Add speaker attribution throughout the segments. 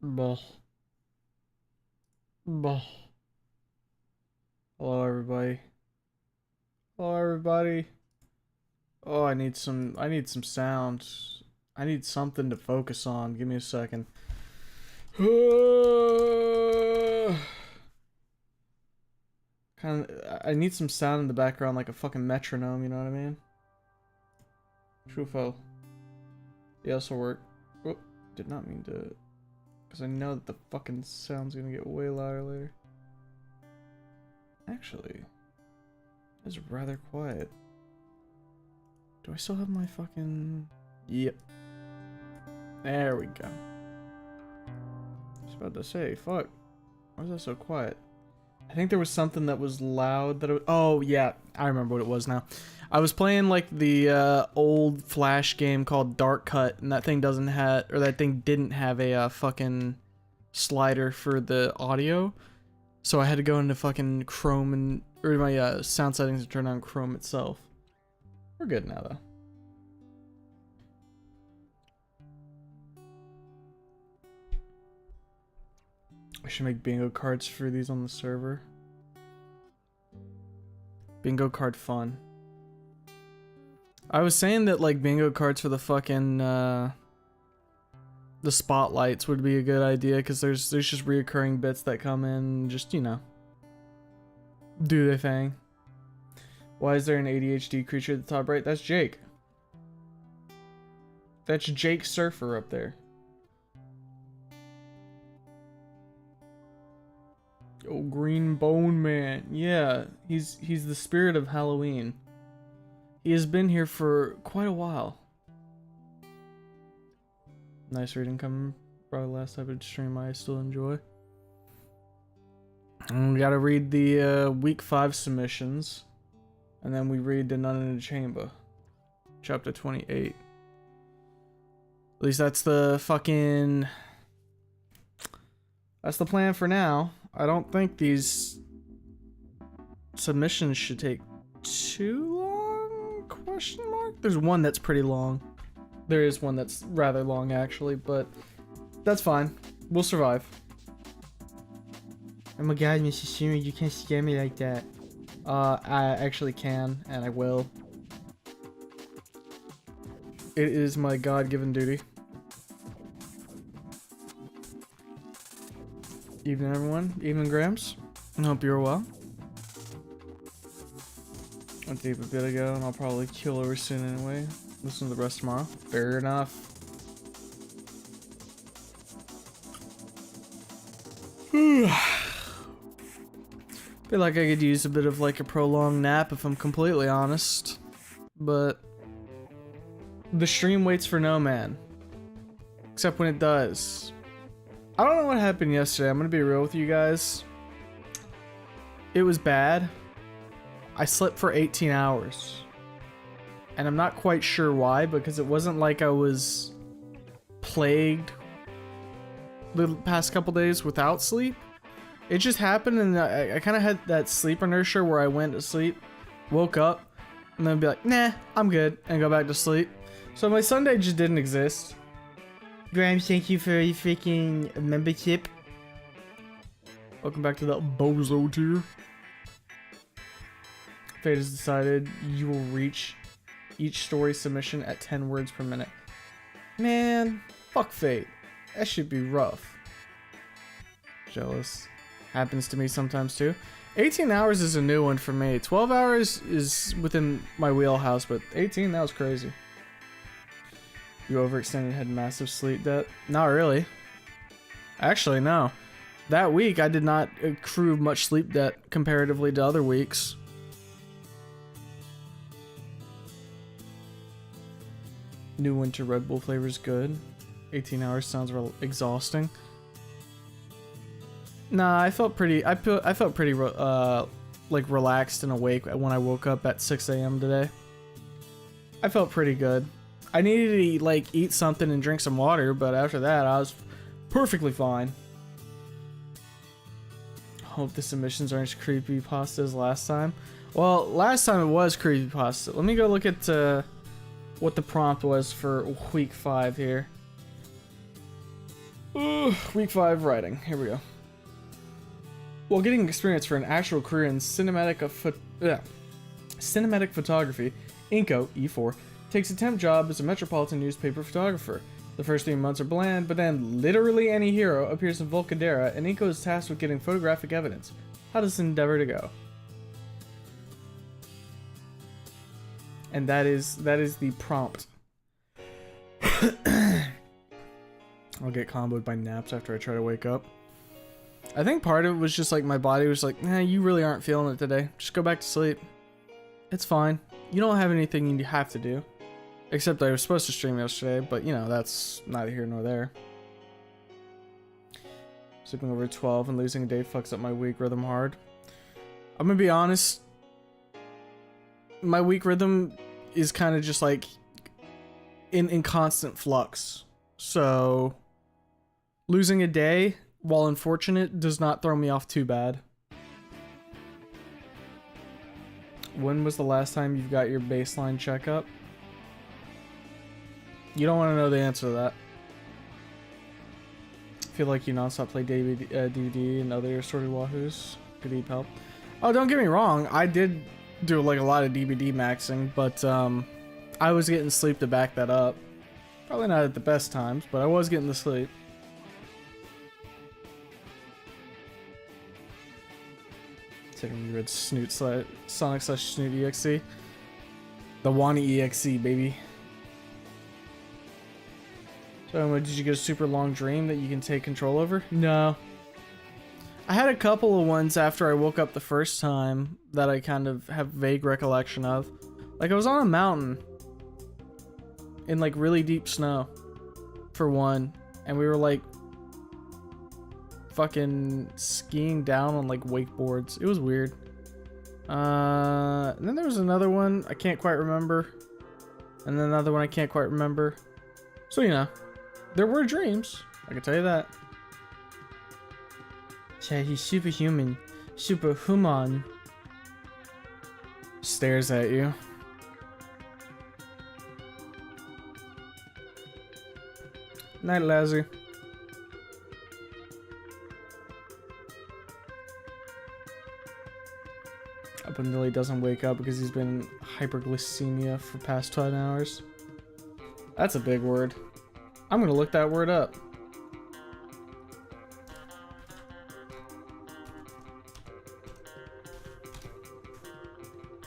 Speaker 1: Bah. Bah. Hello, everybody. Hello, everybody. Oh, I need some sound. I need something to focus on. Give me a second. I need some sound in the background like a fucking metronome, you know what I mean? Trufo. Yes, will work. Oh, did not mean to... Because I know that the fucking sound's gonna get way louder later. Actually, it's rather quiet. Do I still have my fucking... Yep. There we go. I was about to say, fuck. Why is that so quiet? I think there was something that was loud that oh, yeah. I remember what it was now. I was playing, like, the old Flash game called Dark Cut, and that thing doesn't have... Or that thing didn't have a fucking slider for the audio. So I had to go into fucking Chrome and... Or my sound settings and turn on Chrome itself. We're good now, though. I should make bingo cards for these on the server. Bingo card fun. I was saying that, like, bingo cards for the fucking, the spotlights would be a good idea, because there's just reoccurring bits that come in and just, you know, do their thing. Why is there an ADHD creature at the top right? That's Jake. That's Jake Surfer up there. Oh, Green Bone Man. Yeah, he's the spirit of Halloween. He has been here for quite a while. Nice reading coming. Probably last type of stream I still enjoy. And we gotta read the week 5 submissions. And then we read the Nun in the Chamber. Chapter 28. At least that's the fucking... That's the plan for now. I don't think these submissions should take too long? Question mark? There's one that's pretty long. There is one that's rather long, actually, but that's fine. We'll survive. Oh my god, Mrs. Siri, you can't scare me like that. I actually can, and I will. It is my God-given duty. Evening, everyone. Evening, Grams. I hope you're well. Went deep a bit ago, and I'll probably kill over soon anyway. Listen to the rest tomorrow. Fair enough. Feel like I could use a bit of like a prolonged nap if I'm completely honest. But the stream waits for no man. Except when it does. I don't know what happened yesterday. I'm gonna be real with you guys. It was bad. I slept for 18 hours. And I'm not quite sure why, because it wasn't like I was plagued the past couple days without sleep. It just happened, and I kind of had that sleep inertia where I went to sleep, woke up, and then be like, nah, I'm good, and go back to sleep. So my Sunday just didn't exist. Graham, thank you for your freaking membership. Welcome back to the Bozo tier. Fate has decided you will reach each story submission at 10 words per minute. Man, fuck Fate. That should be rough. Jealous. Happens to me sometimes too. 18 hours is a new one for me. 12 hours is within my wheelhouse, but 18, that was crazy. You overextended, had massive sleep debt? Not really. Actually, no. That week, I did not accrue much sleep debt comparatively to other weeks. New winter Red Bull flavor is good. 18 hours sounds real exhausting. Nah, I felt pretty like relaxed and awake when I woke up at 6 a.m. today. I felt pretty good. I needed to like eat something and drink some water, but after that I was perfectly fine. Hope the submissions aren't as creepypasta as last time. Well, last time it was creepypasta. Let me go look at what the prompt was for week 5 here. Week 5 writing. Here we go. While getting experience for an actual career in cinematic photography, Inko, E4, takes a temp job as a metropolitan newspaper photographer. The first 3 months are bland, but then literally any hero appears in Volcadera, and Inko is tasked with getting photographic evidence. How does this endeavor to go? And that is the prompt. I'll get comboed by naps after I try to wake up. I think part of it was just like my body was like, nah, you really aren't feeling it today. Just go back to sleep. It's fine. You don't have anything you have to do. Except I was supposed to stream yesterday, but you know, that's neither here nor there. Sleeping over 12 and losing a day fucks up my week rhythm hard. I'm gonna be honest. My week rhythm is kind of just like in constant flux. So losing a day, while unfortunate, does not throw me off too bad. When was the last time you got your baseline checkup? You don't want to know the answer to that. I feel like you nonstop play DVD and other assorted wahoos. Could eat help. Oh, don't get me wrong. I did do like a lot of DVD maxing, but I was getting sleep to back that up. Probably not at the best times, but I was getting the sleep. Taking you read Snoot Sonic / Snoot EXE. The Wani EXE, baby. So, did you get a super long dream that you can take control over? No. I had a couple of ones after I woke up the first time that I kind of have vague recollection of. Like, I was on a mountain in like really deep snow, for one, and we were like fucking skiing down on like wakeboards. It was weird. And then there was another one I can't quite remember, and then another one I can't quite remember. So you know, there were dreams, I can tell you that. Yeah, he's superhuman. Superhuman. Stares at you. Night, Lazzy. Up until he doesn't wake up because he's been hyperglycemia for past 12 hours. That's a big word. I'm gonna look that word up.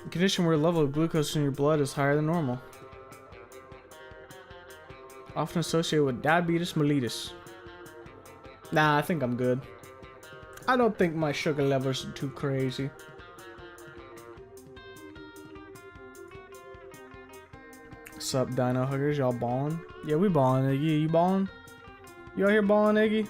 Speaker 1: A condition where the level of glucose in your blood is higher than normal. Often associated with diabetes mellitus. Nah, I think I'm good. I don't think my sugar levels are too crazy. Sup, Dino Huggers? Y'all ballin'? Yeah, we ballin', Iggy. You ballin'? You out here ballin', Iggy?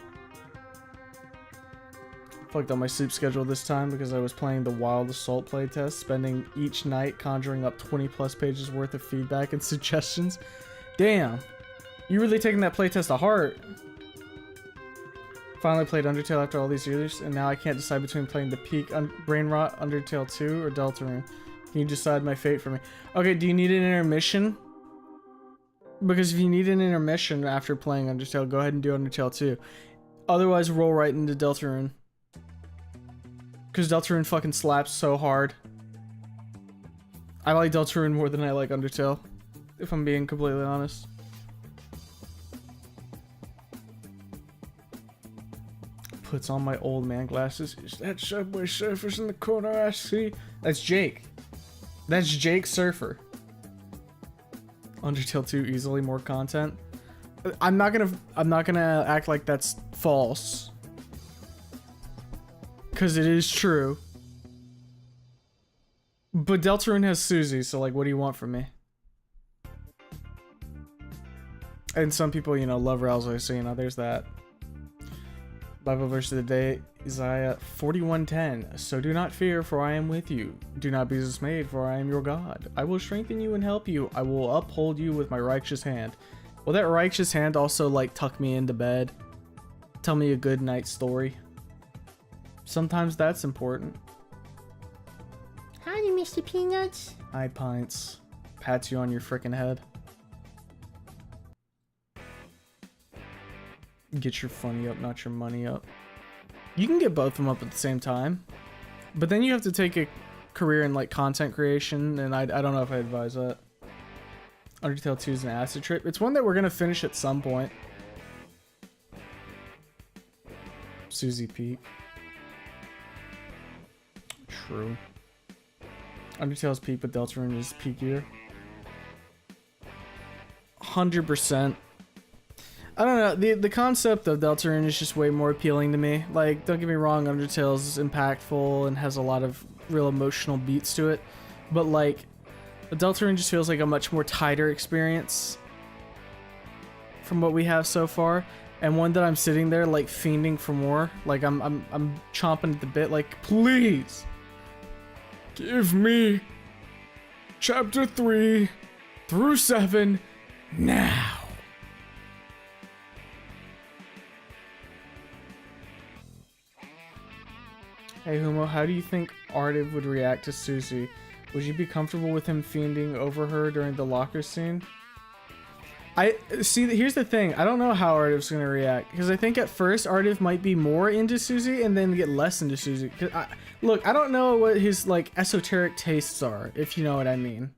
Speaker 1: Fucked up my sleep schedule this time because I was playing the Wild Assault playtest, spending each night conjuring up 20 plus pages worth of feedback and suggestions. Damn. You really taking that playtest to heart. Finally played Undertale after all these years, and now I can't decide between playing the peak brain rot Undertale 2 or Deltarune. Can you decide my fate for me? Okay, do you need an intermission? Because if you need an intermission after playing Undertale, go ahead and do Undertale 2. Otherwise, roll right into Deltarune. Because Deltarune fucking slaps so hard. I like Deltarune more than I like Undertale, if I'm being completely honest. Puts on my old man glasses. Is that Subway Surfers in the corner I see? That's Jake. That's Jake Surfer. Undertale 2 easily more content. I'm not gonna act like that's false. Cause it is true. But Deltarune has Susie, so like what do you want from me? And some people, you know, love Ralzo, so you know, there's that. Bible verse of the day, Isaiah 41:10. So do not fear, for I am with you. Do not be dismayed, for I am your God. I will strengthen you and help you. I will uphold you with my righteous hand. Will that righteous hand also, like, tuck me into bed? Tell me a good night story? Sometimes that's important.
Speaker 2: Howdy, Mr. Peanuts.
Speaker 1: Hi, Pints. Pats you on your frickin' head. Get your funny up, not your money up. You can get both of them up at the same time, but then you have to take a career in like content creation, and I don't know if I advise that. Undertale 2 is an acid trip. It's one that we're gonna finish at some point. Susie Peak. True. Undertale's peak, but Deltarune is peakier. 100%. I don't know, the concept of Deltarune is just way more appealing to me. Like, don't get me wrong, Undertale's impactful and has a lot of real emotional beats to it, but like, Deltarune just feels like a much more tighter experience from what we have so far, and one that I'm sitting there like fiending for more. Like I'm chomping at the bit, like, please give me chapter 3 through 7 now. Hey Humo, how do you think Ardiv would react to Susie? Would you be comfortable with him fiending over her during the locker scene? I see. Here's the thing. I don't know how Ardiv's gonna react, because I think at first Ardiv might be more into Susie and then get less into Susie. Look, I don't know what his like esoteric tastes are, if you know what I mean.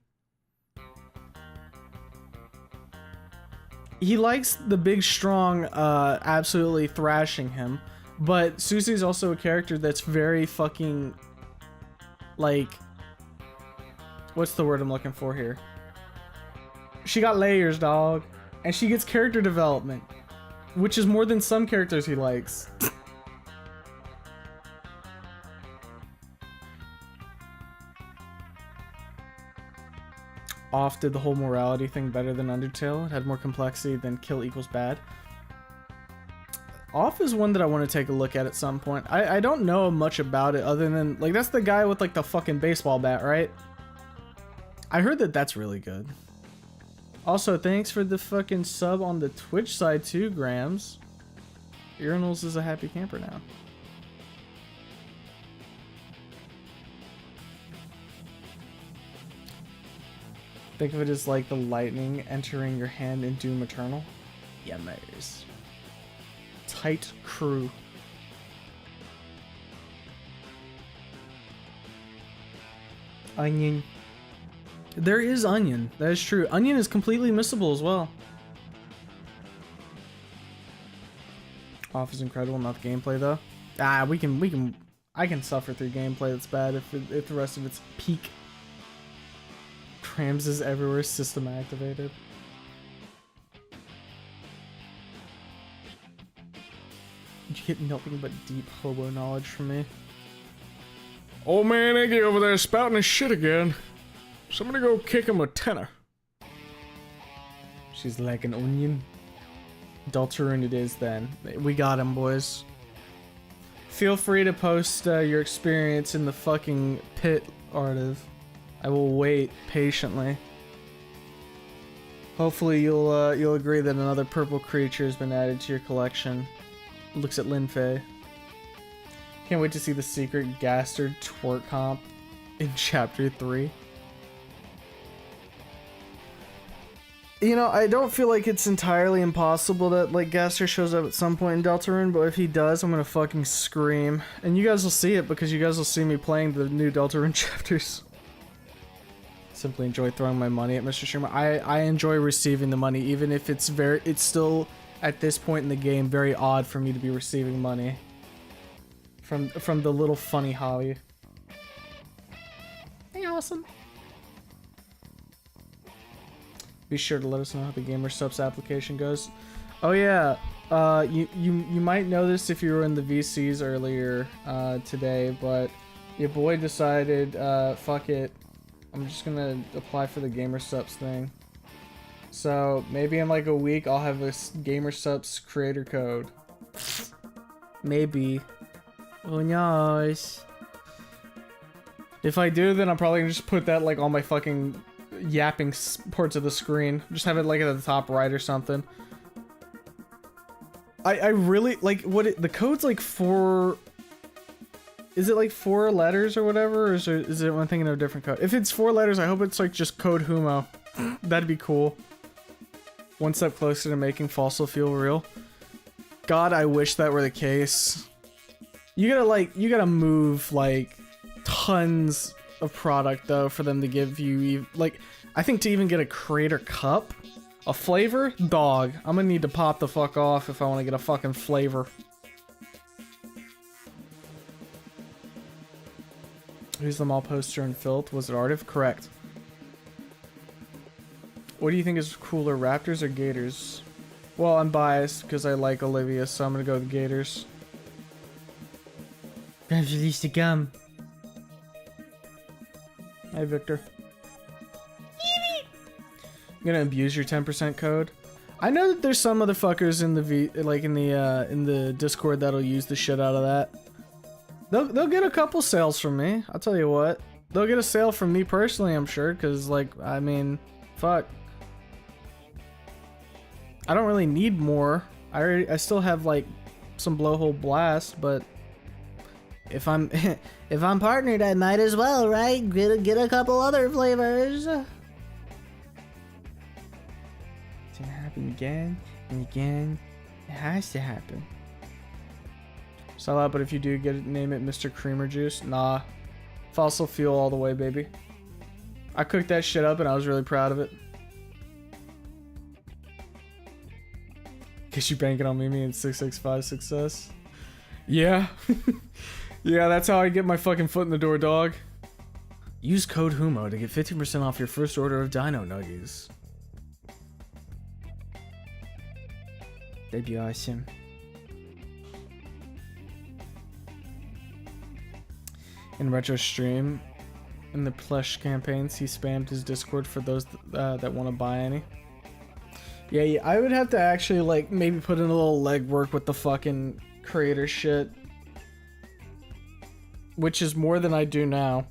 Speaker 1: He likes the big, strong, absolutely thrashing him. But Susie's also a character that's very fucking, like, what's the word I'm looking for here? She got layers, dog. And she gets character development, which is more than some characters he likes. Off did the whole morality thing better than Undertale. It had more complexity than kill equals bad. Off is one that I want to take a look at some point. I don't know much about it other than, like, that's the guy with, like, the fucking baseball bat, right? I heard that that's really good. Also, thanks for the fucking sub on the Twitch side too, Grams. Urinals is a happy camper now. Think of it as like the lightning entering your hand in Doom Eternal. Yeah, mates. Tight crew. Onion. There is Onion. That is true. Onion is completely missable as well. Off is incredible, not the gameplay though. Ah, I can suffer through gameplay that's bad if the rest of it's peak. Trams is everywhere, system activated. You get nothing but deep hobo knowledge from me.
Speaker 2: Old man Iggy over there spouting his shit again. Somebody go kick him a tenner.
Speaker 1: She's like an onion. Deltarune it is then. We got him, boys. Feel free to post your experience in the fucking pit, Artiv. I will wait patiently. Hopefully you'll agree that another purple creature has been added to your collection. Looks at Linfei. Can't wait to see the secret Gaster twerk comp in Chapter 3. You know, I don't feel like it's entirely impossible that, like, Gaster shows up at some point in Deltarune, but if he does, I'm gonna fucking scream. And you guys will see it, because you guys will see me playing the new Deltarune chapters. Simply enjoy throwing my money at Mr. Streamer. I enjoy receiving the money, even if it's still, at this point in the game, very odd for me to be receiving money. From the little funny hobby. Hey, awesome. Be sure to let us know how the Gamer Subs application goes. Oh yeah, you might know this if you were in the VCs earlier today, but your boy decided, fuck it, I'm just gonna apply for the Gamer Subs thing. So maybe in like a week I'll have a Gamer Subs creator code. Maybe. Oh nice. If I do, then I'm probably gonna just put that like on my fucking yapping parts of the screen. Just have it like at the top right or something. I really like the code's like 4. Is it like 4 letters or whatever, or is it I'm thinking of a different code? If it's 4 letters, I hope it's like just code Humo. That'd be cool. One step closer to making fossil fuel real. God, I wish that were the case. You gotta move like tons of product though for them to give you, like, I think to even get a creator cup, a flavor, dog, I'm gonna need to pop the fuck off if I want to get a fucking flavor. Who's the mall poster in Filth? Was it Artiv? Correct. What do you think is cooler, Raptors or Gators? Well, I'm biased because I like Olivia, so I'm gonna go with Gators. Grabs release the gum. Hey, Victor. I'm gonna abuse your 10% code. I know that there's some motherfuckers in the in the Discord that'll use the shit out of that. They'll get a couple sales from me. I'll tell you what. They'll get a sale from me personally, I'm sure, because like, I mean, fuck. I don't really need more. I still have like some blowhole blast, but if I'm if I'm partnered, I might as well, right? Get a couple other flavors. It's gonna happen again and again. It has to happen. Sell out, but if you do get it, name it Mr. Creamer Juice. Nah, fossil fuel all the way, baby. I cooked that shit up and I was really proud of it. Guess you banking on me and 665 success. Yeah. Yeah, that's how I get my fucking foot in the door, dog. Use code HUMO to get 15% off your first order of Dino Nuggies. That'd be awesome. In Retro Stream, in the plush campaigns, he spammed his Discord for those that want to buy any. Yeah, I would have to actually like maybe put in a little legwork with the fucking creator shit. Which is more than I do now.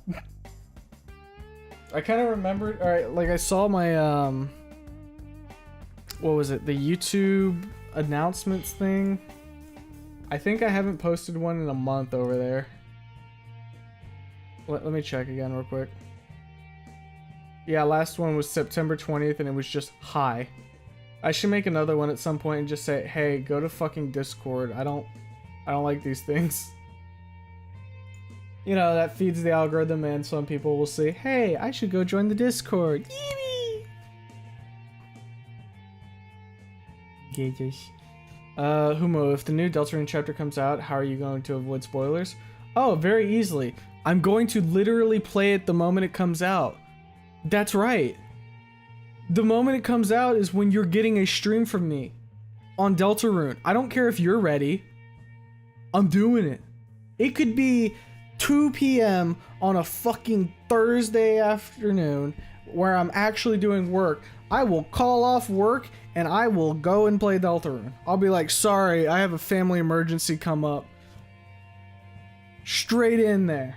Speaker 1: I kind of remembered, alright, like I saw my, what was it, the YouTube announcements thing? I think I haven't posted one in a month over there. Let me check again real quick. Yeah, last one was September 20th and it was just hi. I should make another one at some point and just say, hey, go to fucking Discord. I don't like these things. You know, that feeds the algorithm, and some people will say, hey, I should go join the Discord. Yee! Humo, if the new Deltarune chapter comes out, how are you going to avoid spoilers? Oh, very easily. I'm going to literally play it the moment it comes out. That's right. The moment it comes out is when you're getting a stream from me on Deltarune. I don't care if you're ready. I'm doing it. It could be 2 p.m. on a fucking Thursday afternoon where I'm actually doing work. I will call off work and I will go and play Deltarune. I'll be like, sorry, I have a family emergency come up. Straight in there.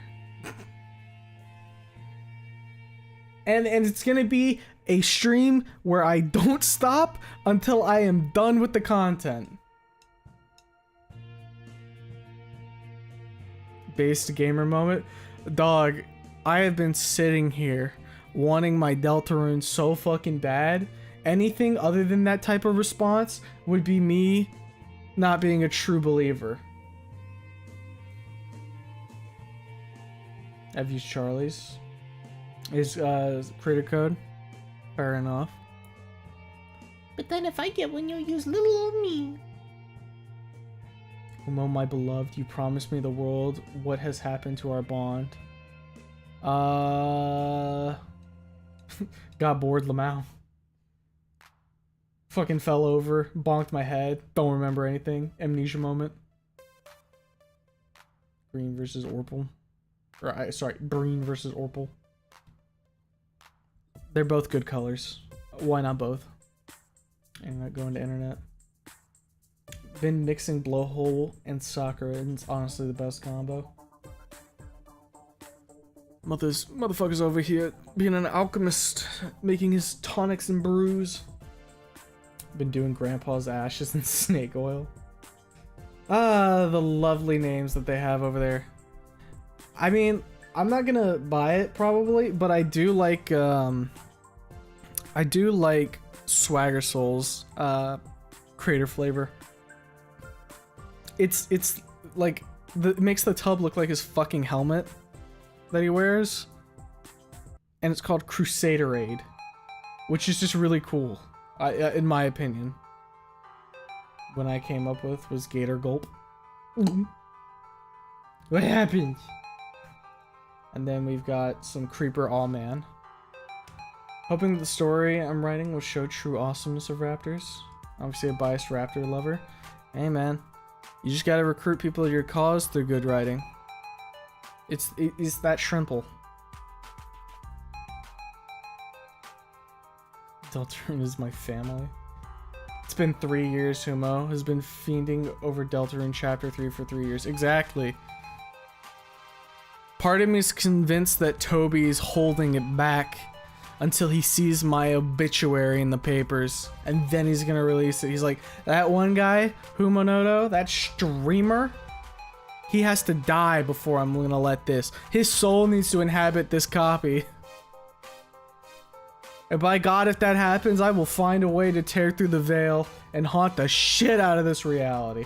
Speaker 1: And it's gonna be a stream where I don't stop until I am done with the content. Based gamer moment. Dog, I have been sitting here wanting my Deltarune so fucking bad. Anything other than that type of response would be me not being a true believer. I've used Charlie's. Is creator code. Fair enough.
Speaker 3: But then if I get one, you'll use little old me.
Speaker 1: Umo, my beloved, you promised me the world. What has happened to our bond? Got bored, Lamau. Fucking fell over, bonked my head. Don't remember anything. Amnesia moment. Green versus Orpal. Or, sorry, Breen versus Orpal. They're both good colors. Why not both? I'm not going to internet. Been mixing Blowhole and Sakura, and it's honestly the best combo. Motherfucker's over here being an alchemist, making his tonics and brews. Been doing Grandpa's ashes and snake oil. Ah, the lovely names that they have over there. I mean, I'm not gonna buy it probably, but I do like Swagger Soul's creator flavor. It's like it makes the tub look like his fucking helmet that he wears, and it's called Crusaderade, which is just really cool, in my opinion. When I came up with was Gator Gulp. What happened? And then we've got some Creeper All Man. Hoping that the story I'm writing will show true awesomeness of raptors. Obviously a biased raptor lover. Hey man, you just gotta recruit people to your cause through good writing. It's that shrimple. Deltarune is my family. It's been 3 years, Humo has been fiending over Deltarune Chapter 3 for 3 years. Exactly. Part of me is convinced that Toby is holding it back until he sees my obituary in the papers, and then he's gonna release it. He's like, that one guy, Humonoto, that streamer, he has to die before I'm gonna let this. His soul needs to inhabit this copy. And by God, if that happens, I will find a way to tear through the veil and haunt the shit out of this reality.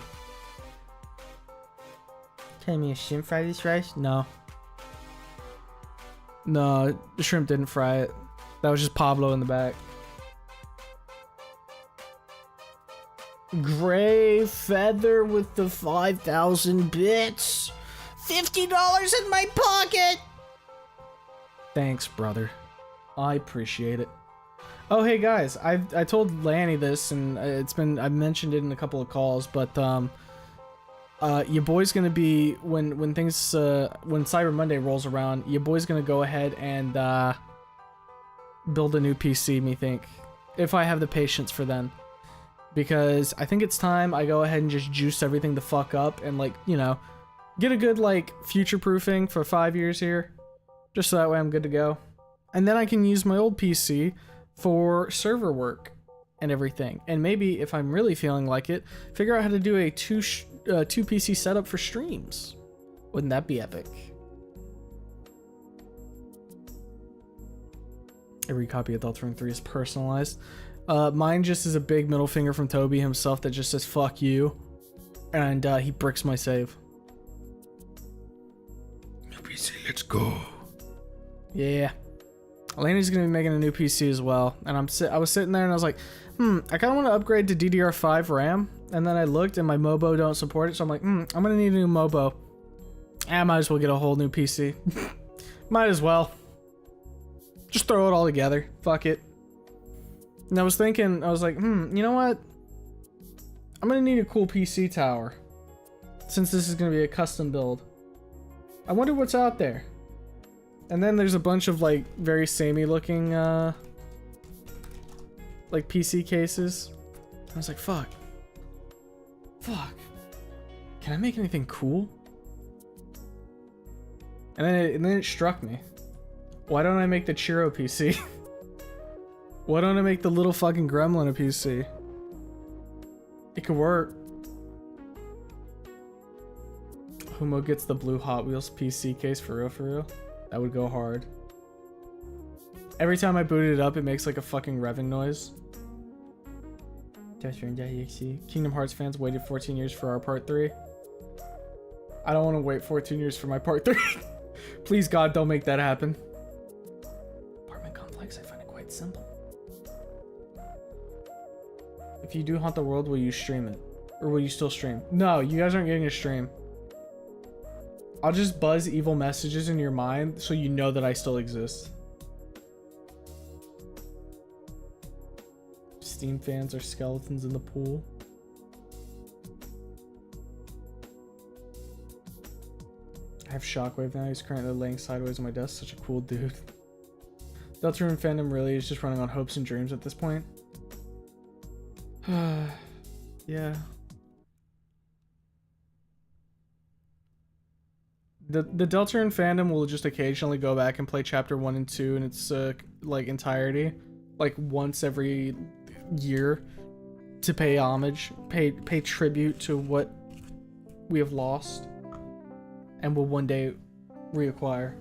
Speaker 1: Tell me a shrimp fry this rice? No. No, the shrimp didn't fry it. That was just Pablo in the back. Gray feather with the 5,000 bits.
Speaker 3: $50 in my pocket!
Speaker 1: Thanks, brother. I appreciate it. Oh, hey guys, I told Lanny this, and I've mentioned it in a couple of calls, but your boy's gonna be when Cyber Monday rolls around, your boy's gonna go ahead and build a new PC, me think, if I have the patience for then, because I think it's time I go ahead and just juice everything the fuck up and, like, you know, get a good, like, future proofing for 5 years here, just so that way I'm good to go, and then I can use my old PC for server work and everything, and maybe if I'm really feeling like it, figure out how to do a two PC setup for streams. Wouldn't that be epic? Every copy of Deltarune 3 is personalized. Mine just is a big middle finger from Toby himself that just says fuck you, and he bricks my save.
Speaker 2: PC, let's go.
Speaker 1: Yeah. Laney's gonna be making a new PC as well, and I was sitting there and I was like, I kind of want to upgrade to DDR5 RAM, and then I looked and my Mobo don't support it, so I'm like, I'm gonna need a new Mobo. I might as well get a whole new PC. Might as well. Just throw it all together. Fuck it. And I was thinking, I was like, you know what? I'm gonna need a cool PC tower, since this is gonna be a custom build. I wonder what's out there. And then there's a bunch of like very samey looking like PC cases. I was like, fuck. Can I make anything cool? And then it struck me. Why don't I make the Chiro PC? Why don't I make the little fucking gremlin a PC? It could work. Humo gets the blue Hot Wheels PC case for real? That would go hard. Every time I boot it up, it makes like a fucking revving noise. Kingdom Hearts fans waited 14 years for our part 3. I don't want to wait 14 years for my part 3. Please God, don't make that happen. Apartment complex, I find it quite simple. If you do haunt the world, will you stream it? Or will you still stream? No, you guys aren't getting a stream. I'll just buzz evil messages in your mind so you know that I still exist. Steam fans are skeletons in the pool. I have Shockwave now. He's currently laying sideways on my desk. Such a cool dude. Deltarune fandom really is just running on hopes and dreams at this point. Yeah. The Deltarune fandom will just occasionally go back and play chapter 1 and 2 in its like entirety, like once every year, to pay homage, pay tribute to what we have lost, and will one day reacquire.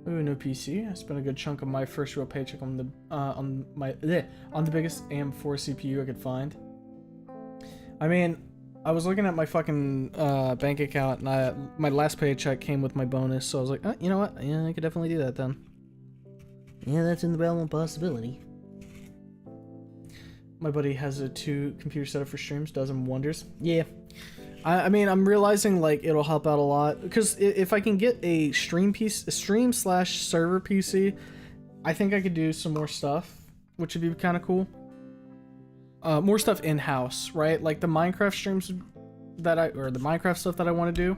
Speaker 1: Ooh, no PC. I spent a good chunk of my first real paycheck on the on the biggest AM4 CPU I could find. I mean, I was looking at my fucking bank account, and my last paycheck came with my bonus, so I was like, you know what? Yeah, I could definitely do that then.
Speaker 3: Yeah, that's in the realm of possibility.
Speaker 1: My buddy has a 2-computer setup for streams, does him wonders. Yeah. I mean, I'm realizing like it'll help out a lot, because if I can get a stream slash server PC, I think I could do some more stuff, which would be kind of cool. More stuff in-house, right? Like the Minecraft streams or the Minecraft stuff that I want to do.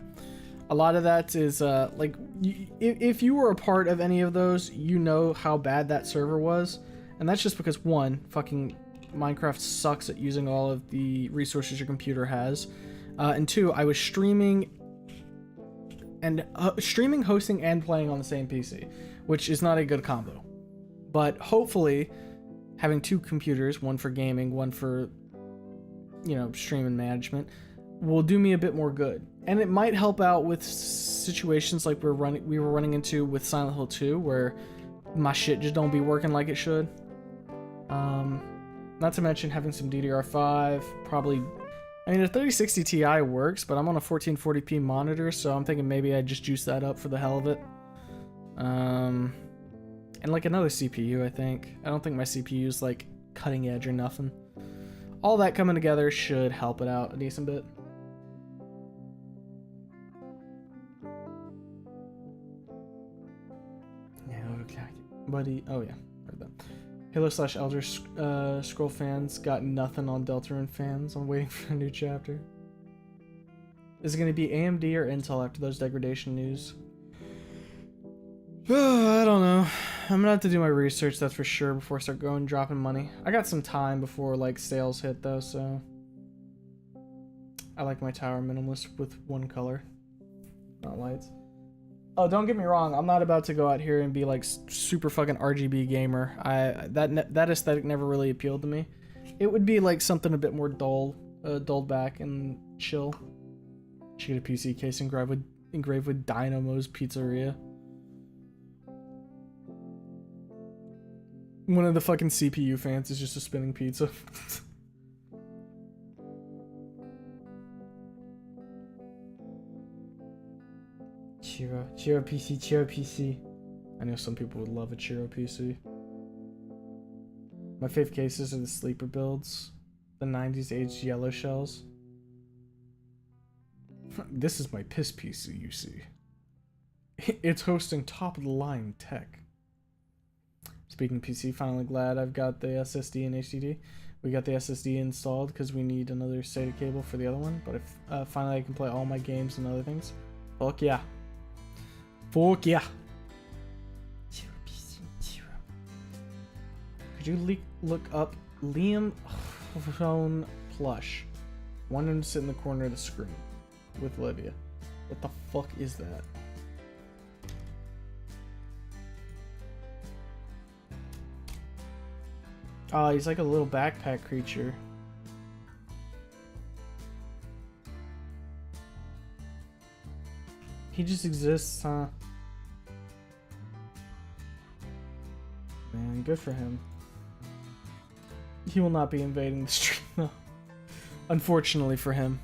Speaker 1: A lot of that is like, if you were a part of any of those, you know how bad that server was, and that's just because one, fucking Minecraft sucks at using all of the resources your computer has, and two, I was streaming, hosting, and playing on the same PC, which is not a good combo. But hopefully, having 2 computers, one for gaming, one for, you know, streaming management, will do me a bit more good. And it might help out with situations like we were running into with Silent Hill 2, where my shit just don't be working like it should. Not to mention having some DDR5, probably. I mean, the 3060 Ti works, but I'm on a 1440p monitor, so I'm thinking maybe I just juice that up for the hell of it. And like another CPU, I think. I don't think my CPU is like cutting edge or nothing. All that coming together should help it out a decent bit. Yeah, okay. Buddy, oh yeah, heard that. Halo / Elder Scroll fans got nothing on Deltarune fans. I'm waiting for a new chapter. Is it going to be AMD or Intel after those degradation news? I don't know. I'm gonna have to do my research, that's for sure, before I start dropping money. I got some time before like sales hit though, so I like my tower minimalist with one color, not lights. Oh, don't get me wrong, I'm not about to go out here and be like super fucking RGB gamer. That aesthetic never really appealed to me. It would be like something a bit more dulled back and chill. Should get a PC case engraved with Dynamo's Pizzeria. One of the fucking CPU fans is just a spinning pizza. Chiro. Chiro PC, Chiro PC. I know some people would love a Chiro PC. My fave cases are the sleeper builds. The 90s aged yellow shells. This is my piss PC, you see. It's hosting top-of-the-line tech. Speaking PC, finally glad I've got the SSD and HDD. We got the SSD installed because we need another SATA cable for the other one. But if finally I can play all my games and other things. Fuck yeah. Fuck yeah. Zero PC, zero. Could you look up Liam phone plush? Want him to sit in the corner of the screen with Olivia. What the fuck is that? Oh, he's like a little backpack creature. He just exists, huh? Man, good for him. He will not be invading the stream, though. Unfortunately for him.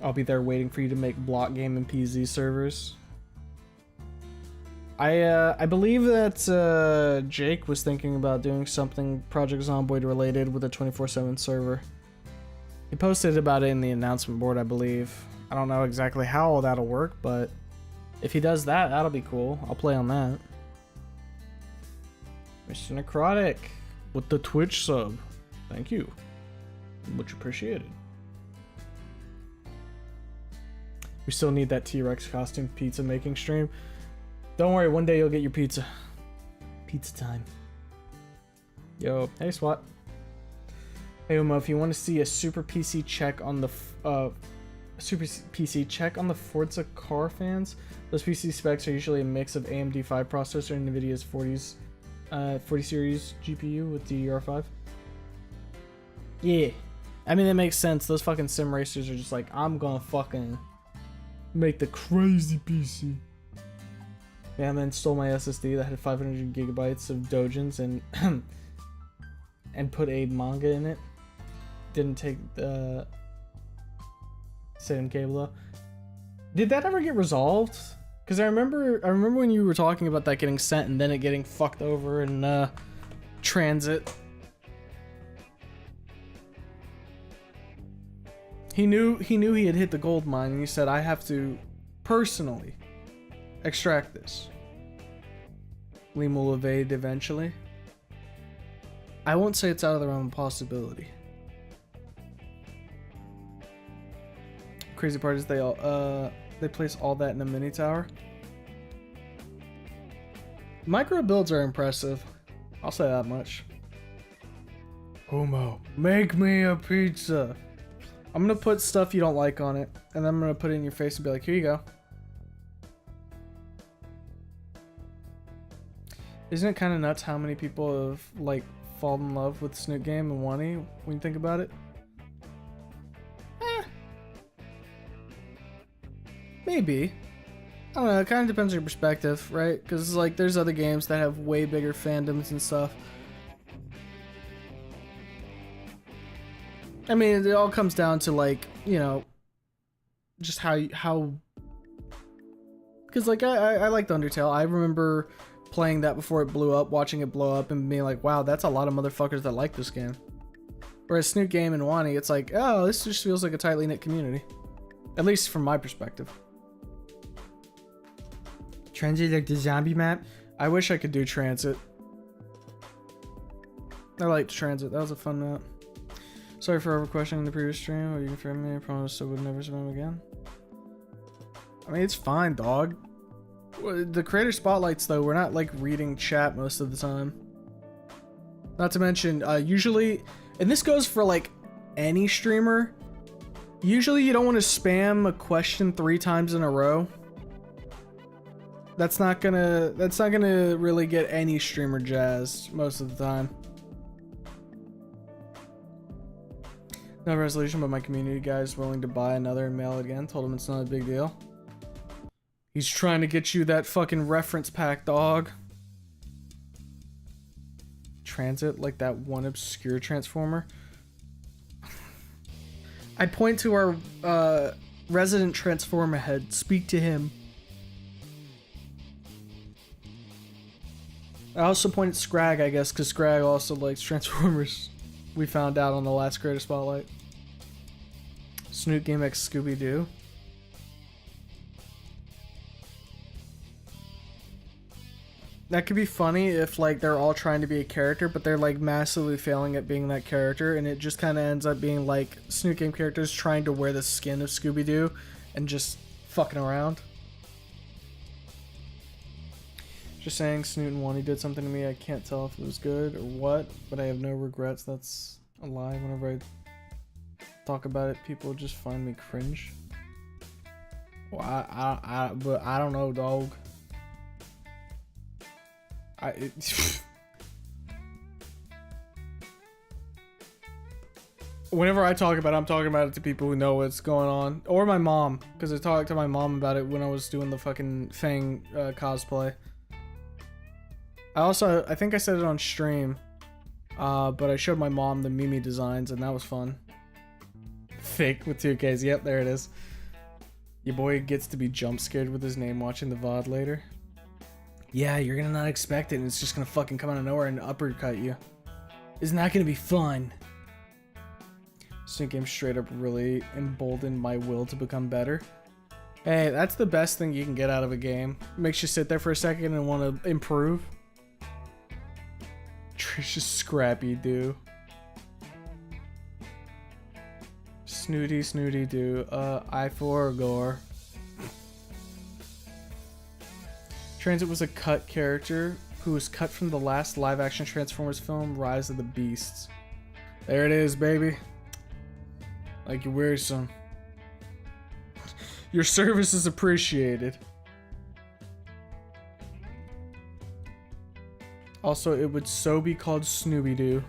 Speaker 1: I'll be there waiting for you to make block game and PZ servers. I believe that Jake was thinking about doing something Project Zomboid related with a 24/7 server. He posted about it in the announcement board, I believe. I don't know exactly how all that'll work, but if he does that, that'll be cool. I'll play on that. Mr. Necrotic with the Twitch sub. Thank you. Much appreciated. We still need that T-Rex costume pizza making stream. Don't worry, one day you'll get your pizza. Pizza time. Yo, hey SWAT. Hey Uma, if you want to see a super PC check on the Forza car fans, those PC specs are usually a mix of AMD 5 processor and Nvidia's 40 series GPU with DDR5. Yeah, I mean that makes sense. Those fucking sim racers are just like, I'm gonna fucking make the crazy PC. Yeah, and then stole my SSD that had 500 gigabytes of dojins and put a manga in it. Didn't take the SATA cable though. Did that ever get resolved? Because I remember when you were talking about that getting sent and then it getting fucked over in transit. He knew he had hit the gold mine, and he said, I have to personally extract this. Liam will evade eventually. I won't say it's out of the realm of possibility. Crazy part is they place all that in a mini tower. Micro builds are impressive. I'll say that much. Homo, make me a pizza. I'm gonna put stuff you don't like on it, and then I'm gonna put it in your face and be like, here you go. Isn't it kind of nuts how many people have, like, fallen in love with Snoot Game and Wani when you think about it? Maybe. I don't know, it kind of depends on your perspective, right? Because, like, there's other games that have way bigger fandoms and stuff. I mean, it all comes down to, like, you know, just how because, like, I liked Undertale. I remember playing that before it blew up, watching it blow up, and being like, wow, that's a lot of motherfuckers that like this game. Whereas Snoot Game and Wani, it's like, oh, this just feels like a tightly knit community. At least from my perspective. Transit, like the zombie map? I wish I could do Transit. I liked Transit. That was a fun map. Sorry for over-questioning the previous stream. Or you can forgive me. I promise I would never spam again. I mean, it's fine, dog. The creator spotlights, though, we're not, like, reading chat most of the time. Not to mention, usually... And this goes for, like, any streamer. Usually you don't want to spam a question 3 times in a row. That's not gonna really get any streamer jazzed most of the time. No resolution, but my community guy is willing to buy another and mail it again. Told him it's not a big deal. He's trying to get you that fucking reference pack, dog. Transit, like that one obscure transformer.
Speaker 4: I point to our resident Transformer head. Speak to him. I also point at Scrag, I guess, because Scrag also likes Transformers. We found out on the last Creator Spotlight. Snoot Game X Scooby-Doo. That could be funny if, like, they're all trying to be a character, but they're, like, massively failing at being that character, and it just kind of ends up being, like, Snoot Game characters trying to wear the skin of Scooby-Doo and just fucking around. Just saying, Snoot and Wani did something to me. I can't tell if it was good or what, but I have no regrets. That's a lie. Whenever I talk about it, people just find me cringe. Well, but I don't know, dog. Whenever I talk about it, I'm talking about it to people who know what's going on. Or my mom, because I talked to my mom about it when I was doing the fucking Fang cosplay. I think I said it on stream, but I showed my mom the Mimi designs, and that was fun. Fake with 2Ks, yep, there it is. Your boy gets to be jump scared with his name watching the VOD later. Yeah, you're gonna not expect it, and it's just gonna fucking come out of nowhere and uppercut you. Isn't that gonna be fun? Snoot Game straight up really emboldened my will to become better. Hey, that's the best thing you can get out of a game. It makes you sit there for a second and want to improve. Trisha's Scrappy Doo. Snooty Doo. I for Gore. Transit was a cut character who was cut from the last live-action Transformers film, Rise of the Beasts. There it is, baby. Like you wear some. Your service is appreciated. Also, it would so be called Snooby-Doo.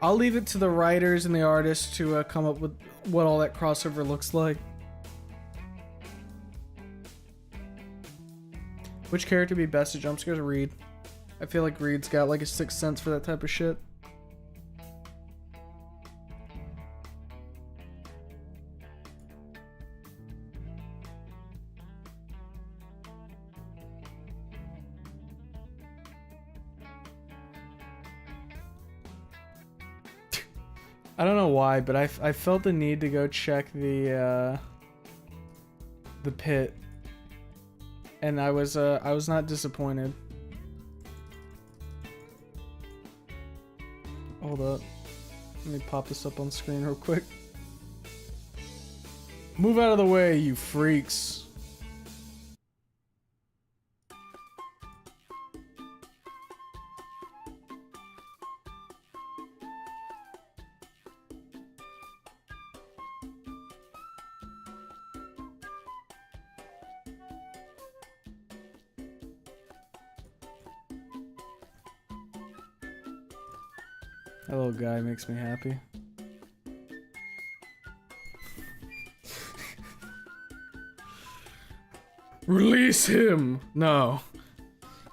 Speaker 4: I'll leave it to the writers and the artists to come up with what all that crossover looks like. Which character would be best at jump scares? Reed. I feel like Reed's got like a sixth sense for that type of shit. I don't know why, but I felt the need to go check the pit, and I was not disappointed. Hold up, let me pop this up on screen real quick. Move out of the way, you freaks. That little guy makes me happy. Release him! No.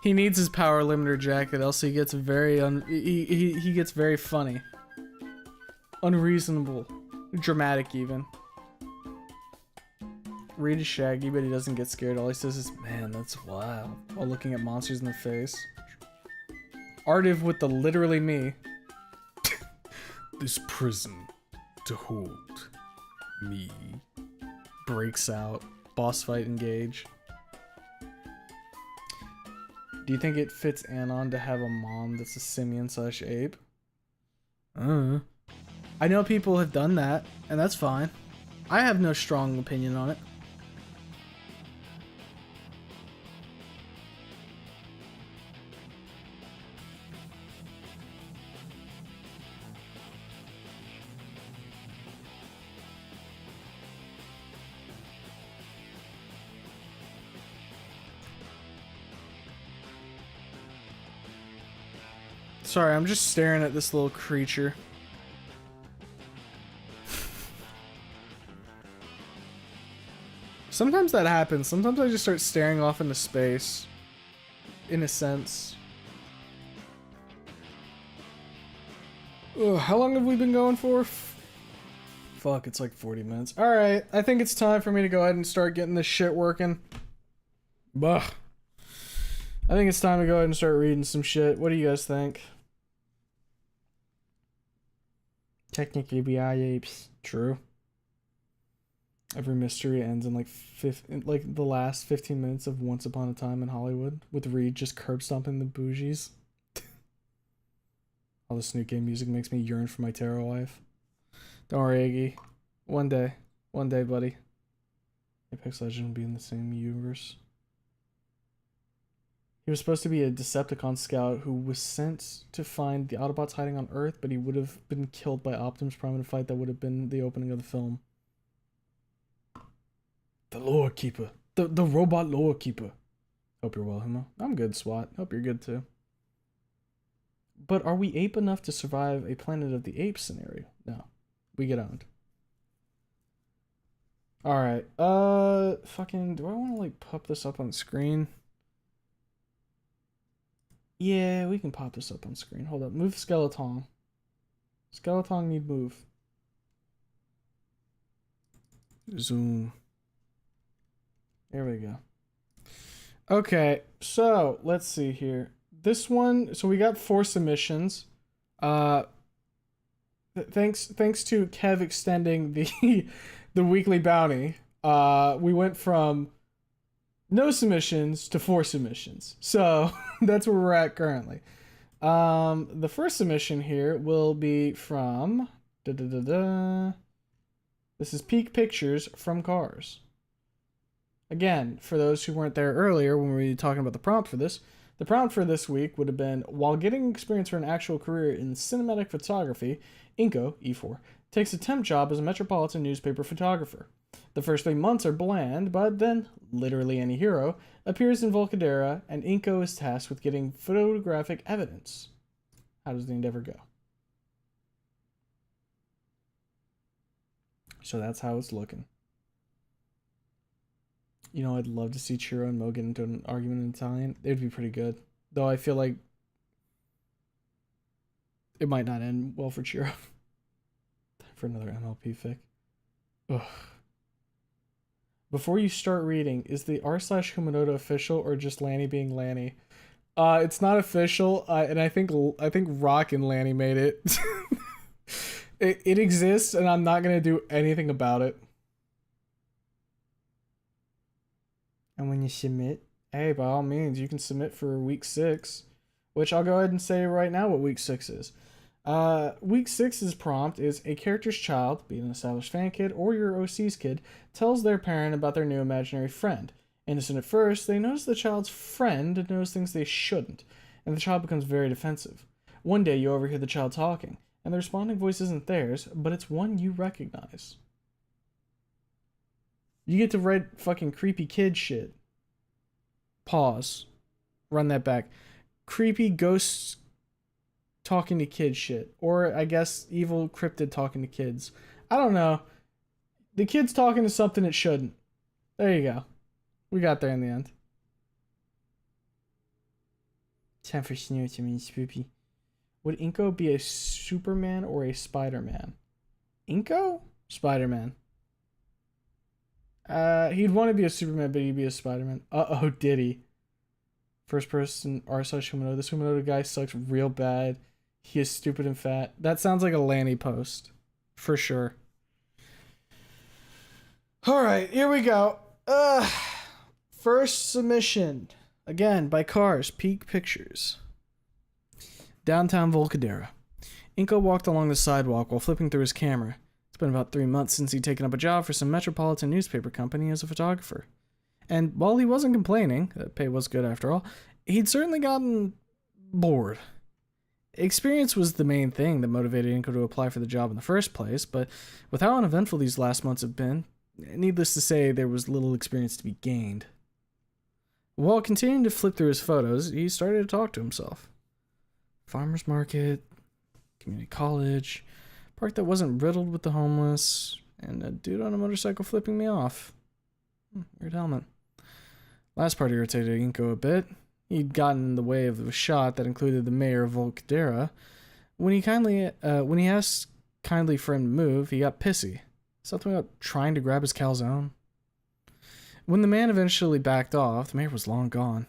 Speaker 4: He needs his power limiter jacket, else he gets very he gets very funny. Unreasonable. Dramatic even. Reed is shaggy, but he doesn't get scared. All he says is, man, that's wild. While looking at monsters in the face. Artiv with the literally me. This prison to hold me. Breaks out. Boss fight engage. Do you think it fits Anon to have a mom that's a simian/ape? I know people have done that, and that's fine. I have no strong opinion on it. Sorry, I'm just staring at this little creature. Sometimes that happens. Sometimes I just start staring off into space. In a sense. How long have we been going for? Fuck, it's like 40 minutes. Alright, I think it's time for me to go ahead and start getting this shit working.
Speaker 2: Bah.
Speaker 4: I think it's time to go ahead and start reading some shit. What do you guys think? Technically, we are apes. True. Every mystery ends in like the last 15 minutes of Once Upon a Time in Hollywood, with Reed just curb stomping the bougies. All the Snoot Game music makes me yearn for my tarot wife. Don't worry, Iggy. One day, buddy. Apex Legend will be in the same universe. He was supposed to be a Decepticon scout who was sent to find the Autobots hiding on Earth, but he would have been killed by Optimus Prime in a fight that would have been the opening of the film. The Lore Keeper. The robot Lore Keeper. Hope you're well, Humo. I'm good, SWAT. Hope you're good too. But are we ape enough to survive a Planet of the Apes scenario? No. We get owned. Alright. Fucking, do I want to like pop this up on screen? Yeah, we can pop this up on screen. Hold up. Move Skeleton. Skeleton need move. Zoom. There we go. Okay, so let's see here. This one, so we got 4 submissions. Thanks to Kev extending the weekly bounty. We went from no submissions to 4 submissions. So that's where we're at currently. The first submission here will be from this is Peak Pictures from Cars. Again, for those who weren't there earlier when we were talking about the prompt for this, the prompt for this week would have been, while getting experience for an actual career in cinematic photography, Inko, E4, takes a temp job as a metropolitan newspaper photographer. The first 3 months are bland, but then, literally any hero, appears in Volcadera, and Inko is tasked with getting photographic evidence. How does the endeavor go? So that's how it's looking. You know, I'd love to see Chiro and Mo get into an argument in Italian. It'd be pretty good. Though I feel like it might not end well for Chiro. Time for another MLP fic. Ugh. Before you start reading, is the r/Humanoda official or just Lanny being Lanny? It's not official, and I think Rock and Lanny made it. It exists, and I'm not gonna do anything about it. And when you submit, hey, by all means, you can submit for week 6, which I'll go ahead and say right now what week 6 is. Week 6's prompt is a character's child, be it an established fan kid or your OC's kid, tells their parent about their new imaginary friend. Innocent at first, they notice the child's friend knows things they shouldn't, and the child becomes very defensive. One day you overhear the child talking, and the responding voice isn't theirs, but it's one you recognize. You get to write fucking creepy kid shit. Pause. Run that back. Creepy ghosts talking to kids shit. Or, I guess, evil cryptid talking to kids. I don't know. The kid's talking to something it shouldn't. There you go. We got there in the end. Time for Snow to mean spoopy. Would Inko be a Superman or a Spider-Man? Inko? Spider-Man. He'd want to be a Superman, but he'd be a Spider-Man. Uh-oh, did he? First person r/Humanoda. This Humanoda guy sucks real bad. He is stupid and fat. That sounds like a Lanny post. For sure. Alright, here we go. First submission. Again, by Cars, Peak Pictures. Downtown Volcadera. Inko walked along the sidewalk while flipping through his camera. It's been about 3 months since he'd taken up a job for some metropolitan newspaper company as a photographer. And while he wasn't complaining, the pay was good after all, he'd certainly gotten bored. Experience was the main thing that motivated Inko to apply for the job in the first place, but with how uneventful these last months have been, needless to say, there was little experience to be gained. While continuing to flip through his photos, he started to talk to himself. Farmer's market, community college, park that wasn't riddled with the homeless, and a dude on a motorcycle flipping me off. Weird helmet. Last part irritated Inko a bit. He'd gotten in the way of a shot that included the mayor of Volcadera, When he asked kindly for him to move, he got pissy. Something about trying to grab his calzone. When the man eventually backed off, the mayor was long gone.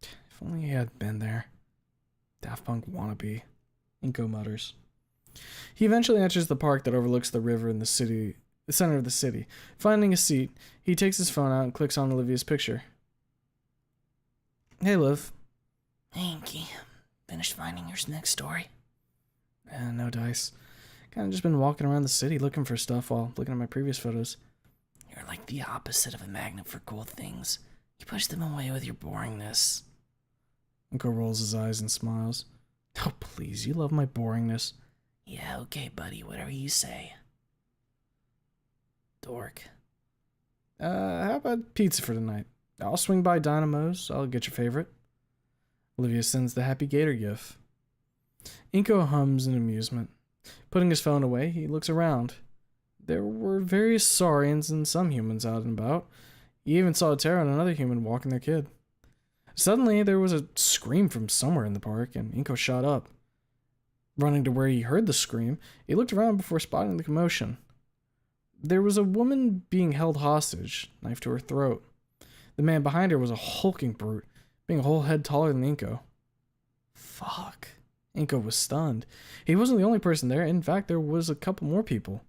Speaker 4: If only he had been there. Daft Punk wannabe, Inko mutters. He eventually enters the park that overlooks the river in the center of the city. Finding a seat, he takes his phone out and clicks on Olivia's picture. Hey, Liv.
Speaker 3: Hey, Inky. Finished finding your next story?
Speaker 4: No dice. Kinda just been walking around the city looking for stuff while looking at my previous photos.
Speaker 3: You're like the opposite of a magnet for cool things. You push them away with your boringness.
Speaker 4: Inko rolls his eyes and smiles. Oh, please, you love my boringness.
Speaker 3: Yeah, okay, buddy, whatever you say. Dork.
Speaker 4: How about pizza for tonight? I'll swing by Dynamo's. I'll get your favorite. Olivia sends the happy gator gif. Inko hums in amusement. Putting his phone away, he looks around. There were various saurians and some humans out and about. He even saw a Tara and another human walking their kid. Suddenly, there was a scream from somewhere in the park, and Inko shot up. Running to where he heard the scream, he looked around before spotting the commotion. There was a woman being held hostage, knife to her throat. The man behind her was a hulking brute, being a whole head taller than Inko. Fuck. Inko was stunned. He wasn't the only person there. In fact, there was a couple more people.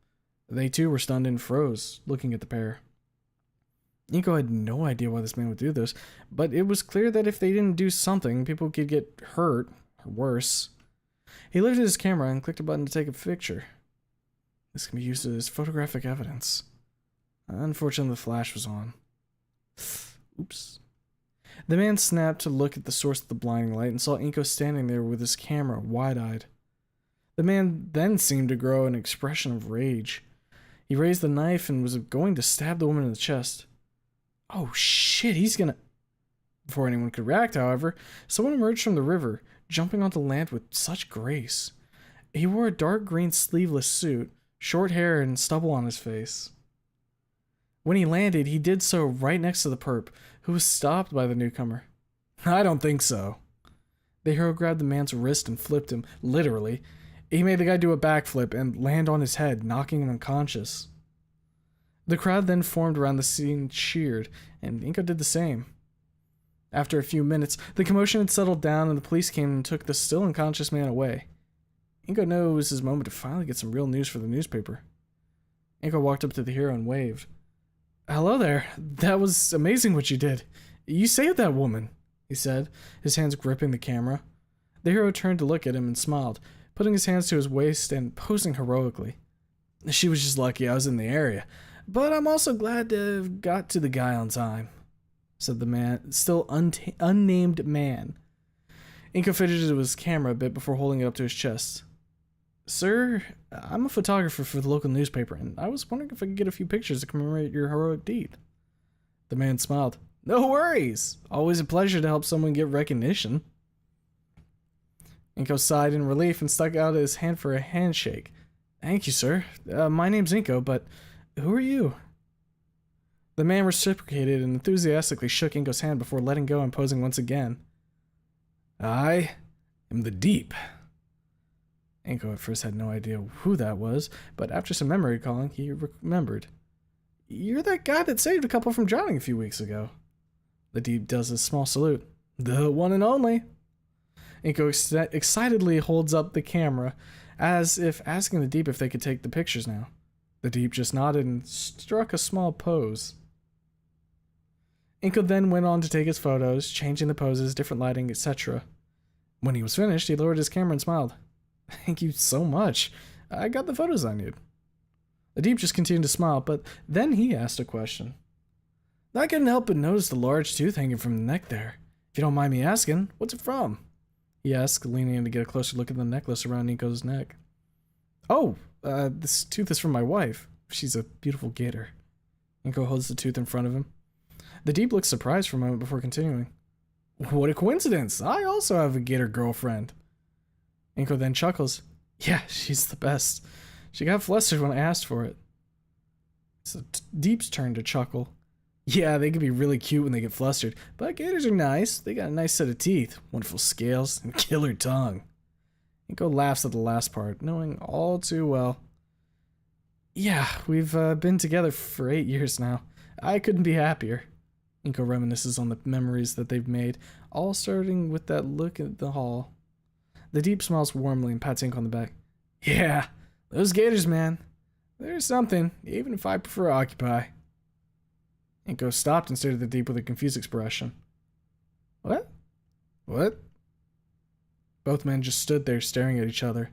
Speaker 4: They too were stunned and froze, looking at the pair. Inko had no idea why this man would do this, but it was clear that if they didn't do something, people could get hurt, or worse. He lifted his camera and clicked a button to take a picture. This can be used as photographic evidence. Unfortunately, the flash was on. Oops. The man snapped to look at the source of the blinding light and saw Inko standing there with his camera, wide-eyed. The man then seemed to grow an expression of rage. He raised the knife and was going to stab the woman in the chest. Oh shit, he's gonna... Before anyone could react, however, someone emerged from the river, jumping onto land with such grace. He wore a dark green sleeveless suit, short hair and stubble on his face. When he landed, he did so right next to the perp, who was stopped by the newcomer. I don't think so. The hero grabbed the man's wrist and flipped him, literally. He made the guy do a backflip and land on his head, knocking him unconscious. The crowd then formed around the scene and cheered, and Inko did the same. After a few minutes, the commotion had settled down and the police came and took the still unconscious man away. Inko knew it was his moment to finally get some real news for the newspaper. Inko walked up to the hero and waved. Hello there. That was amazing what you did. You saved that woman, he said, his hands gripping the camera. The hero turned to look at him and smiled, putting his hands to his waist and posing heroically. She was just lucky I was in the area, but I'm also glad to have got to the guy on time, said the man, still unnamed man. Inko fidgeted with his camera a bit before holding it up to his chest. Sir, I'm a photographer for the local newspaper, and I was wondering if I could get a few pictures to commemorate your heroic deed. The man smiled. No worries. Always a pleasure to help someone get recognition. Inko sighed in relief and stuck out his hand for a handshake. Thank you, sir. My name's Inko, but who are you? The man reciprocated and enthusiastically shook Inko's hand before letting go and posing once again. I am the Deep. Inko at first had no idea who that was, but after some memory calling, he remembered. You're that guy that saved a couple from drowning a few weeks ago. The Deep does a small salute. The one and only. Inko excitedly holds up the camera, as if asking the Deep if they could take the pictures now. The Deep just nodded and struck a small pose. Inko then went on to take his photos, changing the poses, different lighting, etc. When he was finished, he lowered his camera and smiled. Thank you so much. I got the photos I need. The Deep just continued to smile, but then he asked a question. I couldn't help but notice the large tooth hanging from the neck there. If you don't mind me asking, what's it from? He asked, leaning in to get a closer look at the necklace around Inko's neck. Oh, this tooth is from my wife. She's a beautiful gator. Inko holds the tooth in front of him. The Deep looks surprised for a moment before continuing. What a coincidence! I also have a gator girlfriend. Inko then chuckles. Yeah, she's the best. She got flustered when I asked for it. It's the Deep's turn to chuckle. Yeah, they can be really cute when they get flustered, but gators are nice. They got a nice set of teeth, wonderful scales, and killer tongue.
Speaker 1: Inko laughs at the last part, knowing all too well. Yeah, we've been together for 8 years now. I couldn't be happier. Inko reminisces on the memories that they've made, all starting with that look at the hall. The Deep smiles warmly and pats Inko on the back. Yeah, those gators, man. There's something, even if I prefer Occupy. Inko stopped and stared at the Deep with a confused expression. What? What? Both men just stood there staring at each other.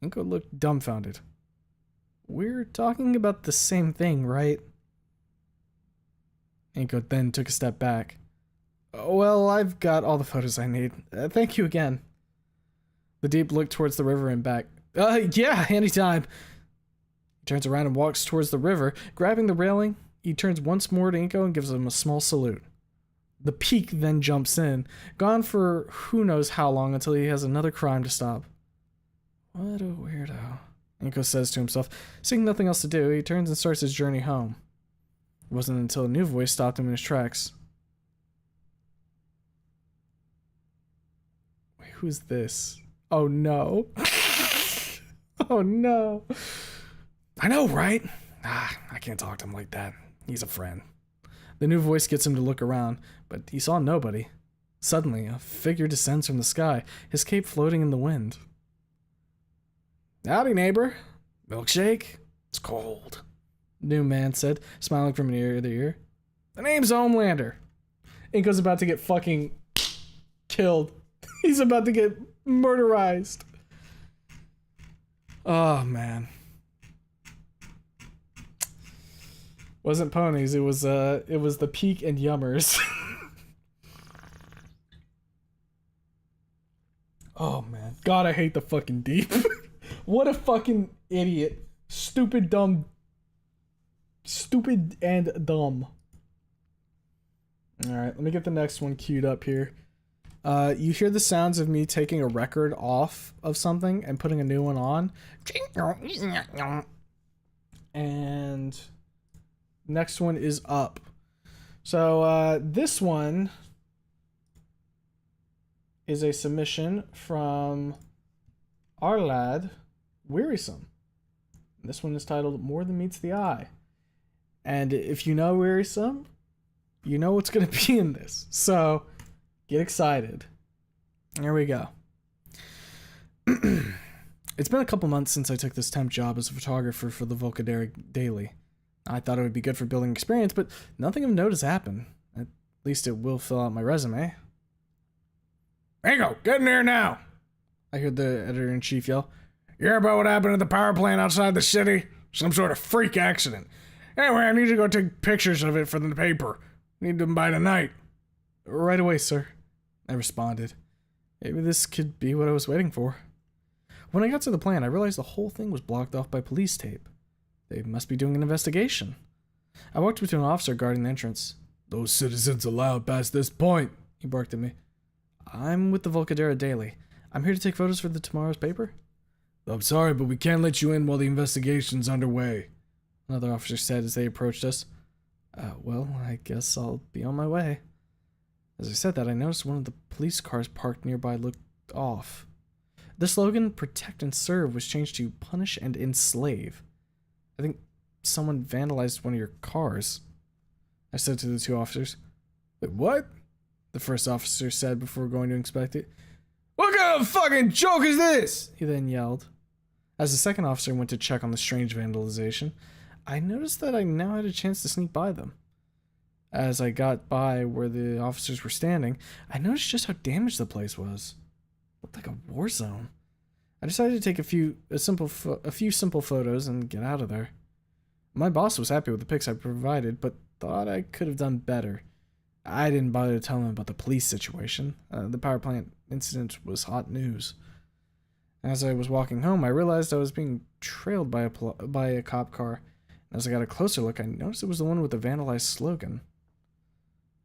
Speaker 1: Inko looked dumbfounded. We're talking about the same thing, right? Inko then took a step back. Well, I've got all the photos I need. Thank you again. The Deep looked towards the river and back. Yeah, anytime. He turns around and walks towards the river. Grabbing the railing, he turns once more to Inko and gives him a small salute. The Peak then jumps in, gone for who knows how long until he has another crime to stop. What a weirdo, Inko says to himself. Seeing nothing else to do, he turns and starts his journey home. It wasn't until a new voice stopped him in his tracks. Wait, who's this? Oh no. Oh no. I know, right? I can't talk to him like that. He's a friend. The new voice gets him to look around, but he saw nobody. Suddenly, a figure descends from the sky, his cape floating in the wind. Howdy, neighbor. Milkshake? It's cold. New man said, smiling from ear to ear. The name's Homelander. Inko's about to get fucking killed. He's about to get murderized. Oh, man. Wasn't ponies, it was the Peak and Yummers. Oh, man. God, I hate the fucking Deep. What a fucking idiot. Stupid, dumb. Stupid and dumb. Alright, let me get the next one queued up here. You hear the sounds of me taking a record off of something and putting a new one on. And next one is up. So this one is a submission from our lad, Wearisome. This one is titled More Than Meets the Eye. And if you know Wearisome, you know what's going to be in this. So get excited. Here we go. It's been a couple months since I took this temp job as a photographer for the Volcadera Daily. I thought it would be good for building experience, but nothing of note has happened. At least it will fill out my resume.
Speaker 2: Inko, get in here now.
Speaker 1: I heard the editor-in-chief yell.
Speaker 2: You hear about what happened at the power plant outside the city? Some sort of freak accident. Anyway, I need you to go take pictures of it for the paper. Need them by tonight.
Speaker 1: Right away, sir. I responded. Maybe this could be what I was waiting for. When I got to the plant, I realized the whole thing was blocked off by police tape. They must be doing an investigation. I walked up to an officer guarding the entrance.
Speaker 2: "No citizens allowed past this point,"
Speaker 1: he barked at me. I'm with the Volcadera Daily. I'm here to take photos for the tomorrow's paper.
Speaker 2: "I'm sorry, but we can't let you in while the investigation's underway,"
Speaker 1: another officer said as they approached us. Well, I guess I'll be on my way. As I said that, I noticed one of the police cars parked nearby looked off. The slogan, Protect and Serve, was changed to Punish and Enslave. I think someone vandalized one of your cars. I said to the two officers.
Speaker 2: "Wait, what?"
Speaker 1: the first officer said before going to inspect it.
Speaker 2: "What kind of fucking joke is this?"
Speaker 1: he then yelled. As the second officer went to check on the strange vandalization, I noticed that I now had a chance to sneak by them. As I got by where the officers were standing, I noticed just how damaged the place was. It looked like a war zone. I decided to take a few simple photos and get out of there. My boss was happy with the pics I provided, but thought I could have done better. I didn't bother to tell him about the police situation. The power plant incident was hot news. As I was walking home, I realized I was being trailed by a cop car. As I got a closer look, I noticed it was the one with the vandalized slogan.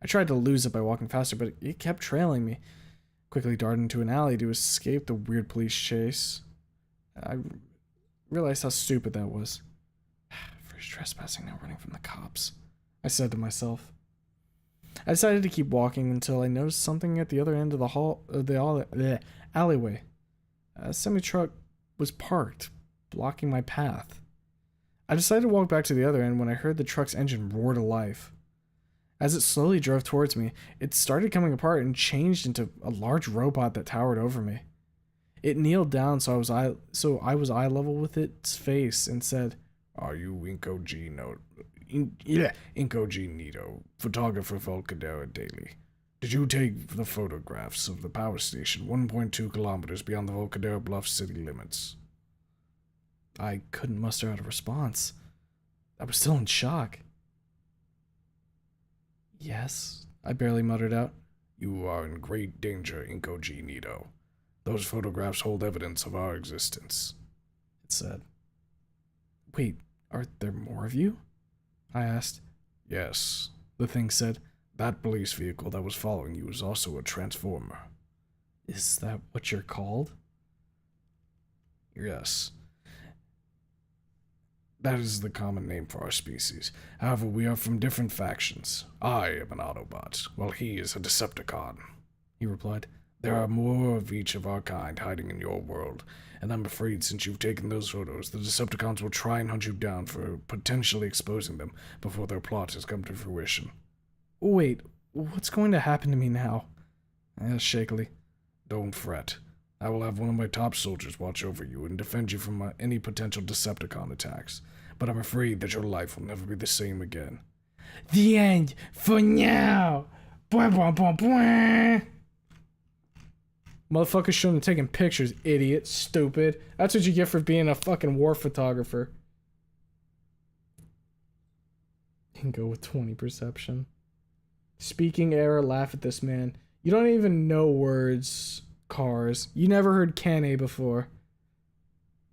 Speaker 1: I tried to lose it by walking faster, but it kept trailing me. Quickly darted into an alley to escape the weird police chase. I realized how stupid that was. First trespassing, now running from the cops, I said to myself. I decided to keep walking until I noticed something at the other end of the alleyway.
Speaker 4: A semi-truck was parked, blocking my path. I decided to walk back to the other end when I heard the truck's engine roar to life. As it slowly drove towards me, it started coming apart and changed into a large robot that towered over me. It kneeled down so I was eye level with its face and said, "Are you Incognito, photographer for Caldera Daily? Did you take the photographs of the power station 1.2 kilometers beyond the Volcadero Bluff city limits?" I couldn't muster out a response. I was still in shock. "Yes," I barely muttered out. "You are in great danger, Incognito. Those photographs hold evidence of our existence," it said. "Wait, are there more of you?" I asked. "Yes," the thing said. "That police vehicle that was following you is also a transformer." "Is that what you're called?" "Yes. That is the common name for our species. However, we are from different factions. I am an Autobot, while he is a Decepticon," he replied. "There are more of each of our kind hiding in your world, and I'm afraid since you've taken those photos, the Decepticons will try and hunt you down for potentially exposing them before their plot has come to fruition." "Wait, what's going to happen to me now?" I asked shakily. "Don't fret. I will have one of my top soldiers watch over you and defend you from any potential Decepticon attacks, but I'm afraid that your life will never be the same again." "The end, for now! Bwah, bwah, bwah, bwah. Motherfucker shouldn't have taken pictures, idiot. Stupid. That's what you get for being a fucking war photographer. You can go with 20 perception. Speaking error, laugh at this man. You don't even know words, cars. You never heard Kane before.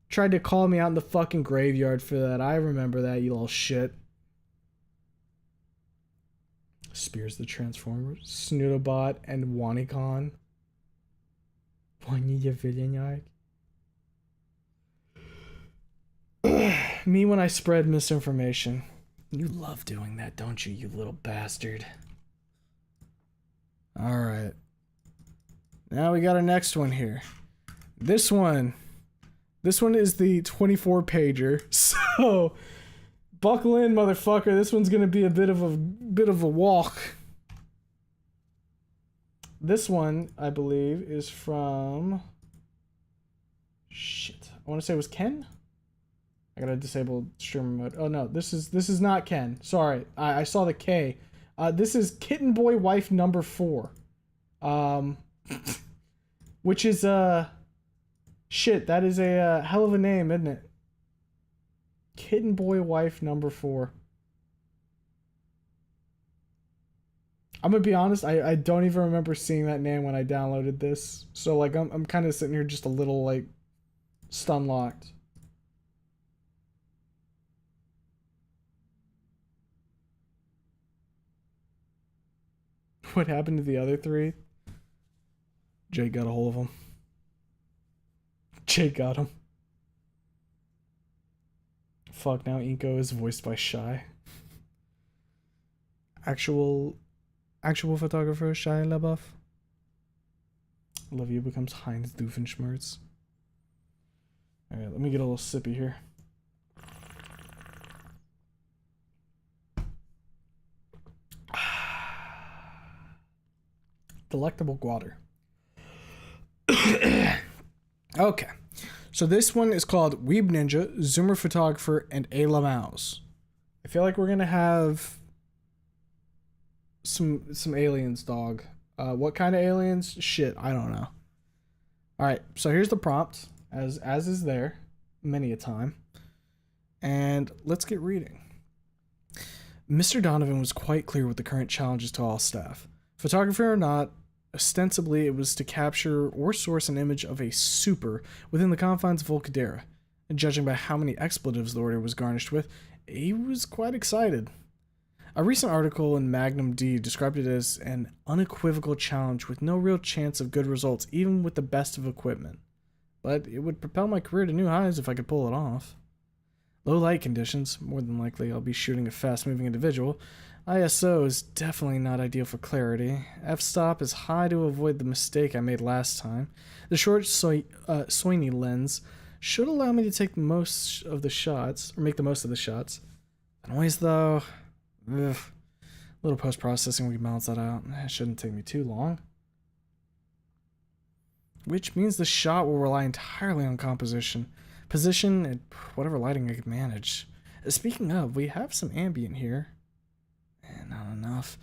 Speaker 4: Tried to call me out in the fucking graveyard for that. I remember that, you little shit. Spears the Transformers, Snootobot, and WaniCon. Wani the villain arc. Me when I spread misinformation. You love doing that, don't you, you little bastard? Alright. Now we got our next one here. This one is the 24 pager. So buckle in, motherfucker. This one's gonna be a bit of a walk. This one, I believe, is from shit. I want to say it was Ken. I gotta disable streamer mode. Oh no, this is not Ken. Sorry, I saw the K. This is Kitten Boy Wife number 4. Which is shit. That is a hell of a name, isn't it? Kitten Boy Wife number 4. I'm gonna be honest, I don't even remember seeing that name when I downloaded this. So like I'm kind of sitting here just a little like stun locked. What happened to the other 3? Jake got a hold of him. Jake got him. Fuck, now Inko is voiced by Shy. Actual photographer, Shia LaBeouf. Love You becomes Heinz Doofenshmirtz. Alright, let me get a little sippy here. Delectable water. Okay. So this one is called Weeb Ninja, Zoomer Photographer, and Ayla Mouse. I feel like we're gonna have some aliens, dog. What kind of aliens? Shit, I don't know. Alright, so here's the prompt, as is there many a time. And let's get reading. Mr. Donovan was quite clear with the current challenges to all staff. Photographer or not, ostensibly it was to capture or source an image of a super within the confines of Volcadera. And judging by how many expletives the order was garnished with, he was quite excited. A recent article in Magnum D described it as an unequivocal challenge with no real chance of good results, even with the best of equipment. But it would propel my career to new highs if I could pull it off. Low light conditions, more than likely I'll be shooting a fast-moving individual. ISO is definitely not ideal for clarity. F-stop is high to avoid the mistake I made last time. The short Sony lens should allow me to take most of the shots, or make the most of the shots. The noise though, ugh. A little post-processing, we can balance that out. It shouldn't take me too long. Which means the shot will rely entirely on composition, position, and whatever lighting I can manage. Speaking of, we have some ambient here. Not enough.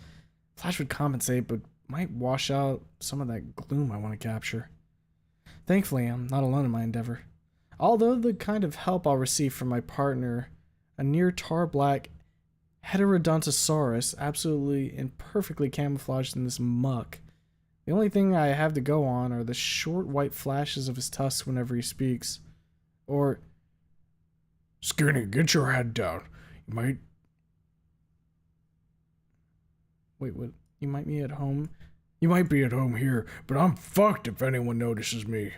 Speaker 4: Flash would compensate, but might wash out some of that gloom I want to capture. Thankfully, I'm not alone in my endeavor. Although the kind of help I'll receive from my partner, a near tar black Heterodontosaurus, absolutely and perfectly camouflaged in this muck. The only thing I have to go on are the short white flashes of his tusks whenever he speaks. Or,
Speaker 2: Skinny, get your head down. You might...
Speaker 4: Wait, what? You might be at home?
Speaker 2: You might be at home here, but I'm fucked if anyone notices me.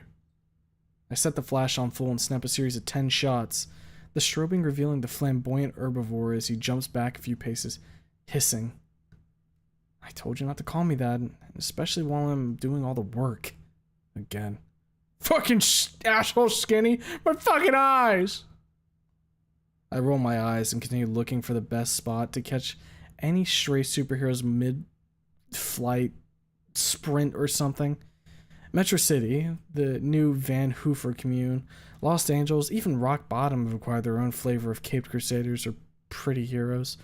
Speaker 4: I set the flash on full and snap a series of 10 shots, the strobing revealing the flamboyant herbivore as he jumps back a few paces, hissing. I told you not to call me that, especially while I'm doing all the work. Again.
Speaker 2: Fucking asshole, Skinny! My fucking eyes!
Speaker 4: I roll my eyes and continue looking for the best spot to catch any stray superhero's mid-flight sprint or something. Metro City, the new Van Hoover commune, Los Angeles, even Rock Bottom have acquired their own flavor of caped crusaders or pretty heroes,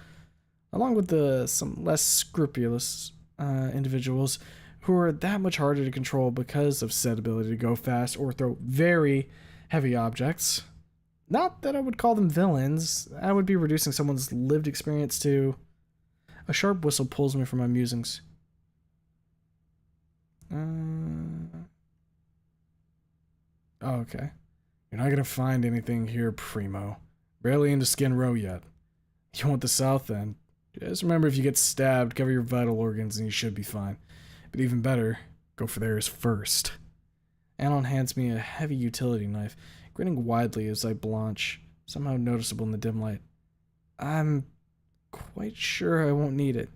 Speaker 4: along with some less scrupulous individuals who are that much harder to control because of said ability to go fast or throw very heavy objects. Not that I would call them villains. I would be reducing someone's lived experience to... A sharp whistle pulls me from my musings. Oh, okay. You're not gonna find anything here, primo. Barely into Skin Row yet. You want the South End? Just remember, if you get stabbed, cover your vital organs and you should be fine. But even better, go for theirs first. Anon hands me a heavy utility knife, grinning widely as I blanch, somehow noticeable in the dim light. I'm quite sure I won't need it.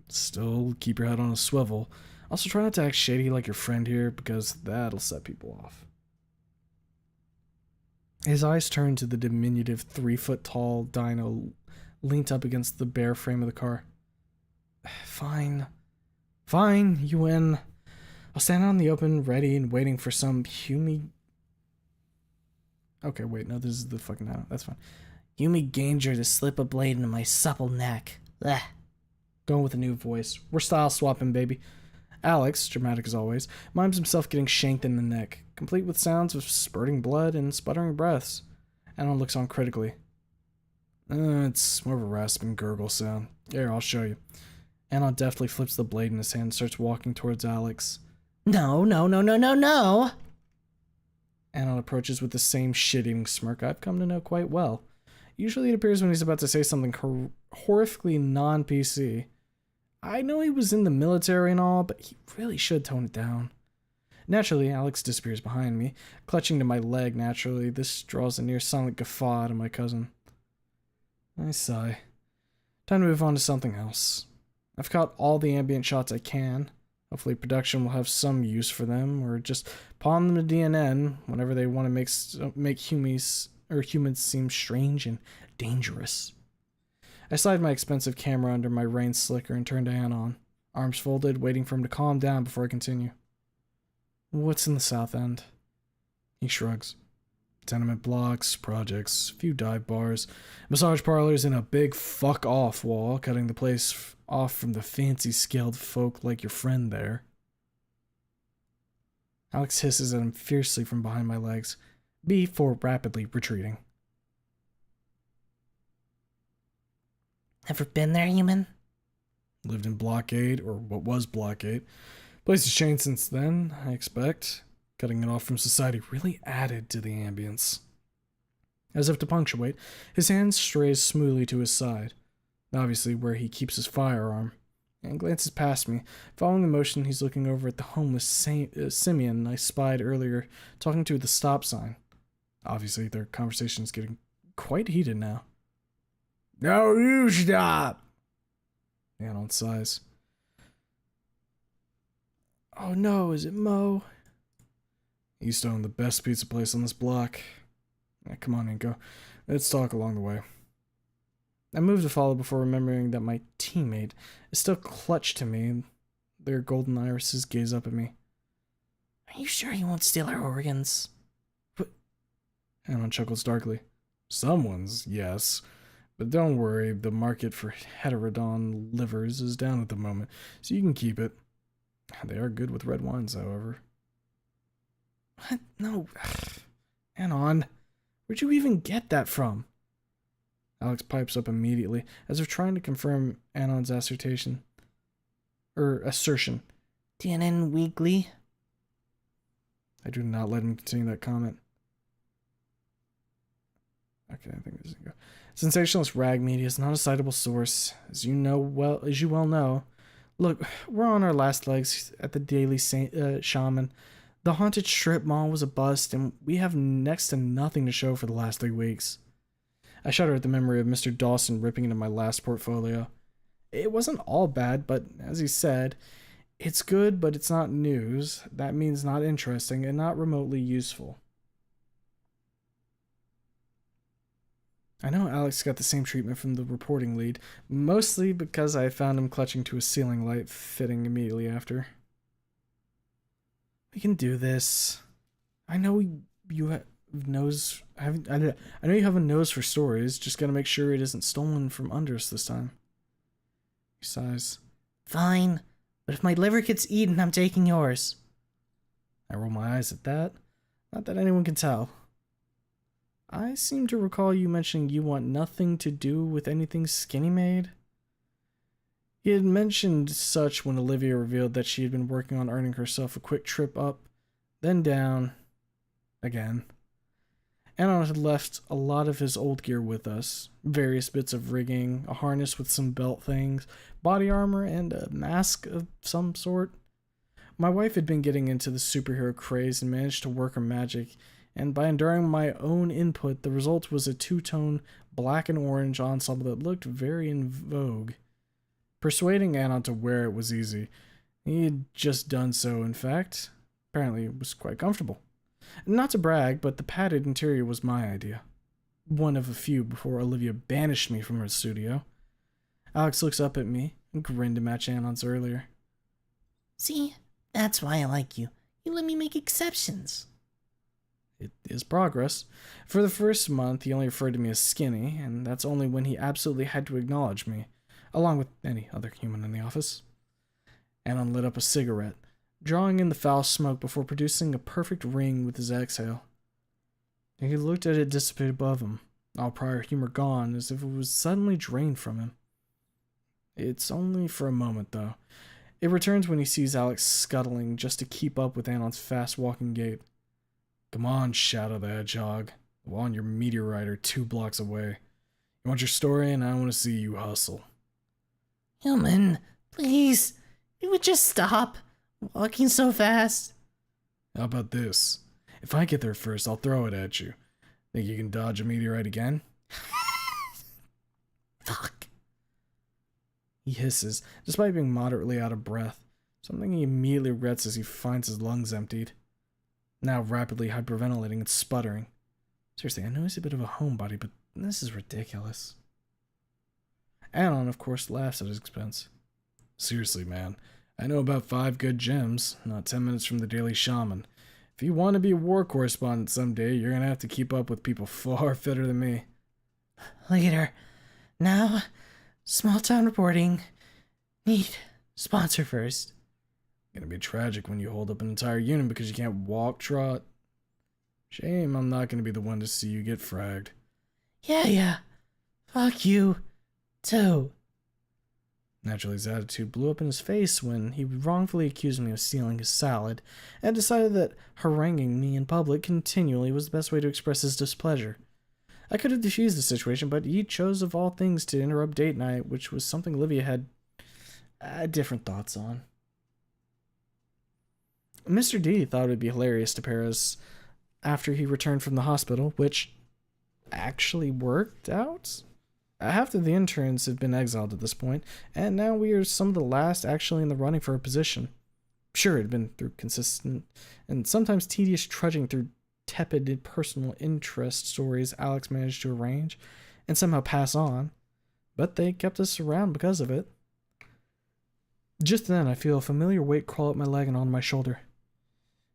Speaker 4: Still keep your head on a swivel. Also try not to act shady like your friend here, because that'll set people off. His eyes turn to the diminutive 3-foot-tall dino leant up against the bare frame of the car. Fine. Fine, you win. I'll stand out in the open, ready and waiting for some Okay, wait, no, this is the fucking dino. That's fine.
Speaker 3: Yumi Ganger to slip a blade into my supple neck. Ugh.
Speaker 4: Going with a new voice. We're style swapping, baby. Alex, dramatic as always, mimes himself getting shanked in the neck, complete with sounds of spurting blood and sputtering breaths. Anon looks on critically. It's more of a rasping gurgle sound. Here, I'll show you. Anon deftly flips the blade in his hand and starts walking towards Alex.
Speaker 3: No, no, no, no, no, no!
Speaker 4: Anon approaches with the same shit-eating smirk I've come to know quite well. Usually it appears when he's about to say something horrifically non-PC. I know he was in the military and all, but he really should tone it down. Naturally, Alex disappears behind me, clutching to my leg naturally. This draws a near silent guffaw to my cousin. I sigh. Time to move on to something else. I've caught all the ambient shots I can. Hopefully production will have some use for them, or just pawn them to DNN whenever they want to make humans seem strange and dangerous. I slide my expensive camera under my rain slicker and turn to Anon, arms folded, waiting for him to calm down before I continue. What's in the South End? He shrugs. Tenement blocks, projects, few dive bars, massage parlors, and a big fuck off wall cutting the place off from the fancy scaled folk like your friend there. Alex hisses at him fiercely from behind my legs, before rapidly retreating.
Speaker 3: Ever been there, human?
Speaker 4: Lived in Block 8, or what was Block 8. Place has changed since then, I expect. Cutting it off from society really added to the ambience. As if to punctuate, his hand strays smoothly to his side, obviously where he keeps his firearm, and glances past me. Following the motion, he's looking over at the homeless simian I spied earlier, talking to at the stop sign. Obviously, their conversation is getting quite heated now.
Speaker 2: No, you stop.
Speaker 4: Anon sighs. Oh no, is it Mo? He used to own the best pizza place on this block. Come on, Inko. Let's talk along the way. I moved to follow before remembering that my teammate is still clutched to me, and their golden irises gaze up at me.
Speaker 3: Are you sure he won't steal our organs?
Speaker 4: Anon chuckles darkly. Someone's, yes. But don't worry, the market for heterodon livers is down at the moment, so you can keep it. They are good with red wines, however. What? No. Anon, where'd you even get that from? Alex pipes up immediately, as if trying to confirm Anon's assertion.
Speaker 3: TNN Weekly?
Speaker 4: I do not let him continue that comment. Okay, I think this is go. Sensationalist rag media is not a citable source, as you well know. Look, we're on our last legs at the Daily Shaman. The haunted strip mall was a bust, and we have next to nothing to show for the last 3 weeks. I shudder at the memory of Mr. Dawson ripping into my last portfolio. It wasn't all bad, but as he said, it's good, but it's not news. That means not interesting and not remotely useful. I know Alex got the same treatment from the reporting lead, mostly because I found him clutching to a ceiling light fitting immediately after. We can do this. I know you have nose. I know you have a nose for stories. Just gotta make sure it isn't stolen from under us this time. He sighs.
Speaker 3: Fine, but if my liver gets eaten, I'm taking yours.
Speaker 4: I roll my eyes at that. Not that anyone can tell. I seem to recall you mentioning you want nothing to do with anything Skinny made. He had mentioned such when Olivia revealed that she had been working on earning herself a quick trip up, then down, again. Anon had left a lot of his old gear with us, various bits of rigging, a harness with some belt things, body armor, and a mask of some sort. My wife had been getting into the superhero craze and managed to work her magic, and by enduring my own input, the result was a two-tone black and orange ensemble that looked very in vogue. Persuading Anon to wear it was easy. He had just done so, in fact. Apparently it was quite comfortable. Not to brag, but the padded interior was my idea. One of a few before Olivia banished me from her studio. Alex looks up at me and grinned to match Anon's earlier.
Speaker 3: See, that's why I like you. You let me make exceptions.
Speaker 4: It is progress. For the first month, he only referred to me as Skinny, and that's only when he absolutely had to acknowledge me, along with any other human in the office. Anon lit up a cigarette, drawing in the foul smoke before producing a perfect ring with his exhale. He looked at it dissipate above him, all prior humor gone, as if it was suddenly drained from him. It's only for a moment, though. It returns when he sees Alex scuttling just to keep up with Anon's fast-walking gait. Come on, Shadow the Hedgehog. I'm on your meteoriter 2 blocks away. You want your story, and I want to see you hustle.
Speaker 3: Human, please, you would just stop walking so fast.
Speaker 4: How about this? If I get there first, I'll throw it at you. Think you can dodge a meteorite again?
Speaker 3: Fuck.
Speaker 4: He hisses, despite being moderately out of breath, something he immediately regrets as he finds his lungs emptied. Now rapidly hyperventilating and sputtering. Seriously, I know he's a bit of a homebody, but this is ridiculous. Anon, of course, laughs at his expense. Seriously, man, I know about 5 good gyms, not 10 minutes from the Daily Shaman. If you want to be a war correspondent someday, you're gonna have to keep up with people far fitter than me.
Speaker 3: Later. Now, small town reporting. Need sponsor first.
Speaker 4: Gonna be tragic when you hold up an entire unit because you can't walk, trot. Shame I'm not gonna be the one to see you get fragged.
Speaker 3: Yeah. Fuck you, too.
Speaker 4: Naturally, his attitude blew up in his face when he wrongfully accused me of stealing his salad and decided that haranguing me in public continually was the best way to express his displeasure. I could have diffused the situation, but he chose of all things to interrupt date night, which was something Olivia had different thoughts on. Mr. D thought it would be hilarious to pair us after he returned from the hospital, which
Speaker 1: actually worked out. Half of the interns had been exiled at this point, and now we are some of the last actually in the running for a position. Sure, it had been through consistent and sometimes tedious trudging through tepid personal interest stories Alex managed to arrange and somehow pass on, but they kept us around because of it. Just then, I feel a familiar weight crawl up my leg and on my shoulder.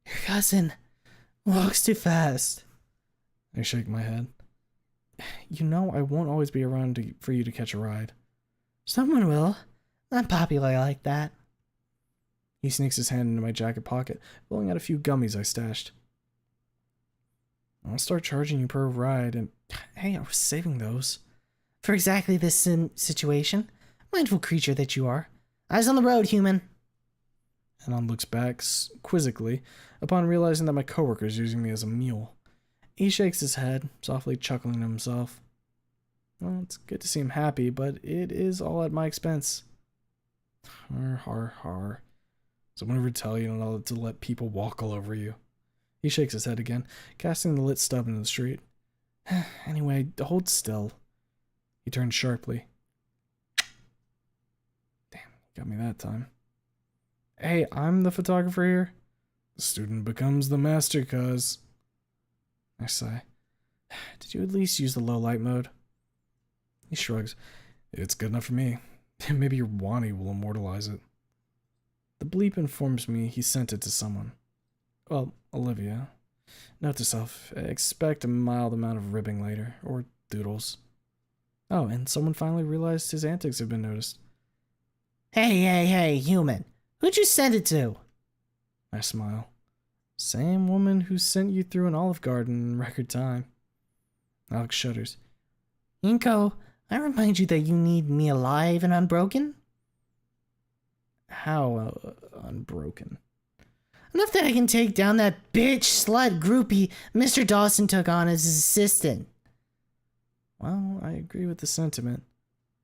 Speaker 3: Your cousin walks too fast.
Speaker 1: I shake my head. You know I won't always be around for you to catch a ride.
Speaker 3: Someone will. I'm popular like that.
Speaker 1: He sneaks his hand into my jacket pocket, pulling out a few gummies I stashed. I'll start charging you per ride, and hey, I was saving those.
Speaker 3: For exactly this situation, mindful creature that you are. Eyes on the road, human.
Speaker 1: Anon looks back quizzically upon realizing that my coworker is using me as a mule. He shakes his head, softly chuckling to himself. Well, it's good to see him happy, but it is all at my expense. Har, har, har. Someone ever tell you not to let people walk all over you? He shakes his head again, casting the lit stub into the street. Anyway, hold still. He turns sharply. Damn, got me that time. Hey, I'm the photographer here. The student becomes the master, cuz. I sigh. Did you at least use the low light mode? He shrugs. It's good enough for me. Maybe your Wani will immortalize it. The bleep informs me he sent it to someone. Well, Olivia. Note to self, expect a mild amount of ribbing later, or doodles. Oh, and someone finally realized his antics have been noticed.
Speaker 3: Hey, human. Who'd you send it to?
Speaker 1: I smile. Same woman who sent you through an Olive Garden in record time. Alex shudders.
Speaker 3: Inko, I remind you that you need me alive and unbroken?
Speaker 1: How unbroken?
Speaker 3: Enough that I can take down that bitch slut groupie Mr. Dawson took on as his assistant.
Speaker 1: Well, I agree with the sentiment.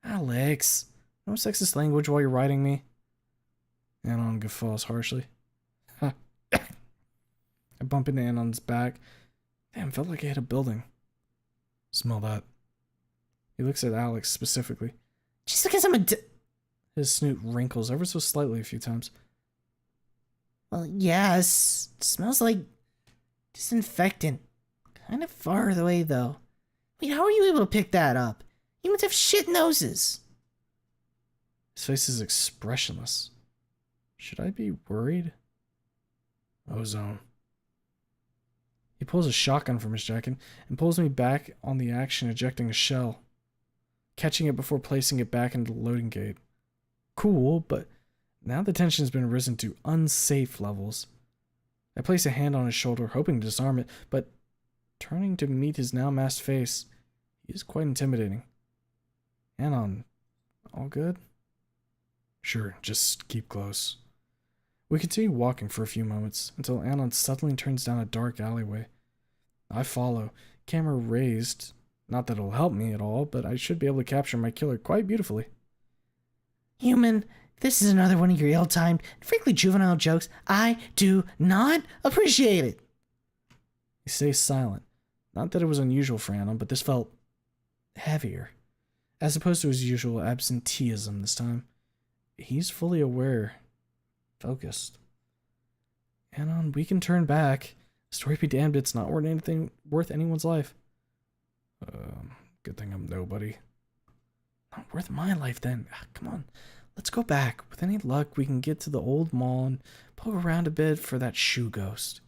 Speaker 1: Alex, no sexist language while you're writing me. Anon guffaws harshly. I bump into Anon's back. Damn, felt like I hit a building. Smell that. He looks at Alex specifically.
Speaker 3: Just because I'm a
Speaker 1: His snoot wrinkles ever so slightly a few times.
Speaker 3: Well, yes. Smells like disinfectant. Kind of far away, though. Wait, how are you able to pick that up? Humans have shit noses.
Speaker 1: His face is expressionless. Should I be worried? Ozone. He pulls a shotgun from his jacket and pulls me back on the action, ejecting a shell, catching it before placing it back into the loading gate. Cool, but now the tension has been risen to unsafe levels. I place a hand on his shoulder, hoping to disarm it, but turning to meet his now masked face, he is quite intimidating. Anon, all good? Sure, just keep close. We continue walking for a few moments, until Anon suddenly turns down a dark alleyway. I follow, camera raised. Not that it'll help me at all, but I should be able to capture my killer quite beautifully.
Speaker 3: Human, this is another one of your ill-timed, frankly juvenile jokes. I do not appreciate it.
Speaker 1: He stays silent. Not that it was unusual for Anon, but this felt heavier. As opposed to his usual absenteeism this time. He's fully aware. Focused. Anon, we can turn back. Story be damned, it's not worth anyone's life. Good thing I'm nobody. Not worth my life then. Come on, let's go back. With any luck, we can get to the old mall and poke around a bit for that shoe ghost.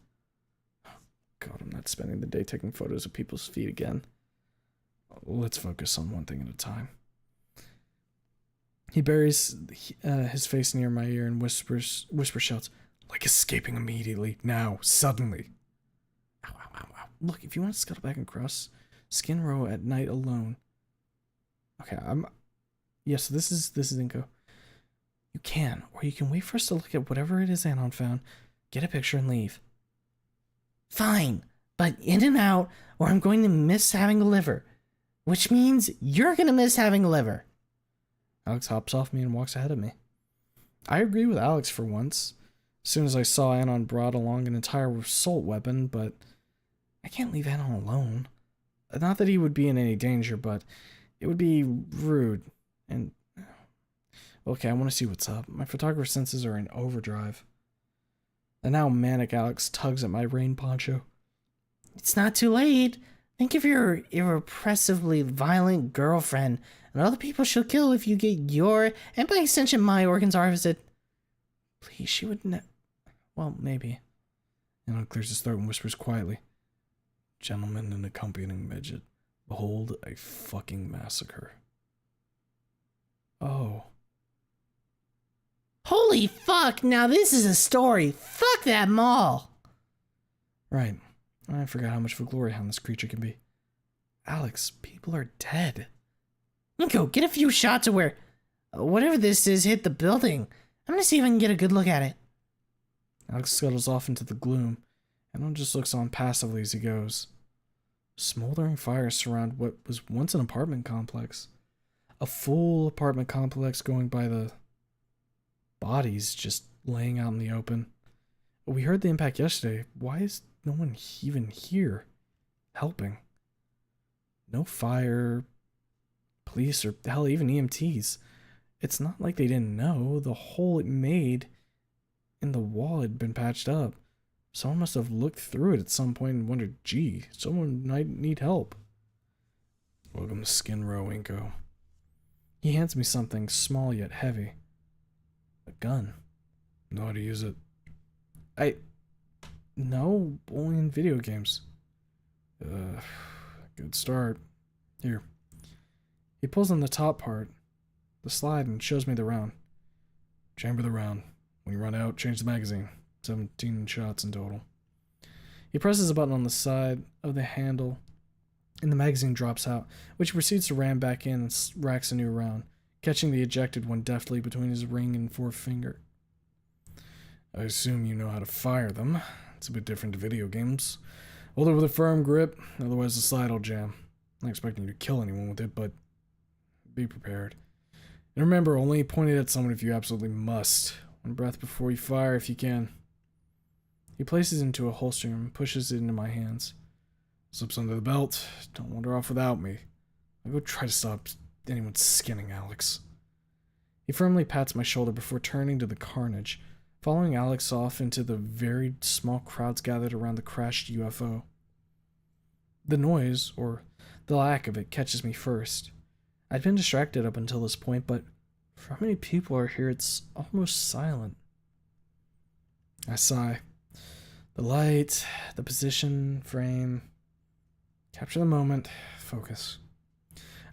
Speaker 1: God, I'm not spending the day taking photos of people's feet again. Let's focus on one thing at a time. He buries his face near my ear and whisper shouts, like escaping immediately, now, suddenly. Ow, ow, ow, ow. Look, if you want to scuttle back and cross Skin Row at night alone. Okay, yes, this is Inko. You can, or you can wait for us to look at whatever it is Anon found, get a picture and leave.
Speaker 3: Fine, but in and out, or I'm going to miss having a liver. Which means you're going to miss having a liver.
Speaker 1: Alex hops off me and walks ahead of me. I agree with Alex for once. As soon as I saw Anon brought along an entire assault weapon, but I can't leave Anon alone. Not that he would be in any danger, but it would be rude. And okay, I want to see what's up. My photographer senses are in overdrive. The now manic Alex tugs at my rain poncho.
Speaker 3: It's not too late. Think of your irrepressibly violent girlfriend and all the people she'll kill if you get your, and by extension my, organs harvested. Please, she would well, maybe.
Speaker 1: Alan clears his throat and whispers quietly. Gentlemen and accompanying midget, behold a fucking massacre. Oh.
Speaker 3: Holy fuck, now this is a story. Fuck that mall.
Speaker 1: Right. I forgot how much of a glory hound this creature can be. Alex, people are dead.
Speaker 3: Nico, get a few shots of where whatever this is hit the building. I'm gonna see if I can get a good look at it.
Speaker 1: Alex scuttles off into the gloom, and Alan just looks on passively as he goes. Smoldering fires surround what was once an apartment complex. A full apartment complex going by the bodies just laying out in the open. We heard the impact yesterday. Why is no one even here helping? No fire, police, or hell, even EMTs. It's not like they didn't know. The hole it made in the wall had been patched up. Someone must have looked through it at some point and wondered, gee, someone might need help. Welcome to Skin Row, Inko. He hands me something small yet heavy. A gun. Know how to use it? No, only in video games. Good start. Here. He pulls on the top part, the slide, and shows me the round. Chamber the round. When you run out, change the magazine. 17 shots in total. He presses a button on the side of the handle, and the magazine drops out, which he proceeds to ram back in and racks a new round, catching the ejected one deftly between his ring and forefinger. I assume you know how to fire them. It's a bit different to video games. Hold it with a firm grip, otherwise the slide will jam. I'm not expecting you to kill anyone with it, but be prepared. And remember, only point it at someone if you absolutely must. One breath before you fire if you can. He places it into a holster and pushes it into my hands. Slips under the belt. Don't wander off without me. I'll go try to stop anyone skinning Alex. He firmly pats my shoulder before turning to the carnage, following Alex off into the very small crowds gathered around the crashed UFO. The noise, or the lack of it, catches me first. I'd been distracted up until this point, but for how many people are here, it's almost silent. I sigh. The light, the position, frame. Capture the moment, focus.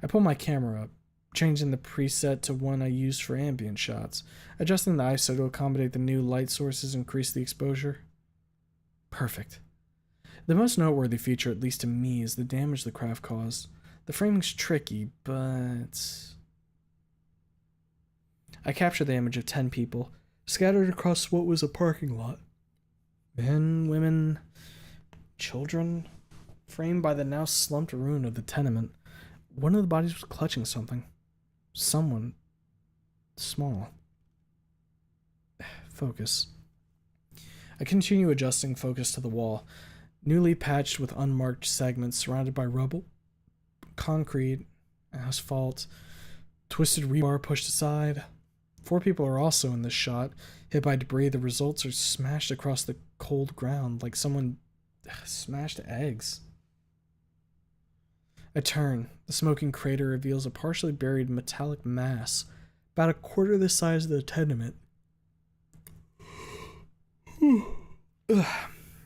Speaker 1: I pull my camera up, changing the preset to one I used for ambient shots, adjusting the ISO to accommodate the new light sources and increase the exposure. Perfect. The most noteworthy feature, at least to me, is the damage the craft caused. The framing's tricky, but I capture the image of 10 people, scattered across what was a parking lot. Men, women, children, framed by the now slumped ruin of the tenement. One of the bodies was clutching something. Someone small. Focus. I continue adjusting focus to the wall, newly patched with unmarked segments surrounded by rubble, concrete, asphalt, twisted rebar pushed aside. 4 people are also in this shot, hit by debris. The results are smashed across the cold ground like someone smashed eggs. I turn. The smoking crater reveals a partially buried metallic mass, about a quarter the size of the tenement.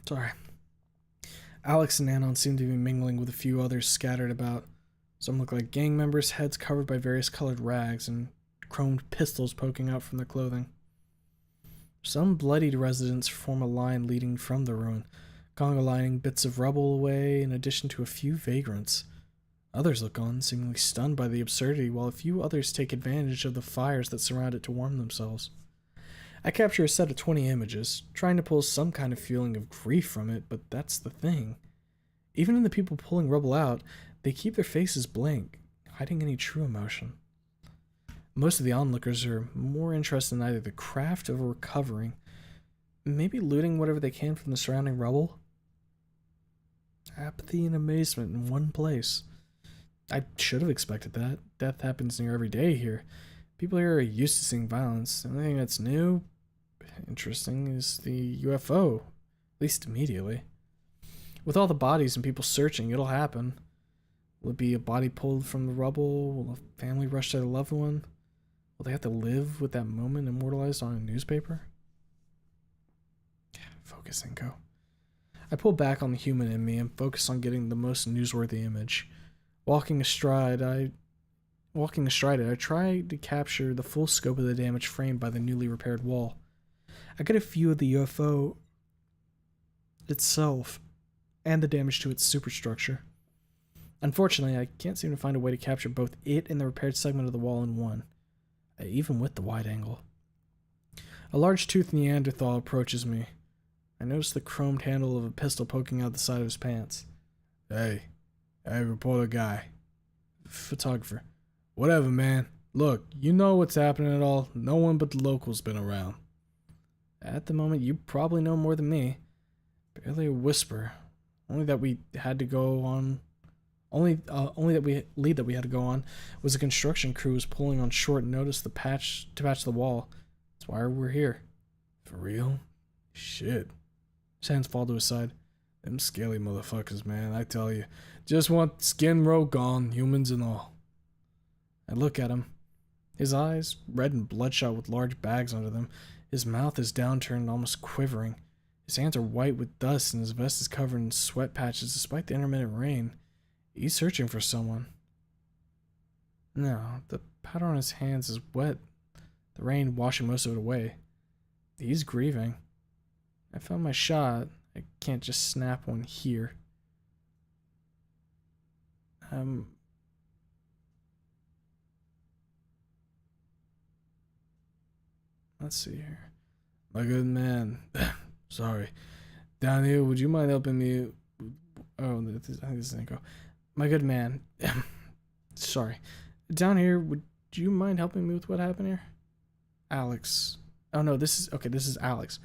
Speaker 1: Sorry. Alex and Anon seem to be mingling with a few others scattered about. Some look like gang members, heads covered by various colored rags and chromed pistols poking out from their clothing. Some bloodied residents form a line leading from the ruin, conga lining bits of rubble away in addition to a few vagrants. Others look on, seemingly stunned by the absurdity, while a few others take advantage of the fires that surround it to warm themselves. I capture a set of 20 images, trying to pull some kind of feeling of grief from it, but that's the thing. Even in the people pulling rubble out, they keep their faces blank, hiding any true emotion. Most of the onlookers are more interested in either the craft of recovering, maybe looting whatever they can from the surrounding rubble.
Speaker 4: Apathy and amazement in one place. I should have expected that. Death happens near every day here. People here are used to seeing violence. The only thing that's new, interesting, is the UFO. At least immediately. With all the bodies and people searching, it'll happen. Will it be a body pulled from the rubble? Will a family rush to their loved one? Will they have to live with that moment immortalized on a newspaper? Focus, Inko. I pull back on the human in me and focus on getting the most newsworthy image. Walking astride it, I try to capture the full scope of the damage framed by the newly repaired wall. I get a view of the UFO itself and the damage to its superstructure. Unfortunately, I can't seem to find a way to capture both it and the repaired segment of the wall in one, even with the wide angle. A large-toothed Neanderthal approaches me. I notice the chromed handle of a pistol poking out the side of his pants. Hey, reporter guy. Photographer. Whatever, man. Look, you know what's happening at all. No one but the locals been around. At the moment, you probably know more than me. Barely a whisper. Only that we had to go on. Only that we had to go on was a construction crew was pulling on short notice to patch the wall. That's why we're here. For real? Shit. His hands fall to his side. Them scaly motherfuckers, man, I tell you. Just want skin row gone, humans and all. I look at him. His eyes, red and bloodshot with large bags under them. His mouth is downturned, almost quivering. His hands are white with dust and his vest is covered in sweat patches despite the intermittent rain. He's searching for someone. No, the powder on his hands is wet. The rain washing most of it away. He's grieving. I found my shot. I can't just snap one here. Let's see here. My good man. Sorry. Down here, would you mind helping me? Oh, I think this is Nico. My good man. Sorry. Down here, would you mind helping me with what happened here? Alex. Oh no, this is Alex.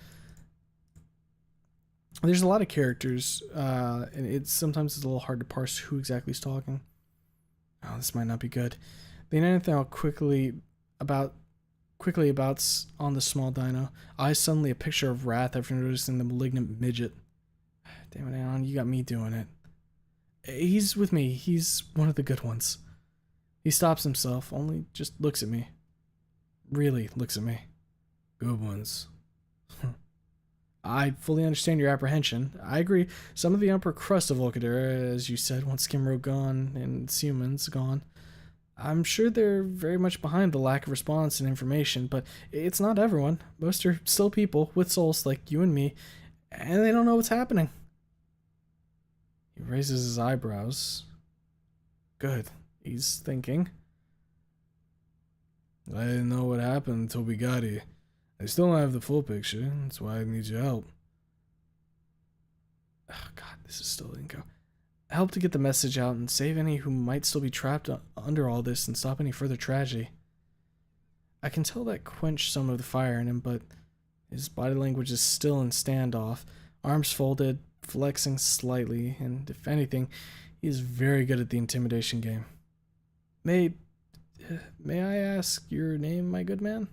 Speaker 4: There's a lot of characters, and sometimes it's a little hard to parse who exactly is talking. Oh, this might not be good. The Neanderthal quickly abouts on the small dino, eyes suddenly a picture of wrath after noticing the malignant midget. Damn it, Alan, you got me doing it. He's with me. He's one of the good ones. He stops himself, only just looks at me. Really looks at me. Good ones. I fully understand your apprehension. I agree. Some of the upper crust of Volcadera, as you said, once Skimro gone and its humans gone. I'm sure they're very much behind the lack of response and information, but it's not everyone. Most are still people with souls like you and me, and they don't know what's happening. He raises his eyebrows. Good. He's thinking. I didn't know what happened until we got here. I still don't have the full picture. That's why I need your help. Oh god, this is still Inko. Help to get the message out and save any who might still be trapped under all this and stop any further tragedy. I can tell that quenched some of the fire in him, but his body language is still in standoff, arms folded, flexing slightly, and if anything, he is very good at the intimidation game. May I ask your name, my good man?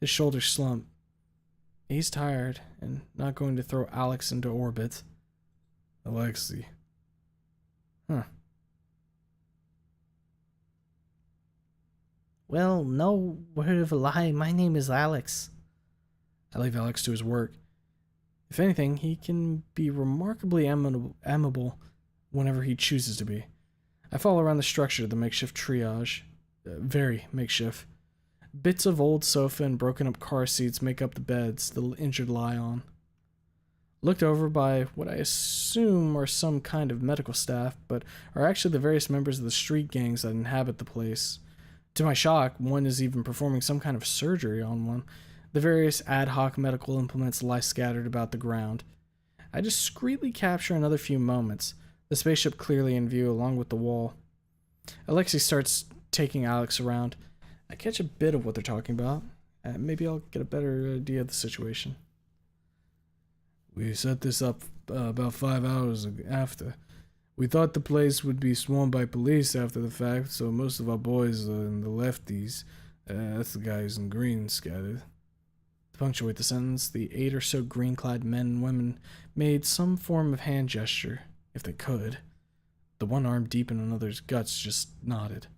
Speaker 4: His shoulders slump. He's tired and not going to throw Alex into orbit. Alexi. Huh.
Speaker 3: Well, no word of a lie, my name is Alex.
Speaker 4: I leave Alex to his work. If anything, he can be remarkably amiable whenever he chooses to be. I follow around the structure of the makeshift triage. Very makeshift. Bits of old sofa and broken up car seats make up the beds the injured lie on. Looked over by what I assume are some kind of medical staff, but are actually the various members of the street gangs that inhabit the place. To my shock, one is even performing some kind of surgery on one. The various ad hoc medical implements lie scattered about the ground. I discreetly capture another few moments, the spaceship clearly in view along with the wall. Alexei starts taking Alex around. I catch a bit of what they're talking about. Maybe I'll get a better idea of the situation. We set this up
Speaker 2: about 5 hours after. We thought the place would be swarmed by police after the fact, so most of our boys are in the lefties. That's the guys in green scattered.
Speaker 4: To punctuate the sentence, the 8 or so green-clad men and women made some form of hand gesture, if they could. The one arm deep in another's guts just nodded.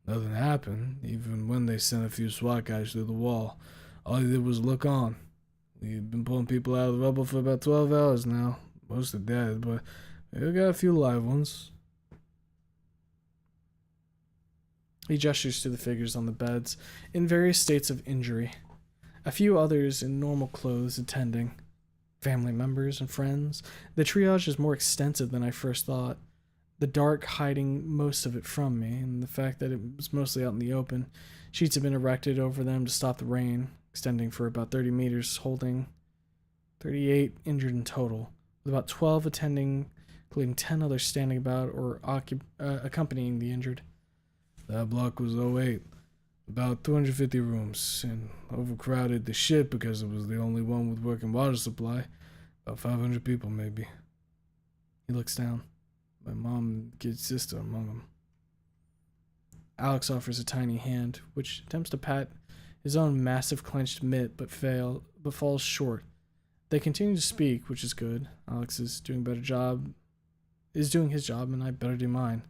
Speaker 2: Nothing happened, even when they sent a few SWAT guys through the wall. All they did was look on. We've been pulling people out of the rubble for about 12 hours now. Most are dead, but we got a few live ones.
Speaker 4: He gestures to the figures on the beds, in various states of injury. A few others in normal clothes attending. Family members and friends. The triage is more extensive than I first thought. The dark hiding most of it from me, and the fact that it was mostly out in the open. Sheets have been erected over them to stop the rain, extending for about 30 meters, holding 38 injured in total, with about 12 attending, including 10 others standing about or accompanying the injured.
Speaker 2: That block was 08. About 250 rooms, and overcrowded the shit because it was the only one with working water supply. About 500 people, maybe.
Speaker 4: He looks down.
Speaker 2: My mom and kid sister among them.
Speaker 4: Alex offers a tiny hand, which attempts to pat his own massive clenched mitt, but falls short. They continue to speak, which is good. Alex is doing his job, and I better do mine.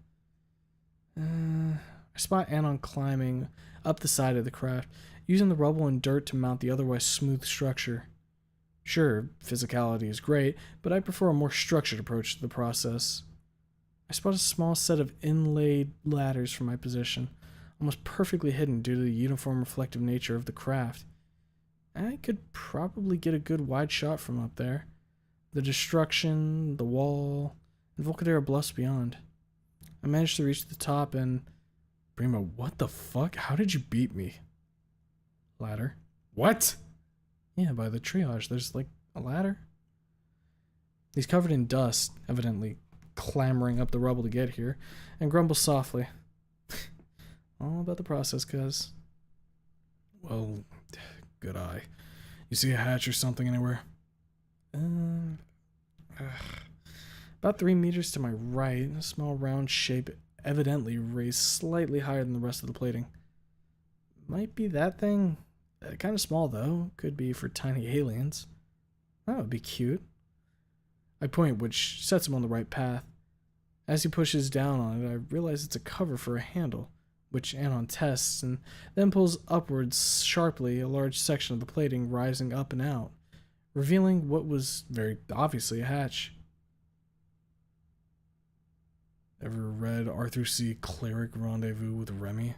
Speaker 4: I spot Anon climbing up the side of the craft, using the rubble and dirt to mount the otherwise smooth structure. Sure, physicality is great, but I prefer a more structured approach to the process. I spot a small set of inlaid ladders from my position, almost perfectly hidden due to the uniform reflective nature of the craft. I could probably get a good wide shot from up there. The destruction, the wall, and Volcadera bluffs beyond. I managed to reach the top and...
Speaker 2: Primo, what the fuck? How did you beat me?
Speaker 4: Ladder.
Speaker 2: What?
Speaker 4: Yeah, by the triage. There's like a ladder. He's covered in dust, evidently clambering up the rubble to get here, and grumbles softly. All about the process, cuz.
Speaker 2: Well, good eye. You see a hatch or something anywhere?
Speaker 4: About 3 meters to my right, a small round shape evidently raised slightly higher than the rest of the plating. Might be that thing. Kind of small, though. Could be for tiny aliens. That would be cute. I point, which sets him on the right path. As he pushes down on it, I realize it's a cover for a handle, which Anon tests, and then pulls upwards sharply, a large section of the plating rising up and out, revealing what was very obviously a hatch.
Speaker 2: Ever read Arthur C. Cleric Rendezvous with Remy?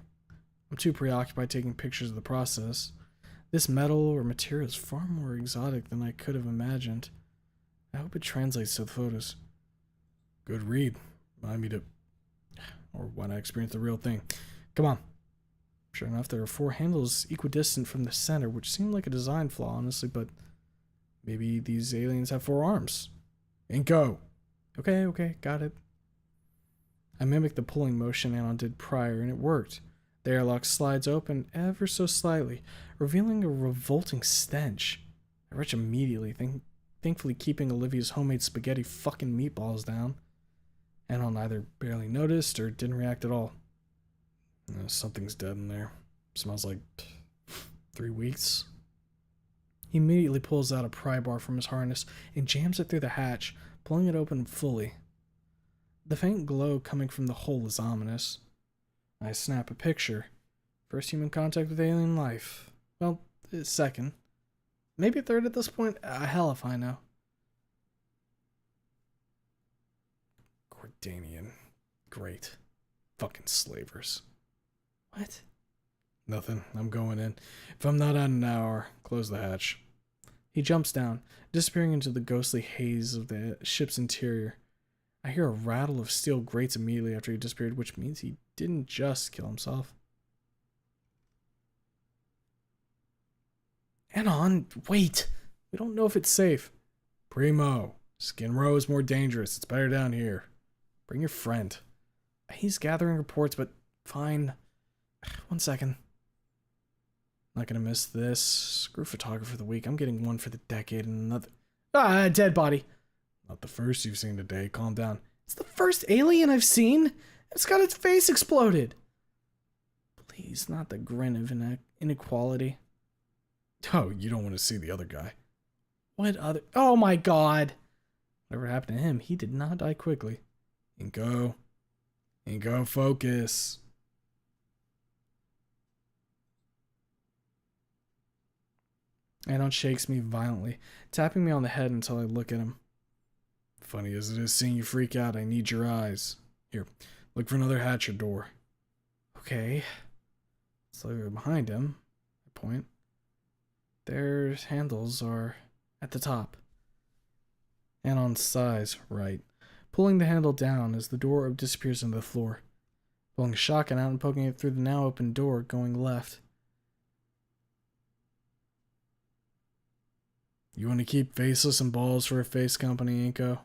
Speaker 4: I'm too preoccupied taking pictures of the process. This metal or material is far more exotic than I could have imagined. I hope it translates to the photos.
Speaker 2: Good read. Remind me to... Or when I experience the real thing.
Speaker 4: Come on. Sure enough, there are 4 handles equidistant from the center, which seem like a design flaw, honestly, but maybe these aliens have 4 arms.
Speaker 2: And go.
Speaker 4: Okay, got it. I mimicked the pulling motion Anon did prior, and it worked. The airlock slides open ever so slightly, revealing a revolting stench. I retch immediately, thankfully keeping Olivia's homemade spaghetti fucking meatballs down. Anon either barely noticed or didn't react at all.
Speaker 2: Something's dead in there. Smells like 3 weeks.
Speaker 4: He immediately pulls out a pry bar from his harness and jams it through the hatch, pulling it open fully. The faint glow coming from the hole is ominous. I snap a picture. First human contact with alien life. Well, second. Maybe third at this point. Hell if I know.
Speaker 2: Gordanian. Great. Fucking slavers.
Speaker 4: What?
Speaker 2: Nothing. I'm going in. If I'm not out in an hour, close the hatch.
Speaker 4: He jumps down, disappearing into the ghostly haze of the ship's interior. I hear a rattle of steel grates immediately after he disappeared, which means he didn't just kill himself. Anon, wait! We don't know if it's safe.
Speaker 2: Primo, Skin Row is more dangerous. It's better down here.
Speaker 4: Bring your friend. He's gathering reports, but fine. 1 second. Not gonna miss this. Screw photographer of the week. I'm getting one for the decade and another. Dead body.
Speaker 2: Not the first you've seen today. Calm down.
Speaker 1: It's the first alien I've seen. It's got its face exploded. Please, not the grin of inequality.
Speaker 2: Oh, you don't want to see the other guy.
Speaker 1: What other? Oh my god. Whatever happened to him, he did not die quickly.
Speaker 2: Inko, focus.
Speaker 1: Anon shakes me violently, tapping me on the head until I look at him.
Speaker 2: Funny as it is seeing you freak out, I need your eyes. Here, look for another hatch or door.
Speaker 1: Okay. Slightly behind him, I point. Their handles are at the top. Anon sighs, right. Pulling the handle down as the door disappears into the floor. Pulling a shotgun out and poking it through the now open door, going left.
Speaker 2: You want to keep faceless and balls for a face company, Inko?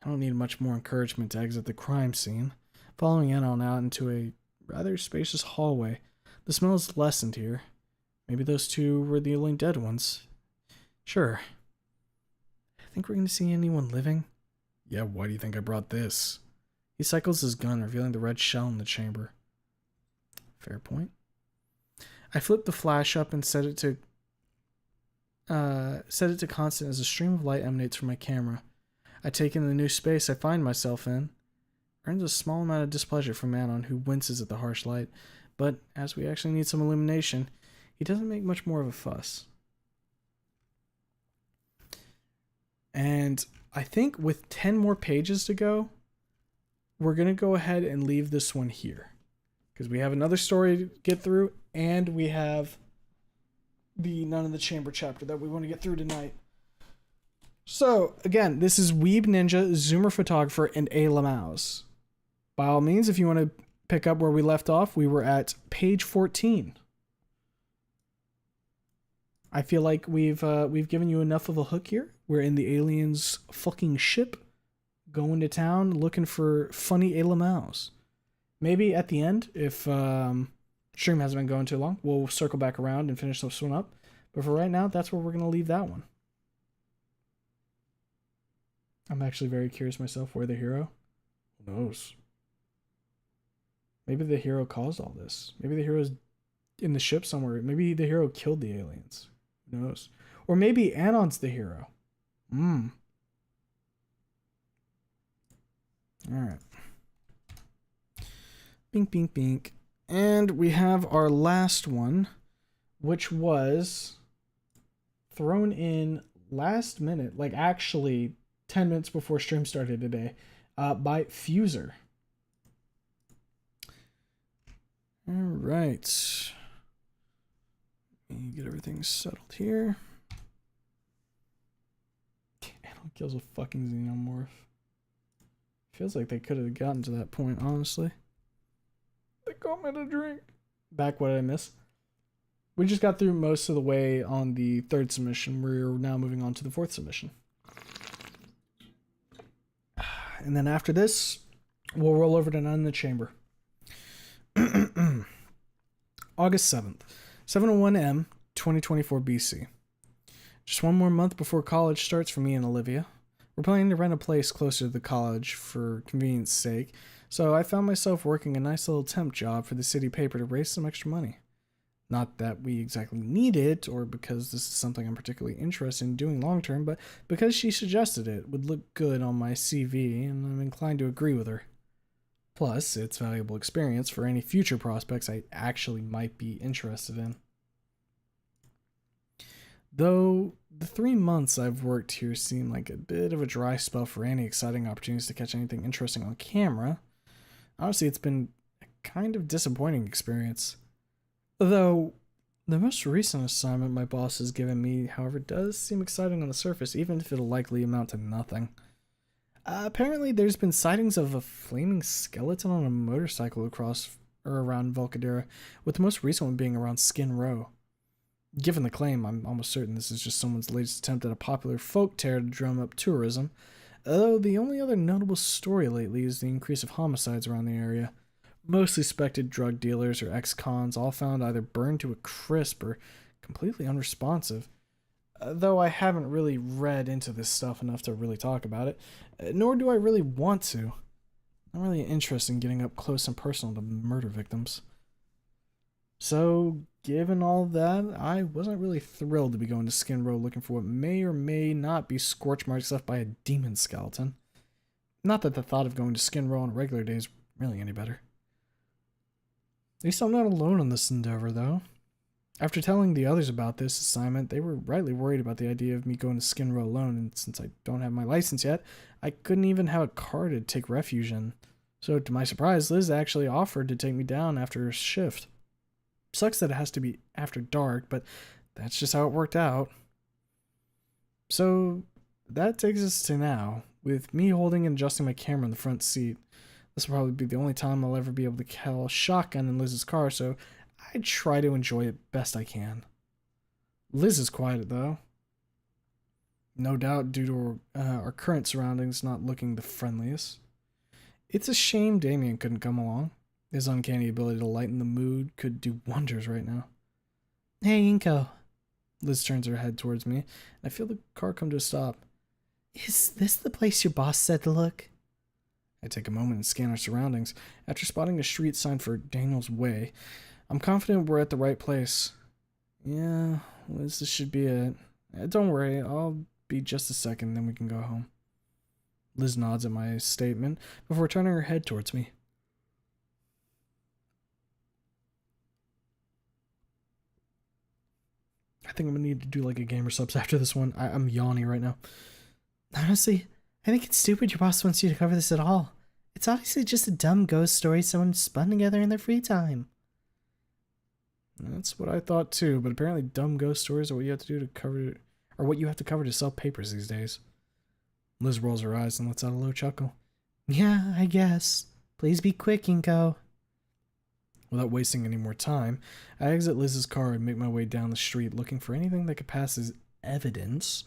Speaker 1: I don't need much more encouragement to exit the crime scene. Following Anon out into a rather spacious hallway. The smell is lessened here. Maybe those two were the only dead ones. Sure. Think we're going to see anyone living?
Speaker 2: Yeah, why do you think I brought this?
Speaker 1: He cycles his gun, revealing the red shell in the chamber. Fair point. I flip the flash up and set it to constant as a stream of light emanates from my camera. I take in the new space I find myself in. Earns a small amount of displeasure from Anon, who winces at the harsh light, but as we actually need some illumination, he doesn't make much more of a fuss. And I think with 10 more pages to go, we're going to go ahead and leave this one here. Because we have another story to get through, and we have the None in the Chamber chapter that we want to get through tonight. So, again, this is Weeb Ninja, Zoomer Photographer, and A. Lamaus. By all means, if you want to pick up where we left off, we were at page 14. I feel like we've given you enough of a hook here. We're in the aliens' fucking ship, going to town, looking for funny A. Lamaus. Maybe at the end, if stream hasn't been going too long, we'll circle back around and finish this one up. But for right now, that's where we're going to leave that one. I'm actually very curious myself where the hero.
Speaker 2: Who knows?
Speaker 1: Maybe the hero caused all this. Maybe the hero's in the ship somewhere. Maybe the hero killed the aliens. Who knows? Or maybe Anon's the hero. Alright. Bink, bink, bink. And we have our last one, which was thrown in last minute, like actually 10 minutes before stream started today, by Fuser. Alright. Let me get everything settled here. Anon kills a fucking xenomorph. Feels like they could have gotten to that point, honestly. They got me to drink. Back, what did I miss? We just got through most of the way on the third submission. We're now moving on to the fourth submission. And then after this, we'll roll over to None in the Chamber. August 7th, 7:01 m, 2024 BC. Just one more month before college starts for me and Olivia. We're planning to rent a place closer to the college for convenience sake, so I found myself working a nice little temp job for the city paper to raise some extra money. Not that we exactly need it, or because this is something I'm particularly interested in doing long term, but because she suggested it would look good on my CV, and I'm inclined to agree with her. Plus, it's valuable experience for any future prospects I actually might be interested in. Though the 3 months I've worked here seem like a bit of a dry spell for any exciting opportunities to catch anything interesting on camera, honestly, it's been a kind of disappointing experience. Though the most recent assignment my boss has given me, however, does seem exciting on the surface, even if it'll likely amount to nothing. Apparently, there's been sightings of a flaming skeleton on a motorcycle across or around Volcadera, with the most recent one being around Skin Row. Given the claim, I'm almost certain this is just someone's latest attempt at a popular folk tale to drum up tourism, though the only other notable story lately is the increase of homicides around the area. Most suspected drug dealers or ex-cons, all found either burned to a crisp or completely unresponsive.
Speaker 2: though I haven't really read into this stuff enough to really talk about it, nor do I really want to. I'm really interested in getting up close and personal to murder victims. So, given all that, I wasn't really thrilled to be going to Skid Row looking for what may or may not be scorch marks left by a demon skeleton. Not that the thought of going to Skid Row on a regular day is really any better. At least I'm not alone on this endeavor, though. After telling the others about this assignment, they were rightly worried about the idea of me going to Skid Row alone, and since I don't have my license yet, I couldn't even have a car to take refuge in. So, to my surprise, Liz actually offered to take me down after her shift. Sucks that it has to be after dark, but that's just how it worked out. So, that takes us to now, with me holding and adjusting my camera in the front seat. This will probably be the only time I'll ever be able to kill a shotgun in Liz's car, so I try to enjoy it best I can. Liz is quiet, though. No doubt due to our current surroundings not looking the friendliest. It's a shame Damien couldn't come along. His uncanny ability to lighten the mood could do wonders right now.
Speaker 3: Hey, Inko.
Speaker 2: Liz turns her head towards me, and I feel the car come to a stop.
Speaker 3: Is this the place your boss said to look?
Speaker 2: I take a moment and scan our surroundings. After spotting a street sign for Daniel's Way, I'm confident we're at the right place. Yeah, Liz, this should be it. Don't worry, I'll be just a second, then we can go home. Liz nods at my statement before turning her head towards me. I think I'm gonna need to do like a gamer subs after this one. I'm yawning right now.
Speaker 3: Honestly, I think it's stupid your boss wants you to cover this at all. It's obviously just a dumb ghost story someone spun together in their free time.
Speaker 2: That's what I thought too, but apparently dumb ghost stories are what you have to do to cover, or what you have to cover to sell papers these days. Liz rolls her eyes and lets out a low chuckle.
Speaker 3: Yeah, I guess. Please be quick, Inko.
Speaker 2: Without wasting any more time, I exit Liz's car and make my way down the street looking for anything that could pass as evidence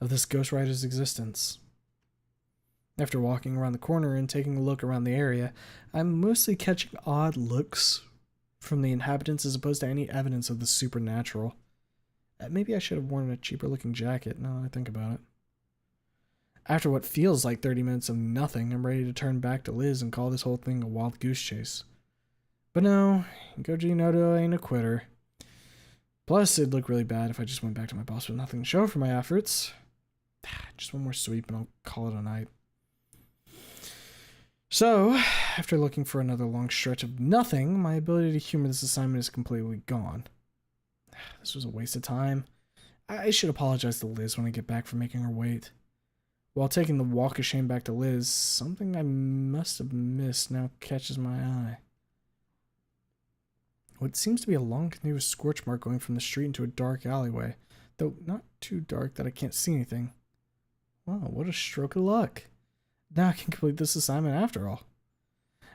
Speaker 2: of this ghost rider's existence. After walking around the corner and taking a look around the area, I'm mostly catching odd looks from the inhabitants as opposed to any evidence of the supernatural. Maybe I should have worn a cheaper looking jacket now that I think about it. After what feels like 30 minutes of nothing, I'm ready to turn back to Liz and call this whole thing a wild goose chase. But no, Goji Noto ain't a quitter. Plus, it'd look really bad if I just went back to my boss with nothing to show for my efforts. Just one more sweep and I'll call it a night. So, after looking for another long stretch of nothing, my ability to humor this assignment is completely gone. This was a waste of time. I should apologize to Liz when I get back for making her wait. While taking the walk of shame back to Liz, something I must have missed now catches my eye. What seems to be a long continuous scorch mark going from the street into a dark alleyway, though not too dark that I can't see anything. Wow, what a stroke of luck. Now I can complete this assignment after all.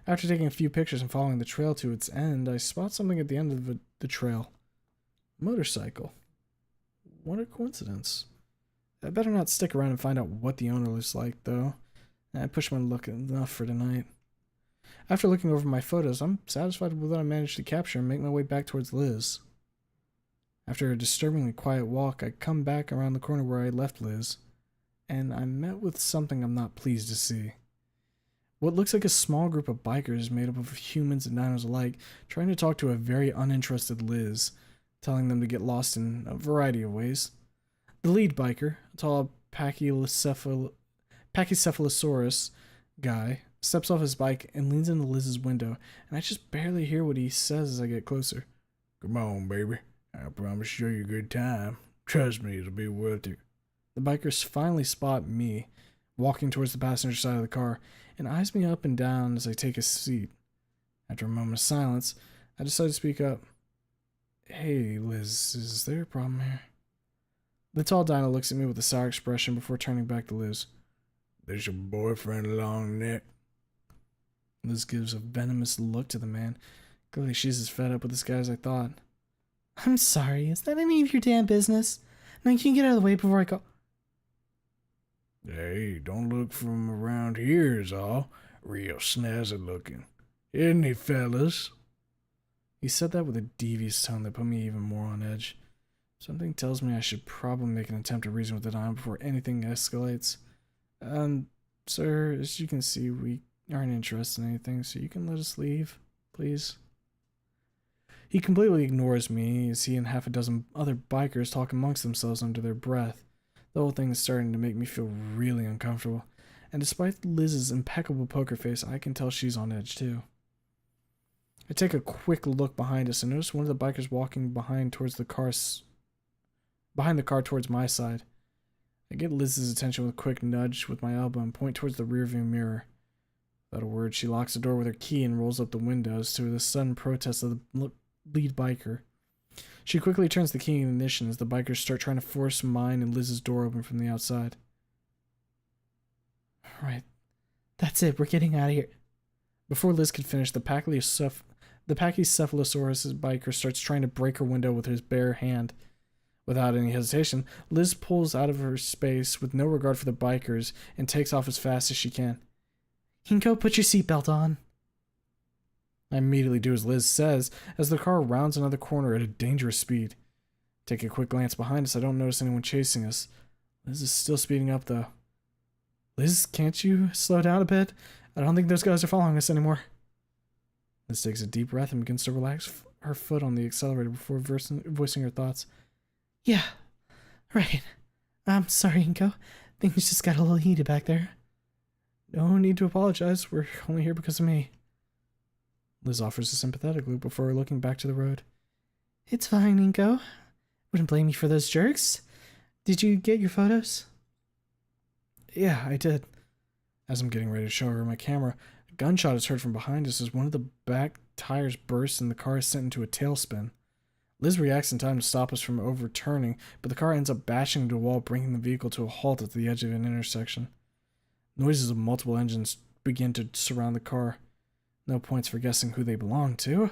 Speaker 2: After taking a few pictures and following the trail to its end, I spot something at the end of the trail. A motorcycle. What a coincidence. I better not stick around and find out what the owner looks like, though. I pushed my luck enough for tonight. After looking over my photos, I'm satisfied with what I managed to capture and make my way back towards Liz. After a disturbingly quiet walk, I come back around the corner where I left Liz, and I'm met with something I'm not pleased to see. What looks like a small group of bikers made up of humans and dinos alike trying to talk to a very uninterested Liz, telling them to get lost in a variety of ways. The lead biker, a tall Pachycephalosaurus guy, steps off his bike and leans into Liz's window, and I just barely hear what he says as I get closer. "Come on, baby. I promise to show you a good time. Trust me, it'll be worth it." The bikers finally spot me, walking towards the passenger side of the car, and eyes me up and down as I take a seat. After a moment of silence, I decide to speak up. "Hey, Liz, is there a problem here?" The tall dino looks at me with a sour expression before turning back to Liz. "This your boyfriend, Long Neck?" Liz gives a venomous look to the man. Clearly she's as fed up with this guy as I thought.
Speaker 3: I'm sorry, is that any of your damn business? Now can you get out of the way before I go?
Speaker 5: Hey, don't look from around here is all. Real snazzy looking. Isn't he, fellas?
Speaker 2: He said that with a devious tone that put me even more on edge. Something tells me I should probably make an attempt to reason with the Don before anything escalates. Sir, as you can see, we aren't interested in anything, so you can let us leave, please. He completely ignores me as he and half a dozen other bikers talk amongst themselves under their breath. The whole thing is starting to make me feel really uncomfortable, and despite Liz's impeccable poker face, I can tell she's on edge too. I take a quick look behind us and notice one of the bikers walking behind the car towards my side. I get Liz's attention with a quick nudge with my elbow and point towards the rearview mirror. Without a word, she locks the door with her key and rolls up the windows to the sudden protest of the lead biker. She quickly turns the key in ignition as the bikers start trying to force mine and Liz's door open from the outside.
Speaker 3: Right. That's it. We're getting out of here.
Speaker 2: Before Liz could finish, the Pachycephalosaurus biker starts trying to break her window with his bare hand. Without any hesitation, Liz pulls out of her space with no regard for the bikers and takes off as fast as she can.
Speaker 3: Hinko, put your seatbelt on.
Speaker 2: I immediately do as Liz says as the car rounds another corner at a dangerous speed. Take a quick glance behind us. I don't notice anyone chasing us. Liz is still speeding up though. Liz, can't you slow down a bit? I don't think those guys are following us anymore. Liz takes a deep breath and begins to relax her foot on the accelerator before voicing her thoughts.
Speaker 3: Yeah, right. I'm sorry, Hinko. Things just got a little heated back there.
Speaker 2: No need to apologize. We're only here because of me. Liz offers a sympathetic look before looking back to the road.
Speaker 3: It's fine, Hinko. Wouldn't blame you for those jerks. Did you get your photos?
Speaker 2: Yeah, I did. As I'm getting ready to show her my camera, a gunshot is heard from behind us as one of the back tires bursts and the car is sent into a tailspin. Liz reacts in time to stop us from overturning, but the car ends up bashing into a wall, bringing the vehicle to a halt at the edge of an intersection. Noises of multiple engines begin to surround the car. No points for guessing who they belong to.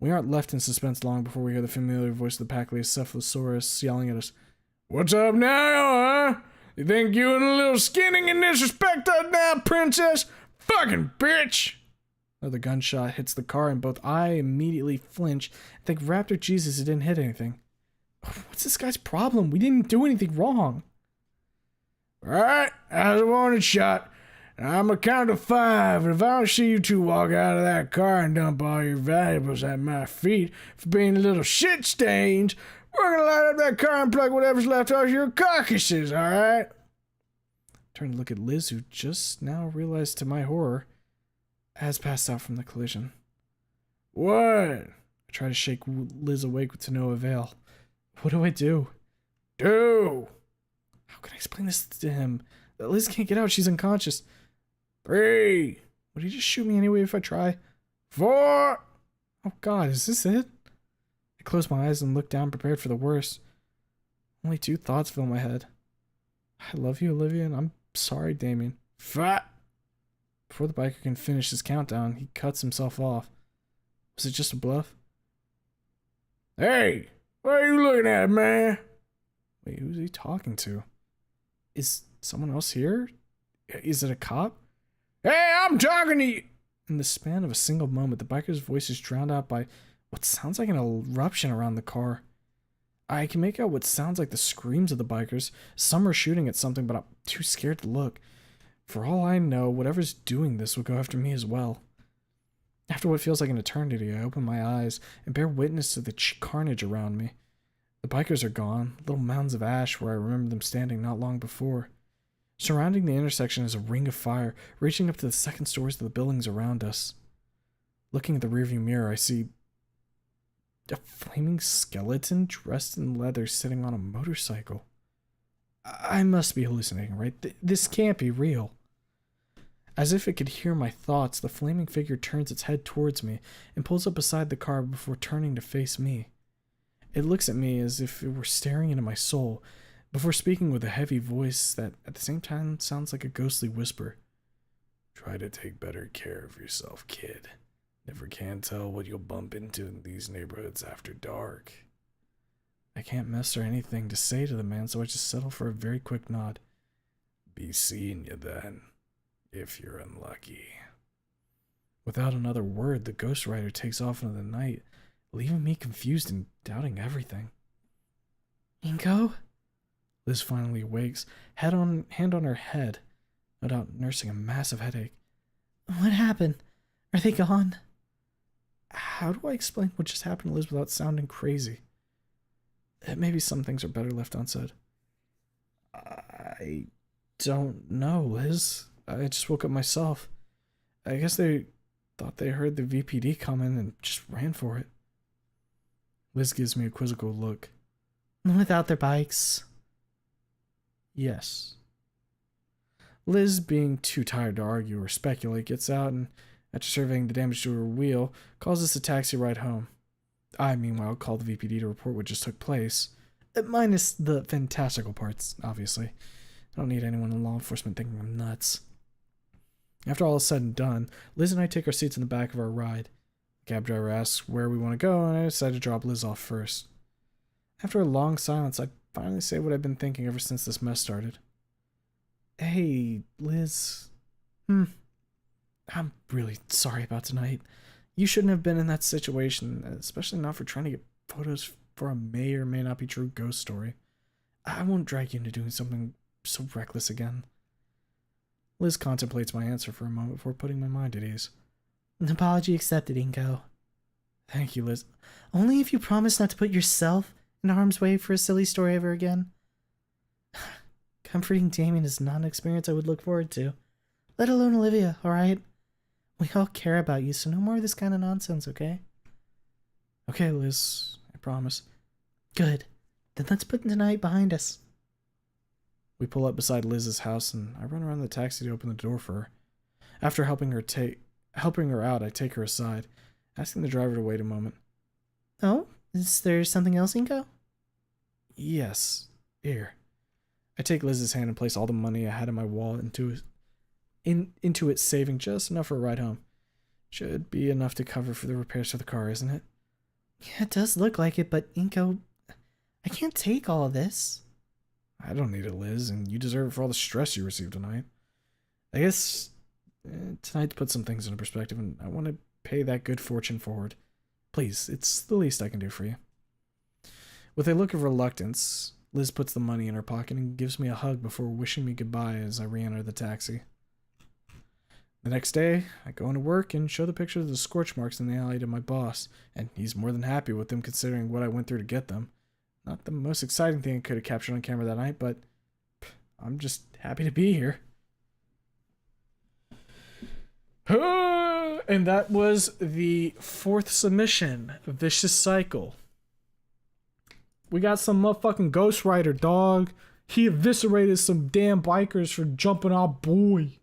Speaker 2: We aren't left in suspense long before we hear the familiar voice of the Pachycephalosaurus yelling at us. What's up now, huh? You think you and a little skinning and disrespect us now, princess? Fucking bitch! Another gunshot hits the car and both I immediately flinch and think Raptor Jesus it didn't hit anything. What's this guy's problem? We didn't do anything wrong. Alright, as a warning shot. I'm gonna count to 5, and if I don't see you two walk out of that car and dump all your valuables at my feet for being little shit stains, we're gonna light up that car and plug whatever's left off your carcasses, alright? Turn to look at Liz, who just now realized to my horror has passed out from the collision. What? I try to shake Liz awake to no avail. What do I do? How can I explain this to him? Liz can't get out. She's unconscious. 3. Would he just shoot me anyway if I try? 4. Oh God, is this it? I close my eyes and look down, prepared for the worst. Only 2 thoughts fill my head. I love you, Olivia, and I'm sorry, Damien. 5. Before the biker can finish his countdown, he cuts himself off. Was it just a bluff? Hey, what are you looking at, man? Wait, who's he talking to? Is someone else here? Is it a cop? Hey, I'm talking to you! In the span of a single moment, the biker's voice is drowned out by what sounds like an eruption around the car. I can make out what sounds like the screams of the bikers. Some are shooting at something, but I'm too scared to look. For all I know, whatever's doing this will go after me as well. After what feels like an eternity, I open my eyes and bear witness to the carnage around me. The bikers are gone, little mounds of ash where I remember them standing not long before. Surrounding the intersection is a ring of fire, reaching up to the second stories of the buildings around us. Looking at the rearview mirror, I see a flaming skeleton dressed in leather sitting on a motorcycle. I must be hallucinating, right? This can't be real. As if it could hear my thoughts, the flaming figure turns its head towards me and pulls up beside the car before turning to face me. It looks at me as if it were staring into my soul, before speaking with a heavy voice that at the same time sounds like a ghostly whisper. Try to take better care of yourself, kid. Never can tell what you'll bump into in these neighborhoods after dark. I can't muster anything to say to the man, so I just settle for a very quick nod. Be seeing you then, if you're unlucky. Without another word, the Ghost Rider takes off into the night, leaving me confused and doubting everything.
Speaker 1: Inko? Liz finally awakes, hand on her head, no doubt nursing a massive headache. What happened? Are they gone? How do I explain what just happened to Liz without sounding crazy? Maybe some things are better left unsaid. I don't know, Liz. I just woke up myself. I guess they thought they heard the VPD coming and just ran for it. Liz gives me a quizzical look. Without their bikes? Yes. Liz, being too tired to argue or speculate, gets out and, after surveying the damage to her wheel, calls us a taxi ride home. I, meanwhile, call the VPD to report what just took place. Minus the fantastical parts, obviously. I don't need anyone in law enforcement thinking I'm nuts. After all is said and done, Liz and I take our seats in the back of our ride. The cab driver asks where we want to go, and I decide to drop Liz off first. After a long silence, I finally say what I've been thinking ever since this mess started. Hey, Liz. I'm really sorry about tonight. You shouldn't have been in that situation, especially not for trying to get photos for a may or may not be true ghost story. I won't drag you into doing something so reckless again. Liz contemplates my answer for a moment before putting my mind at ease. An apology accepted, Inko. Thank you, Liz. Only if you promise not to put yourself in harm's way for a silly story ever again. Comforting Damien is not an experience I would look forward to. Let alone Olivia, alright? We all care about you, so no more of this kind of nonsense, okay? Okay, Liz. I promise. Good. Then let's put tonight behind us. We pull up beside Liz's house, and I run around the taxi to open the door for her. After helping her out, I take her aside, asking the driver to wait a moment. Oh? Is there something else, Inko? Yes. Here. I take Liz's hand and place all the money I had in my wallet into it, saving just enough for a ride home. Should be enough to cover for the repairs to the car, isn't it? Yeah, it does look like it, but Inko, I can't take all of this. I don't need it, Liz, and you deserve it for all the stress you received tonight. I guess tonight to put some things into perspective, and I want to pay that good fortune forward. Please, it's the least I can do for you. With a look of reluctance, Liz puts the money in her pocket and gives me a hug before wishing me goodbye as I re-enter the taxi. The next day, I go into work and show the picture of the scorch marks in the alley to my boss, and he's more than happy with them considering what I went through to get them. Not the most exciting thing I could have captured on camera that night, but I'm just happy to be here. And that was the 4th submission, Vicious Cycle. We got some motherfucking Ghost Rider, dog. He eviscerated some damn bikers for jumping our boy.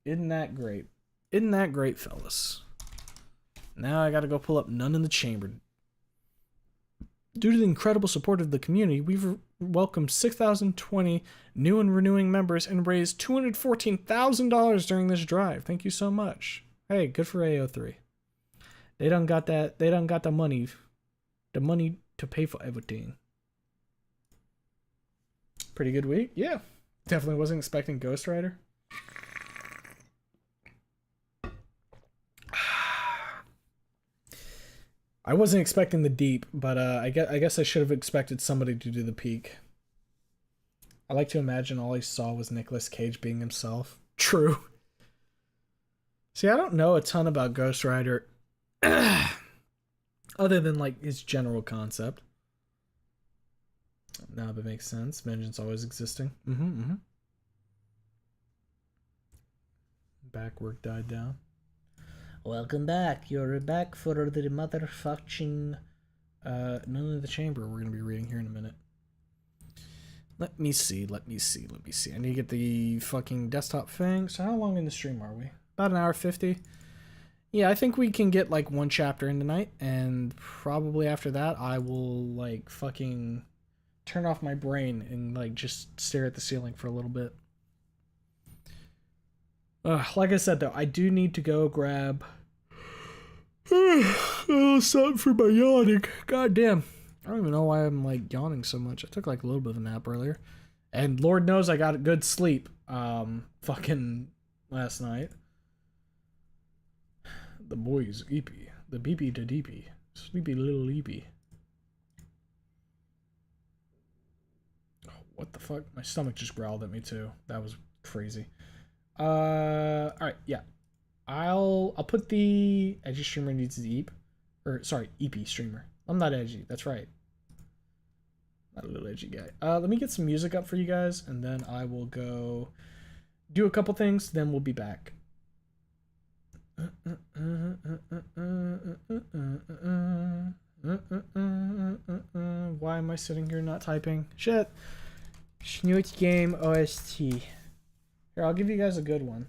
Speaker 1: Isn't that great? Isn't that great, fellas? Now I gotta go pull up None in the Chamber. Due to the incredible support of the community, we've welcomed 6,020 new and renewing members and raised $214,000 during this drive. Thank you so much. Hey, good for AO3. They done got that. They done got the money to pay for everything. Pretty good week, yeah. Definitely wasn't expecting Ghost Rider. I wasn't expecting the Deep, but I guess I should have expected somebody to do the Peak. I like to imagine all he saw was Nicolas Cage being himself. True. See, I don't know a ton about Ghost Rider, other than like his general concept. Now that makes sense. Vengeance always existing. Back work died down. Welcome back. You're back for the motherfucking None in the Chamber we're going to be reading here in a minute. Let me see. I need to get the fucking desktop thing. So how long in the stream are we? About an hour 50. Yeah, I think we can get like one chapter in tonight, and probably after that I will like fucking turn off my brain and like just stare at the ceiling for a little bit. Like I said, though, I do need to go grab something for my yawning. God damn. I don't even know why I'm, like, yawning so much. I took, like, a little bit of a nap earlier. And Lord knows I got a good sleep fucking last night. The boys, eepy. The beepy to deepy.
Speaker 4: Sleepy little Leapy. Oh, what the fuck? My stomach just growled at me too. That was crazy. Alright, yeah. I'll put the edgy streamer needs to eep. Or sorry, EP streamer. I'm not edgy, that's right. Not a little edgy guy. Let me get some music up for you guys, and then I will go do a couple things, then we'll be back. Why am I sitting here not typing? Shit. Snoot Game OST. Here, I'll give you guys a good one.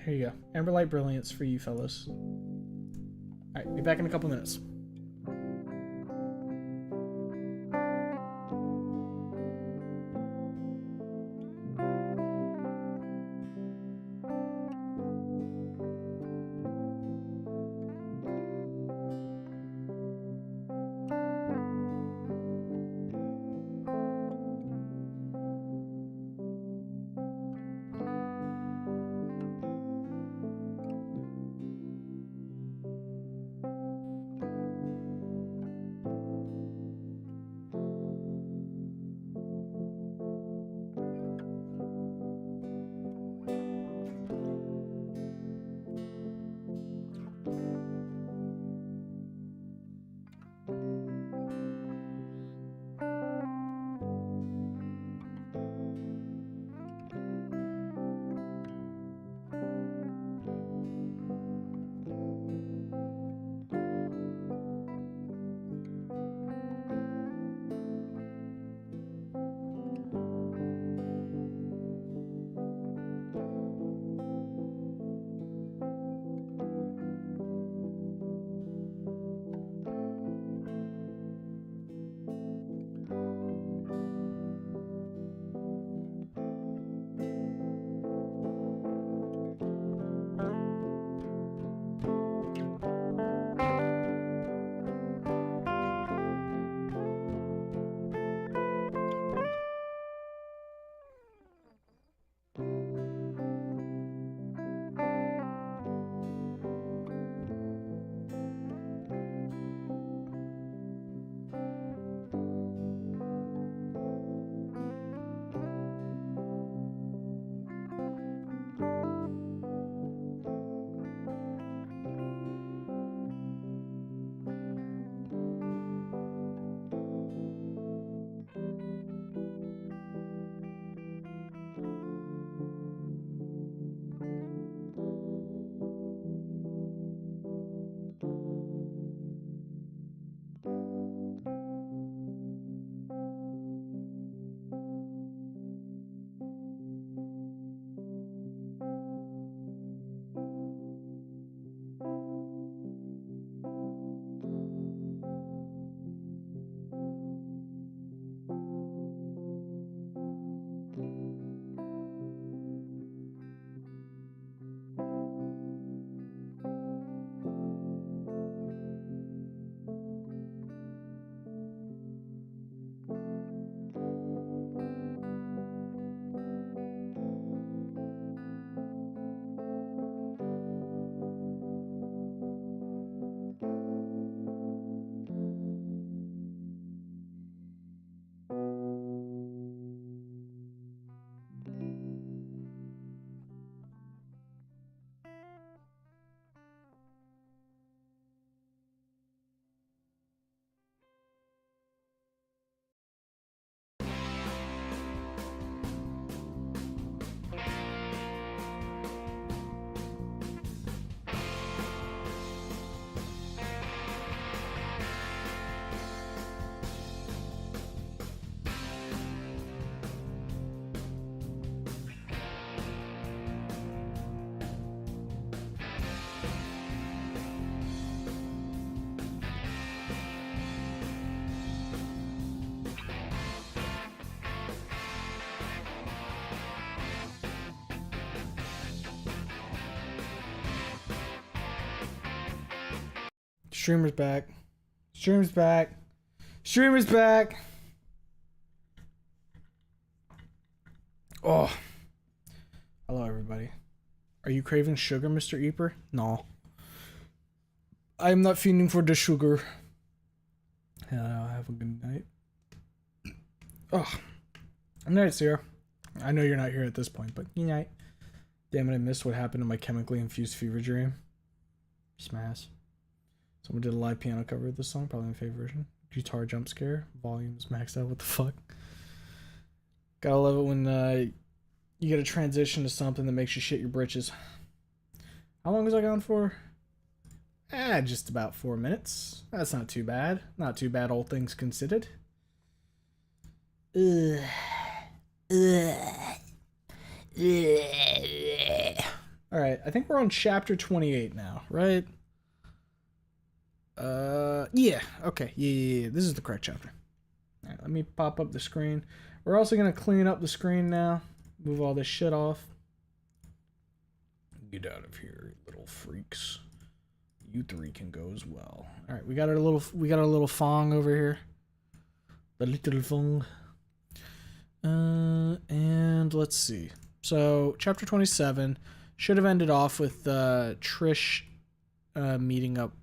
Speaker 4: Here you go. Amberlight Brilliance for you fellas. Alright, be back in a couple minutes. Streamer's back. Stream's back. Streamer's back. Oh. Hello, everybody. Are you craving sugar, Mr. Eeper? No. I am not feeding for the sugar. Have a good night. Oh. Good night, Sarah. I know you're not here at this point, but good night. Damn it, I missed what happened to my chemically infused fever dream. Smash. Someone did a live piano cover of this song, probably my favorite version. Guitar jump scare. Volume's maxed out. What the fuck? Gotta love it when you get a transition to something that makes you shit your britches. How long was I gone for? Just about 4 minutes. That's not too bad. Not too bad, all things considered. Alright, I think we're on chapter 28 now, right? Yeah. Okay. Yeah. This is the correct chapter. Alright, let me pop up the screen. We're also gonna clean up the screen now. Move all this shit off.
Speaker 5: Get out of here, little freaks. You three can go as well.
Speaker 4: All right, we got our little Fong over here. The little Fong. And let's see. So chapter 27 should have ended off with Trish meeting up,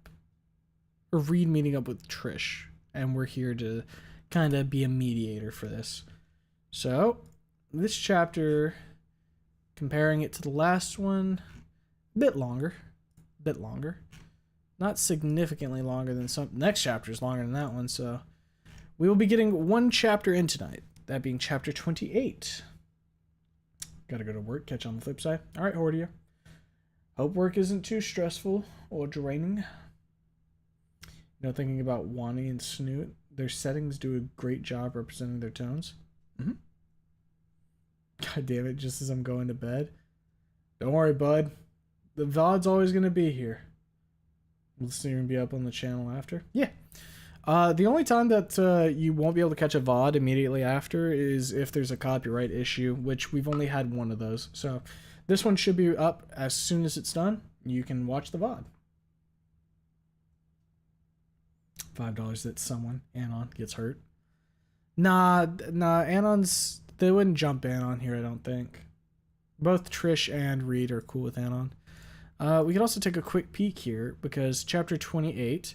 Speaker 4: or Reed meeting up with Trish, and we're here to kind of be a mediator for this. So this chapter, comparing it to the last one, a bit longer. Not significantly longer than some. Next chapter is longer than that one, so we will be getting one chapter in tonight. That being chapter 28. Gotta go to work, catch on the flip side. Alright, Hordia. Hope work isn't too stressful or draining. Thinking about Wani and Snoot, their settings do a great job representing their tones. Mm-hmm. God damn it, just as I'm going to bed. Don't worry, bud. The VOD's always gonna be here. Will the stream be up on the channel after? Yeah. The only time that you won't be able to catch a VOD immediately after is if there's a copyright issue, which we've only had one of those. So this one should be up as soon as it's done. You can watch the VOD. $5 that someone, Anon, gets hurt. Nah, Anon's... They wouldn't jump Anon here, I don't think. Both Trish and Reed are cool with Anon. We could also take a quick peek here, because chapter 28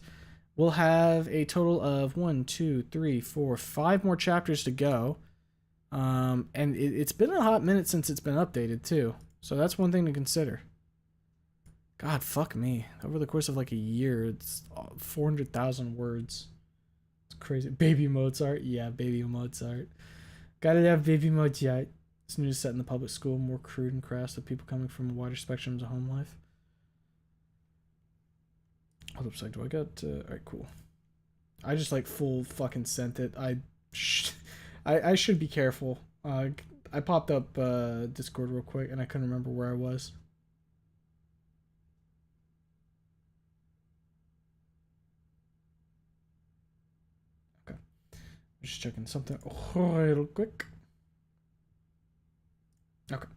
Speaker 4: will have a total of 5 more chapters to go. And it's been a hot minute since it's been updated, too. So that's one thing to consider. God, fuck me. Over the course of like a year, it's 400,000 words. It's crazy. Baby Mozart? Yeah, baby Mozart. Gotta have baby Mozart. This news set in the public school, more crude and crass, with people coming from wider spectrums of home life. Hold up, do I got... Alright, cool. I just like full fucking sent it. I should be careful. I popped up Discord real quick and I couldn't remember where I was. Okay. I'm just checking something real quick. Okay.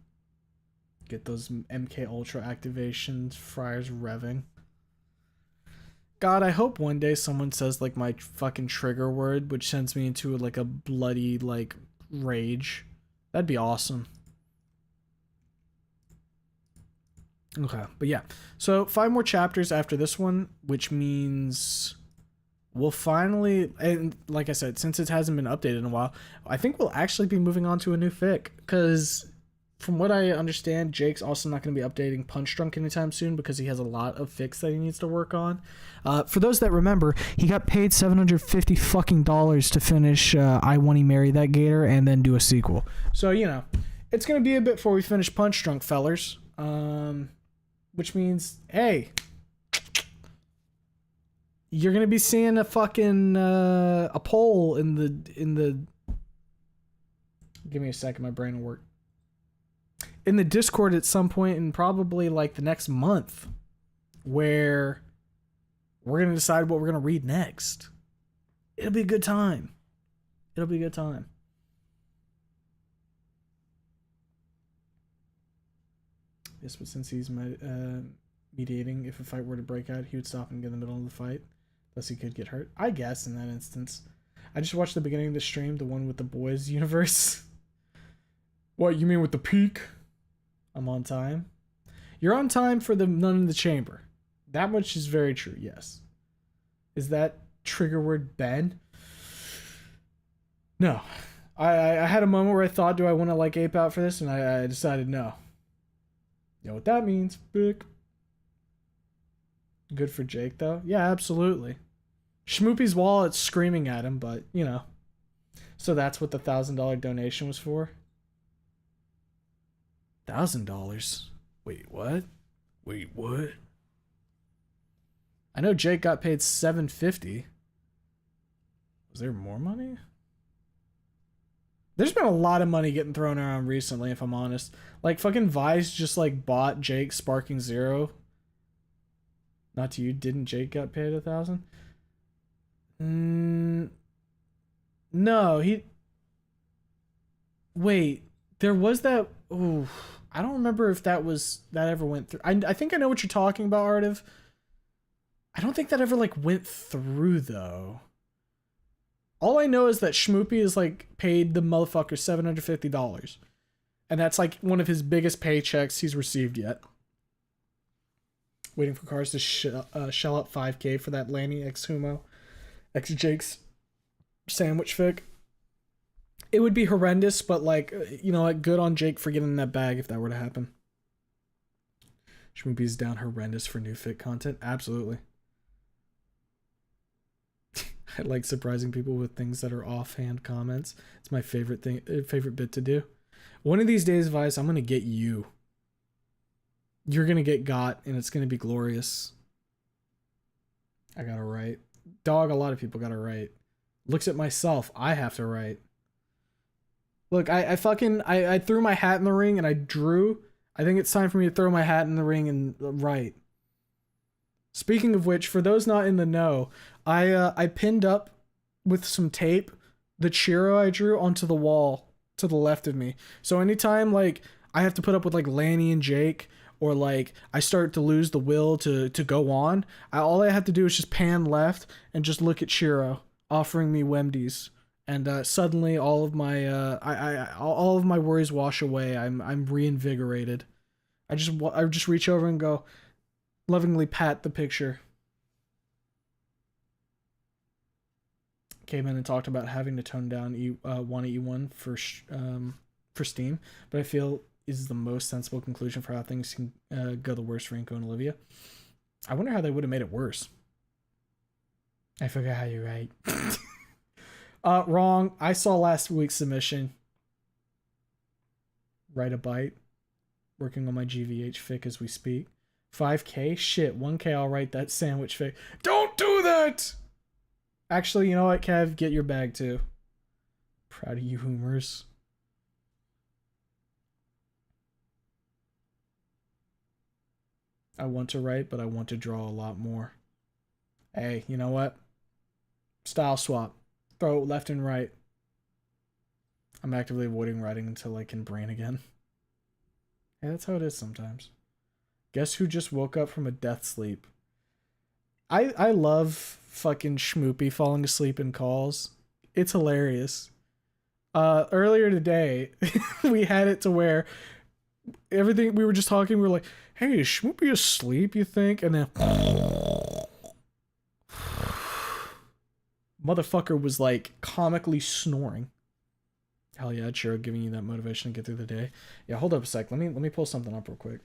Speaker 4: Get those MK Ultra activations, fryers revving. God, I hope one day someone says like my fucking trigger word, which sends me into like a bloody like rage. That'd be awesome. Okay, but yeah. So 5 more chapters after this one, which means we'll finally, and like I said, since it hasn't been updated in a while, I think we'll actually be moving on to a new fic, because from what I understand, Jake's also not going to be updating Punch Drunk anytime soon because he has a lot of fics that he needs to work on. For those that remember, he got paid $750 fucking dollars to finish I Want to Marry That Gator and then do a sequel. So, you know, it's going to be a bit before we finish Punch Drunk, fellers. Which means, hey, you're going to be seeing a fucking a poll in the give me a second, my brain will work. In the Discord at some point in probably like the next month, where we're going to decide what we're going to read next. It'll be a good time. It'll be a good time. Yes, but since he's mediating, if a fight were to break out, he would stop and get in the middle of the fight, thus he could get hurt. I guess in that instance. I just watched the beginning of the stream, the one with the boys universe. What, you mean with the peak? I'm on time. You're on time for the Nun in the Chamber. That much is very true, yes. Is that trigger word Ben? No. I had a moment where I thought, do I want to like ape out for this? And I decided no. You know what that means? Big. Good for Jake, though. Yeah, absolutely. Schmoopy's wallet's screaming at him, but, you know. So that's what the $1,000 donation was for? $1,000?
Speaker 2: Wait, what? Wait, what?
Speaker 4: I know Jake got paid $750. Was there more money? There's been a lot of money getting thrown around recently, if I'm honest. Like, fucking Vice just, like, bought Jake Sparking Zero. Not to you, didn't Jake got paid $1,000? No, he... Wait, there was that... Ooh, I don't remember if that ever went through. I think I know what you're talking about, Artiv. I don't think that ever, like, went through, though. All I know is that Schmoopy is, like, paid the motherfucker $750. And that's, like, one of his biggest paychecks he's received yet. Waiting for cars to shell out $5K for that Lanny X Humo, X Jake's sandwich fic. It would be horrendous, but, like, you know, like, good on Jake for getting that bag if that were to happen. Schmoopy's down horrendous for new fic content. Absolutely. I like surprising people with things that are offhand comments. It's my favorite bit to do. One of these days, Vice, I'm going to get you. You're going to get got, and it's going to be glorious. I got to write. Dog, a lot of people got to write. Looks at myself. I have to write. Look, I threw my hat in the ring, and I drew. I think it's time for me to throw my hat in the ring and write. Speaking of which, for those not in the know, I pinned up with some tape the Chiro I drew onto the wall to the left of me. So anytime, like, I have to put up with, like, Lanny and Jake, or, like, I start to lose the will to go on, all I have to do is just pan left and just look at Chiro offering me Wemdies. And suddenly all of my all of my worries wash away. I'm reinvigorated. I just reach over and go, lovingly pat the picture. Came in and talked about having to tone down E1 for Steam, but I feel is the most sensible conclusion for how things can go the worst for Inko and Olivia. I wonder how they would have made it worse. I forgot how you write. Wrong. I saw last week's submission. Write a bite. Working on my GVH fic as we speak. 5K? Shit, 1K I'll write that sandwich fic. Don't do that! Actually, you know what, Kev? Get your bag too. Proud of you, Hoomers. I want to write, but I want to draw a lot more. Hey, you know what? Style swap. Throw it left and right. I'm actively avoiding writing until I can brain again. Hey, that's how it is sometimes. Guess who just woke up from a death sleep? I love fucking Schmoopy falling asleep in calls. It's hilarious. Earlier today, we had it to where everything we were just talking, we were like, hey, is Schmoopy asleep, you think? And then motherfucker was like comically snoring. Hell yeah, Chiro giving you that motivation to get through the day. Yeah, hold up a sec. Let me pull something up real quick.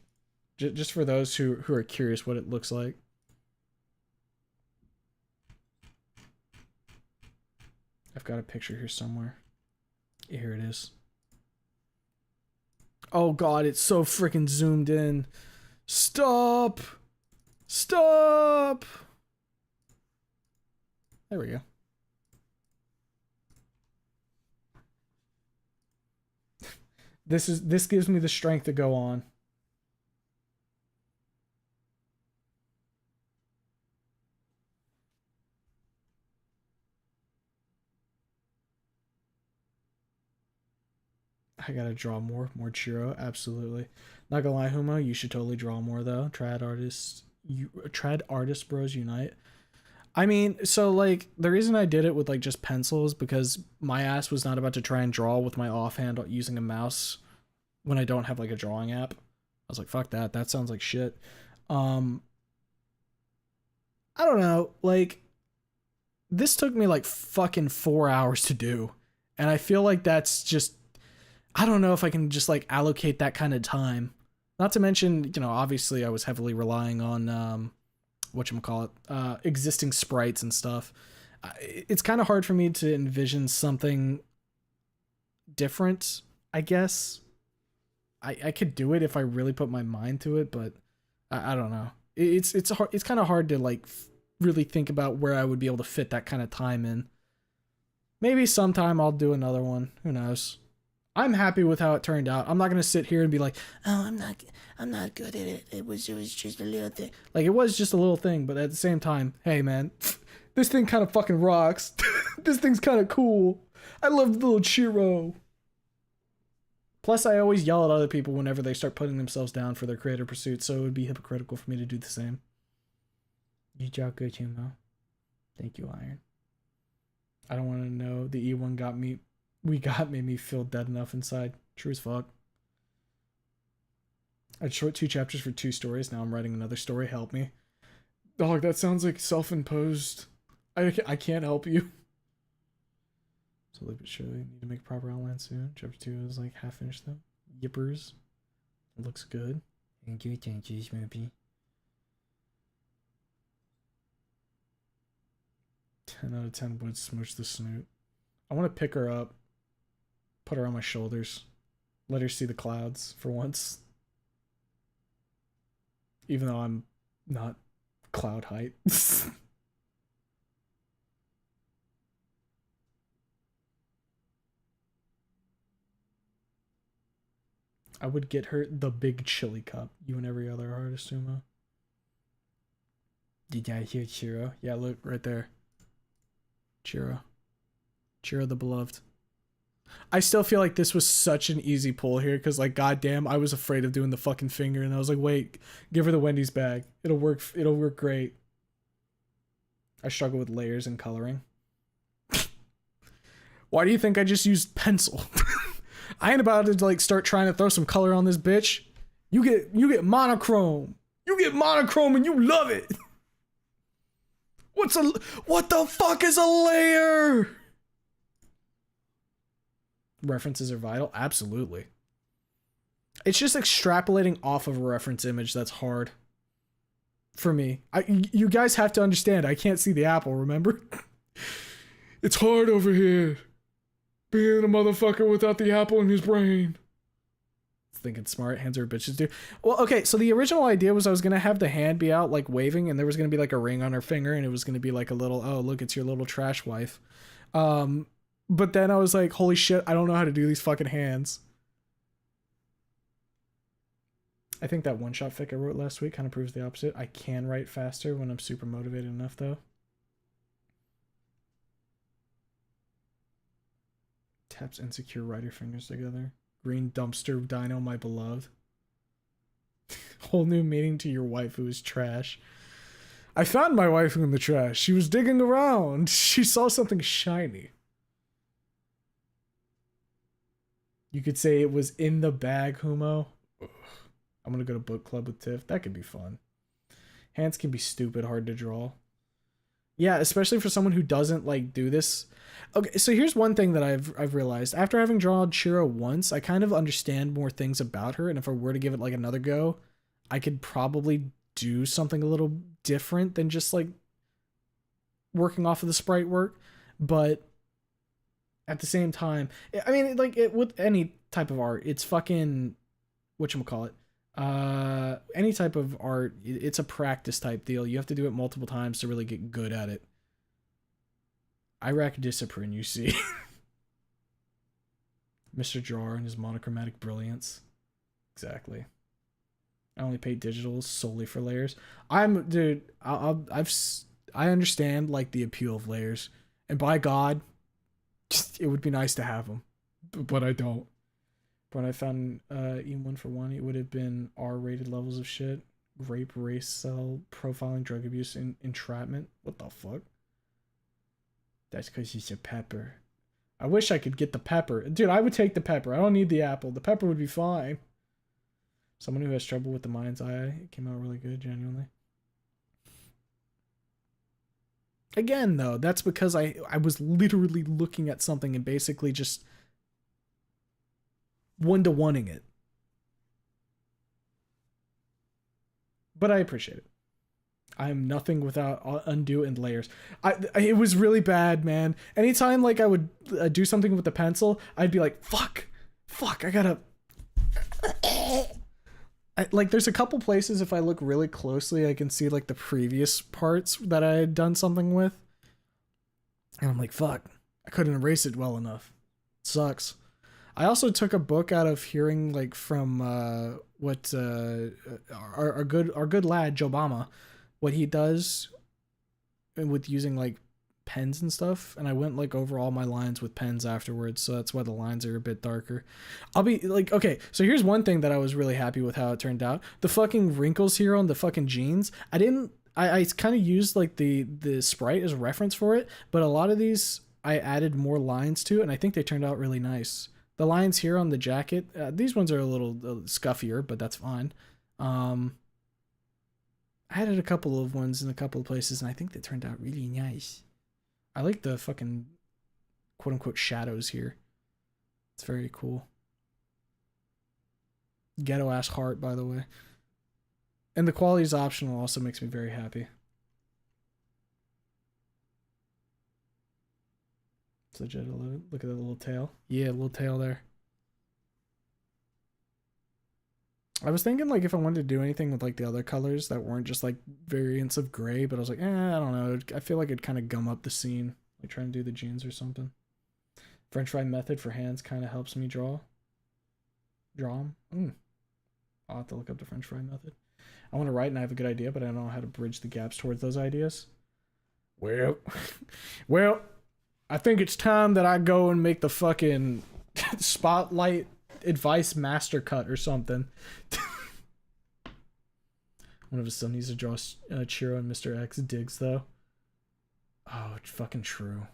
Speaker 4: Just for those who are curious what it looks like. I've got a picture here somewhere. Here it is. Oh god, it's so freaking zoomed in. Stop! Stop! There we go. This gives me the strength to go on. I gotta draw more Chiro, absolutely. Not gonna lie, Humo, you should totally draw more though. Trad artists bros unite. I mean, so like the reason I did it with like just pencils because my ass was not about to try and draw with my offhand using a mouse when I don't have like a drawing app. I was like, fuck that. That sounds like shit. I don't know. Like this took me like fucking 4 hours to do. And I feel like that's just, I don't know if I can just like allocate that kind of time. Not to mention, you know, obviously I was heavily relying on, whatchamacallit, existing sprites and stuff. It's kind of hard for me to envision something different, I guess. I could do it if I really put my mind to it, but I don't know. It's hard. It's kind of hard to like really think about where I would be able to fit that kind of time in. Maybe sometime I'll do another one. Who knows? I'm happy with how it turned out. I'm not gonna sit here and be like,
Speaker 3: Oh, I'm not good at it. It was just a little thing.
Speaker 4: like it was just a little thing, but at the same time, hey man, this thing kind of fucking rocks. This thing's kind of cool. I love the little Chiro. Plus, I always yell at other people whenever they start putting themselves down for their creative pursuits, so it would be hypocritical for me to do the same. You draw good, Humo. Thank you, Iron. I don't want to know the E1 made me feel dead enough inside. True as fuck. I short 2 chapters for 2 stories. Now I'm writing another story. Help me. Dog, that sounds like self-imposed. I can't help you. Slowly but surely, need to make proper outline soon. Chapter 2 is like half finished though. Yippers. It looks good.
Speaker 3: Thank you, Smurpy.
Speaker 4: 10 out of 10 would smooch the snoot. I want to pick her up. Put her on my shoulders. Let her see the clouds for once. Even though I'm not cloud height. I would get her the big chili cup. You and every other artist, Sumo. Did I hear Chiro? Yeah, look, right there. Chiro. Chiro the beloved. I still feel like this was such an easy pull here, because like goddamn, I was afraid of doing the fucking finger, and I was like, wait, give her the Wendy's bag. It'll work great. I struggle with layers and coloring. Why do you think I just used pencil? I ain't about to like start trying to throw some color on this bitch. You get monochrome. You get monochrome and you love it. What the fuck is a layer? References are vital? Absolutely. It's just extrapolating off of a reference image that's hard. For me. You guys have to understand, I can't see the apple, remember? It's hard over here. Being a motherfucker without the apple in his brain. Thinking smart, hands are bitches do. Well, okay, so the original idea was I was going to have the hand be out like waving, and there was going to be like a ring on her finger, and it was going to be like a little, oh, look, it's your little trash wife. But then I was like, holy shit, I don't know how to do these fucking hands. I think that one-shot fic I wrote last week kind of proves the opposite. I can write faster when I'm super motivated enough, though. Taps insecure writer fingers together. Green dumpster dino, my beloved. Whole new meaning to your waifu is trash. I found my waifu in the trash. She was digging around. She saw something shiny. You could say it was in the bag, Humo. Ugh. I'm gonna go to book club with Tiff. That could be fun. Hands can be stupid, hard to draw. Yeah, especially for someone who doesn't like do this. Okay, so here's one thing that I've realized. After having drawn Chiro once, I kind of understand more things about her, and if I were to give it like another go, I could probably do something a little different than just like working off of the sprite work. But at the same time, I mean, like with any type of art, it's fucking whatchamacallit. Any type of art, it's a practice type deal. You have to do it multiple times to really get good at it. I rack discipline, you see. Mr. Jar and his monochromatic brilliance. Exactly. I only paint digitals solely for layers. I understand like the appeal of layers, and by God, it would be nice to have them, but I don't. When I found E1 for one, it would have been R-rated levels of shit. rape, race, cell, profiling, drug abuse, and entrapment. What the fuck? That's because he's a pepper. I wish I could get the pepper. Dude, I would take the pepper. I don't need the apple. The pepper would be fine. Someone who has trouble with the mind's eye. It came out really good, genuinely. Again, though, that's because I was literally looking at something and basically just one-to-oneing it. But I appreciate it. I am nothing without undo and layers. It was really bad, man. Anytime like I would do something with the pencil, I'd be like, fuck, I gotta... like there's a couple places if I look really closely I can see like the previous parts that I had done something with, and I'm like, fuck, I couldn't erase it well enough. It sucks. I also took a book out of hearing like from what our good lad Jobama, what he does with using like pens and stuff, and I went like over all my lines with pens afterwards, so that's why the lines are a bit darker. I'll be like, okay, so here's one thing that I was really happy with how it turned out. The fucking wrinkles here on the fucking jeans, I kind of used like the sprite as a reference for it, but a lot of these I added more lines to, and I think they turned out really nice. The lines here on the jacket, these ones are a little scuffier, but that's fine. I added a couple of ones in a couple of places, and I think they turned out really nice. I like the fucking quote-unquote shadows here. It's very cool. Ghetto-ass heart, by the way. And the quality is optional also makes me very happy. It's legit. Look at that little tail. Yeah, little tail there. I was thinking like if I wanted to do anything with like the other colors that weren't just like variants of gray, but I was like, I don't know. I feel like it'd kind of gum up the scene. Like trying to do the jeans or something. French fry method for hands kind of helps me draw. Draw them. I'll have to look up the French fry method. I want to write and I have a good idea, but I don't know how to bridge the gaps towards those ideas. Well, I think it's time that I go and make the fucking spotlight advice master cut or something. One of us still needs to draw Chiro and Mr. X digs though. Oh, it's fucking true.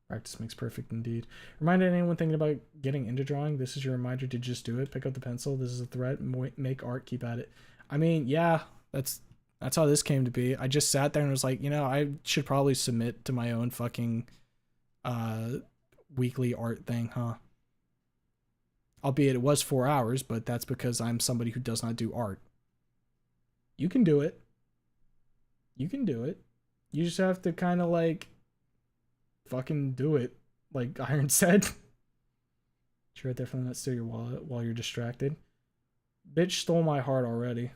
Speaker 4: Practice makes perfect indeed. Remind anyone thinking about getting into drawing, this is your reminder to just do it. Pick up the pencil. This is a threat. Make art. Keep at it. I mean, yeah, that's how this came to be. I just sat there and was like, you know, I should probably submit to my own fucking weekly art thing, huh? Albeit it was 4 hours, but that's because I'm somebody who does not do art. You can do it. You can do it. You just have to kind of like fucking do it, like Iron said. Sure, definitely not steal your wallet while you're distracted. Bitch stole my heart already.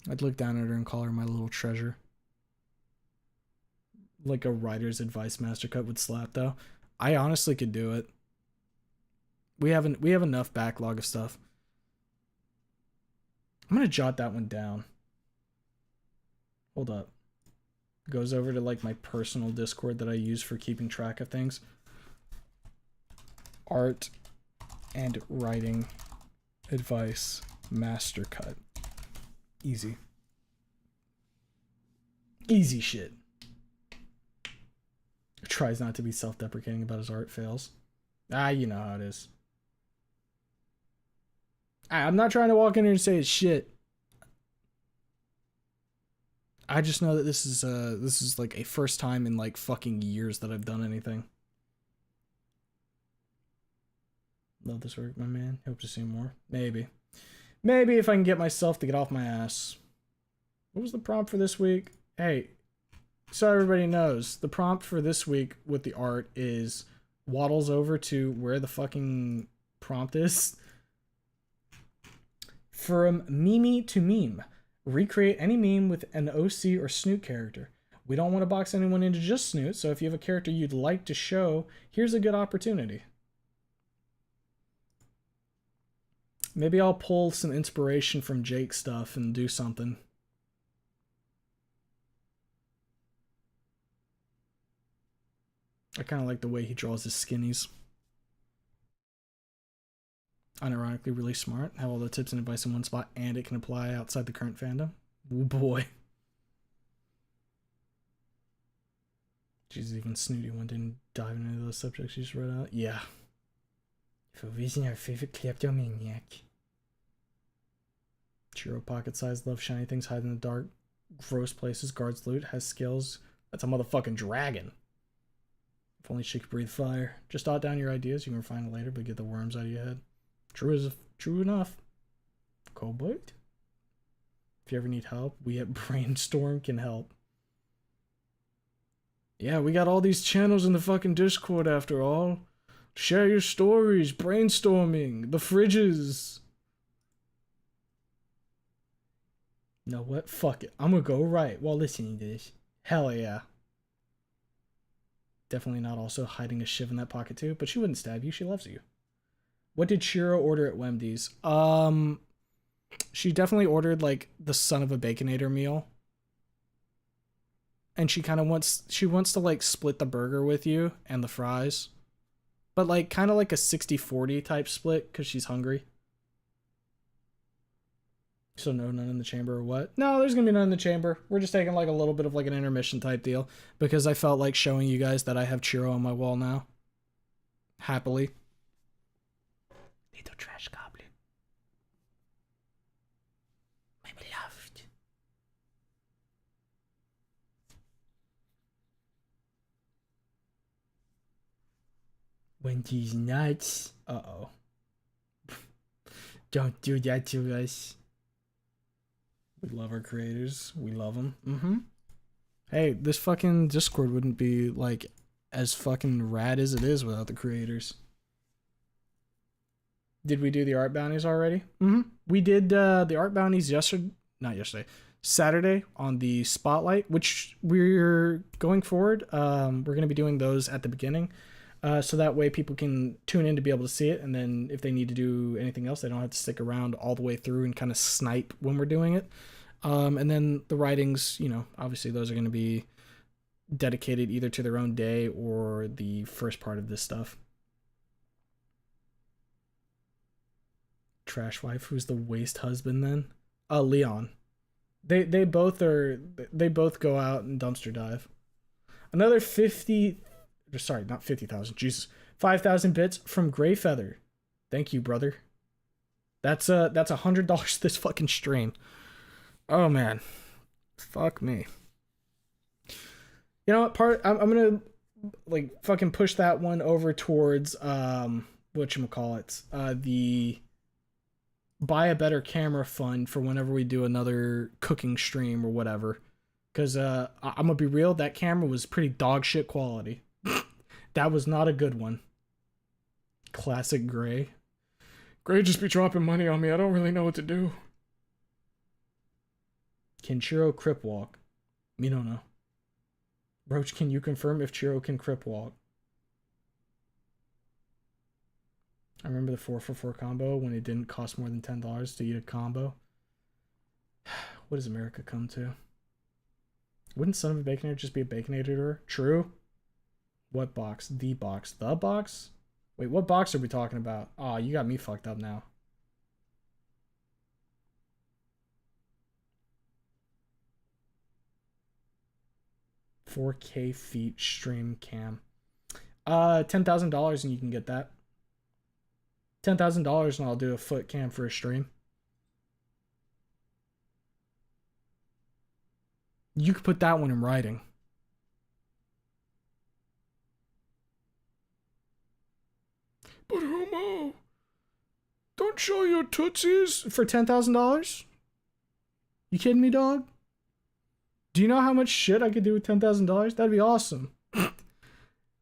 Speaker 4: I'd look down at her and call her my little treasure. Like a writer's advice master cut would slap though. I honestly could do it. We have enough backlog of stuff. I'm gonna jot that one down. Hold up. Goes over to like my personal Discord that I use for keeping track of things. Art and writing advice master cut. Easy. Easy shit. Tries not to be self-deprecating about his art, fails. You know how it is. I'm not trying to walk in here and say it's shit. I just know that this is like a first time in like fucking years that I've done anything. Love this work, my man. Hope to see more. Maybe if I can get myself to get off my ass. What was the prompt for this week? Hey, so everybody knows, the prompt for this week with the art is waddles over to where the fucking prompt is. From meme to meme. Recreate any meme with an OC or Snoot character. We don't want to box anyone into just Snoot, so if you have a character you'd like to show, here's a good opportunity. Maybe I'll pull some inspiration from Jake's stuff and do something.
Speaker 1: I kind of like the way he draws his skinnies. Unironically really smart. Have all the tips and advice in one spot, and it can apply outside the current fandom. Oh boy. She's even snooty one didn't dive into those subjects you just read out. Yeah. For reason our favorite kleptomaniac. Chiro pocket size, loves shiny things, hide in the dark, gross places, guards loot, has skills. That's a motherfucking dragon. If only she could breathe fire. Just jot down your ideas, you can refine it later, but get the worms out of your head. True enough. Cobalt? If you ever need help, we at Brainstorm can help. Yeah, we got all these channels in the fucking Discord after all. Share your stories, brainstorming, the fridges. Know what? Fuck it. I'm gonna go right while listening to this. Hell yeah. Definitely not also hiding a shiv in that pocket too, but she wouldn't stab you. She loves you. What did Chiro order at Wendy's? She definitely ordered like the son of a Baconator meal. And she kind of wants to like split the burger with you and the fries. But like kind of like a 60-40 type split because she's hungry. So no, none in the chamber or what? No, there's gonna be none in the chamber. We're just taking like a little bit of like an intermission type deal because I felt like showing you guys that I have Chiro on my wall now. Happily.
Speaker 3: Little trash goblin. My beloved.
Speaker 1: Wendy's nuts. Uh-oh. Don't do that to us. We love our creators. We love them. Mm-hmm. Hey, this fucking Discord wouldn't be, like, as fucking rad as it is without the creators. Did we do the art bounties already? Mm-hmm. We did the art bounties Saturday on the Spotlight, which we're going forward. We're going to be doing those at the beginning. So that way people can tune in to be able to see it. And then if they need to do anything else, they don't have to stick around all the way through and kind of snipe when we're doing it. And then the writings, you know, obviously those are going to be dedicated either to their own day or the first part of this stuff. Trash wife, who's the waste husband then? Leon. They both go out and dumpster dive. Another 5,000 bits from Greyfeather. Thank you, brother. That's $100 this fucking stream. Oh man. Fuck me. You know what, I'm gonna like fucking push that one over towards whatchamacallit, the buy a better camera fund for whenever we do another cooking stream or whatever. Cause I'm gonna be real, that camera was pretty dog shit quality. That was not a good one. Classic Gray.
Speaker 2: Gray just be dropping money on me. I don't really know what to do.
Speaker 1: Can Chiro crip walk? Me don't know. Roach, can you confirm if Chiro can crip walk? I remember the 4-for-4 combo when it didn't cost more than $10 to eat a combo. What does America come to? Wouldn't Son of a Baconator just be a Baconator? True. What box? The box. The box? Wait, what box are we talking about? Aw, you got me fucked up now. $4K feet stream cam. $10,000 and you can get that. $10,000 and I'll do a foot cam for a stream. You could put that one in writing.
Speaker 2: But Homo, don't show your tootsies.
Speaker 1: For $10,000? You kidding me, dog? Do you know how much shit I could do with $10,000? That'd be awesome.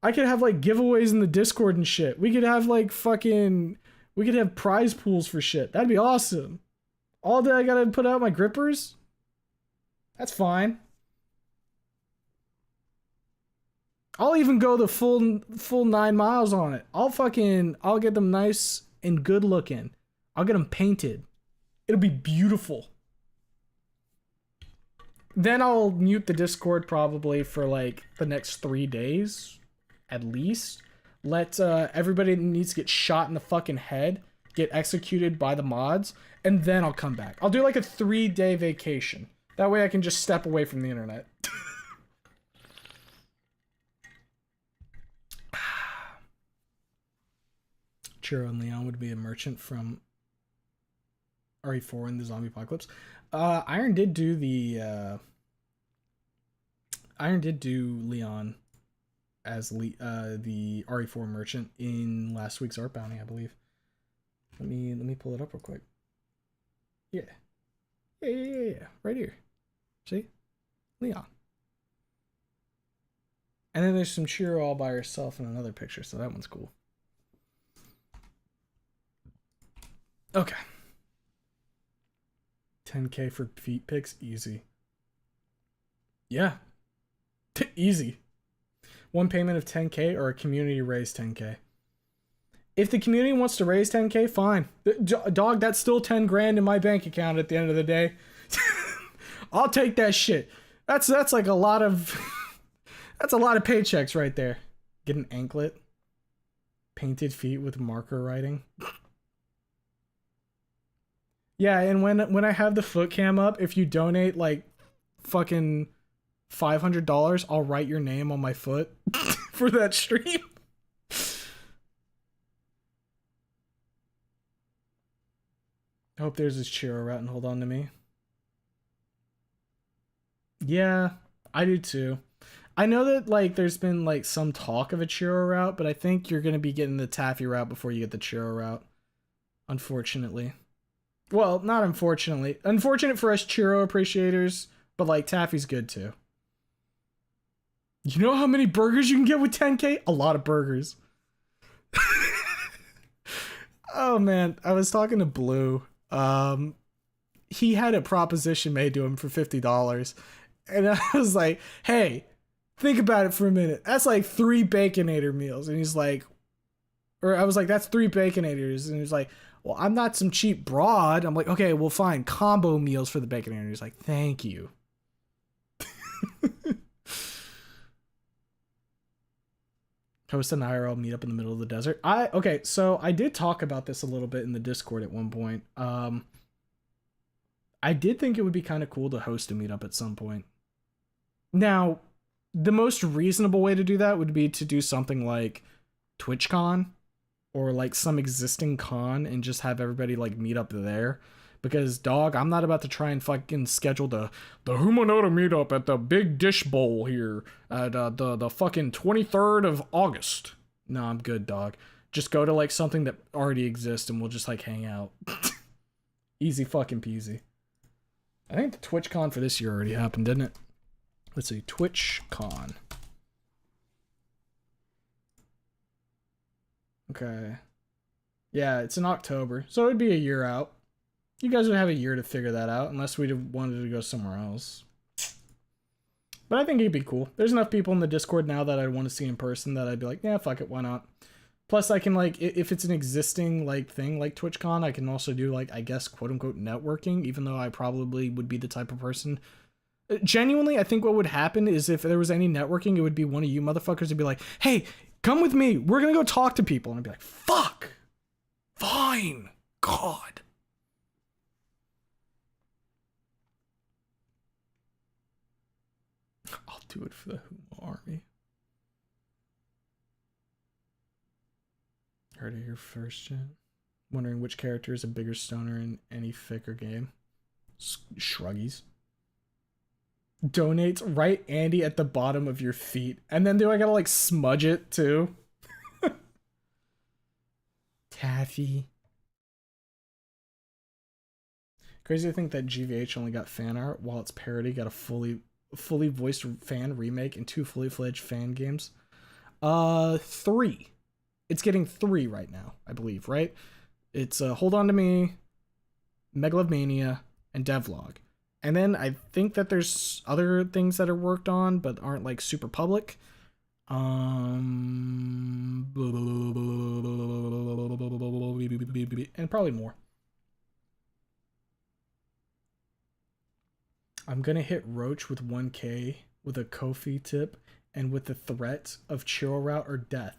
Speaker 1: I could have like giveaways in the Discord and shit. We could have like we could have prize pools for shit. That'd be awesome. All day I gotta put out my grippers? That's fine. I'll even go the full 9 miles on it. I'll get them nice and good looking. I'll get them painted. It'll be beautiful. Then I'll mute the Discord probably for like the next 3 days.
Speaker 4: at least. Let everybody that needs to get shot in the fucking head get executed by the mods, and then I'll come back. I'll do like a 3-day vacation. That way I can just step away from the internet. Churro and Leon would be a merchant from RE4 in the zombie apocalypse. Iron did do Leon as the RE4 merchant in last week's art bounty, I believe. Let me pull it up real quick. Yeah. Yeah. Right here. See? Leon. And then there's some Chiro all by herself in another picture, so that one's cool. Okay. 10K for feet pics, easy. Yeah. Easy. One payment of 10K or a community raise 10K. If the community wants to raise 10K, fine. Dog, that's still 10 grand in my bank account at the end of the day. I'll take that shit. That's like a lot of that's a lot of paychecks right there. Get an anklet. Painted feet with marker writing. Yeah, and when I have the foot cam up, if you donate like fucking $500, I'll write your name on my foot for that stream. I hope there's this Chiro route and hold on to me. Yeah, I do too. I know that like there's been like some talk of a Chiro route, but I think you're gonna be getting the Taffy route before you get the Chiro route. Unfortunately. Well, not unfortunately. Unfortunate for us Chiro appreciators, but like Taffy's good too. You know how many burgers you can get with 10K? A lot of burgers. Oh man, I was talking to Blue. He had a proposition made to him for $50. And I was like, hey, think about it for a minute. That's like 3 Baconator meals. And he's like, or I was like, that's 3 Baconators. And he's like, well, I'm not some cheap broad. I'm like, okay, well, fine. Combo meals for the Baconator. He's like, thank you. Host an IRL meetup in the middle of the desert. Okay, so I did talk about this a little bit in the Discord at one point. I did think it would be kind of cool to host a meetup at some point. Now, the most reasonable way to do that would be to do something like TwitchCon or like some existing con and just have everybody like meet up there. Because, dog, I'm not about to try and fucking schedule the Humanoda meetup at the Big Dish Bowl here at the fucking 23rd of August. No, I'm good, dog. Just go to like something that already exists and we'll just like hang out. Easy fucking peasy. I think the TwitchCon for this year already happened, didn't it? Let's see, TwitchCon. Okay. Yeah, it's in October, so it'd be a year out. You guys would have a year to figure that out, unless we wanted to go somewhere else. But I think it'd be cool. There's enough people in the Discord now that I'd want to see in person that I'd be like, yeah, fuck it, why not? Plus, I can, like, if it's an existing, like, thing like TwitchCon, I can also do, like, I guess, quote-unquote networking, even though I probably would be the type of person. Genuinely, I think what would happen is if there was any networking, it would be one of you motherfuckers would be like, hey, come with me. We're gonna go talk to people. And I'd be like, fuck. Fine. God. I'll do it for the Humo army. Heard it here first, Jen. Wondering which character is a bigger stoner in any fic or game. Shruggies. Donates right Andy at the bottom of your feet. And then do I gotta like smudge it too? Taffy. Crazy to think that GVH only got fan art while its parody got a fully voiced fan remake and 2 fully fledged fan games. 3. It's getting 3 right now, I believe, right? It's Hold On To Me, Megalomania, and Devlog. And then I think that there's other things that are worked on, but aren't like super public. And probably more. I'm gonna hit Roach with 1K with a Ko-fi tip and with the threat of churro route or death.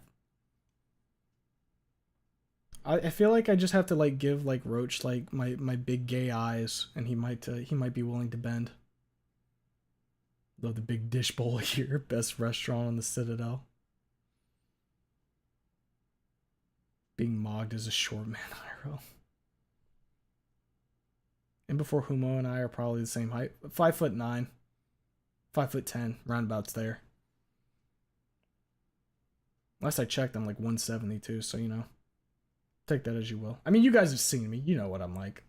Speaker 4: I feel like I just have to like give like Roach like my big gay eyes, and he might be willing to bend. Love the big dish bowl here, best restaurant on the Citadel. Being mogged as a short man IRL. And before Humo and I are probably the same height. 5'9", 5'10", roundabouts there. Last I checked, I'm like 172, so you know. Take that as you will. I mean, you guys have seen me. You know what I'm like.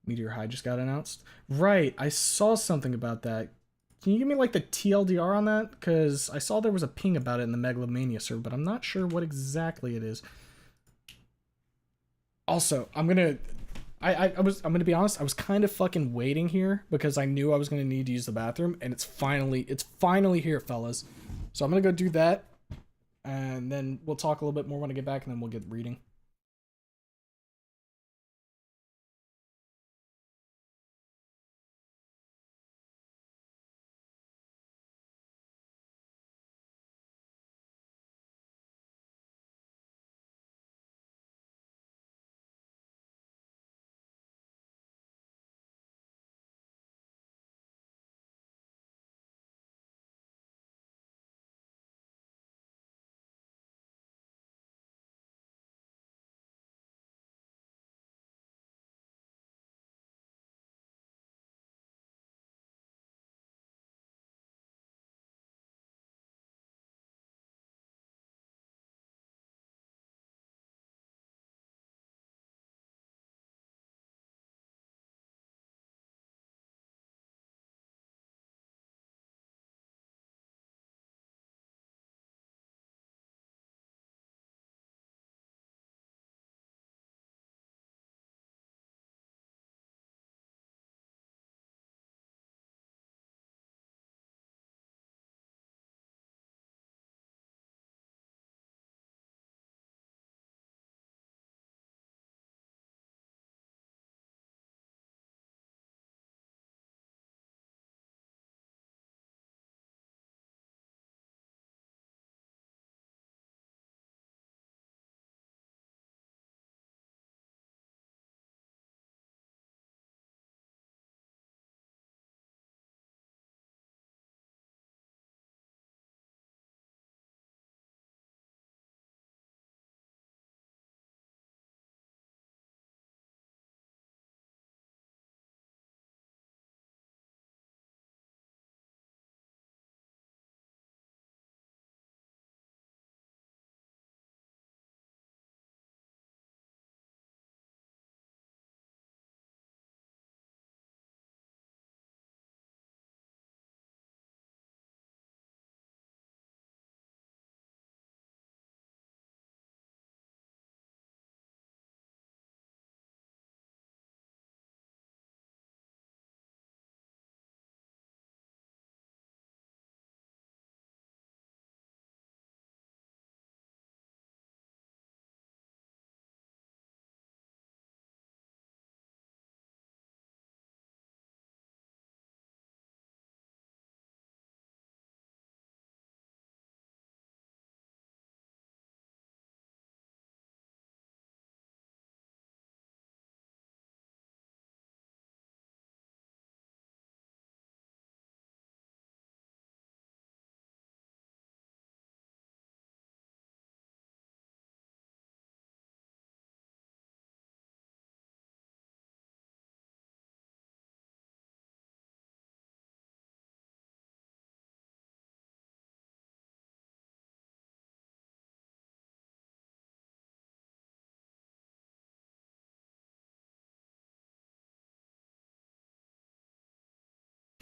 Speaker 4: Meteor High just got announced. Right, I saw something about that. Can you give me like the TLDR on that? Because I saw there was a ping about it in the Megalomania server, but I'm not sure what exactly it is. Also, I'm gonna be honest, I was kind of fucking waiting here because I knew I was gonna need to use the bathroom, and it's finally here, fellas. So I'm gonna go do that, and then we'll talk a little bit more when I get back, and then we'll get reading.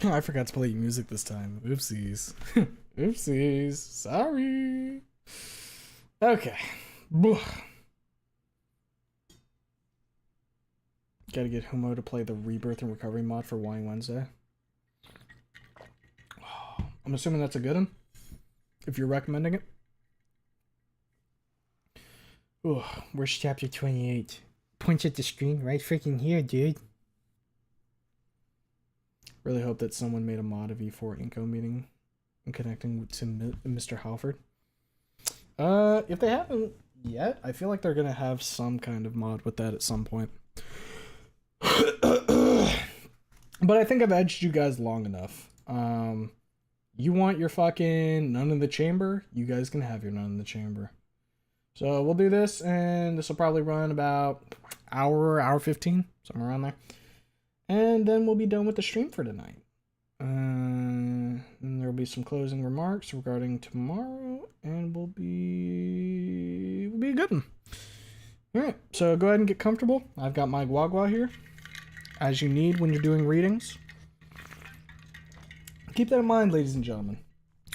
Speaker 4: I forgot to play music this time. Oopsies. Oopsies. Sorry. Okay. Gotta get Humo to play the Rebirth and Recovery mod for Wine Wednesday. I'm assuming that's a good one, if you're recommending it.
Speaker 3: Oh, where's chapter 28? Points at the screen right freaking here, dude.
Speaker 4: Really hope that someone made a mod of E4 Inco meeting
Speaker 1: and connecting to Mr. Halford. If they haven't yet, I feel like they're gonna have some kind of mod with that at some point. But I think I've edged you guys long enough. You want your fucking Nun in the Chamber? You guys can have your Nun in the Chamber. So we'll do this, and this will probably run about hour 15, somewhere around there. And then we'll be done with the stream for tonight. And there'll be some closing remarks regarding tomorrow, and we'll be a good one. All right, so go ahead and get comfortable. I've got my guagua here, as you need when you're doing readings. Keep that in mind, ladies and gentlemen.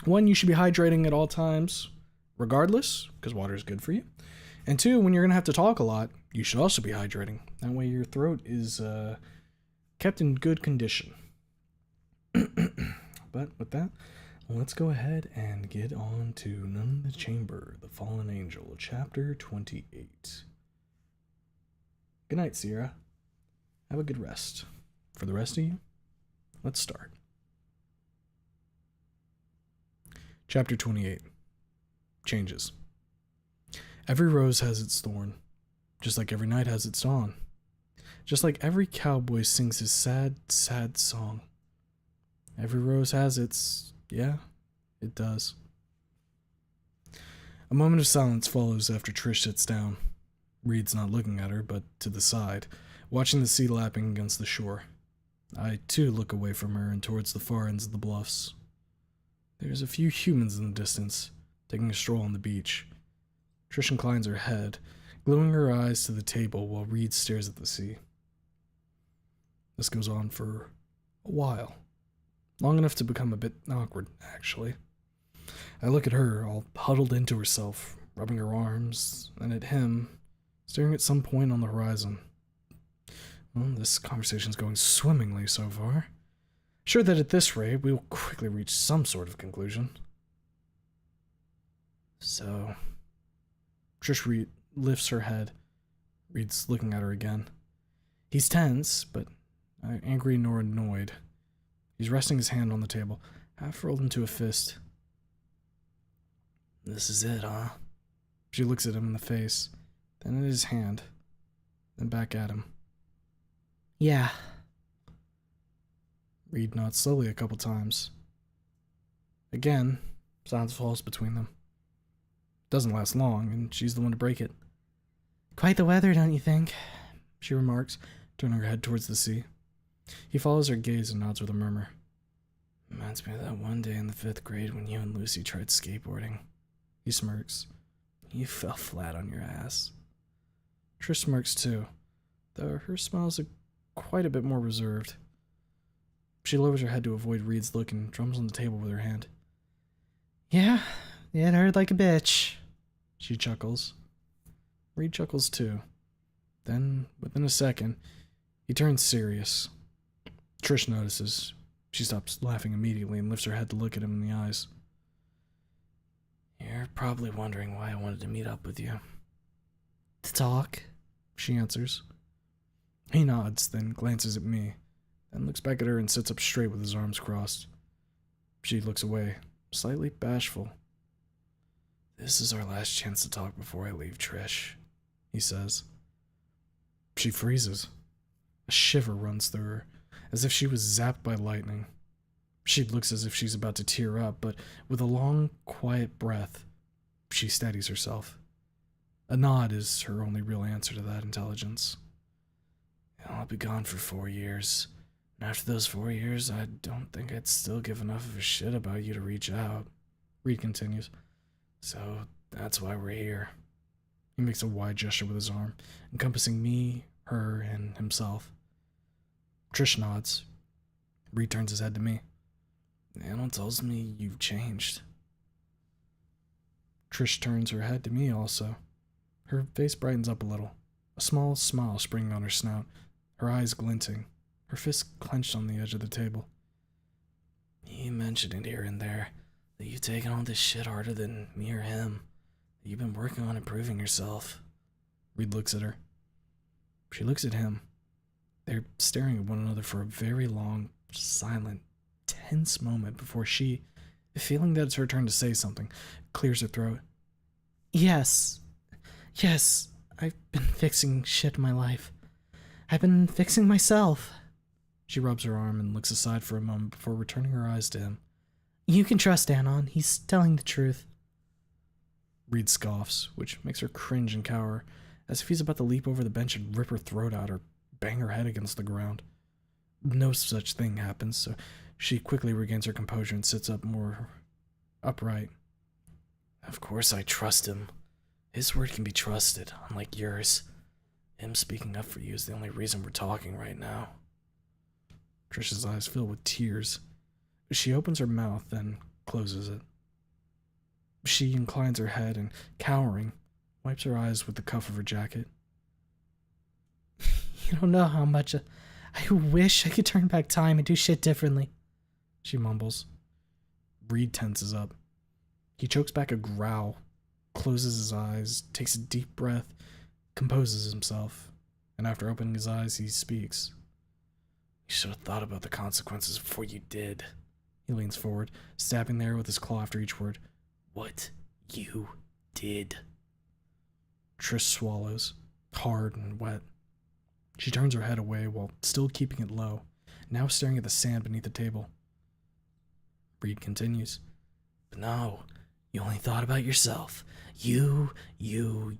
Speaker 1: One, you should be hydrating at all times, regardless, because water is good for you. And two, when you're going to have to talk a lot, you should also be hydrating. That way your throat is kept in good condition. But with that, let's go ahead and get on to Nun in the Chamber, The Fallen Angel, Chapter 28. Good night, Sierra. Have a good rest. For the rest of you, let's start. Chapter 28. Changes. Every rose has its thorn, just like every night has its dawn. Just like every cowboy sings his sad, sad song. Every rose has its... yeah, it does. A moment of silence follows after Trish sits down. Reed's not looking at her, but to the side, watching the sea lapping against the shore. I, too, look away from her and towards the far ends of the bluffs. There's a few humans in the distance, taking a stroll on the beach. Trish inclines her head, gluing her eyes to the table while Reed stares at the sea. This goes on for a while. Long enough to become a bit awkward, actually. I look at her, all huddled into herself, rubbing her arms, and at him, staring at some point on the horizon. Well, this conversation's going swimmingly so far. Sure that at this rate, we will quickly reach some sort of conclusion. So... Trish lifts her head. Reed's looking at her again. He's tense, but neither angry nor annoyed. He's resting his hand on the table, half rolled into a fist. This is it, huh? She looks at him in the face, then at his hand, then back at him.
Speaker 3: Yeah.
Speaker 1: Reed nods slowly a couple times. Again, silence falls between them. Doesn't last long, and she's the one to break it.
Speaker 3: Quite the weather, don't you think?
Speaker 1: She remarks, turning her head towards the sea. He follows her gaze and nods with a murmur. Reminds me of that one day in the 5th grade when you and Lucy tried skateboarding. He smirks. You fell flat on your ass. Trish smirks too, though her smile's quite a bit more reserved. She lowers her head to avoid Reed's look and drums on the table with her hand.
Speaker 3: Yeah, it hurt like a bitch.
Speaker 1: She chuckles. Reed chuckles too. Then, within a second, he turns serious. Trish notices. She stops laughing immediately and lifts her head to look at him in the eyes. You're probably wondering why I wanted to meet up with you.
Speaker 3: To talk?
Speaker 1: She answers. He nods, then glances at me, then looks back at her and sits up straight with his arms crossed. She looks away, slightly bashful. This is our last chance to talk before I leave, Trish, he says. She freezes. A shiver runs through her, as if she was zapped by lightning. She looks as if she's about to tear up, but with a long, quiet breath, she steadies herself. A nod is her only real answer to that intelligence. I'll be gone for 4 years, and after those 4 years, I don't think I'd still give enough of a shit about you to reach out, Reed continues. So that's why we're here. He makes a wide gesture with his arm, encompassing me, her, and himself. Trish nods. Reed turns his head to me. Anna tells me you've changed. Trish turns her head to me also. Her face brightens up a little, a small smile springing on her snout, her eyes glinting, her fists clenched on the edge of the table. You mentioned it here and there, that you've taken all this shit harder than me or him, that you've been working on improving yourself. Reed looks at her. She looks at him. They're staring at one another for a very long, silent, tense moment before she,
Speaker 2: Feeling that it's her turn to say something, clears her throat.
Speaker 3: Yes. Yes. I've been fixing shit in my life. I've been fixing myself.
Speaker 2: She rubs her arm and looks aside for a moment before returning her eyes to him.
Speaker 3: You can trust Anon. He's telling the truth.
Speaker 2: Reed scoffs, which makes her cringe and cower, as if he's about to leap over the bench and rip her throat out or bang her head against the ground. No such thing happens, so she quickly regains her composure and sits up more upright. Of course I trust him. His word can be trusted, unlike yours. Him speaking up for you is the only reason we're talking right now. Trish's eyes fill with tears. She opens her mouth, then closes it. She inclines her head and, cowering, wipes her eyes with the cuff of her jacket.
Speaker 3: You don't know how much I wish I could turn back time and do shit differently.
Speaker 2: She mumbles. Reed tenses up. He chokes back a growl, closes his eyes, takes a deep breath, composes himself, and after opening his eyes, he speaks. You should have thought about the consequences before you did. He leans forward, stabbing the air with his claw after each word. What you did. Trish swallows, hard and wet. She turns her head away while still keeping it low, now staring at the sand beneath the table. Reed continues. But no, you only thought about yourself. You. He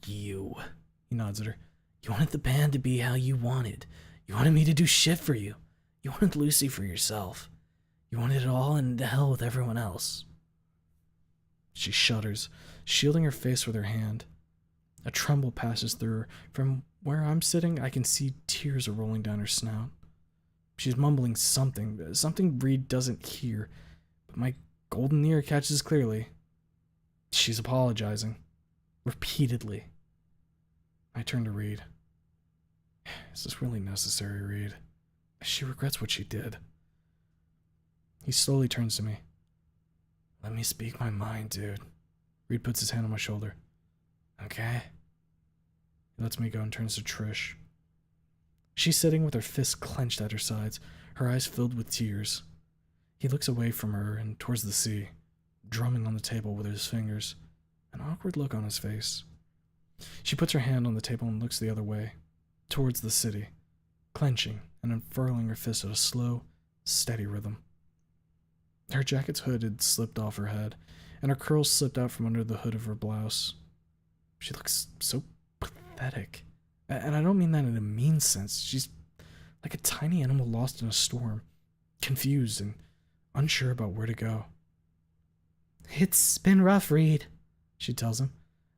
Speaker 2: nods at her. You wanted the band to be how you wanted. You wanted me to do shit for you. You wanted Lucy for yourself. You wanted it all and to hell with everyone else. She shudders, shielding her face with her hand. A tremble passes through her. From where I'm sitting, I can see tears are rolling down her snout. She's mumbling something Reed doesn't hear, but my golden ear catches clearly. She's apologizing. Repeatedly. I turn to Reed. Is this really necessary, Reed? She regrets what she did. He slowly turns to me. Let me speak my mind, dude. Reed puts his hand on my shoulder. Okay? He lets me go and turns to Trish. She's sitting with her fists clenched at her sides, her eyes filled with tears. He looks away from her and towards the sea, drumming on the table with his fingers, an awkward look on his face. She puts her hand on the table and looks the other way, towards the city, clenching and unfurling her fist at a slow, steady rhythm. Her jacket's hood had slipped off her head, and her curls slipped out from under the hood of her blouse. She looks so pathetic. And I don't mean that in a mean sense. She's like a tiny animal lost in a storm, confused and unsure about where to go.
Speaker 3: It's been rough, Reed, she tells him.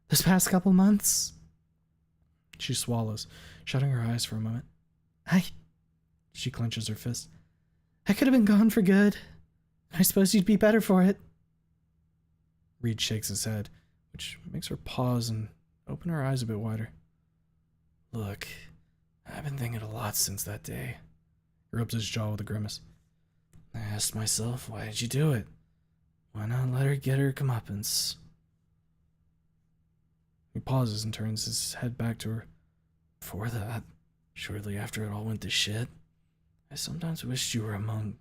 Speaker 3: This past couple months.
Speaker 2: She swallows, shutting her eyes for a moment. She clenches her fist.
Speaker 3: I could have been gone for good. I suppose you'd be better for it.
Speaker 2: Reed shakes his head, which makes her pause and open her eyes a bit wider. Look, I've been thinking a lot since that day. He rubs his jaw with a grimace. I asked myself, why did you do it? Why not let her get her comeuppance? He pauses and turns his head back to her. Before that, shortly after it all went to shit, I sometimes wished you were among...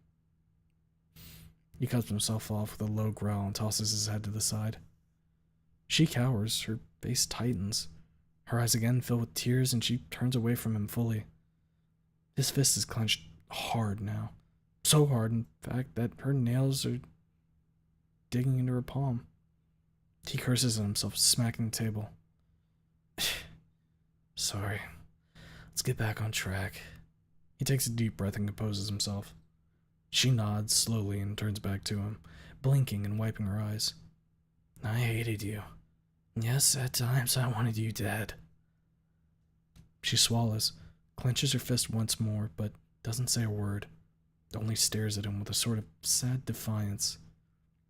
Speaker 2: He cuts himself off with a low growl and tosses his head to the side. She cowers, her face tightens. Her eyes again fill with tears, and she turns away from him fully. His fist is clenched hard now. So hard, in fact, that her nails are digging into her palm. He curses at himself, smacking the table. Sorry. Let's get back on track. He takes a deep breath and composes himself. She nods slowly and turns back to him, blinking and wiping her eyes. I hated you. Yes, at times I wanted you dead. She swallows, clenches her fist once more, but doesn't say a word, only stares at him with a sort of sad defiance.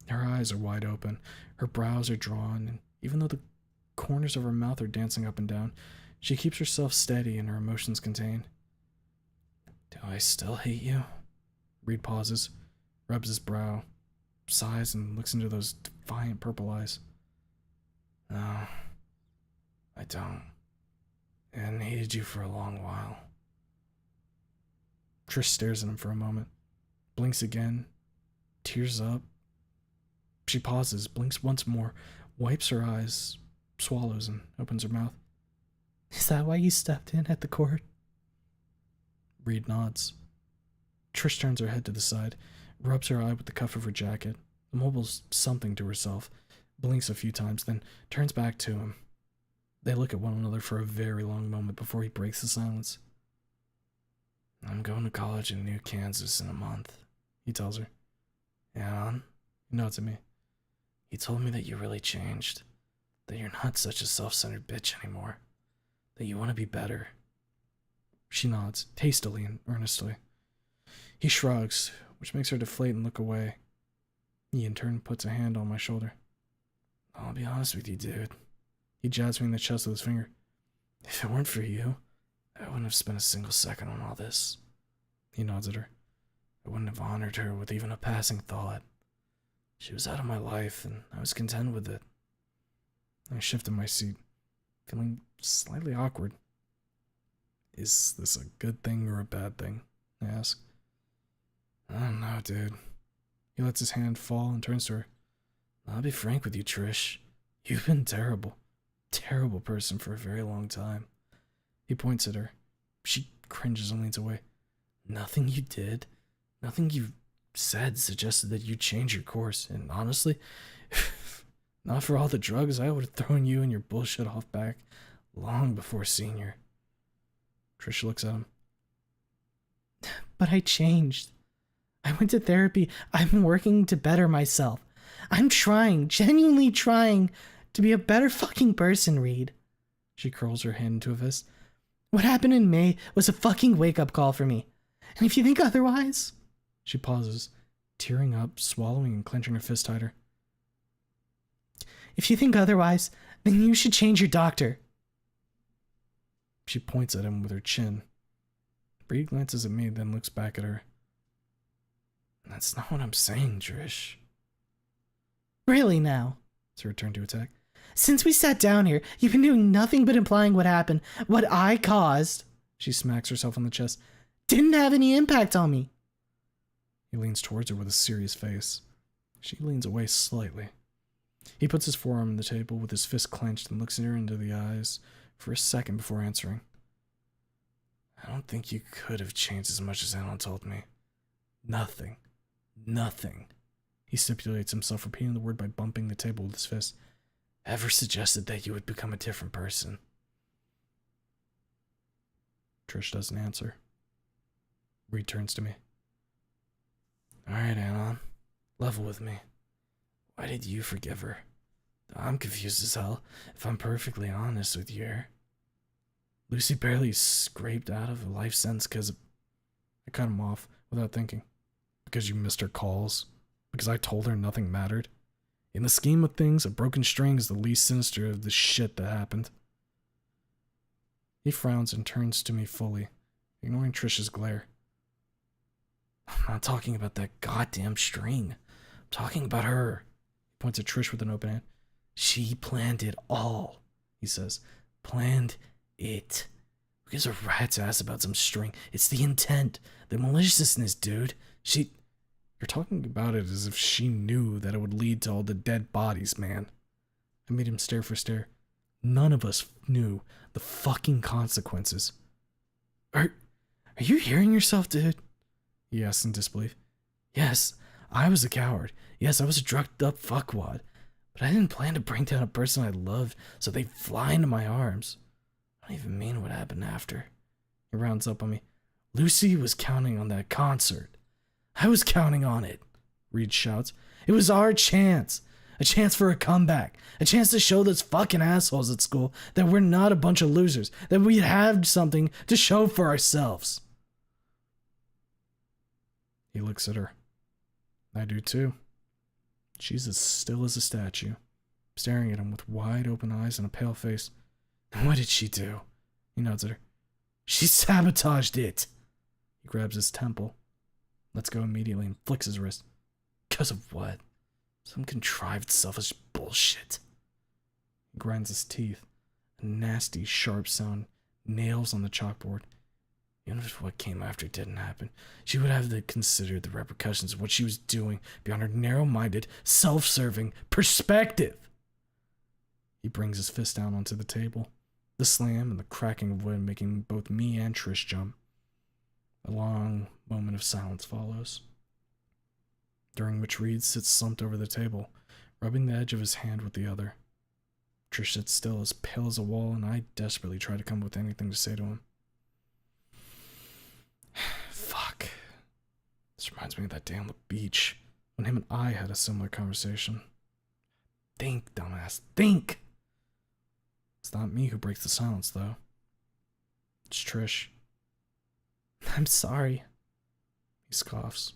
Speaker 2: Her eyes are wide open, her brows are drawn, and even though the corners of her mouth are dancing up and down, she keeps herself steady and her emotions contained. Do I still hate you? Reed pauses, rubs his brow, sighs, and looks into those defiant purple eyes. No, I don't. I hadn't hated you for a long while. Trish stares at him for a moment, blinks again, tears up. She pauses, blinks once more, wipes her eyes, swallows, and opens her mouth.
Speaker 3: Is that why you stepped in at the court?
Speaker 2: Reed nods. Trish turns her head to the side, rubs her eye with the cuff of her jacket, mumbles something to herself, blinks a few times, then turns back to him. They look at one another for a very long moment before he breaks the silence. I'm going to college in New Kansas in a month, he tells her. And he nods at me. He told me that you really changed, that you're not such a self-centered bitch anymore, that you want to be better. She nods, hastily and earnestly. He shrugs, which makes her deflate and look away. He in turn puts a hand on my shoulder. I'll be honest with you, dude. He jabs me in the chest with his finger. If it weren't for you, I wouldn't have spent a single second on all this. He nods at her. I wouldn't have honored her with even a passing thought. She was out of my life, and I was content with it. I shifted my seat, feeling slightly awkward. Is this a good thing or a bad thing? I ask. I don't know, dude. He lets his hand fall and turns to her. I'll be frank with you, Trish. You've been terrible. Terrible person for a very long time. He points at her. She cringes and leans away. Nothing you did, nothing you said suggested that you'd change your course. And honestly, not for all the drugs, I would have thrown you and your bullshit off back long before senior. Trish looks at him.
Speaker 3: But I changed. I went to therapy. I'm working to better myself. I'm trying, genuinely trying to be a better fucking person, Reed.
Speaker 2: She curls her hand into a fist.
Speaker 3: What happened in May was a fucking wake-up call for me. And if you think otherwise...
Speaker 2: She pauses, tearing up, swallowing and clenching her fist tighter.
Speaker 3: If you think otherwise, then you should change your doctor.
Speaker 2: She points at him with her chin. Reed glances at me, then looks back at her. That's not what I'm saying, Trish.
Speaker 3: Really now?
Speaker 2: To return to attack.
Speaker 3: Since we sat down here, you've been doing nothing but implying what happened, what I caused.
Speaker 2: She smacks herself on the chest.
Speaker 3: Didn't have any impact on me.
Speaker 2: He leans towards her with a serious face. She leans away slightly. He puts his forearm on the table with his fist clenched and looks at her into the eyes for a second before answering. I don't think you could have changed as much as Alan told me. Nothing. Nothing. He stipulates himself, repeating the word by bumping the table with his fist. Ever suggested that you would become a different person? Trish doesn't answer. Reed turns to me. Alright, Anon. Level with me. Why did you forgive her? I'm confused as hell, if I'm perfectly honest with you here. Lucy barely scraped out of a life sentence because... I cut him off without thinking. Because you missed her calls? Because I told her nothing mattered? In the scheme of things, a broken string is the least sinister of the shit that happened. He frowns and turns to me fully, ignoring Trish's glare. I'm not talking about that goddamn string. I'm talking about her. He points at Trish with an open hand. She planned it all, he says. Planned it. Who gives a rat's ass about some string? It's the intent, the maliciousness, dude. You're talking about it as if she knew that it would lead to all the dead bodies, man. I made him stare for stare. None of us knew the fucking consequences. Are you hearing yourself, dude? He asked in disbelief. Yes, I was a coward. Yes, I was a drugged up fuckwad. But I didn't plan to bring down a person I loved so they'd fly into my arms. I don't even mean what happened after. He rounds up on me. Lucy was counting on that concert. I was counting on it, Reed shouts. It was our chance. A chance for a comeback. A chance to show those fucking assholes at school that we're not a bunch of losers. That we have something to show for ourselves. He looks at her. I do too. She's as still as a statue, staring at him with wide open eyes and a pale face. And what did she do? He nods at her. She sabotaged it. He grabs his temple, lets go immediately, and flicks his wrist. Because of what? Some contrived selfish bullshit. He grinds his teeth. A nasty, sharp sound nails on the chalkboard. Even if what came after didn't happen, she would have to consider the repercussions of what she was doing beyond her narrow-minded, self-serving perspective. He brings his fist down onto the table, the slam and the cracking of wood making both me and Trish jump. A long moment of silence follows, during which Reed sits slumped over the table, rubbing the edge of his hand with the other. Trish sits still, as pale as a wall, and I desperately try to come up with anything to say to him. Fuck. This reminds me of that day on the beach, when him and I had a similar conversation. Think, dumbass, think! It's not me who breaks the silence, though. It's Trish.
Speaker 3: I'm sorry.
Speaker 2: He scoffs.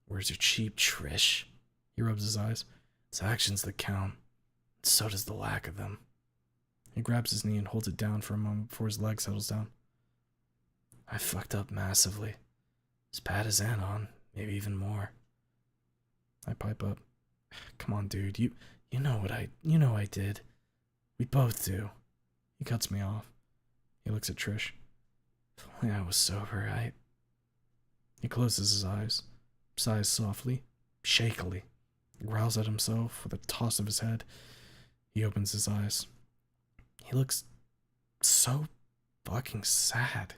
Speaker 2: Words are cheap, Trish. He rubs his eyes. It's actions that count. So does the lack of them. He grabs his knee and holds it down for a moment before his leg settles down. I fucked up massively. As bad as Anon, maybe even more. I pipe up. Come on, dude. You know I did. We both do. He cuts me off. He looks at Trish. If only I was sober, He closes his eyes, sighs softly, shakily, growls at himself with a toss of his head. He opens his eyes. He looks so fucking sad,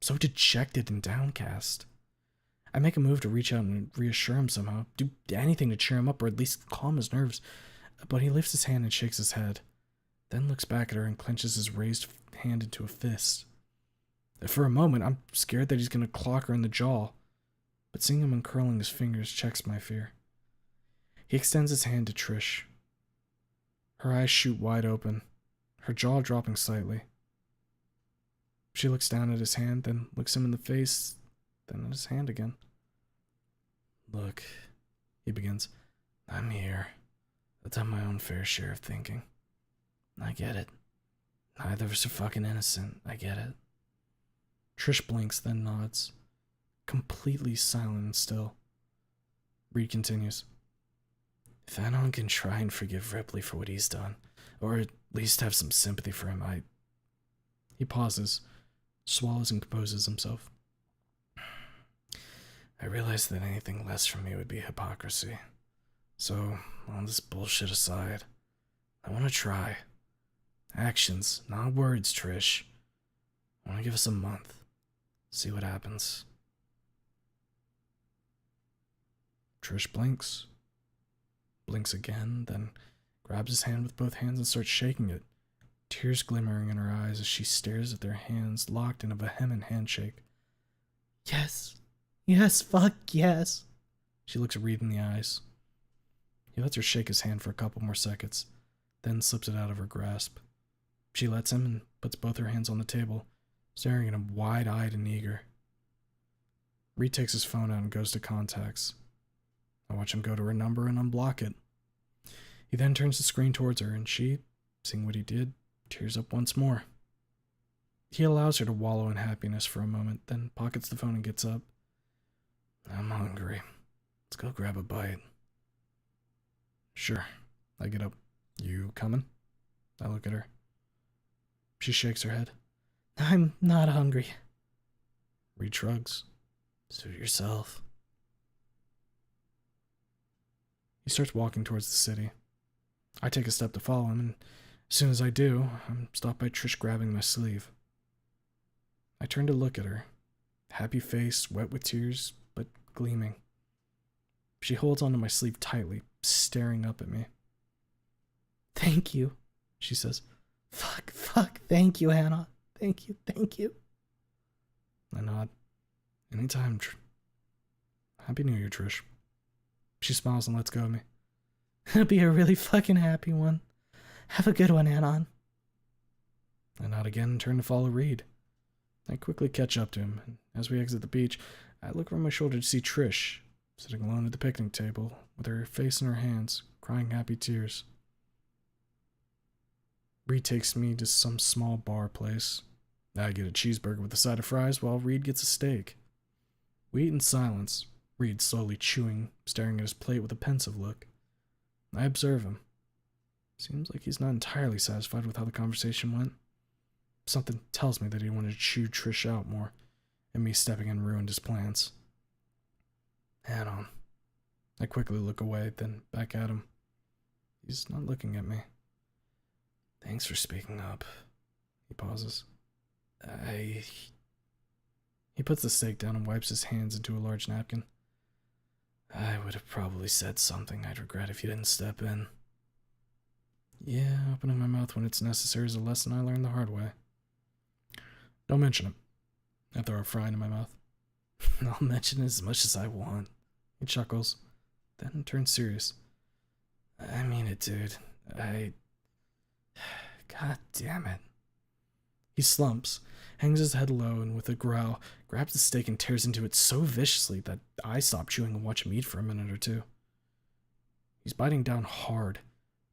Speaker 2: so dejected and downcast. I make a move to reach out and reassure him somehow, do anything to cheer him up or at least calm his nerves, but he lifts his hand and shakes his head, then looks back at her and clenches his raised hand into a fist. For a moment, I'm scared that he's going to clock her in the jaw, but seeing him uncurling his fingers checks my fear. He extends his hand to Trish. Her eyes shoot wide open, her jaw dropping slightly. She looks down at his hand, then looks him in the face, then at his hand again. Look, he begins. I'm here. I've done my own fair share of thinking. I get it. Neither of us are fucking innocent. I get it. Trish blinks, then nods. Completely silent and still. Reed continues. If Anon can try and forgive Ripley for what he's done, or at least have some sympathy for him, He pauses, swallows and composes himself. I realize that anything less from me would be hypocrisy. So, all this bullshit aside, I want to try. Actions, not words, Trish. I want to give us a month. See what happens. Trish blinks. Blinks again, then grabs his hand with both hands and starts shaking it, tears glimmering in her eyes as she stares at their hands locked in a vehement handshake.
Speaker 3: Yes. Yes, fuck yes.
Speaker 2: She looks Reed in the eyes. He lets her shake his hand for a couple more seconds, then slips it out of her grasp. She lets him and puts both her hands on the table, staring at him wide-eyed and eager. Reed takes his phone out and goes to contacts. I watch him go to her number and unblock it. He then turns the screen towards her, and she, seeing what he did, tears up once more. He allows her to wallow in happiness for a moment, then pockets the phone and gets up. I'm hungry. Let's go grab a bite. Sure. I get up. You coming? I look at her. She shakes her head.
Speaker 3: I'm not hungry.
Speaker 2: Reed shrugs. Suit yourself. He starts walking towards the city. I take a step to follow him, and as soon as I do, I'm stopped by Trish grabbing my sleeve. I turn to look at her. Happy face, wet with tears, but gleaming. She holds onto my sleeve tightly, staring up at me.
Speaker 3: Thank you, she says. Fuck, thank you, Hannah. Thank you.
Speaker 2: I nod. Anytime, Happy New Year, Trish. She smiles and lets go of me.
Speaker 3: It'll be a really fucking happy one. Have a good one, Anon.
Speaker 2: I nod again and turn to follow Reed. I quickly catch up to him, and as we exit the beach, I look over my shoulder to see Trish, sitting alone at the picnic table, with her face in her hands, crying happy tears. Reed takes me to some small bar place. I get a cheeseburger with a side of fries, while Reed gets a steak. We eat in silence, Reed slowly chewing, staring at his plate with a pensive look. I observe him. Seems like he's not entirely satisfied with how the conversation went. Something tells me that he wanted to chew Trish out more, and me stepping in ruined his plans. Head on. I quickly look away, then back at him. He's not looking at me. Thanks for speaking up. He pauses. He puts the steak down and wipes his hands into a large napkin. I would have probably said something I'd regret if you didn't step in. Yeah, opening my mouth when it's necessary is a lesson I learned the hard way. Don't mention it. I throw a fry into my mouth. I'll mention it as much as I want. He chuckles, then turns serious. I mean it, dude. God damn it. He slumps, hangs his head low, and with a growl, grabs the steak and tears into it so viciously that I stop chewing and watch him eat for a minute or two. He's biting down hard,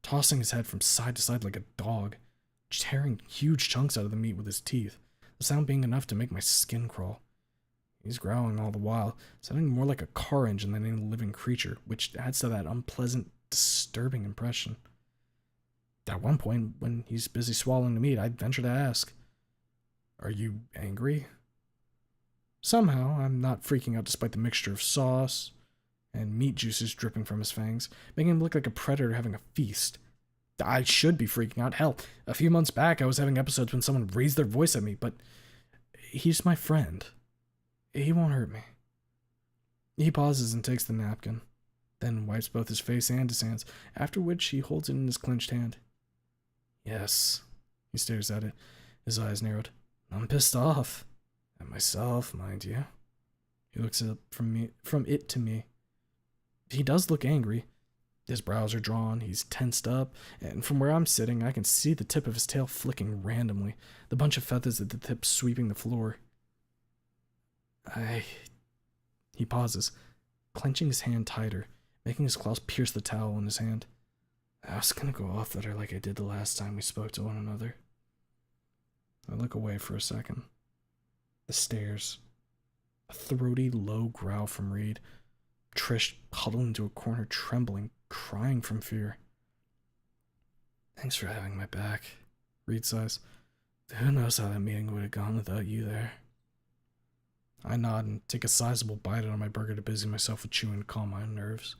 Speaker 2: tossing his head from side to side like a dog, tearing huge chunks out of the meat with his teeth, the sound being enough to make my skin crawl. He's growling all the while, sounding more like a car engine than any living creature, which adds to that unpleasant, disturbing impression. At one point, when he's busy swallowing the meat, I venture to ask, "Are you angry?" Somehow, I'm not freaking out despite the mixture of sauce and meat juices dripping from his fangs, making him look like a predator having a feast. I should be freaking out. Hell, a few months back, I was having episodes when someone raised their voice at me, but he's my friend. He won't hurt me. He pauses and takes the napkin, then wipes both his face and his hands, after which he holds it in his clenched hand. Yes. He stares at it, his eyes narrowed. I'm pissed off. At myself, mind you. He looks up from it to me. He does look angry. His brows are drawn, he's tensed up, and from where I'm sitting, I can see the tip of his tail flicking randomly, the bunch of feathers at the tip sweeping the floor. He pauses, clenching his hand tighter, making his claws pierce the towel in his hand. I was gonna go off at her like I did the last time we spoke to one another. I look away for a second. The stairs. A throaty, low growl from Reed. Trish huddled into a corner, trembling, crying from fear. Thanks for having my back, Reed sighs. Who knows how that meeting would have gone without you there? I nod and take a sizable bite out of my burger to busy myself with chewing to calm my nerves.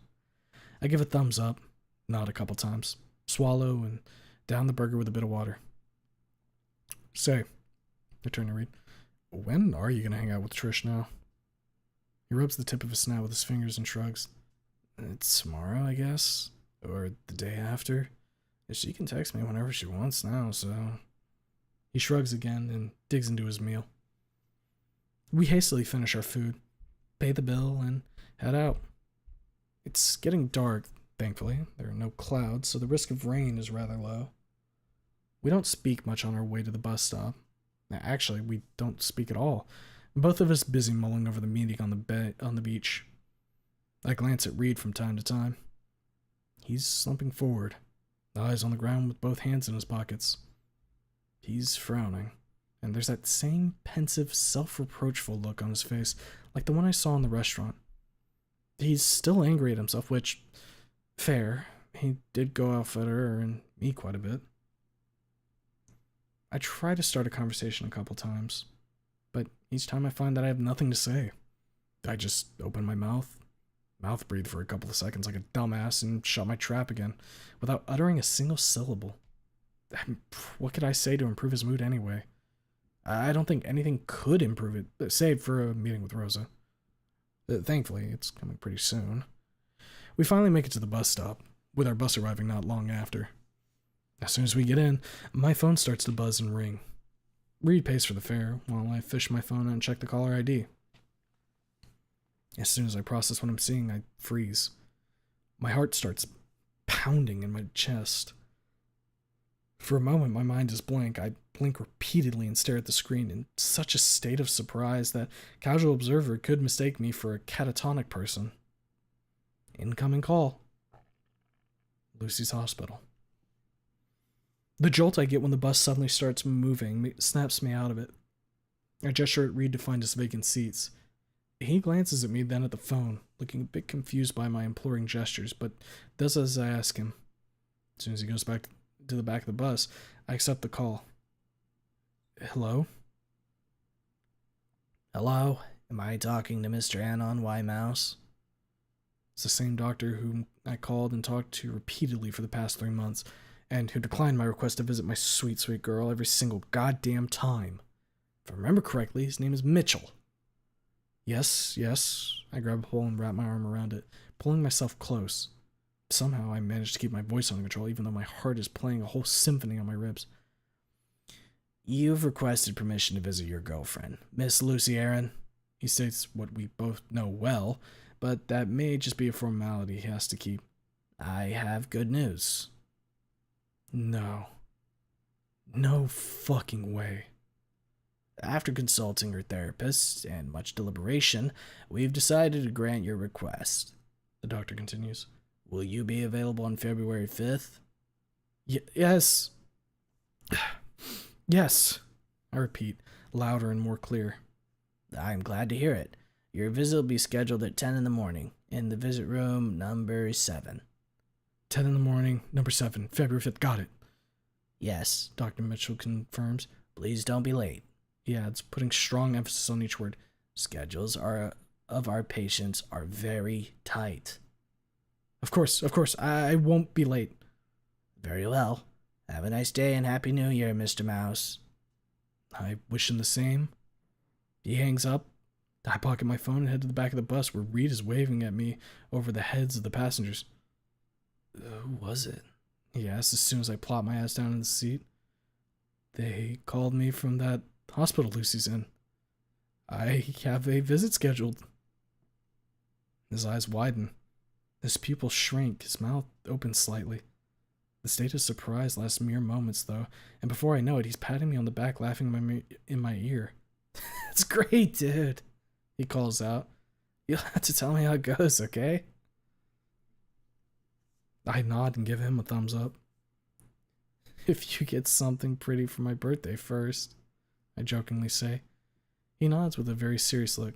Speaker 2: I give a thumbs up, nod a couple times, swallow, and down the burger with a bit of water. Say, I turn to Reed, when are you going to hang out with Trish now? He rubs the tip of his snout with his fingers and shrugs. It's tomorrow, I guess, or the day after. She can text me whenever she wants now, so... He shrugs again and digs into his meal. We hastily finish our food, pay the bill, and head out. It's getting dark, thankfully. There are no clouds, so the risk of rain is rather low. We don't speak much on our way to the bus stop. Actually, we don't speak at all. Both of us busy mulling over the meeting on the beach. I glance at Reed from time to time. He's slumping forward, eyes on the ground with both hands in his pockets. He's frowning, and there's that same pensive, self-reproachful look on his face, like the one I saw in the restaurant. He's still angry at himself, which, fair, he did go off at her and me quite a bit. I try to start a conversation a couple times, but each time I find that I have nothing to say. I just open my mouth breathe for a couple of seconds like a dumbass, and shut my trap again, without uttering a single syllable. What could I say to improve his mood anyway? I don't think anything could improve it, save for a meeting with Rosa. Thankfully, it's coming pretty soon. We finally make it to the bus stop, with our bus arriving not long after. As soon as we get in, my phone starts to buzz and ring. Reed pays for the fare, while I fish my phone out and check the caller ID. As soon as I process what I'm seeing, I freeze. My heart starts pounding in my chest. For a moment, my mind is blank. I blink repeatedly and stare at the screen in such a state of surprise that casual observer could mistake me for a catatonic person. Incoming call. Lucy's hospital. The jolt I get when the bus suddenly starts moving snaps me out of it. I gesture at Reed to find us vacant seats. He glances at me, then at the phone, looking a bit confused by my imploring gestures, but does as I ask him. As soon as he goes back to the back of the bus, I accept the call. Hello?
Speaker 3: Hello? Am I talking to Mr. Anon Y. Mouse?
Speaker 2: It's the same doctor whom I called and talked to repeatedly for the past 3 months, and who declined my request to visit my sweet, sweet girl every single goddamn time. If I remember correctly, his name is Mitchell. Yes, I grab a pole and wrap my arm around it, pulling myself close. Somehow I managed to keep my voice under control, even though my heart is playing a whole symphony on my ribs.
Speaker 3: You've requested permission to visit your girlfriend, Miss Lucy Aaron.
Speaker 2: He states what we both know well, but that may just be a formality he has to keep.
Speaker 3: I have good news.
Speaker 2: No. No fucking way.
Speaker 3: After consulting her therapist and much deliberation, we've decided to grant your request.
Speaker 2: The doctor continues.
Speaker 3: Will you be available on February 5th?
Speaker 2: Yes. Yes. I repeat, louder and more clear.
Speaker 3: I'm glad to hear it. Your visit will be scheduled at 10 in the morning in the visit room number 7.
Speaker 2: 10 in the morning, number 7, February 5th. Got it.
Speaker 3: Yes,
Speaker 2: Dr. Mitchell confirms.
Speaker 3: Please don't be late.
Speaker 2: He adds, putting strong emphasis on each word.
Speaker 3: Schedules of our patients are very tight.
Speaker 2: Of course, I won't be late.
Speaker 3: Very well. Have a nice day and Happy New Year, Mr. Mouse.
Speaker 2: I wish him the same. He hangs up. I pocket my phone and head to the back of the bus where Reed is waving at me over the heads of the passengers.
Speaker 3: Who was it?
Speaker 2: He asks as soon as I plop my ass down in the seat. They called me from that hospital Lucy's in. I have a visit scheduled. His eyes widen. His pupils shrink. His mouth opens slightly. The state of surprise lasts mere moments, though, and before I know it, he's patting me on the back, laughing in my ear. It's great, dude, he calls out. You'll have to tell me how it goes, okay? I nod and give him a thumbs up. If you get something pretty for my birthday first, I jokingly say. He nods with a very serious look.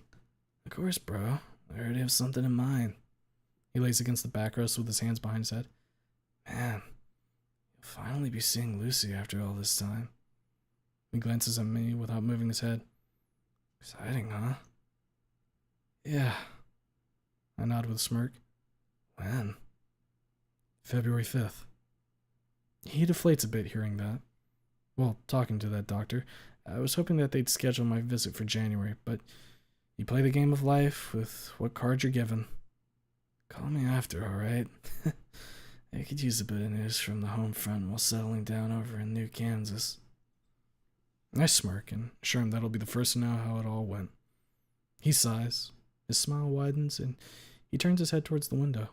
Speaker 2: Of course, bro. I already have something in mind. He lays against the backrest with his hands behind his head. Man, you'll finally be seeing Lucy after all this time. He glances at me without moving his head. Exciting, huh? Yeah. I nod with a smirk. When? February 5th. He deflates a bit hearing that. Well, talking to that doctor, I was hoping that they'd schedule my visit for January, but you play the game of life with what cards you're given. Call me after, alright? I could use a bit of news from the home front while settling down over in New Kansas. I smirk and assure him that'll be the first to know how it all went. He sighs, his smile widens, and he turns his head towards the window.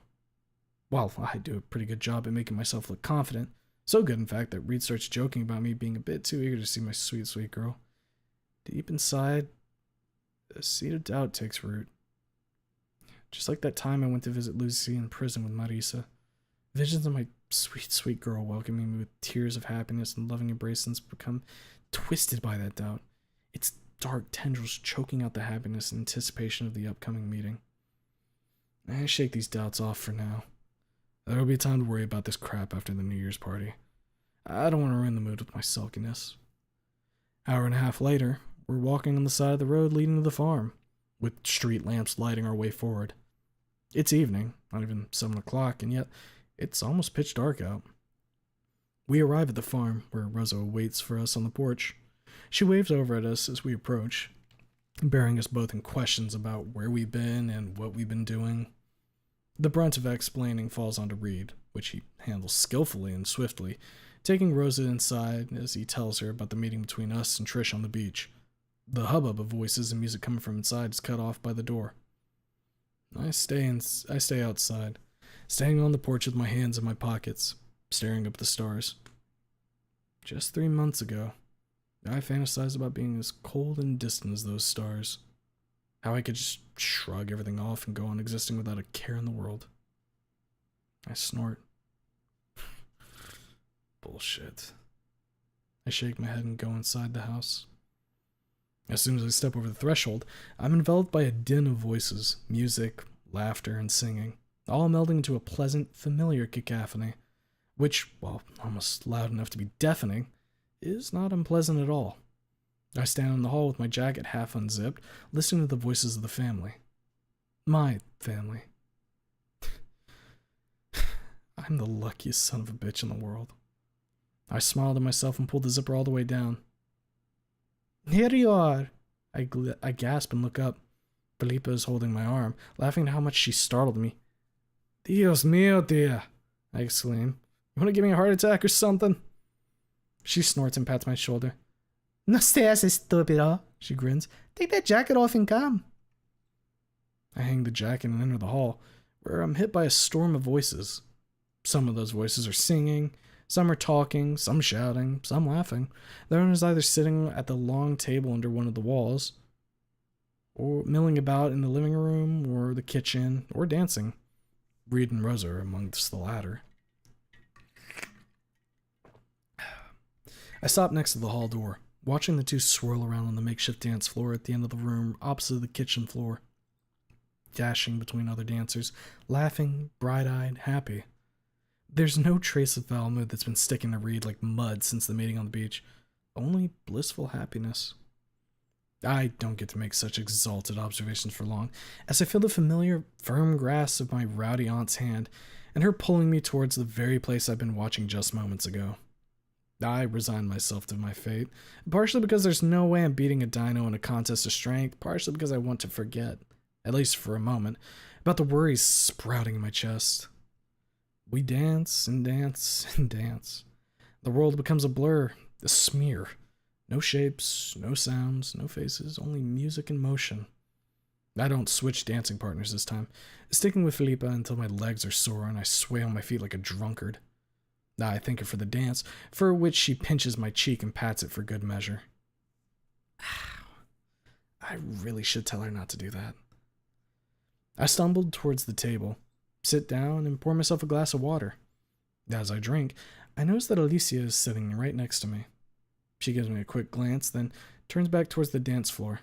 Speaker 2: Well, I do a pretty good job at making myself look confident. So good, in fact, that Reed starts joking about me being a bit too eager to see my sweet, sweet girl. Deep inside, a seed of doubt takes root. Just like that time I went to visit Lucy in prison with Marisa. Visions of my sweet, sweet girl welcoming me with tears of happiness and loving embraces become twisted by that doubt. Its dark tendrils choking out the happiness and anticipation of the upcoming meeting. I shake these doubts off for now. There'll be time to worry about this crap after the New Year's party. I don't want to ruin the mood with my sulkiness. Hour and a half later, we're walking on the side of the road leading to the farm, with street lamps lighting our way forward. It's evening, not even 7 o'clock, and yet it's almost pitch dark out. We arrive at the farm, where Rosa waits for us on the porch. She waves over at us as we approach, bearing us both in questions about where we've been and what we've been doing. The brunt of explaining falls onto Reed, which he handles skillfully and swiftly, taking Rosa inside as he tells her about the meeting between us and Trish on the beach. The hubbub of voices and music coming from inside is cut off by the door. I stay outside, standing on the porch with my hands in my pockets, staring up at the stars. Just 3 months ago, I fantasized about being as cold and distant as those stars. How I could just shrug everything off and go on existing without a care in the world. I snort. Bullshit. I shake my head and go inside the house. As soon as I step over the threshold, I'm enveloped by a din of voices, music, laughter, and singing, all melding into a pleasant, familiar cacophony, which, while almost loud enough to be deafening, is not unpleasant at all. I stand in the hall with my jacket half unzipped, listening to the voices of the family. My family. I'm the luckiest son of a bitch in the world. I smiled at myself and pulled the zipper all the way down. Here you are. I gasp and look up. Felipa is holding my arm, laughing at how much she startled me. Dios mío, tia, I exclaim. You want to give me a heart attack or something? She snorts and pats my shoulder.
Speaker 3: No seas estúpido, she grins. Take that jacket off and come.
Speaker 2: I hang the jacket and enter the hall, where I'm hit by a storm of voices. Some of those voices are singing, some are talking, some shouting, some laughing. The owner is either sitting at the long table under one of the walls, or milling about in the living room, or the kitchen, or dancing. Reed and Rosa are amongst the latter. I stop next to the hall door, watching the two swirl around on the makeshift dance floor at the end of the room opposite the kitchen floor, dashing between other dancers, laughing, bright-eyed, happy. There's no trace of foul mood that's been sticking to Reed like mud since the meeting on the beach. Only blissful happiness. I don't get to make such exalted observations for long, as I feel the familiar, firm grasp of my rowdy aunt's hand, and her pulling me towards the very place I've been watching just moments ago. I resign myself to my fate, partially because there's no way I'm beating a dino in a contest of strength, partially because I want to forget, at least for a moment, about the worries sprouting in my chest. We dance and dance and dance. The world becomes a blur, a smear. No shapes, no sounds, no faces, only music and motion. I don't switch dancing partners this time, sticking with Felipa until my legs are sore and I sway on my feet like a drunkard. I thank her for the dance, for which she pinches my cheek and pats it for good measure. Ow. I really should tell her not to do that. I stumbled towards the table, sit down, and pour myself a glass of water. As I drink, I notice that Alicia is sitting right next to me. She gives me a quick glance, then turns back towards the dance floor,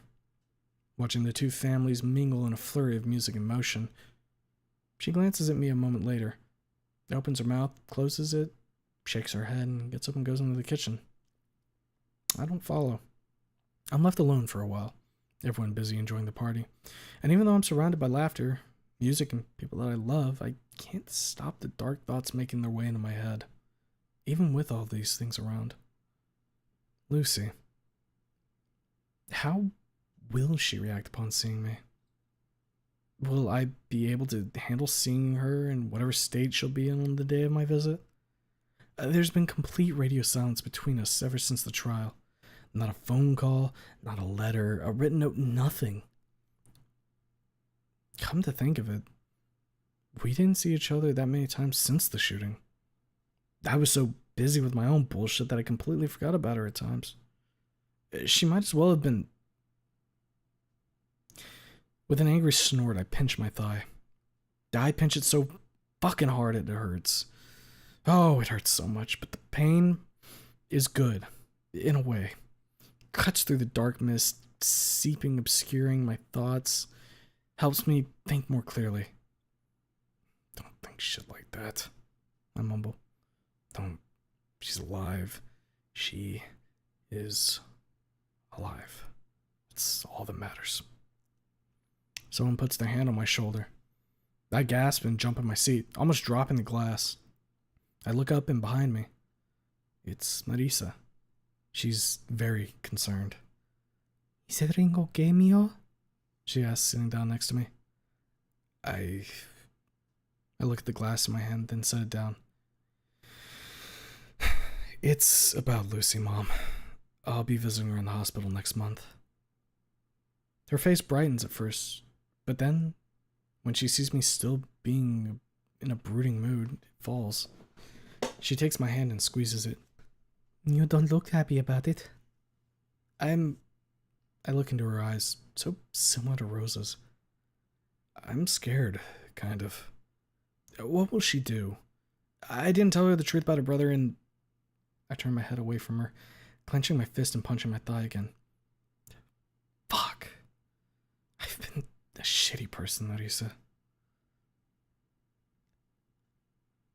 Speaker 2: watching the two families mingle in a flurry of music and motion. She glances at me a moment later, opens her mouth, closes it, shakes her head, and gets up and goes into the kitchen. I don't follow. I'm left alone for a while, everyone busy enjoying the party. And even though I'm surrounded by laughter, music, and people that I love, I can't stop the dark thoughts making their way into my head, even with all these things around. Lucy. How will she react upon seeing me? Will I be able to handle seeing her in whatever state she'll be in on the day of my visit? There's been complete radio silence between us ever since the trial. Not a phone call, not a letter, a written note, nothing. Come to think of it, we didn't see each other that many times since the shooting. I was so busy with my own bullshit that I completely forgot about her at times. She might as well have been... With an angry snort, I pinch my thigh. I pinch it so fucking hard it hurts. Oh, it hurts so much, but the pain is good, in a way. Cuts through the dark mist, seeping, obscuring my thoughts, helps me think more clearly. Don't think shit like that, I mumble. Don't. She's alive. She is alive. It's all that matters. Someone puts their hand on my shoulder. I gasp and jump in my seat, almost dropping the glass. I look up and behind me. It's Marisa. She's very concerned.
Speaker 3: Is everything okay, Mio?
Speaker 2: She asks, sitting down next to me. I look at the glass in my hand, then set it down. It's about Lucy, Mom. I'll be visiting her in the hospital next month. Her face brightens at first, but then, when she sees me still being in a brooding mood, it falls. She takes my hand and squeezes it.
Speaker 3: You don't look happy about it.
Speaker 2: I look into her eyes, so similar to Rosa's. I'm scared, kind of. What will she do? I didn't tell her the truth about her brother, and I turn my head away from her, clenching my fist and punching my thigh again. Fuck. I've been a shitty person, Larissa.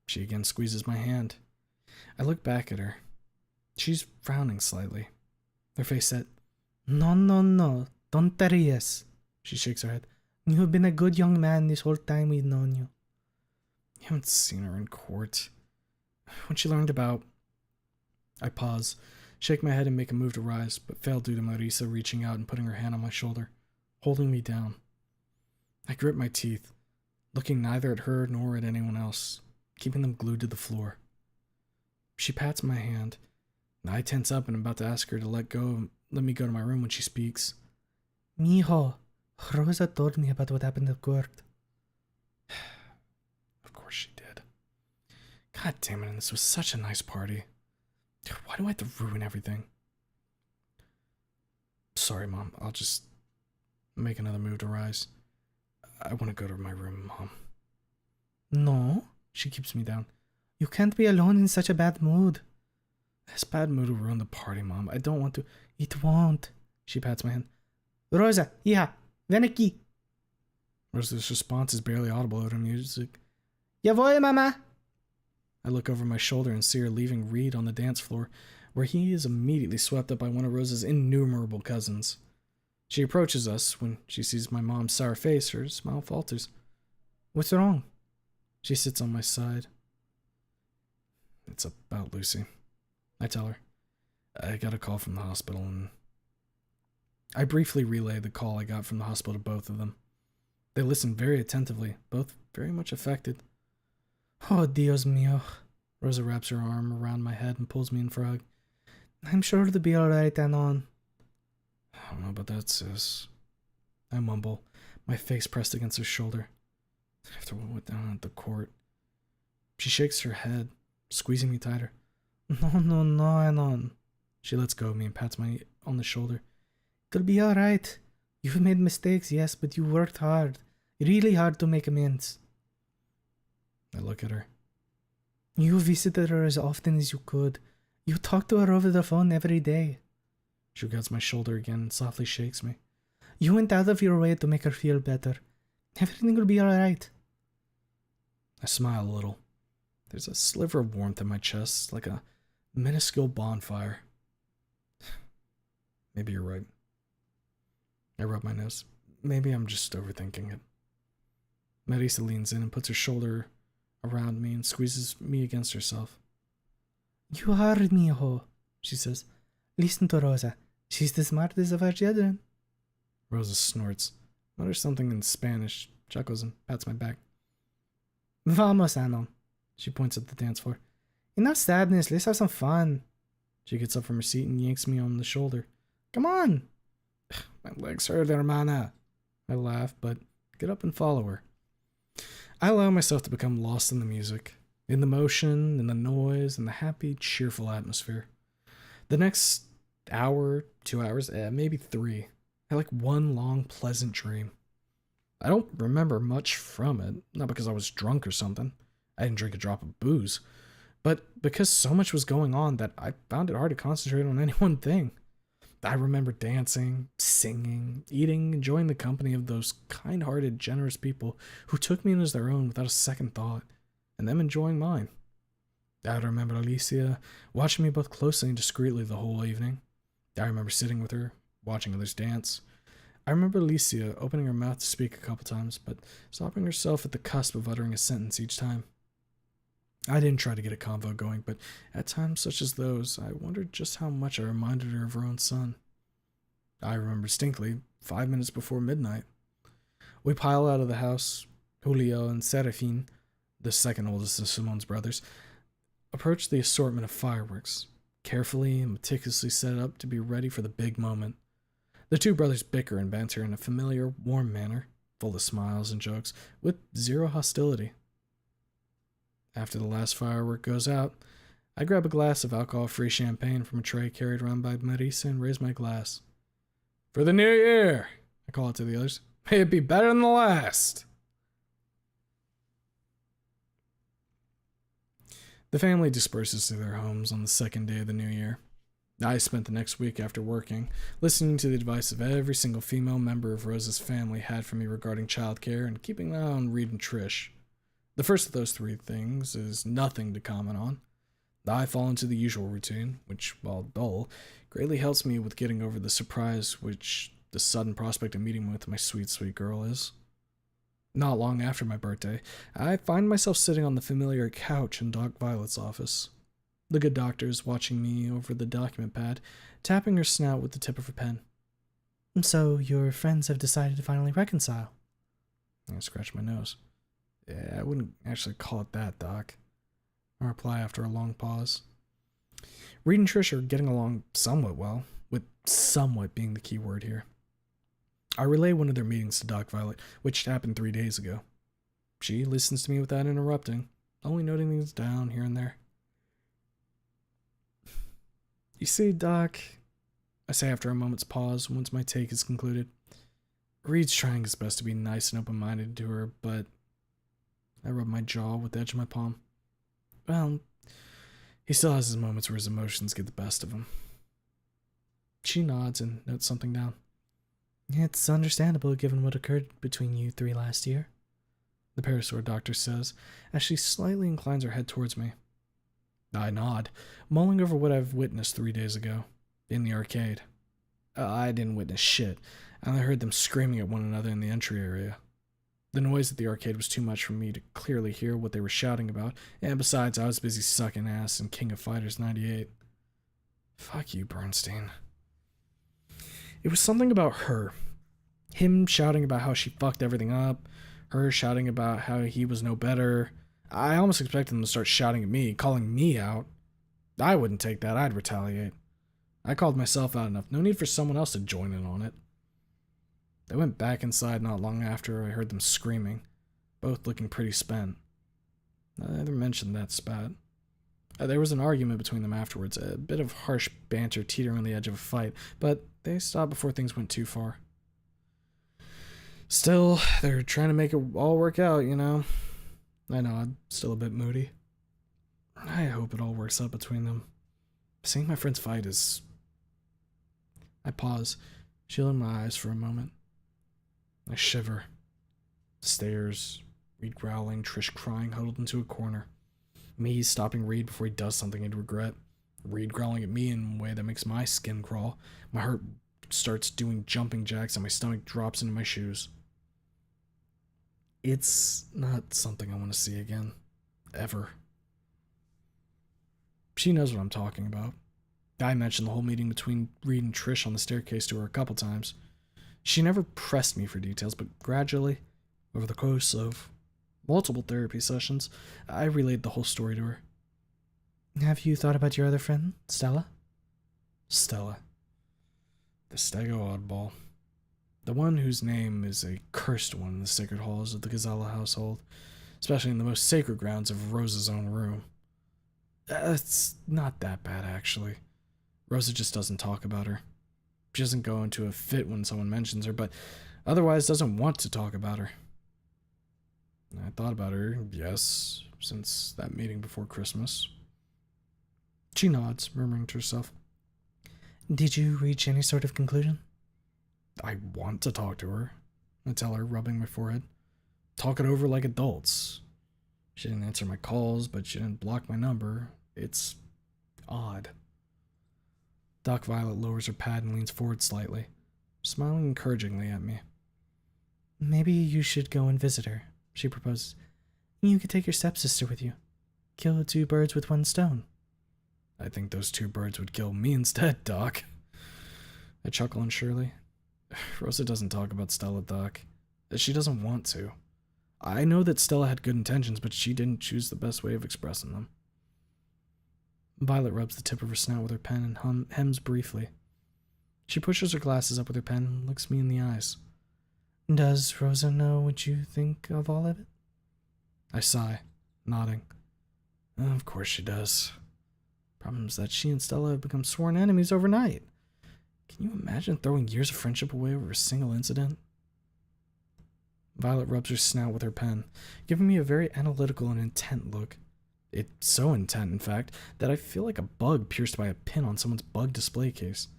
Speaker 2: She again squeezes my hand. I look back at her. She's frowning slightly, her face set.
Speaker 3: No, no, no. Don't worry us. She shakes her head. You have been a good young man this whole time we've known you.
Speaker 1: You haven't seen her in court. When she learned about... I pause, shake my head and make a move to rise, but fail due to Marisa reaching out and putting her hand on my shoulder, holding me down. I grip my teeth, looking neither at her nor at anyone else, keeping them glued to the floor. She pats my hand, and I tense up and am about to ask her to let me go to my room when she speaks.
Speaker 3: Mijo, Rosa told me about what happened at court.
Speaker 1: Of course she did. God damn it, and this was such a nice party. Why do I have to ruin everything? Sorry, Mom. I'll just make another move to rise. I want to go to my room, Mom.
Speaker 3: No, she keeps me down. You can't be alone in such a bad mood.
Speaker 1: This bad mood will ruin the party, Mom. I don't want to.
Speaker 3: It won't. She pats my hand. Rosa, hija, ven aquí.
Speaker 1: Rosa's response is barely audible over the music.
Speaker 3: Ya voy, mamá.
Speaker 1: I look over my shoulder and see her leaving Reed on the dance floor, where he is immediately swept up by one of Rosa's innumerable cousins. She approaches us. When she sees my mom's sour face, her smile falters.
Speaker 3: What's wrong?
Speaker 1: She sits on my side. It's about Lucy. I tell her. I got a call from the hospital, and I briefly relay the call I got from the hospital to both of them. They listen very attentively, both very much affected.
Speaker 3: Oh, Dios mío.
Speaker 1: Rosa wraps her arm around my head and pulls me in for a hug.
Speaker 3: I'm sure it'll be alright, Anon.
Speaker 1: I don't know about that, sis. I mumble, my face pressed against her shoulder. After what went down at the court. She shakes her head, squeezing me tighter.
Speaker 3: No, no, no, Anon.
Speaker 1: She lets go of me and pats me on the shoulder.
Speaker 3: It'll be alright. You've made mistakes, yes, but you worked hard. Really hard to make amends.
Speaker 1: I look at her.
Speaker 3: You visited her as often as you could. You talked to her over the phone every day.
Speaker 1: She grabs my shoulder again and softly shakes me.
Speaker 3: You went out of your way to make her feel better. Everything will be alright.
Speaker 1: I smile a little. There's a sliver of warmth in my chest, like a minuscule bonfire. Maybe you're right. I rub my nose. Maybe I'm just overthinking it. Marisa leans in and puts her shoulder around me and squeezes me against herself.
Speaker 3: You are mijo, she says. Listen to Rosa. She's the smartest of our children.
Speaker 1: Rosa snorts, mutters something in Spanish, chuckles and pats my back.
Speaker 3: Vamos, Anon. She points at the dance floor. Enough sadness, let's have some fun.
Speaker 1: She gets up from her seat and yanks me on the shoulder.
Speaker 3: Come on.
Speaker 1: My legs hurt, hermana. I laugh, but get up and follow her. I allow myself to become lost in the music, in the motion, in the noise, in the happy, cheerful atmosphere. The next hour, 2 hours, maybe 3, I like one long, pleasant dream. I don't remember much from it, not because I was drunk or something. I didn't drink a drop of booze, but because so much was going on that I found it hard to concentrate on any one thing. I remember dancing, singing, eating, enjoying the company of those kind-hearted, generous people who took me in as their own without a second thought, and them enjoying mine. I remember Alicia watching me both closely and discreetly the whole evening. I remember sitting with her, watching others dance. I remember Alicia opening her mouth to speak a couple times, but stopping herself at the cusp of uttering a sentence each time. I didn't try to get a convo going, but at times such as those, I wondered just how much I reminded her of her own son. I remember distinctly 5 minutes before midnight. We pile out of the house. Julio and Serafin, the second oldest of Simone's brothers, approach the assortment of fireworks, carefully and meticulously set up to be ready for the big moment. The two brothers bicker and banter in a familiar, warm manner, full of smiles and jokes, with zero hostility. After the last firework goes out, I grab a glass of alcohol-free champagne from a tray carried around by Marisa and raise my glass. For the new year, I call it to the others. May it be better than the last. The family disperses to their homes on the second day of the new year. I spent the next week after working, listening to the advice of every single female member of Rosa's family had for me regarding childcare and keeping an eye on Reed and Trish. The first of those 3 things is nothing to comment on.
Speaker 2: I fall into the usual routine, which, while dull, greatly helps me with getting over the surprise which the sudden prospect of meeting with my sweet, sweet girl is. Not long after my birthday, I find myself sitting on the familiar couch in Doc Violet's office. The good doctor is watching me over the document pad, tapping her snout with the tip of her pen.
Speaker 3: So your friends have decided to finally reconcile.
Speaker 2: I scratch my nose. Yeah, I wouldn't actually call it that, Doc. I reply after a long pause. Reed and Trish are getting along somewhat well, with somewhat being the key word here. I relay one of their meetings to Doc Violet, which happened 3 days ago. She listens to me without interrupting, only noting things down here and there. You see, Doc, I say after a moment's pause once my take is concluded. Reed's trying his best to be nice and open-minded to her, but I rub my jaw with the edge of my palm. Well, he still has his moments where his emotions get the best of him. She nods and notes something down.
Speaker 3: It's understandable given what occurred between you three last year,
Speaker 2: the Parasaur doctor says, as she slightly inclines her head towards me. I nod, mulling over what I've witnessed 3 days ago, in the arcade. I didn't witness shit, and I heard them screaming at one another in the entry area. The noise at the arcade was too much for me to clearly hear what they were shouting about, and besides, I was busy sucking ass in King of Fighters 98. Fuck you, Bernstein. It was something about her. Him shouting about how she fucked everything up, her shouting about how he was no better. I almost expected them to start shouting at me, calling me out. I wouldn't take that, I'd retaliate. I called myself out enough, no need for someone else to join in on it. They went back inside not long after I heard them screaming, both looking pretty spent. Neither mentioned that spat. There was an argument between them afterwards, a bit of harsh banter teetering on the edge of a fight, but they stopped before things went too far. Still, they're trying to make it all work out, you know. I know, I'm still a bit moody. I hope it all works out between them. Seeing my friends fight is... I pause, shielding my eyes for a moment. I shiver. Stairs, Reed growling, Trish crying, huddled into a corner. Me stopping Reed before he does something he'd regret. Reed growling at me in a way that makes my skin crawl. My heart starts doing jumping jacks and my stomach drops into my shoes. It's not something I want to see again. Ever. She knows what I'm talking about. I mentioned the whole meeting between Reed and Trish on the staircase to her a couple times. She never pressed me for details, but gradually, over the course of multiple therapy sessions, I relayed the whole story to her.
Speaker 3: Have you thought about your other friend, Stella?
Speaker 2: Stella. The Stego oddball. The one whose name is a cursed one in the sacred halls of the Gazella household, especially in the most sacred grounds of Rosa's own room. It's not that bad, actually. Rosa just doesn't talk about her. She doesn't go into a fit when someone mentions her, but otherwise doesn't want to talk about her. I thought about her, yes, since that meeting before Christmas. She nods, murmuring to herself.
Speaker 3: Did you reach any sort of conclusion?
Speaker 2: I want to talk to her, I tell her, rubbing my forehead. Talk it over like adults. She didn't answer my calls, but she didn't block my number. It's odd. Doc Violet lowers her pad and leans forward slightly, smiling encouragingly at me.
Speaker 3: Maybe you should go and visit her, she proposes. You could take your stepsister with you. Kill 2 birds with 1 stone.
Speaker 2: I think those 2 birds would kill me instead, Doc. I chuckle unsurely. Rosa doesn't talk about Stella, Doc. She doesn't want to. I know that Stella had good intentions, but she didn't choose the best way of expressing them. Violet rubs the tip of her snout with her pen and hems briefly. She pushes her glasses up with her pen and looks me in the eyes.
Speaker 3: Does Rosa know what you think of all of it?
Speaker 2: I sigh, nodding. Of course she does. Problem is that she and Stella have become sworn enemies overnight. Can you imagine throwing years of friendship away over a single incident? Violet rubs her snout with her pen, giving me a very analytical and intent look. It's so intent, in fact, that I feel like a bug pierced by a pin on someone's bug display case.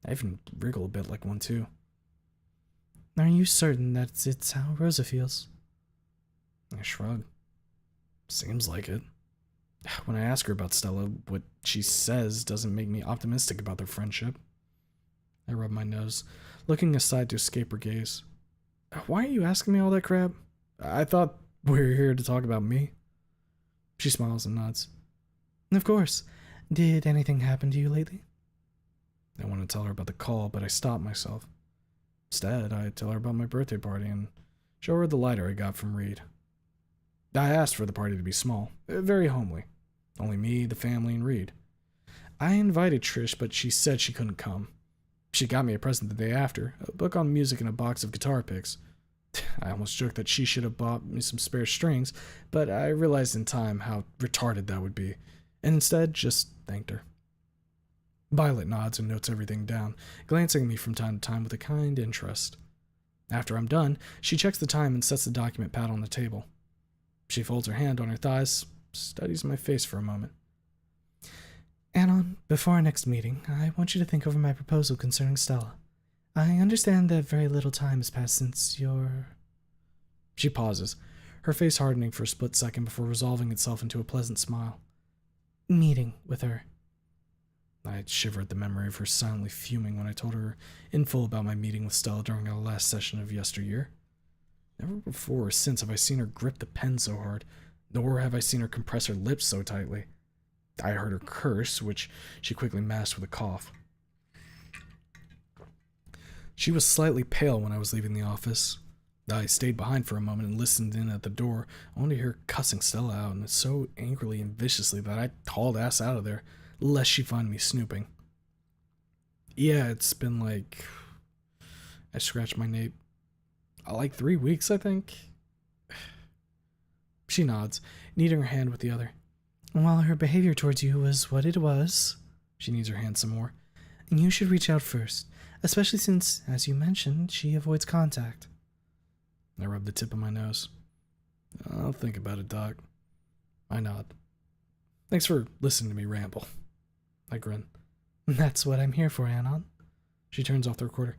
Speaker 2: I even wriggle a bit like one, too.
Speaker 3: Are you certain that it's how Rosa feels?
Speaker 2: I shrug. Seems like it. When I ask her about Stella, what she says doesn't make me optimistic about their friendship. I rub my nose, looking aside to escape her gaze. Why are you asking me all that crap? I thought we were here to talk about me. She smiles and nods.
Speaker 3: Of course. Did anything happen to you lately?
Speaker 2: I want to tell her about the call, but I stop myself. Instead, I tell her about my birthday party and show her the lighter I got from Reed. I asked for the party to be small, very homely. Only me, the family, and Reed. I invited Trish, but she said she couldn't come. She got me a present the day after, a book on music and a box of guitar picks. I almost joked that she should have bought me some spare strings, but I realized in time how retarded that would be, and instead just thanked her. Violet nods and notes everything down, glancing at me from time to time with a kind interest. After I'm done, she checks the time and sets the document pad on the table. She folds her hand on her thighs, studies my face for a moment.
Speaker 3: Anon, before our next meeting, I want you to think over my proposal concerning Stella. I understand that very little time has passed since your...
Speaker 2: She pauses, her face hardening for a split second before resolving itself into a pleasant smile.
Speaker 3: Meeting with her.
Speaker 2: I shiver at the memory of her silently fuming when I told her in full about my meeting with Stella during our last session of yesteryear. Never before or since have I seen her grip the pen so hard, nor have I seen her compress her lips so tightly. I heard her curse, which she quickly masked with a cough. She was slightly pale when I was leaving the office. I stayed behind for a moment and listened in at the door, only to hear her cussing Stella out, and so angrily and viciously that I hauled ass out of there, lest she find me snooping. Yeah, it's been like... I scratched my nape. Like 3 weeks, I think? She nods, kneading her hand with the other.
Speaker 3: While her behavior towards you was what it was,
Speaker 2: she kneads her hand some more.
Speaker 3: You should reach out first, especially since, as you mentioned, she avoids contact.
Speaker 2: I rub the tip of my nose. I'll think about it, Doc. I nod. Thanks for listening to me ramble. I grin.
Speaker 3: That's what I'm here for, Anon.
Speaker 2: She turns off the recorder.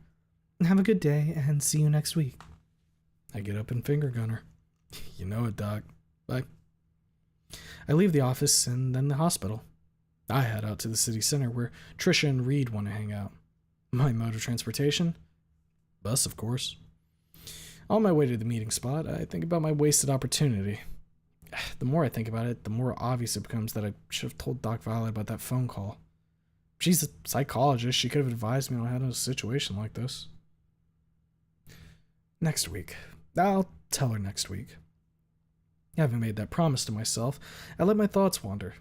Speaker 3: Have a good day, and see you next week.
Speaker 2: I get up and finger gun her. You know it, Doc. Bye. I leave the office and then the hospital. I head out to the city center where Trisha and Reed want to hang out. My mode of transportation? Bus, of course. On my way to the meeting spot, I think about my wasted opportunity. The more I think about it, the more obvious it becomes that I should have told Doc Violet about that phone call. She's a psychologist. She could have advised me on how to handle a situation like this. Next week. I'll tell her next week. Having made that promise to myself, I let my thoughts wander.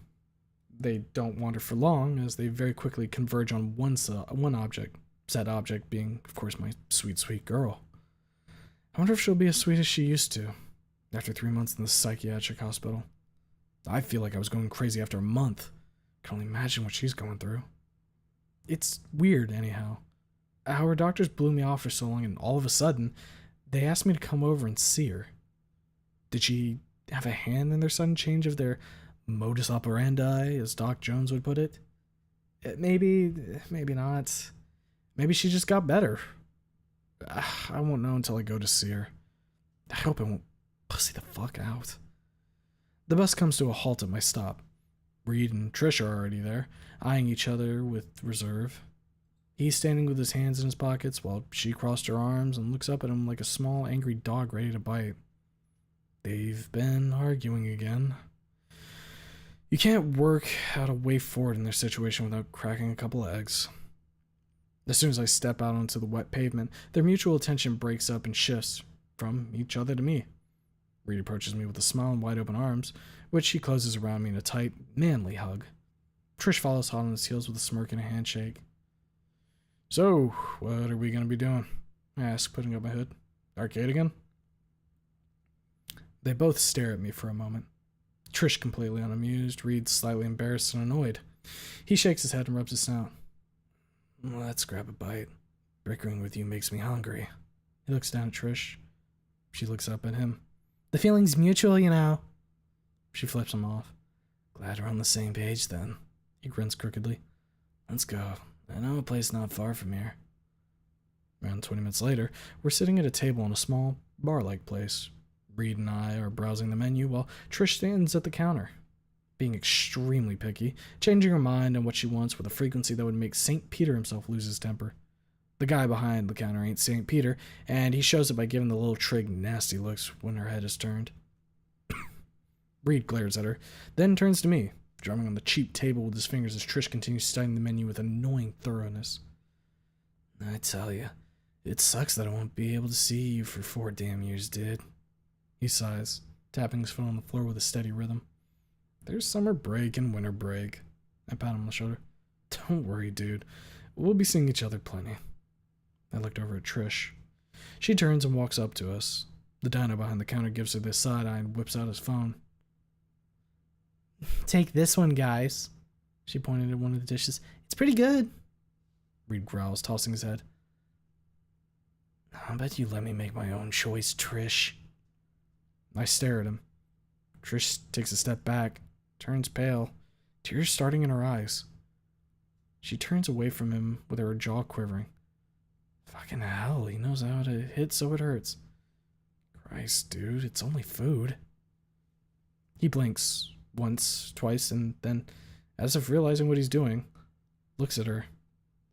Speaker 2: They don't wander for long, as they very quickly converge on one object, said object being, of course, my sweet, sweet girl. I wonder if she'll be as sweet as she used to, after 3 months in the psychiatric hospital. I feel like I was going crazy after a month. I can only imagine what she's going through. It's weird, anyhow. How her doctors blew me off for so long, and all of a sudden, they asked me to come over and see her. Did she have a hand in their sudden change of their modus operandi, as Doc Jones would put it? Maybe, maybe not. Maybe she just got better. I won't know until I go to see her. I hope I won't pussy the fuck out. The bus comes to a halt at my stop. Reed and Trish are already there, eyeing each other with reserve. He's standing with his hands in his pockets while she crossed her arms and looks up at him like a small, angry dog ready to bite. They've been arguing again. You can't work out a way forward in their situation without cracking a couple of eggs. As soon as I step out onto the wet pavement, their mutual attention breaks up and shifts from each other to me. Reed approaches me with a smile and wide open arms, which he closes around me in a tight, manly hug. Trish follows hot on his heels with a smirk and a handshake. So, what are we going to be doing? I ask, putting up my hood. Arcade again? They both stare at me for a moment. Trish completely unamused, Reed slightly embarrassed and annoyed. He shakes his head and rubs his snout. Let's grab a bite. Bickering with you makes me hungry. He looks down at Trish. She looks up at him.
Speaker 3: The feeling's mutual, you know.
Speaker 2: She flips him off. Glad we're on the same page then. He grins crookedly. Let's go. I know a place not far from here. Around 20 minutes later, we're sitting at a table in a small, bar-like place. Reed and I are browsing the menu while Trish stands at the counter. being extremely picky, changing her mind on what she wants with a frequency that would make St. Peter himself lose his temper. The guy behind the counter ain't St. Peter, and he shows it by giving the little trig nasty looks when her head is turned. Reed glares at her, then turns to me, drumming on the cheap table with his fingers as Trish continues studying the menu with annoying thoroughness. I tell you, it sucks that I won't be able to see you for 4 damn years, dude. He sighs, tapping his foot on the floor with a steady rhythm. There's summer break and winter break. I pat him on the shoulder. Don't worry, dude. We'll be seeing each other plenty. I looked over at Trish. She turns and walks up to us. The dino behind the counter gives her this side eye and whips out his phone.
Speaker 3: Take this one, guys. She pointed at one of the dishes. It's pretty good.
Speaker 2: Reed growls, tossing his head. How about you let me make my own choice, Trish? I stare at him. Trish takes a step back, turns pale, tears starting in her eyes. She turns away from him with her jaw quivering. Fucking hell, he knows how to hit so it hurts. Christ, dude, it's only food. He blinks once, twice, and then, as if realizing what he's doing, looks at her,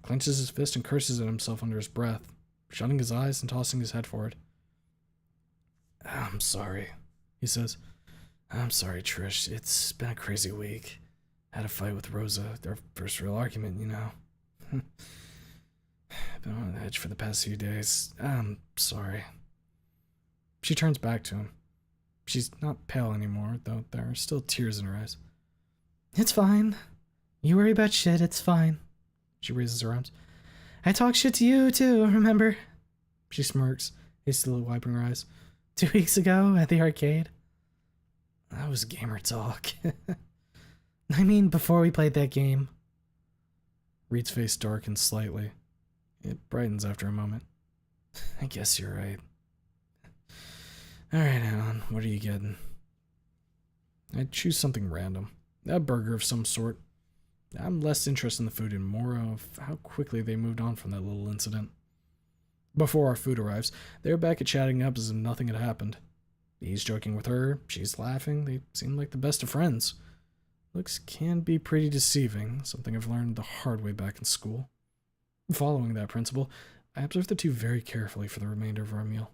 Speaker 2: clenches his fist and curses at himself under his breath, shutting his eyes and tossing his head forward. I'm sorry, he says. I'm sorry, Trish. It's been a crazy week. Had a fight with Rosa, their first real argument, you know. Been on the edge for the past few days. I'm sorry. She turns back to him. She's not pale anymore, though there are still tears in her eyes.
Speaker 3: It's fine. You worry about shit, it's fine. She raises her arms. I talk shit to you, too, remember?
Speaker 2: She smirks, hastily wiping her eyes.
Speaker 3: 2 weeks ago at the arcade.
Speaker 2: That was gamer talk.
Speaker 3: I mean, before we played that game.
Speaker 2: Reed's face darkens slightly. It brightens after a moment. I guess you're right. Alright, Alan, what are you getting? I'd choose something random. A burger of some sort. I'm less interested in the food and more of how quickly they moved on from that little incident. Before our food arrives, they're back at chatting up as if nothing had happened. He's joking with her, she's laughing, they seem like the best of friends. Looks can be pretty deceiving, something I've learned the hard way back in school. Following that principle, I observed the two very carefully for the remainder of our meal.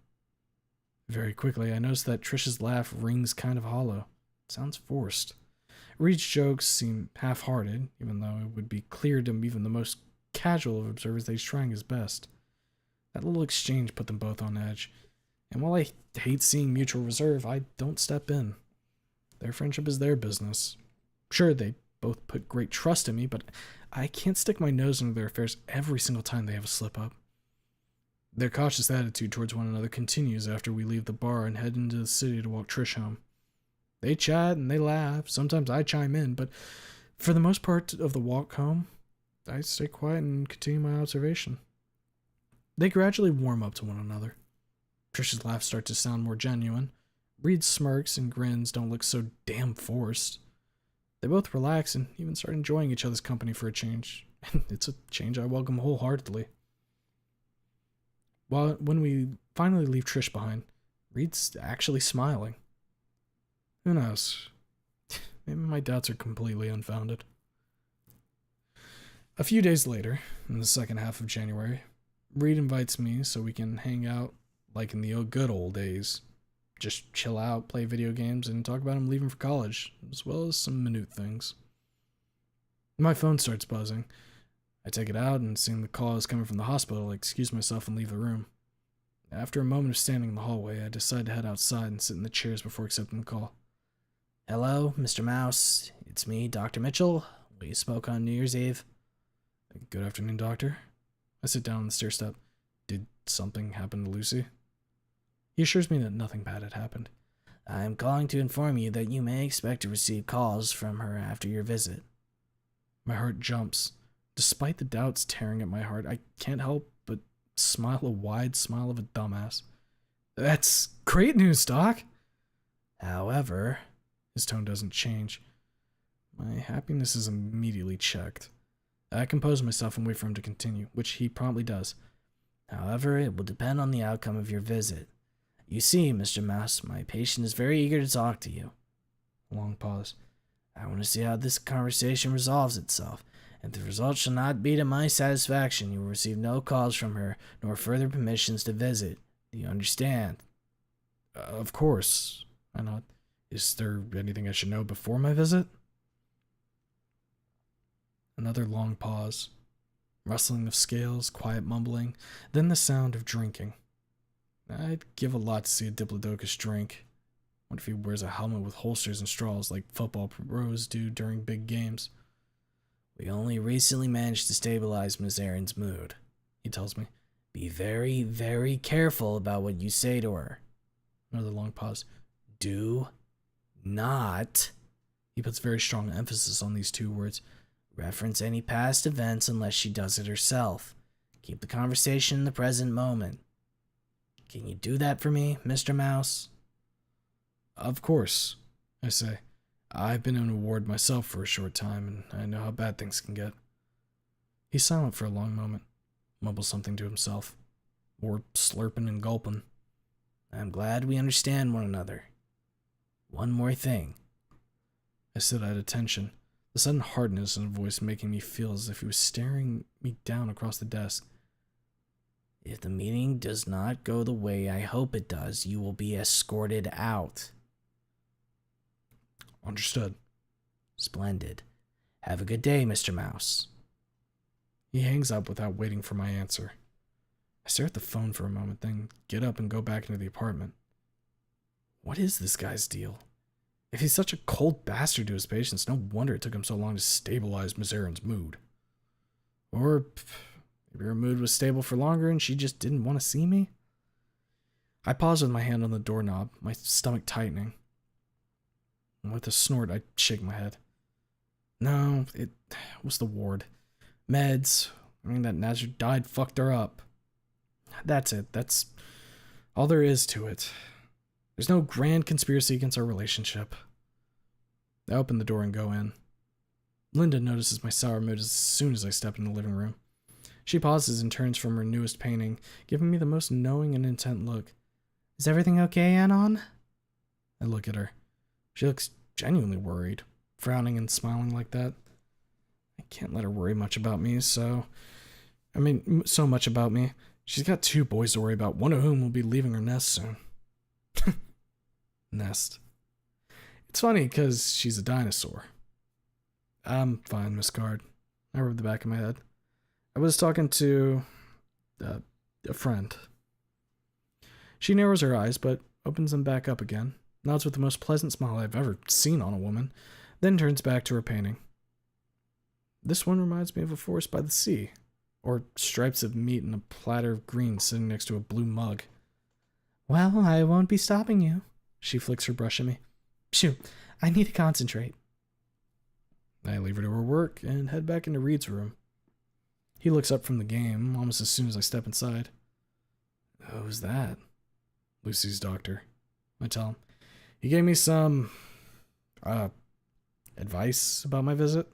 Speaker 2: Very quickly, I noticed that Trish's laugh rings kind of hollow. It sounds forced. Reed's jokes seem half-hearted, even though it would be clear to even the most casual of observers that he's trying his best. That little exchange put them both on edge, and while I hate seeing mutual reserve, I don't step in. Their friendship is their business. Sure, they both put great trust in me, but I can't stick my nose into their affairs every single time they have a slip-up. Their cautious attitude towards one another continues after we leave the bar and head into the city to walk Trish home. They chat and they laugh, sometimes I chime in, but for the most part of the walk home, I stay quiet and continue my observation. They gradually warm up to one another. Trish's laughs start to sound more genuine. Reed's smirks and grins don't look so damn forced. They both relax and even start enjoying each other's company for a change. And it's a change I welcome wholeheartedly. When we finally leave Trish behind, Reed's actually smiling. Who knows? Maybe my doubts are completely unfounded. A few days later, in the second half of January, Reed invites me so we can hang out like in the good old days. Just chill out, play video games, and talk about him leaving for college, as well as some minute things. My phone starts buzzing. I take it out, and seeing the call is coming from the hospital, I excuse myself and leave the room. After a moment of standing in the hallway, I decide to head outside and sit in the chairs before accepting the call.
Speaker 3: Hello, Mr. Mouse. It's me, Dr. Mitchell. We spoke on New Year's Eve.
Speaker 2: Good afternoon, Doctor. I sit down on the stair step. Did something happen to Lucy? He assures me that nothing bad had happened.
Speaker 3: I'm calling to inform you that you may expect to receive calls from her after your visit.
Speaker 2: My heart jumps. Despite the doubts tearing at my heart, I can't help but smile a wide smile of a dumbass. That's great news, Doc.
Speaker 3: However,
Speaker 2: his tone doesn't change. My happiness is immediately checked. I compose myself and wait for him to continue, which he promptly does.
Speaker 3: However, it will depend on the outcome of your visit. You see, Mr. Mouse, my patient is very eager to talk to you.
Speaker 2: A long pause.
Speaker 3: I want to see how this conversation resolves itself. If the result shall not be to my satisfaction, you will receive no calls from her, nor further permissions to visit. Do you understand?
Speaker 2: Of course. I nod. Is there anything I should know before my visit? Another long pause. Rustling of scales, quiet mumbling, then the sound of drinking. I'd give a lot to see a Diplodocus drink. What if he wears a helmet with holsters and straws like football pros do during big games?
Speaker 3: We only recently managed to stabilize Miss Erin's mood, he tells me. Be very, very careful about what you say to her.
Speaker 2: Another long pause.
Speaker 3: Do not,
Speaker 2: He puts very strong emphasis on these two words,
Speaker 3: reference any past events unless she does it herself. Keep the conversation in the present moment. Can you do that for me, Mr. Mouse?
Speaker 2: Of course, I say. I've been in a ward myself for a short time, and I know how bad things can get. He's silent for a long moment, mumbles something to himself, or slurping and gulping.
Speaker 3: I'm glad we understand one another. One more thing.
Speaker 2: I sit at attention, the sudden hardness in a voice making me feel as if he was staring me down across the desk.
Speaker 3: If the meeting does not go the way I hope it does, you will be escorted out.
Speaker 2: Understood.
Speaker 3: Splendid. Have a good day, Mr. Mouse.
Speaker 2: He hangs up without waiting for my answer. I stare at the phone for a moment, then get up and go back into the apartment. What is this guy's deal? If he's such a cold bastard to his patients, no wonder it took him so long to stabilize Miss Erin's mood. Or maybe her mood was stable for longer and she just didn't want to see me? I pause with my hand on the doorknob, my stomach tightening. And with a snort, I shake my head. No, it was the ward. Meds. That Nazar died fucked her up. That's it. That's all there is to it. There's no grand conspiracy against our relationship. I open the door and go in. Linda notices my sour mood as soon as I step in the living room. She pauses and turns from her newest painting, giving me the most knowing and intent look. Is everything okay, Anon? I look at her. She looks genuinely worried, frowning and smiling like that. I can't let her worry much about me, so much about me. She's got 2 boys to worry about, one of whom will be leaving her nest soon. Nest. It's funny because she's a dinosaur. I'm fine, Miss Card. I rub the back of my head. I was talking to a friend. She narrows her eyes, but opens them back up again, nods with the most pleasant smile I've ever seen on a woman, then turns back to her painting. This one reminds me of a forest by the sea, or stripes of meat in a platter of green sitting next to a blue mug. Well, I won't be stopping you. She flicks her brush at me. Phew, I need to concentrate. I leave her to her work and head back into Reed's room. He looks up from the game almost as soon as I step inside. Who's that? Lucy's doctor. I tell him. He gave me some advice about my visit.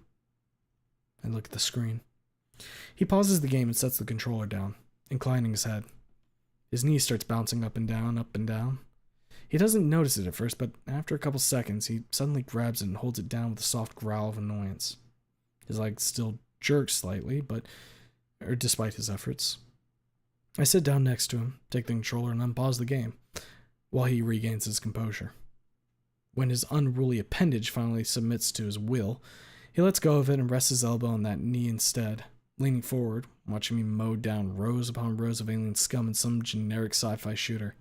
Speaker 2: I look at the screen. He pauses the game and sets the controller down, inclining his head. His knee starts bouncing up and down, up and down. He doesn't notice it at first, but after a couple seconds, he suddenly grabs it and holds it down with a soft growl of annoyance. His leg still jerks slightly, despite his efforts. I sit down next to him, take the controller, and unpause the game, while he regains his composure. When his unruly appendage finally submits to his will, he lets go of it and rests his elbow on that knee instead, leaning forward, watching me mow down rows upon rows of alien scum in some generic sci-fi shooter.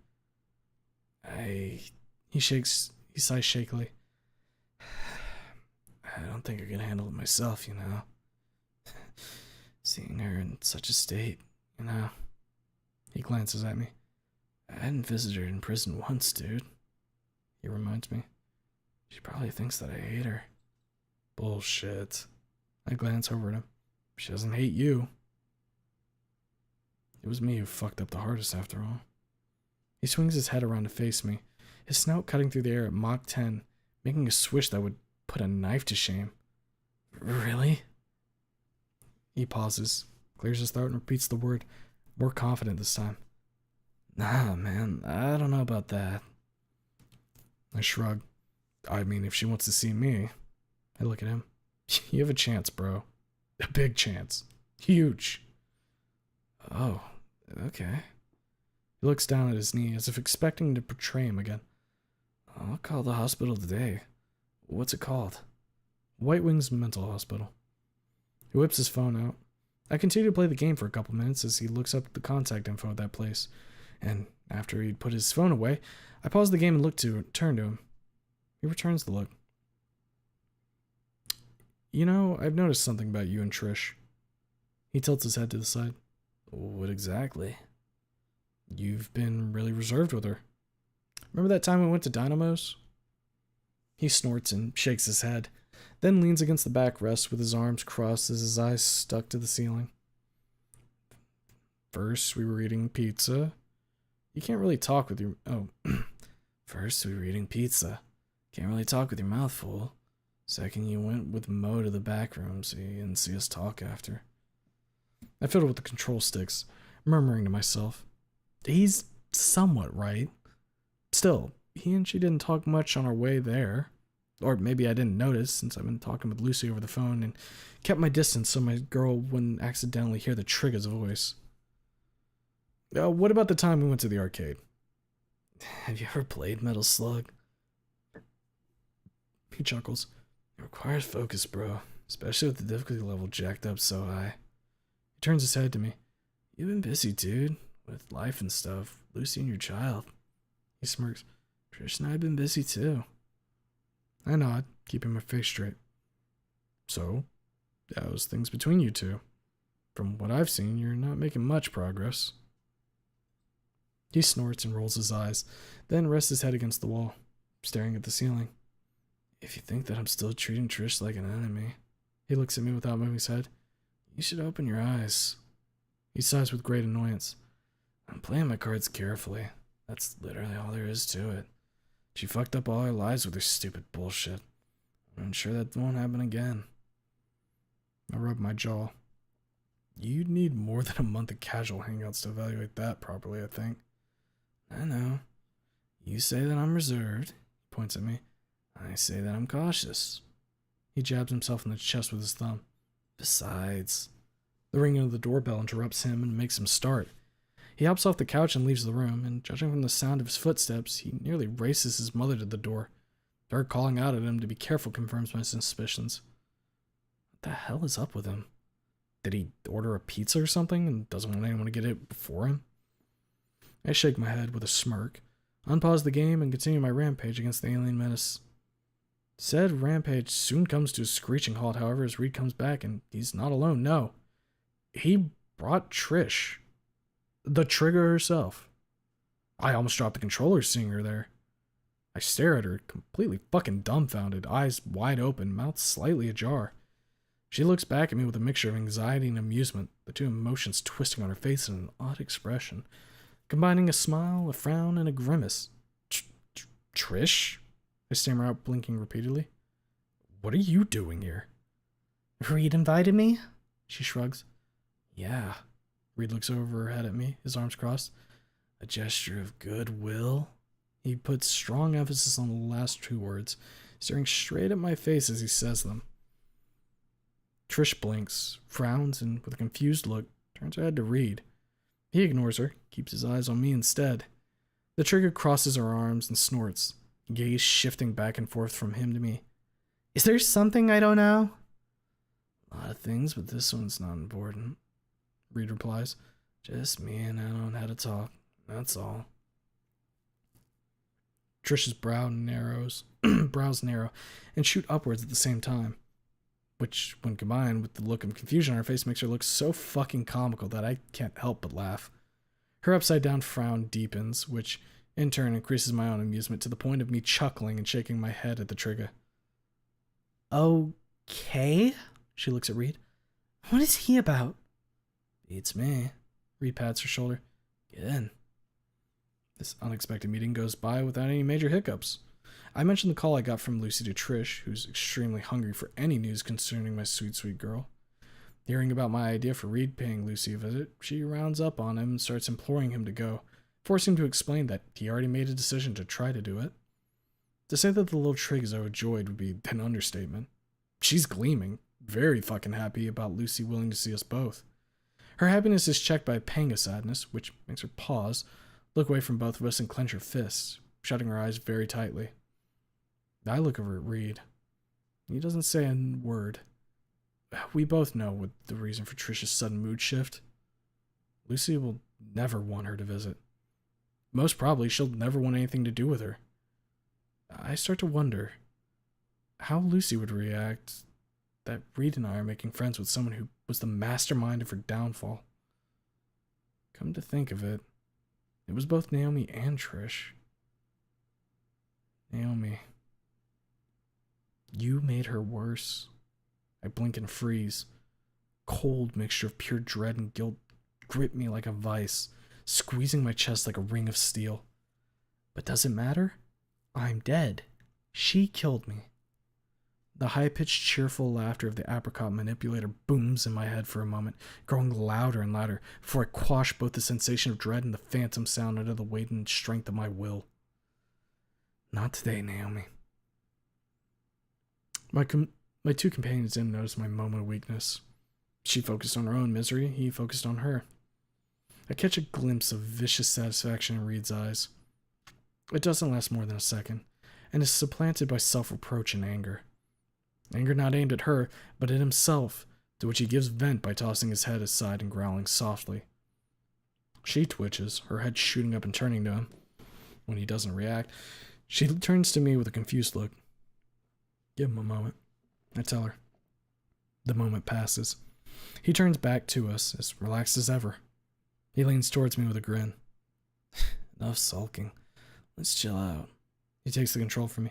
Speaker 2: He sighs shakily. I don't think I can handle it myself, you know. Seeing her in such a state, you know. He glances at me. I hadn't visited her in prison once, dude. He reminds me. She probably thinks that I hate her. Bullshit. I glance over at him. She doesn't hate you. It was me who fucked up the hardest after all. He swings his head around to face me, his snout cutting through the air at Mach 10, making a swish that would put a knife to shame. Really? He pauses, clears his throat, and repeats the word, more confident this time. Nah, man, I don't know about that. I shrug. I mean, if she wants to see me. I look at him. You have a chance, bro. A big chance. Huge. Oh, okay. He looks down at his knee as if expecting to betray him again. I'll call the hospital today. What's it called? White Wings Mental Hospital. He whips his phone out. I continue to play the game for a couple minutes as he looks up the contact info at that place. And after he'd put his phone away, I pause the game and turn to him. He returns the look. You know, I've noticed something about you and Trish. He tilts his head to the side. What exactly? You've been really reserved with her. Remember that time we went to Dynamo's? He snorts and shakes his head, then leans against the backrest with his arms crossed as his eyes stuck to the ceiling. First, we were eating pizza. You can't really talk with your... Oh. First, we were eating pizza. Can't really talk with your mouth full. Second, you went with Mo to the back room so you didn't see us talk after. I fiddled with the control sticks, murmuring to myself. He's somewhat right. Still, he and she didn't talk much on our way there. Or maybe I didn't notice since I've been talking with Lucy over the phone and kept my distance so my girl wouldn't accidentally hear the trigger's voice. What about the time we went to the arcade? Have you ever played Metal Slug? He chuckles. It requires focus, bro. Especially with the difficulty level jacked up so high. He turns his head to me. You've been busy, dude. With life and stuff. Lucy and your child. He smirks. Trish and I have been busy too. I nod, keeping my face straight. So, how's things between you two? From what I've seen, you're not making much progress. He snorts and rolls his eyes, then rests his head against the wall, staring at the ceiling. If you think that I'm still treating Trish like an enemy, he looks at me without moving his head. You should open your eyes. He sighs with great annoyance. I'm playing my cards carefully. That's literally all there is to it. She fucked up all our lives with her stupid bullshit. I'm sure that won't happen again. I rub my jaw. You'd need more than a month of casual hangouts to evaluate that properly, I think. I know. You say that I'm reserved. He points at me. I say that I'm cautious. He jabs himself in the chest with his thumb. Besides, the ringing of the doorbell interrupts him and makes him start. He hops off the couch and leaves the room, and judging from the sound of his footsteps, he nearly races his mother to the door. Her calling out at him to be careful confirms my suspicions. What the hell is up with him? Did he order a pizza or something and doesn't want anyone to get it before him? I shake my head with a smirk, unpause the game, and continue my rampage against the alien menace. Said rampage soon comes to a screeching halt, however, as Reed comes back, and he's not alone, no. He brought Trish. The trigger herself. I almost dropped the controller seeing her there. I stare at her, completely fucking dumbfounded, eyes wide open, mouth slightly ajar. She looks back at me with a mixture of anxiety and amusement, the two emotions twisting on her face in an odd expression, combining a smile, a frown, and a grimace. Trish? I stammer out, blinking repeatedly. What are you doing here?
Speaker 3: Reed invited me?
Speaker 2: She shrugs. Yeah. Reed looks over her head at me, his arms crossed. A gesture of goodwill? He puts strong emphasis on the last two words, staring straight at my face as he says them. Trish blinks, frowns, and with a confused look, turns her head to Reed. He ignores her, keeps his eyes on me instead. The trigger crosses her arms and snorts, gaze shifting back and forth from him to me.
Speaker 3: Is there something I don't know?
Speaker 2: A lot of things, but this one's not important. Reed replies. Just me and I don't know how to talk. That's all. Trish's brows narrow and shoot upwards at the same time, which, when combined with the look of confusion on her face, makes her look so fucking comical that I can't help but laugh. Her upside-down frown deepens, which, in turn, increases my own amusement to the point of me chuckling and shaking my head at the trigger.
Speaker 3: Okay?
Speaker 2: She looks at Reed.
Speaker 3: What is he about?
Speaker 2: Beats me. Reed pats her shoulder. Get in. This unexpected meeting goes by without any major hiccups. I mentioned the call I got from Lucy to Trish, who's extremely hungry for any news concerning my sweet, sweet girl. Hearing about my idea for Reed paying Lucy a visit, she rounds up on him and starts imploring him to go, forcing him to explain that he already made a decision to try to do it. To say that the little trig is overjoyed would be an understatement. She's gleaming, very fucking happy about Lucy willing to see us both. Her happiness is checked by a pang of sadness, which makes her pause, look away from both of us, and clench her fists, shutting her eyes very tightly. I look over at Reed. He doesn't say a word. We both know what the reason for Trish's sudden mood shift. Lucy will never want her to visit. Most probably, she'll never want anything to do with her. I start to wonder how Lucy would react that Reed and I are making friends with someone who was the mastermind of her downfall. Come to think of it, it was both Naomi and Trish. Naomi, you made her worse. I blink and freeze. Cold mixture of pure dread and guilt gripped me like a vice, squeezing my chest like a ring of steel. But does it matter? I'm dead. She killed me. The high-pitched, cheerful laughter of the apricot manipulator booms in my head for a moment, growing louder and louder before I quash both the sensation of dread and the phantom sound under the weight and strength of my will. Not today, Naomi. My two companions didn't notice my moment of weakness. She focused on her own misery, he focused on her. I catch a glimpse of vicious satisfaction in Reed's eyes. It doesn't last more than a second, and is supplanted by self-reproach and anger. Anger not aimed at her, but at himself, to which he gives vent by tossing his head aside and growling softly. She twitches, her head shooting up and turning to him. When he doesn't react, she turns to me with a confused look. Give him a moment, I tell her. The moment passes. He turns back to us, as relaxed as ever. He leans towards me with a grin. Enough sulking. Let's chill out. He takes the control from me.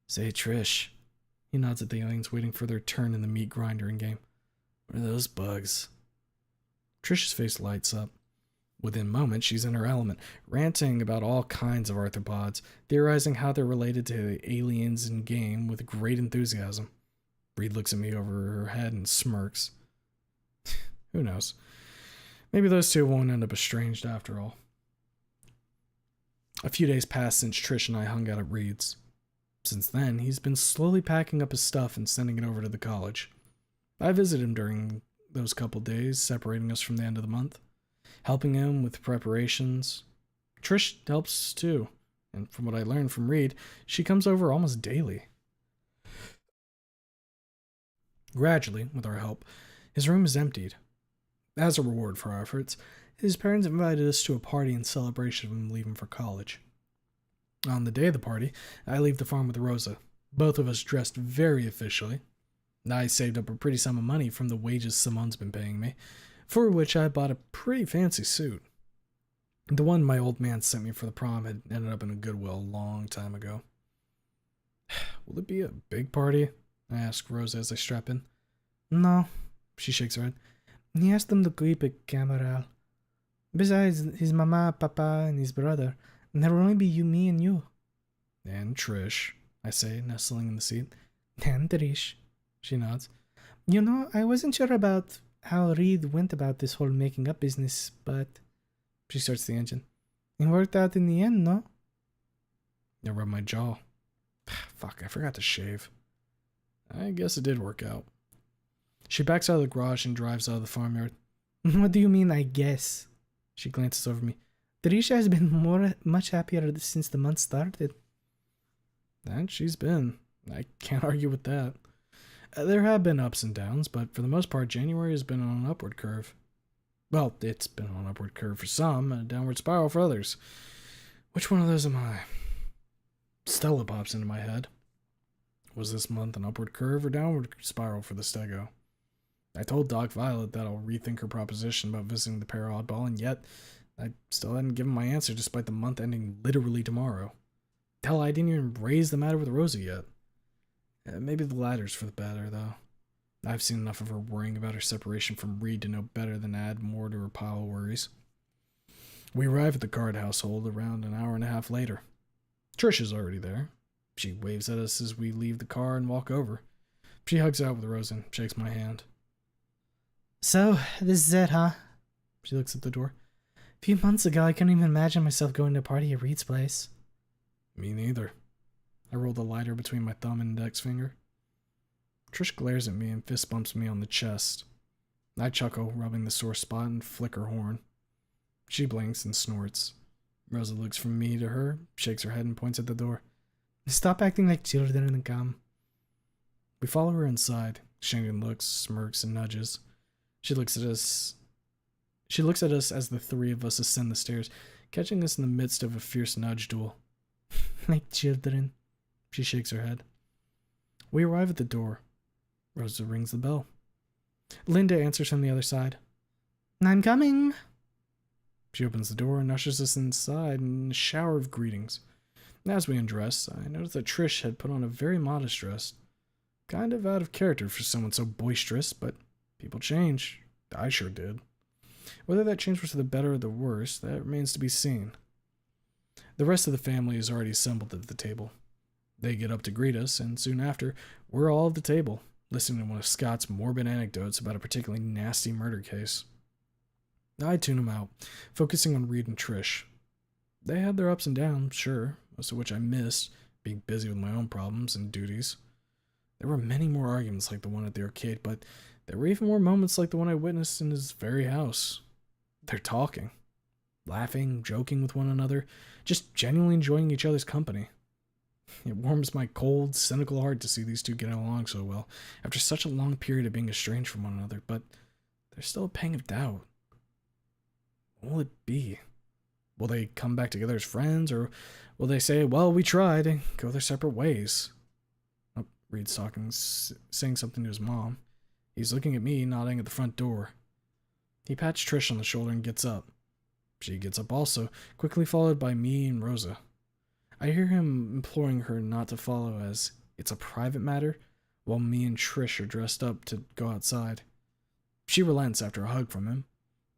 Speaker 2: Say, Trish. He nods at the aliens waiting for their turn in the meat grinding game. What are those bugs? Trish's face lights up. Within moments, she's in her element, ranting about all kinds of arthropods, theorizing how they're related to the aliens in game with great enthusiasm. Reed looks at me over her head and smirks. Who knows? Maybe those two won't end up estranged after all. A few days passed since Trish and I hung out at Reed's. Since then, he's been slowly packing up his stuff and sending it over to the college. I visited him during those couple days, separating us from the end of the month, helping him with preparations. Trish helps too, and from what I learned from Reed, she comes over almost daily. Gradually, with our help, his room is emptied. As a reward for our efforts, his parents invited us to a party in celebration of him leaving for college. On the day of the party, I leave the farm with Rosa, both of us dressed very officially. I saved up a pretty sum of money from the wages Simone's been paying me, for which I bought a pretty fancy suit. The one my old man sent me for the prom had ended up in a Goodwill a long time ago. Will it be a big party? I ask Rosa as I strap in. No, she shakes her head. He asked them to keep it cameral. Besides, his mama, papa, and his brother. And there will only be me and you. And Trish, I say, nestling in the seat. And Trish, she nods. You know, I wasn't sure about how Reed went about this whole making up business, but... She starts the engine. It worked out in the end, no? I rub my jaw. Fuck, I forgot to shave. I guess it did work out. She backs out of the garage and drives out of the farmyard. What do you mean, I guess? She glances over me. Trisha has been much happier since the month started. And she's been. I can't argue with that. There have been ups and downs, but for the most part, January has been on an upward curve. Well, it's been on an upward curve for some, and a downward spiral for others. Which one of those am I? Stella pops into my head. Was this month an upward curve or downward spiral for the Stego? I told Doc Violet that I'll rethink her proposition about visiting the pair oddball, and yet I still hadn't given my answer despite the month ending literally tomorrow. Hell, I didn't even raise the matter with Rosa yet. Maybe the latter's for the better, though. I've seen enough of her worrying about her separation from Reed to know better than add more to her pile of worries. We arrive at the Card household around an hour and a half later. Trish is already there. She waves at us as we leave the car and walk over. She hugs out with Rosa and shakes my hand. So, this is it, huh? She looks at the door. A few months ago, I couldn't even imagine myself going to a party at Reed's place. Me neither. I rolled the lighter between my thumb and index finger. Trish glares at me and fist bumps me on the chest. I chuckle, rubbing the sore spot, and flick her horn. She blinks and snorts. Rosa looks from me to her, shakes her head, and points at the door.
Speaker 3: Stop acting like children and come.
Speaker 2: We follow her inside, exchanging looks, smirks, and nudges. She looks at us as the three of us ascend the stairs, catching us in the midst of a fierce nudge duel.
Speaker 3: Like children.
Speaker 2: She shakes her head. We arrive at the door. Rosa rings the bell. Linda answers from the other side.
Speaker 3: I'm coming.
Speaker 2: She opens the door and ushers us inside in a shower of greetings. As we undress, I noticed that Trish had put on a very modest dress. Kind of out of character for someone so boisterous, but people change. I sure did. Whether that change was for the better or the worse, that remains to be seen. The rest of the family is already assembled at the table. They get up to greet us, and soon after, we're all at the table, listening to one of Scott's morbid anecdotes about a particularly nasty murder case. I tune them out, focusing on Reed and Trish. They had their ups and downs, sure, most of which I missed, being busy with my own problems and duties. There were many more arguments like the one at the arcade, but there were even more moments like the one I witnessed in his very house. They're talking, laughing, joking with one another, just genuinely enjoying each other's company. It warms my cold, cynical heart to see these two getting along so well after such a long period of being estranged from one another, but there's still a pang of doubt. What will it be? Will they come back together as friends, or will they say, well, we tried, and go their separate ways? Oh, Reed's talking, saying something to his mom. He's looking at me, nodding at the front door. He pats Trish on the shoulder and gets up. She gets up also, quickly followed by me and Rosa. I hear him imploring her not to follow as it's a private matter, while me and Trish are dressed up to go outside. She relents after a hug from him.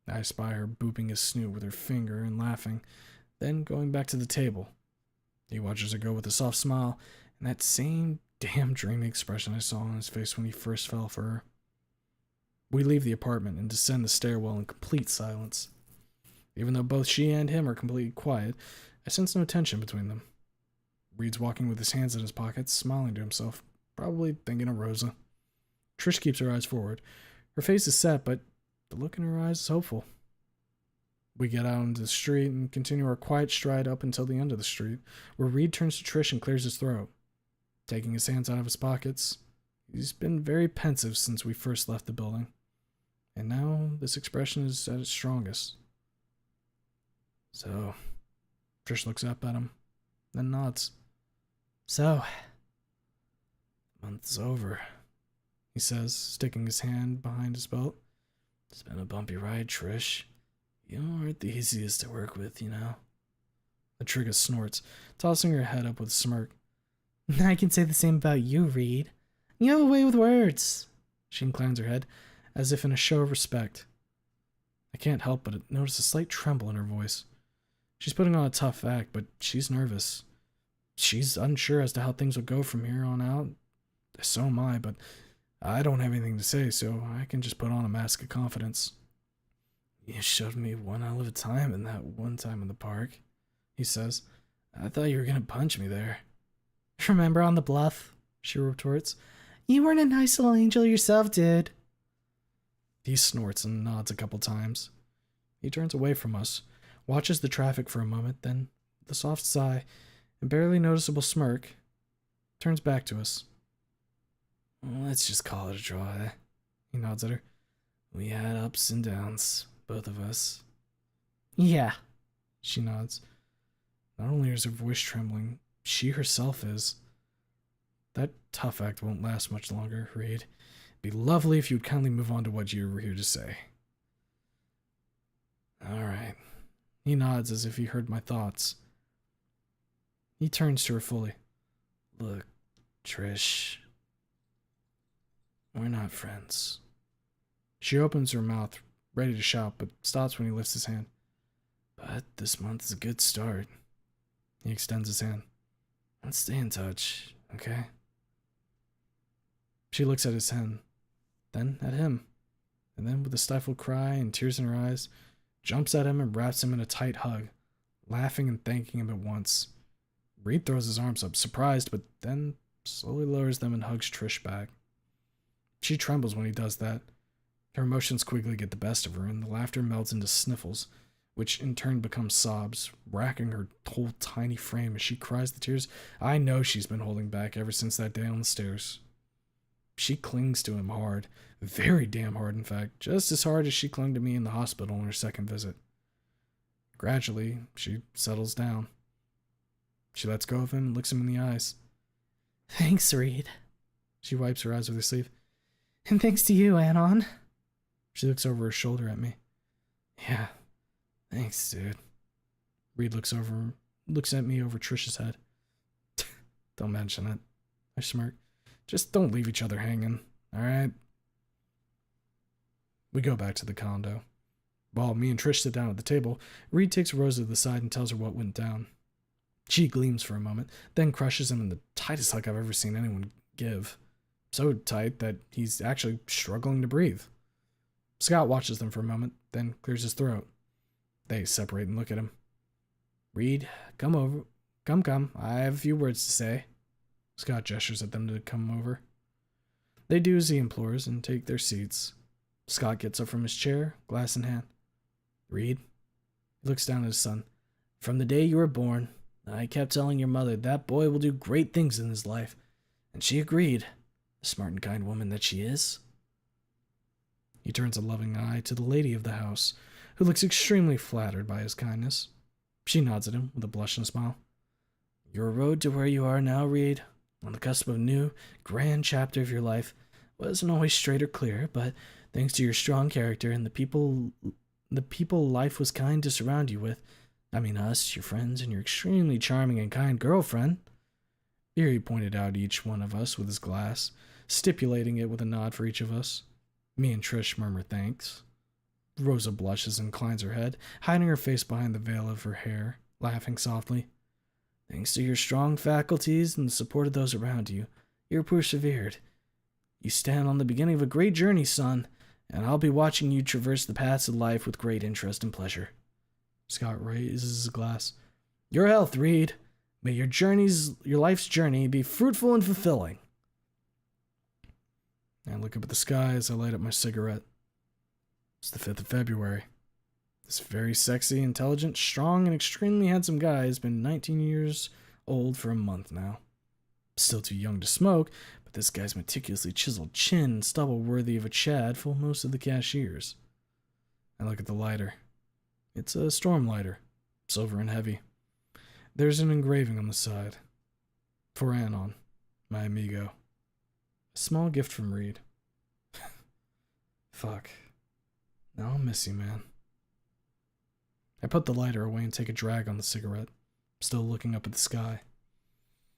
Speaker 2: I spy her booping his snoot with her finger and laughing, then going back to the table. He watches her go with a soft smile and that same damn dreamy expression I saw on his face when he first fell for her. We leave the apartment and descend the stairwell in complete silence. Even though both she and him are completely quiet, I sense no tension between them. Reed's walking with his hands in his pockets, smiling to himself, probably thinking of Rosa. Trish keeps her eyes forward. Her face is set, but the look in her eyes is hopeful. We get out into the street and continue our quiet stride up until the end of the street, where Reed turns to Trish and clears his throat. Taking his hands out of his pockets, he's been very pensive since we first left the building. And now this expression is at its strongest. So, Trish looks up at him, then nods.
Speaker 3: So,
Speaker 2: the month's over, he says, sticking his hand behind his belt. It's been a bumpy ride, Trish. You aren't the easiest to work with, you know. Atriga snorts, tossing her head up with a smirk.
Speaker 3: I can say the same about you, Reed. You have a way with words.
Speaker 2: She inclines her head, as if in a show of respect. I can't help but notice a slight tremble in her voice. She's putting on a tough act, but she's nervous. She's unsure as to how things will go from here on out. So am I, but I don't have anything to say, so I can just put on a mask of confidence. You showed me one hell of a time in that one time in the park, he says. I thought you were going to punch me there.
Speaker 3: Remember on the bluff? She retorts. You weren't a nice little angel yourself, dude.
Speaker 2: He snorts and nods a couple times. He turns away from us, watches the traffic for a moment, then, with a soft sigh and barely noticeable smirk, turns back to us. Let's just call it a draw, eh? He nods at her. We had ups and downs, both of us.
Speaker 3: Yeah.
Speaker 2: She nods. Not only is her voice trembling, she herself is. That tough act won't last much longer, Reed. It'd be lovely if you'd kindly move on to what you were here to say. All right. He nods as if he heard my thoughts. He turns to her fully. Look, Trish. We're not friends. She opens her mouth, ready to shout, but stops when he lifts his hand. But this month is a good start. He extends his hand. Let's stay in touch, okay? She looks at his hand, then at him, and then with a stifled cry and tears in her eyes, jumps at him and wraps him in a tight hug, laughing and thanking him at once. Reed throws his arms up, surprised, but then slowly lowers them and hugs Trish back. She trembles when he does that. Her emotions quickly get the best of her, and the laughter melts into sniffles, which in turn become sobs, racking her whole tiny frame as she cries the tears I know she's been holding back ever since that day on the stairs. She clings to him hard, very damn hard in fact, just as hard as she clung to me in the hospital on her second visit. Gradually, she settles down. She lets go of him and looks him in the eyes.
Speaker 3: Thanks, Reed.
Speaker 2: She wipes her eyes with her sleeve.
Speaker 3: And thanks to you, Anon.
Speaker 2: She looks over her shoulder at me. Yeah, thanks, dude. Reed looks at me over Trish's head. Don't mention it. I smirk. Just don't leave each other hanging, alright? We go back to the condo. While me and Trish sit down at the table, Reed takes Rosa to the side and tells her what went down. She gleams for a moment, then crushes him in the tightest hug I've ever seen anyone give. So tight that he's actually struggling to breathe. Scott watches them for a moment, then clears his throat. They separate and look at him. Reed, come over. Come. I have a few words to say. Scott gestures at them to come over. They do as he implores and take their seats. Scott gets up from his chair, glass in hand. Reed? He looks down at his son. From the day you were born, I kept telling your mother that boy will do great things in his life, and she agreed, the smart and kind woman that she is. He turns a loving eye to the lady of the house, who looks extremely flattered by his kindness. She nods at him with a blush and a smile. Your road to where you are now, Reed, on the cusp of a new, grand chapter of your life, wasn't always straight or clear, but thanks to your strong character and the people life was kind to surround you with, I mean us, your friends, and your extremely charming and kind girlfriend. Here he pointed out each one of us with his glass, stipulating it with a nod for each of us. Me and Trish murmur thanks. Rosa blushes and inclines her head, hiding her face behind the veil of her hair, laughing softly. Thanks to your strong faculties and the support of those around you, you're persevered. You stand on the beginning of a great journey, son, and I'll be watching you traverse the paths of life with great interest and pleasure. Scott raises his glass. Your health, Reed. May your life's journey be fruitful and fulfilling. I look up at the sky as I light up my cigarette. It's the 5th of February. This very sexy, intelligent, strong, and extremely handsome guy has been 19 years old for a month now. Still too young to smoke, but this guy's meticulously chiseled chin and stubble worthy of a Chad fool most of the cashiers. I look at the lighter. It's a storm lighter, silver and heavy. There's an engraving on the side. For Anon, my amigo. A small gift from Reed. Fuck. Now I'll miss you, man. I put the lighter away and take a drag on the cigarette, still looking up at the sky.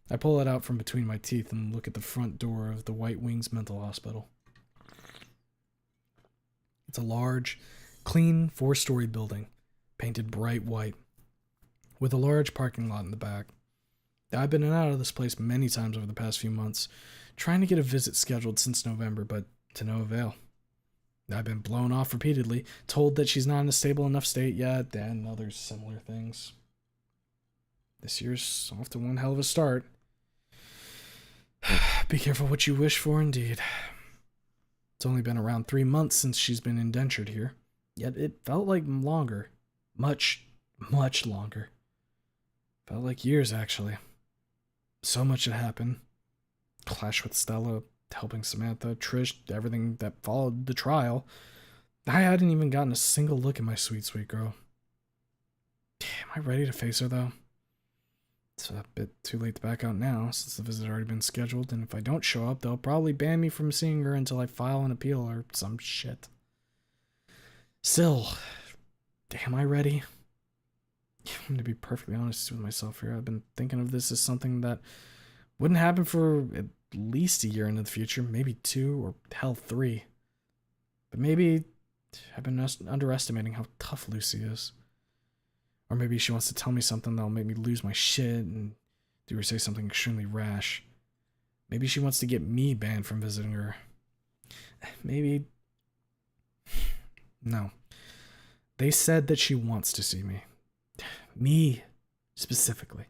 Speaker 2: I pull it out from between my teeth and look at the front door of the White Wings Mental Hospital. It's a large, clean, 4-story building, painted bright white, with a large parking lot in the back. I've been in and out of this place many times over the past few months, trying to get a visit scheduled since November, but to no avail. I've been blown off repeatedly, told that she's not in a stable enough state yet, and other similar things. This year's off to one hell of a start. Be careful what you wish for, indeed. It's only been around 3 months since she's been indentured here, yet it felt like longer. Much, much longer. Felt like years, actually. So much had happened. Clash with Stella, helping Samantha, Trish, everything that followed the trial. I hadn't even gotten a single look at my sweet, sweet girl. Am I ready to face her, though? It's a bit too late to back out now, since the visit had already been scheduled, and if I don't show up, they'll probably ban me from seeing her until I file an appeal or some shit. Still, am I ready? To be perfectly honest with myself here, I've been thinking of this as something that wouldn't happen for at least a year into the future, maybe 2 or hell 3. But maybe I've been underestimating how tough Lucy is. Or maybe she wants to tell me something that'll make me lose my shit and do or say something extremely rash. Maybe she wants to get me banned from visiting her. Maybe... No. They said that she wants to see me. Me, specifically.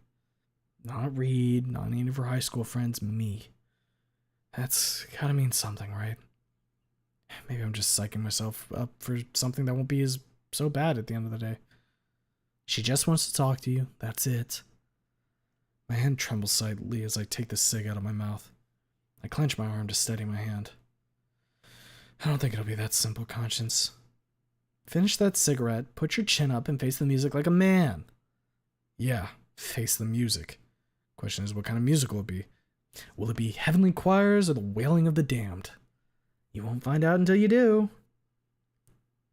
Speaker 2: Not Reed, not any of her high school friends, me. That's gotta mean something, right? Maybe I'm just psyching myself up for something that won't be so bad at the end of the day. She just wants to talk to you, that's it. My hand trembles slightly as I take the cig out of my mouth. I clench my arm to steady my hand. I don't think it'll be that simple, Conscience. Finish that cigarette, put your chin up, and face the music like a man. Yeah, face the music. Question is, what kind of music will it be? Will it be heavenly choirs or the wailing of the damned? You won't find out until you do.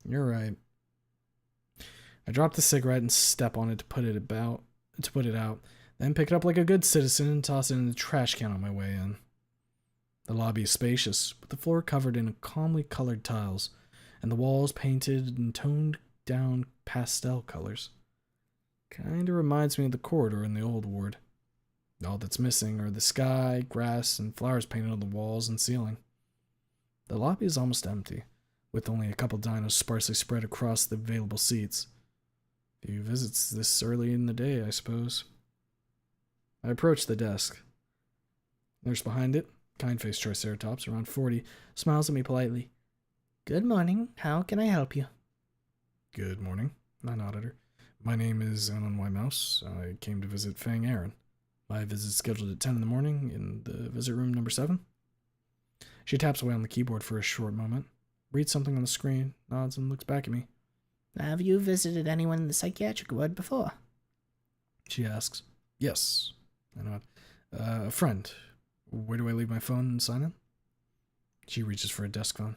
Speaker 2: You're right. I drop the cigarette and step on it to put it out, then pick it up like a good citizen and toss it in the trash can on my way in. The lobby is spacious, with the floor covered in calmly colored tiles, and the walls painted in toned down pastel colors. Kinda reminds me of the corridor in the old ward. All that's missing are the sky, grass, and flowers painted on the walls and ceiling. The lobby is almost empty, with only a couple dinos sparsely spread across the available seats. Few visits this early in the day, I suppose. I approach the desk. Nurse behind it, kind-faced Triceratops, around 40, smiles at me politely.
Speaker 3: Good morning. How can I help you?
Speaker 2: Good morning. I nod at her. My name is Anon Y. Mouse. I came to visit Fang Aaron. My visit's scheduled at 10 in the morning in the visit room number 7. She taps away on the keyboard for a short moment, reads something on the screen, nods, and looks back at me.
Speaker 3: Have you visited anyone in the psychiatric ward before?
Speaker 2: She asks. Yes. I nod. A friend. Where do I leave my phone and sign in? She reaches for a desk phone.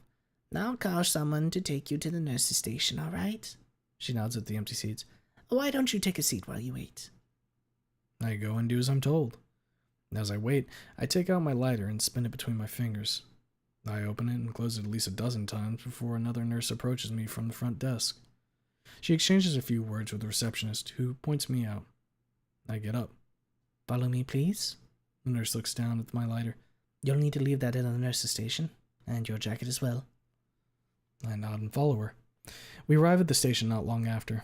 Speaker 3: I'll call someone to take you to the nurse's station, all right?
Speaker 2: She nods at the empty seats.
Speaker 3: Why don't you take a seat while you wait?
Speaker 2: I go and do as I'm told. As I wait, I take out my lighter and spin it between my fingers. I open it and close it at least a dozen times before another nurse approaches me from the front desk. She exchanges a few words with the receptionist, who points me out. I get up.
Speaker 3: Follow me, please.
Speaker 2: The nurse looks down at my lighter.
Speaker 3: You'll need to leave that in the nurse's station, and your jacket as well.
Speaker 2: I nod and follow her. We arrive at the station not long after.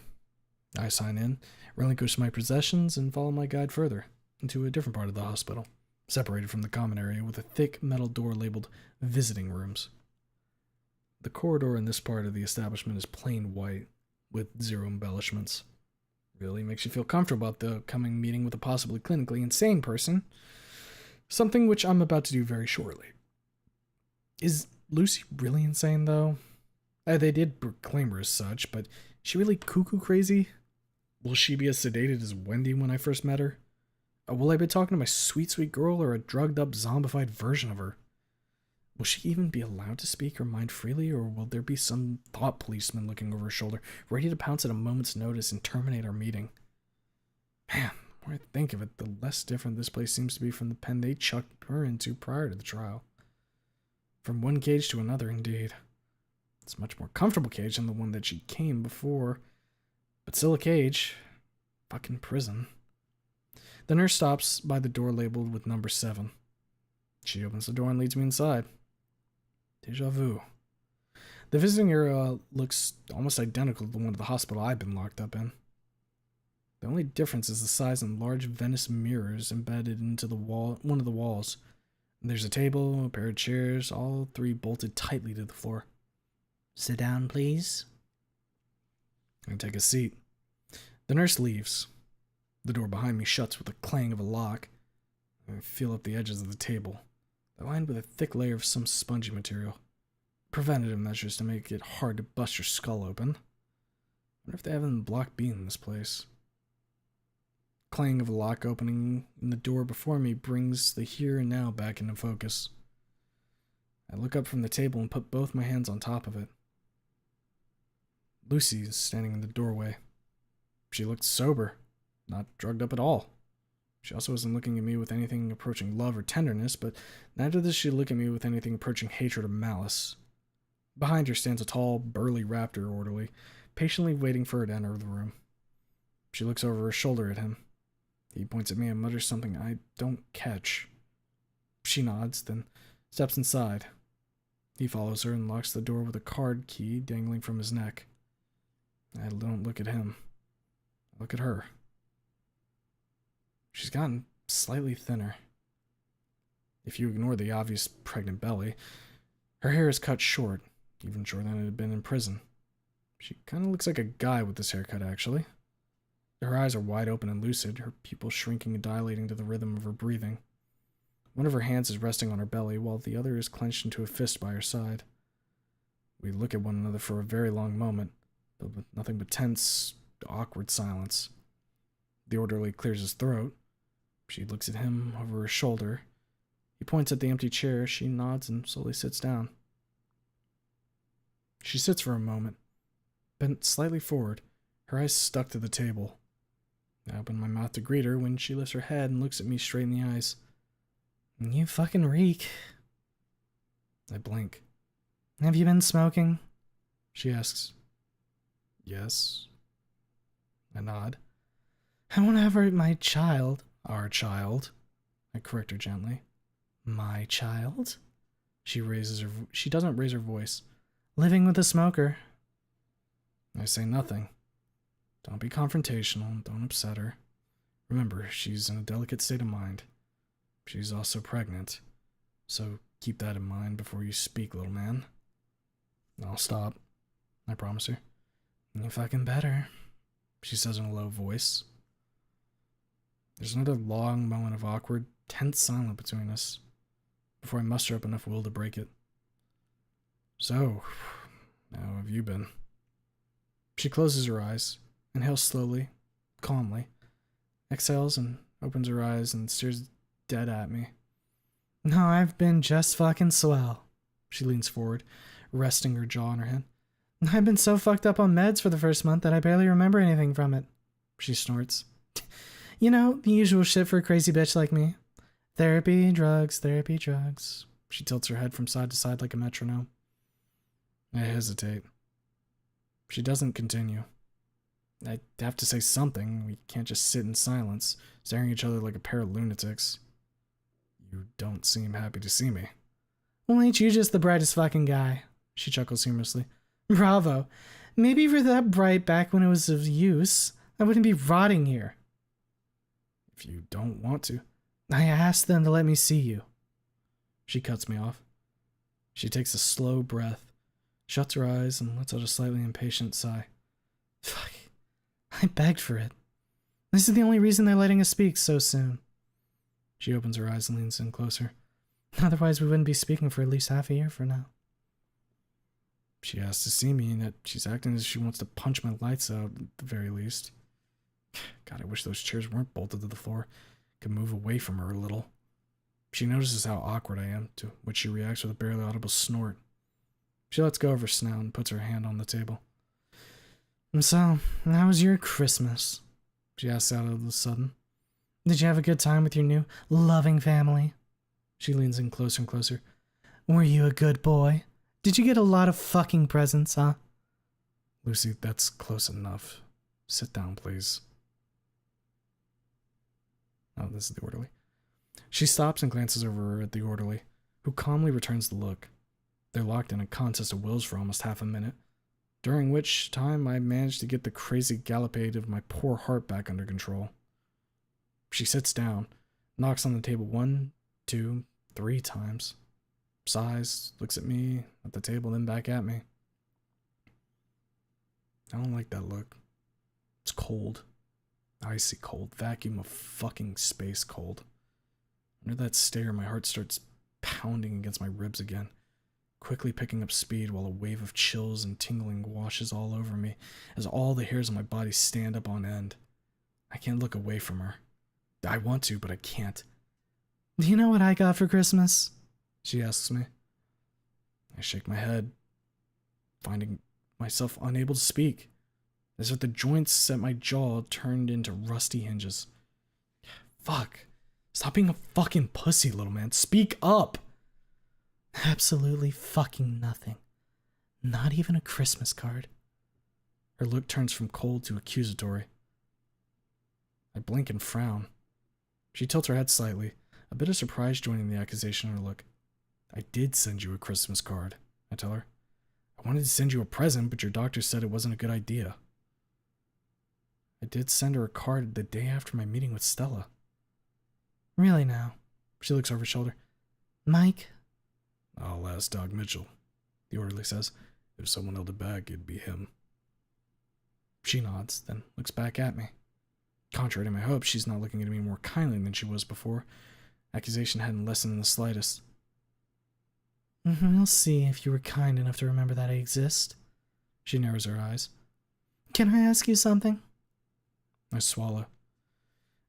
Speaker 2: I sign in, relinquish my possessions, and follow my guide further, into a different part of the hospital, separated from the common area with a thick metal door labeled Visiting Rooms. The corridor in this part of the establishment is plain white, with zero embellishments. Really makes you feel comfortable about the coming meeting with a possibly clinically insane person, something which I'm about to do very shortly. Is Lucy really insane, though? They did proclaim her as such, but is she really cuckoo crazy? Will she be as sedated as Wendy when I first met her? Will I be talking to my sweet, sweet girl or a drugged-up, zombified version of her? Will she even be allowed to speak her mind freely, or will there be some thought policeman looking over her shoulder, ready to pounce at a moment's notice and terminate our meeting? Man, the more I think of it, the less different this place seems to be from the pen they chucked her into prior to the trial. From one cage to another, indeed. It's a much more comfortable cage than the one that she came before, but still a cage. Fucking prison. The nurse stops by the door labeled with number 7. She opens the door and leads me inside. Deja vu. The visiting area looks almost identical to the one of the hospital I've been locked up in. The only difference is the size and large Venice mirrors embedded into the wall, one of the walls. There's a table, a pair of chairs, all 3 bolted tightly to the floor.
Speaker 3: Sit down, please.
Speaker 2: I take a seat. The nurse leaves. The door behind me shuts with a clang of a lock. I feel up the edges of the table. They're lined with a thick layer of some spongy material. Preventative measures to make it hard to bust your skull open. Wonder if they have any block B in this place. Clang of a lock opening in the door before me brings the here and now back into focus. I look up from the table and put both my hands on top of it. Lucy is standing in the doorway. She looked sober, not drugged up at all. She also wasn't looking at me with anything approaching love or tenderness, but neither does she look at me with anything approaching hatred or malice. Behind her stands a tall, burly raptor orderly, patiently waiting for her to enter the room. She looks over her shoulder at him. He points at me and mutters something I don't catch. She nods, then steps inside. He follows her and locks the door with a card key dangling from his neck. I don't look at him. I look at her. She's gotten slightly thinner. If you ignore the obvious pregnant belly, her hair is cut short, even shorter than it had been in prison. She kind of looks like a guy with this haircut, actually. Her eyes are wide open and lucid, her pupils shrinking and dilating to the rhythm of her breathing. One of her hands is resting on her belly, while the other is clenched into a fist by her side. We look at one another for a very long moment, but with nothing but tense, awkward silence. The orderly clears his throat. She looks at him over her shoulder. He points at the empty chair. She nods and slowly sits down. She sits for a moment, bent slightly forward, her eyes stuck to the table. I open my mouth to greet her when she lifts her head and looks at me straight in the eyes.
Speaker 3: You fucking reek.
Speaker 2: I blink.
Speaker 3: Have you been smoking?
Speaker 2: She asks. Yes. I nod.
Speaker 3: I won't have hurt my child.
Speaker 2: Our child. I correct her gently.
Speaker 3: My child?
Speaker 2: She doesn't raise her voice.
Speaker 3: Living with a smoker.
Speaker 2: I say nothing. Don't be confrontational. Don't upset her. Remember, she's in a delicate state of mind. She's also pregnant. So keep that in mind before you speak, little man. I'll stop. I promise her.
Speaker 3: You fucking better,
Speaker 2: she says in a low voice. There's another long moment of awkward, tense silence between us before I muster up enough will to break it. So, how have you been? She closes her eyes, inhales slowly, calmly, exhales and opens her eyes and stares dead at me.
Speaker 3: No, I've been just fucking swell.
Speaker 2: She leans forward, resting her jaw on her hand.
Speaker 3: I've been so fucked up on meds for the first month that I barely remember anything from it.
Speaker 2: She snorts.
Speaker 3: You know, the usual shit for a crazy bitch like me. Therapy, drugs, therapy, drugs.
Speaker 2: She tilts her head from side to side like a metronome. I hesitate. She doesn't continue. I have to say something. We can't just sit in silence, staring at each other like a pair of lunatics. You don't seem happy to see me.
Speaker 3: Well, ain't you just the brightest fucking guy?
Speaker 2: She chuckles humorously.
Speaker 3: Bravo. Maybe if you were that bright back when it was of use, I wouldn't be rotting here.
Speaker 2: If you don't want to.
Speaker 3: I asked them to let me see you.
Speaker 2: She cuts me off. She takes a slow breath, shuts her eyes, and lets out a slightly impatient sigh.
Speaker 3: Fuck. I begged for it. This is the only reason they're letting us speak so soon.
Speaker 2: She opens her eyes and leans in closer.
Speaker 3: Otherwise, we wouldn't be speaking for at least half a year from now.
Speaker 2: She asks to see me, and yet she's acting as if she wants to punch my lights out at the very least. God, I wish those chairs weren't bolted to the floor. Could move away from her a little. She notices how awkward I am, to which she reacts with a barely audible snort. She lets go of her snout and puts her hand on the table.
Speaker 3: So, how was your Christmas?
Speaker 2: She asks out of the sudden.
Speaker 3: Did you have a good time with your new loving family?
Speaker 2: She leans in closer and closer.
Speaker 3: Were you a good boy? Did you get a lot of fucking presents, huh?
Speaker 2: Lucy, that's close enough. Sit down, please. Oh, this is the orderly. She stops and glances over at the orderly, who calmly returns the look. They're locked in a contest of wills for almost half a minute, during which time I managed to get the crazy gallopade of my poor heart back under control. She sits down, knocks on the table 1, 2, 3 times, sighs, looks at me, at the table, then back at me. I don't like that look. It's cold. Icy cold. Vacuum of fucking space cold. Under that stare, my heart starts pounding against my ribs again, quickly picking up speed while a wave of chills and tingling washes all over me as all the hairs on my body stand up on end. I can't look away from her. I want to, but I can't.
Speaker 3: Do you know what I got for Christmas?
Speaker 2: She asks me. I shake my head, finding myself unable to speak, as if the joints at my jaw turned into rusty hinges. Fuck. Stop being a fucking pussy, little man. Speak up!
Speaker 3: Absolutely fucking nothing. Not even a Christmas card.
Speaker 2: Her look turns from cold to accusatory. I blink and frown. She tilts her head slightly, a bit of surprise joining the accusation in her look. I did send you a Christmas card, I tell her. I wanted to send you a present, but your doctor said it wasn't a good idea. I did send her a card the day after my meeting with Stella.
Speaker 3: Really now?
Speaker 2: She looks over her shoulder.
Speaker 3: Mike?
Speaker 5: I'll ask Doc Mitchell, the orderly says.
Speaker 2: If someone held it back, it'd be him. She nods, then looks back at me. Contrary to my hopes, she's not looking at me more kindly than she was before. Accusation hadn't lessened in the slightest.
Speaker 3: We'll see if you were kind enough to remember that I exist.
Speaker 2: She narrows her eyes.
Speaker 3: Can I ask you something?
Speaker 2: I swallow.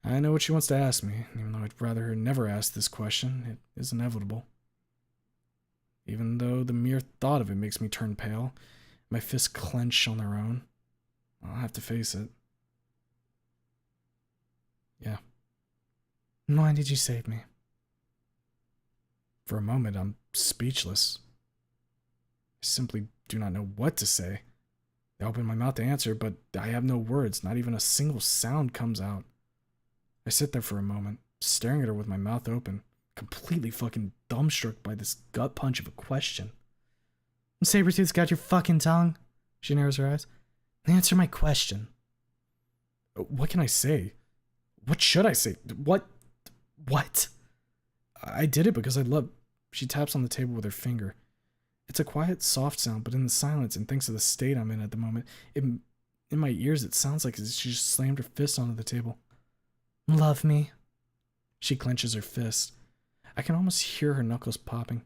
Speaker 2: I know what she wants to ask me, even though I'd rather her never ask this question. It is inevitable. Even though the mere thought of it makes me turn pale, my fists clench on their own, I'll have to face it. Yeah.
Speaker 3: Why did you save me?
Speaker 2: For a moment, I'm speechless. I simply do not know what to say. I open my mouth to answer, but I have no words. Not even a single sound comes out. I sit there for a moment, staring at her with my mouth open, completely fucking dumbstruck by this gut punch of a question.
Speaker 3: Sabretooth's got your fucking tongue. She narrows her eyes. Answer my question.
Speaker 2: What can I say? What should I say? What? I did it because I love... She taps on the table with her finger. It's a quiet, soft sound, but in the silence and thanks to the state I'm in at the moment, in my ears it sounds like she just slammed her fist onto the table.
Speaker 3: Love me.
Speaker 2: She clenches her fist. I can almost hear her knuckles popping.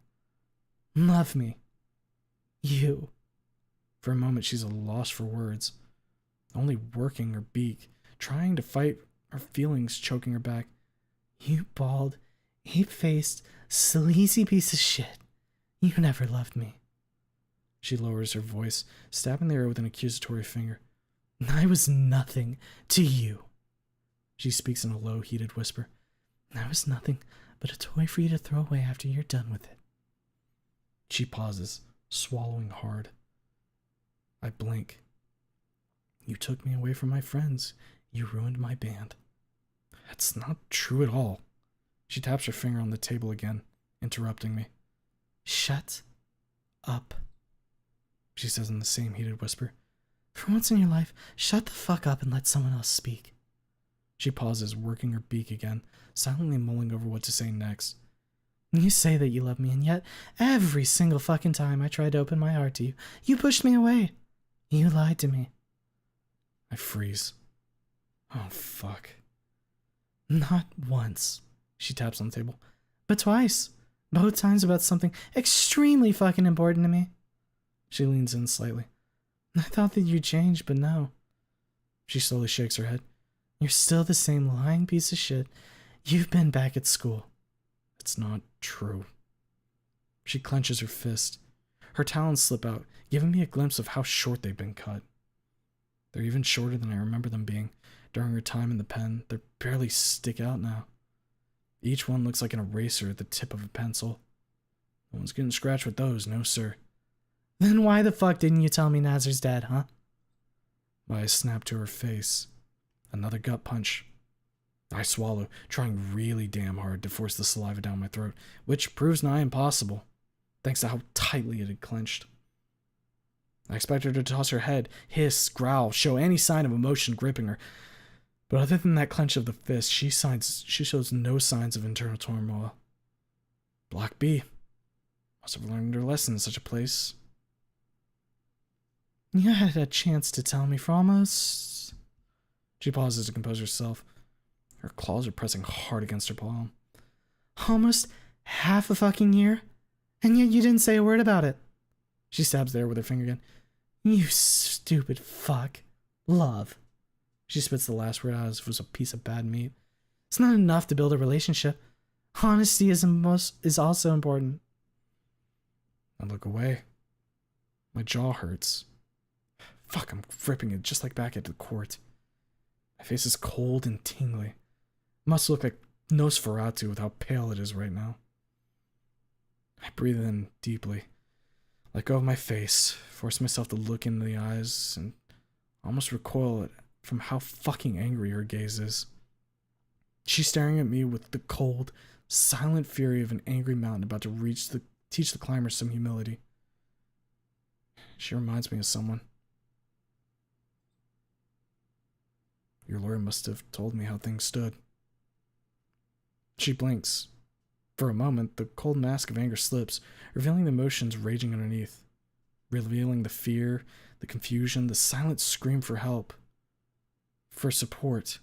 Speaker 3: Love me. You.
Speaker 2: For a moment she's at a loss for words, only working her beak, trying to fight her feelings choking her back.
Speaker 3: You bald, ape-faced, sleazy piece of shit. You never loved me.
Speaker 2: She lowers her voice, stabbing the air with an accusatory finger.
Speaker 3: I was nothing to you.
Speaker 2: She speaks in a low, heated whisper.
Speaker 3: I was nothing but a toy for you to throw away after you're done with it.
Speaker 2: She pauses, swallowing hard. I blink. You took me away from my friends. You ruined my band. That's not true at all. She taps her finger on the table again, interrupting me.
Speaker 3: Shut up,
Speaker 2: she says in the same heated whisper.
Speaker 3: For once in your life, shut the fuck up and let someone else speak.
Speaker 2: She pauses, working her beak again, silently mulling over what to say next.
Speaker 3: You say that you love me, and yet every single fucking time I tried to open my heart to you, you pushed me away. You lied to me.
Speaker 2: I freeze. Oh, fuck.
Speaker 3: Not once, she taps on the table, but twice. Both times about something extremely fucking important to me.
Speaker 2: She leans in slightly.
Speaker 3: I thought that you'd change, but no.
Speaker 2: She slowly shakes her head.
Speaker 3: You're still the same lying piece of shit. You've been back at school.
Speaker 2: It's not true. She clenches her fist. Her talons slip out, giving me a glimpse of how short they've been cut. They're even shorter than I remember them being. During her time in the pen, they barely stick out now. Each one looks like an eraser at the tip of a pencil. No one's getting scratched with those, no sir.
Speaker 3: Then why the fuck didn't you tell me Nazar's dead, huh?
Speaker 2: I snap to her face. Another gut punch. I swallow, trying really damn hard to force the saliva down my throat, which proves nigh impossible, thanks to how tightly it had clenched. I expected her to toss her head, hiss, growl, show any sign of emotion gripping her. But other than that clench of the fist, she shows no signs of internal turmoil. Block B. Must have learned her lesson in such a place.
Speaker 3: You had a chance to tell me for almost...
Speaker 2: She pauses to compose herself. Her claws are pressing hard against her palm.
Speaker 3: Almost half a fucking year? And yet you didn't say a word about it.
Speaker 2: She stabs there with her finger again.
Speaker 3: You stupid fuck. Love.
Speaker 2: She spits the last word out as if it was a piece of bad meat.
Speaker 3: It's not enough to build a relationship. Honesty is also important.
Speaker 2: I look away. My jaw hurts. Fuck, I'm ripping it just like back at the court. My face is cold and tingly. It must look like Nosferatu with how pale it is right now. I breathe in deeply. Let go of my face, force myself to look into the eyes, and almost recoil from how fucking angry her gaze is. She's staring at me with the cold, silent fury of an angry mountain about to teach the climber some humility. She reminds me of someone. Your lawyer must have told me how things stood. She blinks. For a moment, the cold mask of anger slips, revealing the emotions raging underneath.
Speaker 1: revealing the fear, the confusion, the silent scream for help, for support.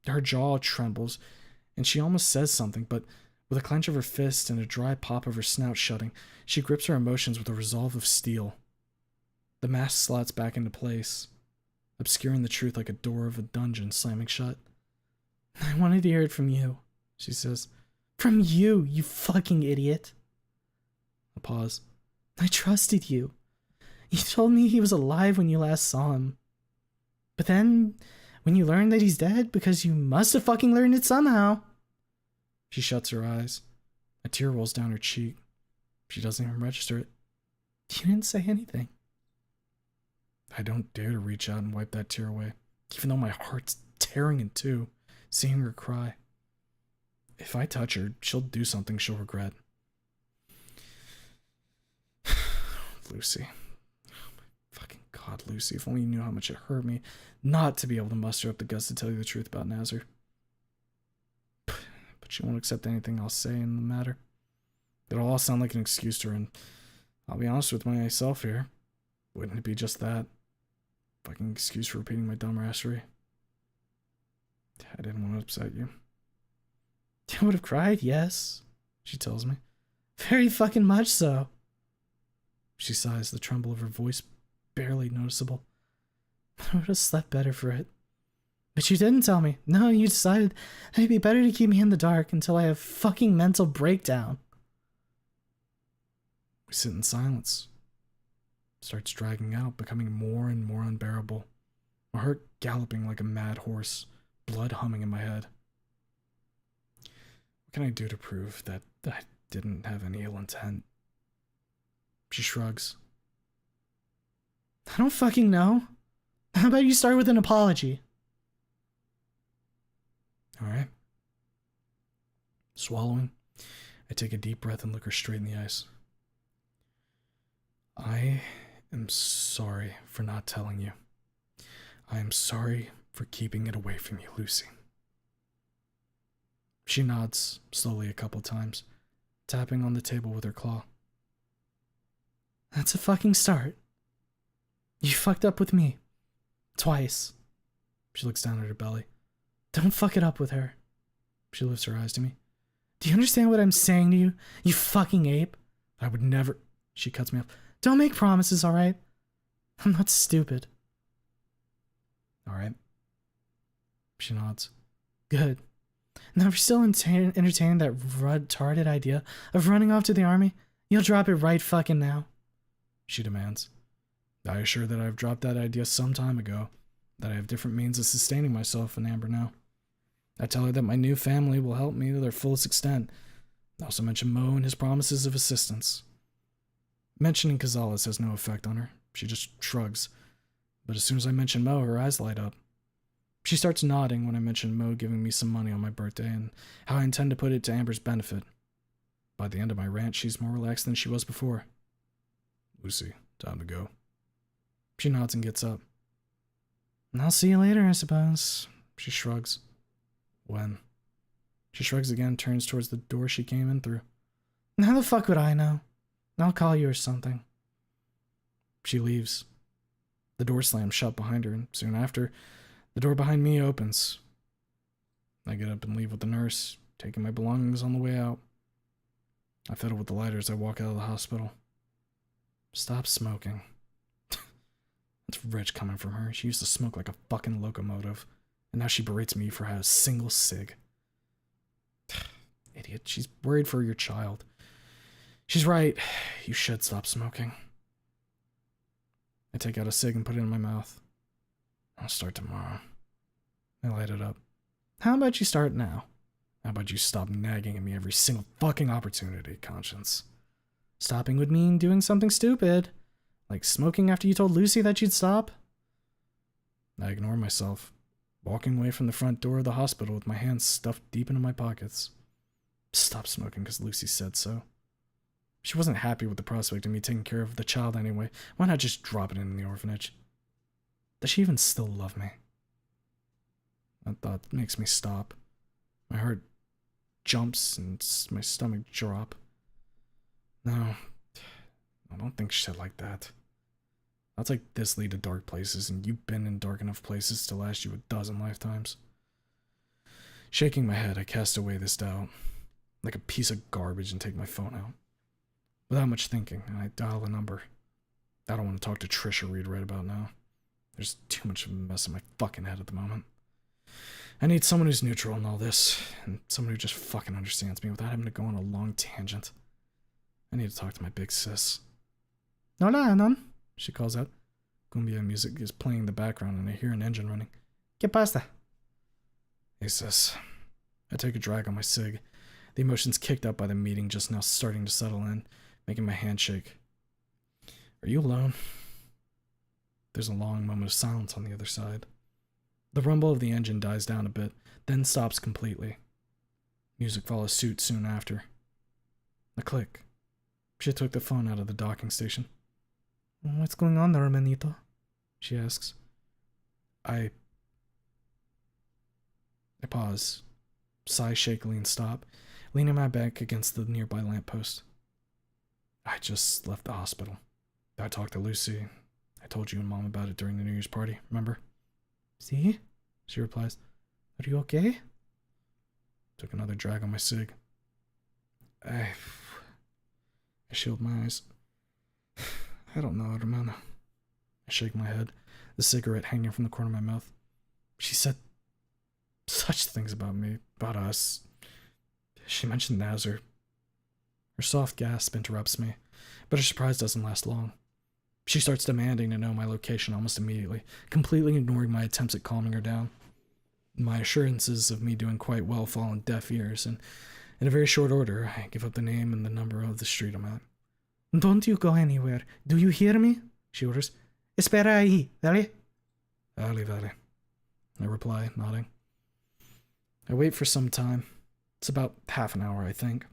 Speaker 1: Her jaw trembles, and she almost says something, but with a clench of her fist and a dry pop of her snout shutting, she grips her emotions with a resolve of steel. The mask slots back into place, obscuring the truth like a door of a dungeon slamming shut. I wanted to hear it from you, she says. From you, you fucking idiot. A pause. I trusted you. You told me he was alive when you last saw him. But then, when you learned that he's dead, because you must have fucking learned it somehow. She shuts her eyes. A tear rolls down her cheek. She doesn't even register it. You didn't say anything. I don't dare to reach out and wipe that tear away, even though my heart's tearing in two, seeing her cry. If I touch her, she'll do something she'll regret. Lucy. Oh my fucking God, Lucy. If only you knew how much it hurt me not to be able to muster up the guts to tell you the truth about Nazar. But she won't accept anything I'll say in the matter. It'll all sound like an excuse to her, and I'll be honest with myself here. Wouldn't it be just that? Fucking excuse for repeating my dumbassery. I didn't want to upset you. I would have cried, yes, she tells me. Very fucking much so. She sighs, the tremble of her voice barely noticeable. I would have slept better for it. But you didn't tell me. No, you decided that it'd be better to keep me in the dark until I have fucking mental breakdown. We sit in silence. It starts dragging out, becoming more and more unbearable. My heart galloping like a mad horse, blood humming in my head. What can I do to prove that I didn't have any ill intent? She shrugs. I don't fucking know. How about you start with an apology? Alright. Swallowing, I take a deep breath and look her straight in the eyes. I am sorry for not telling you. I am sorry for keeping it away from you, Lucy. She nods slowly a couple times, tapping on the table with her claw. That's a fucking start. You fucked up with me. Twice. She looks down at her belly. Don't fuck it up with her. She lifts her eyes to me. Do you understand what I'm saying to you, you fucking ape? I would never... She cuts me off. Don't make promises, alright? I'm not stupid. Alright. She nods. Good. Now, if you're still entertaining that retarded idea of running off to the army, you'll drop it right fucking now. She demands. I assure that I've dropped that idea some time ago, that I have different means of sustaining myself in Amber now. I tell her that my new family will help me to their fullest extent. I also mention Mo and his promises of assistance. Mentioning Cazales has no effect on her. She just shrugs. But as soon as I mention Mo, her eyes light up. She starts nodding when I mention Mo giving me some money on my birthday and how I intend to put it to Amber's benefit. By the end of my rant, she's more relaxed than she was before. Lucy, time to go. She nods and gets up. I'll see you later, I suppose. She shrugs. When? She shrugs again, turns towards the door she came in through. How the fuck would I know? I'll call you or something. She leaves. The door slams shut behind her, and soon after, the door behind me opens. I get up and leave with the nurse, taking my belongings on the way out. I fiddle with the lighter as I walk out of the hospital. Stop smoking. That's rich coming from her. She used to smoke like a fucking locomotive, and now she berates me for having a single cig. Idiot, she's worried for your child. She's right. You should stop smoking. I take out a cig and put it in my mouth. I'll start tomorrow. I light it up. How about you start now? How about you stop nagging at me every single fucking opportunity, Conscience? Stopping would mean doing something stupid. Like smoking after you told Lucy that you'd stop. I ignore myself, walking away from the front door of the hospital with my hands stuffed deep into my pockets. Stop smoking because Lucy said so. She wasn't happy with the prospect of me taking care of the child anyway. Why not just drop it in the orphanage? Does she even still love me? That thought makes me stop. My heart jumps and my stomach drop. No,
Speaker 2: I don't think shit like that. That's like this lead to dark places, and you've been in dark enough places to last you a dozen lifetimes. Shaking my head, I cast away this doubt, like a piece of garbage, and take my phone out. Without much thinking, I dial a number. I don't want to talk to Trisha Reed right about now. There's too much of a mess in my fucking head at the moment. I need someone who's neutral in all this, and someone who just fucking understands me without having to go on a long tangent. I need to talk to my big sis.
Speaker 3: Hola, Anon.
Speaker 2: She calls out. Cumbia music is playing in the background, and I hear an engine running.
Speaker 3: ¿Qué pasa?
Speaker 2: Hey, sis. I take a drag on my cig. The emotions kicked up by the meeting just now starting to settle in, making my hand shake. Are you alone? There's a long moment of silence on the other side. The rumble of the engine dies down a bit, then stops completely. Music follows suit soon after. A click. She took the phone out of the docking station.
Speaker 3: What's going on there, hermanito?
Speaker 2: She asks. I pause, sigh shakily and stop, leaning my back against the nearby lamppost. I just left the hospital. I talked to Lucy. I told you and Mom about it during the New Year's party, remember?
Speaker 3: See?
Speaker 2: She replies.
Speaker 3: Are you okay?
Speaker 2: Took another drag on my cig. I shield my eyes. I don't know, hermana. I shake my head, the cigarette hanging from the corner of my mouth. She said such things about me, about us. She mentioned Nazar. Her soft gasp interrupts me, but her surprise doesn't last long. She starts demanding to know my location almost immediately, completely ignoring my attempts at calming her down. My assurances of me doing quite well fall on deaf ears, and in a very short order, I give up the name and the number of the street I'm at.
Speaker 3: Don't you go anywhere. Do you hear me? She orders. Espera ahí, dale.
Speaker 2: Vale. I reply, nodding. I wait for some time. It's about half an hour, I think.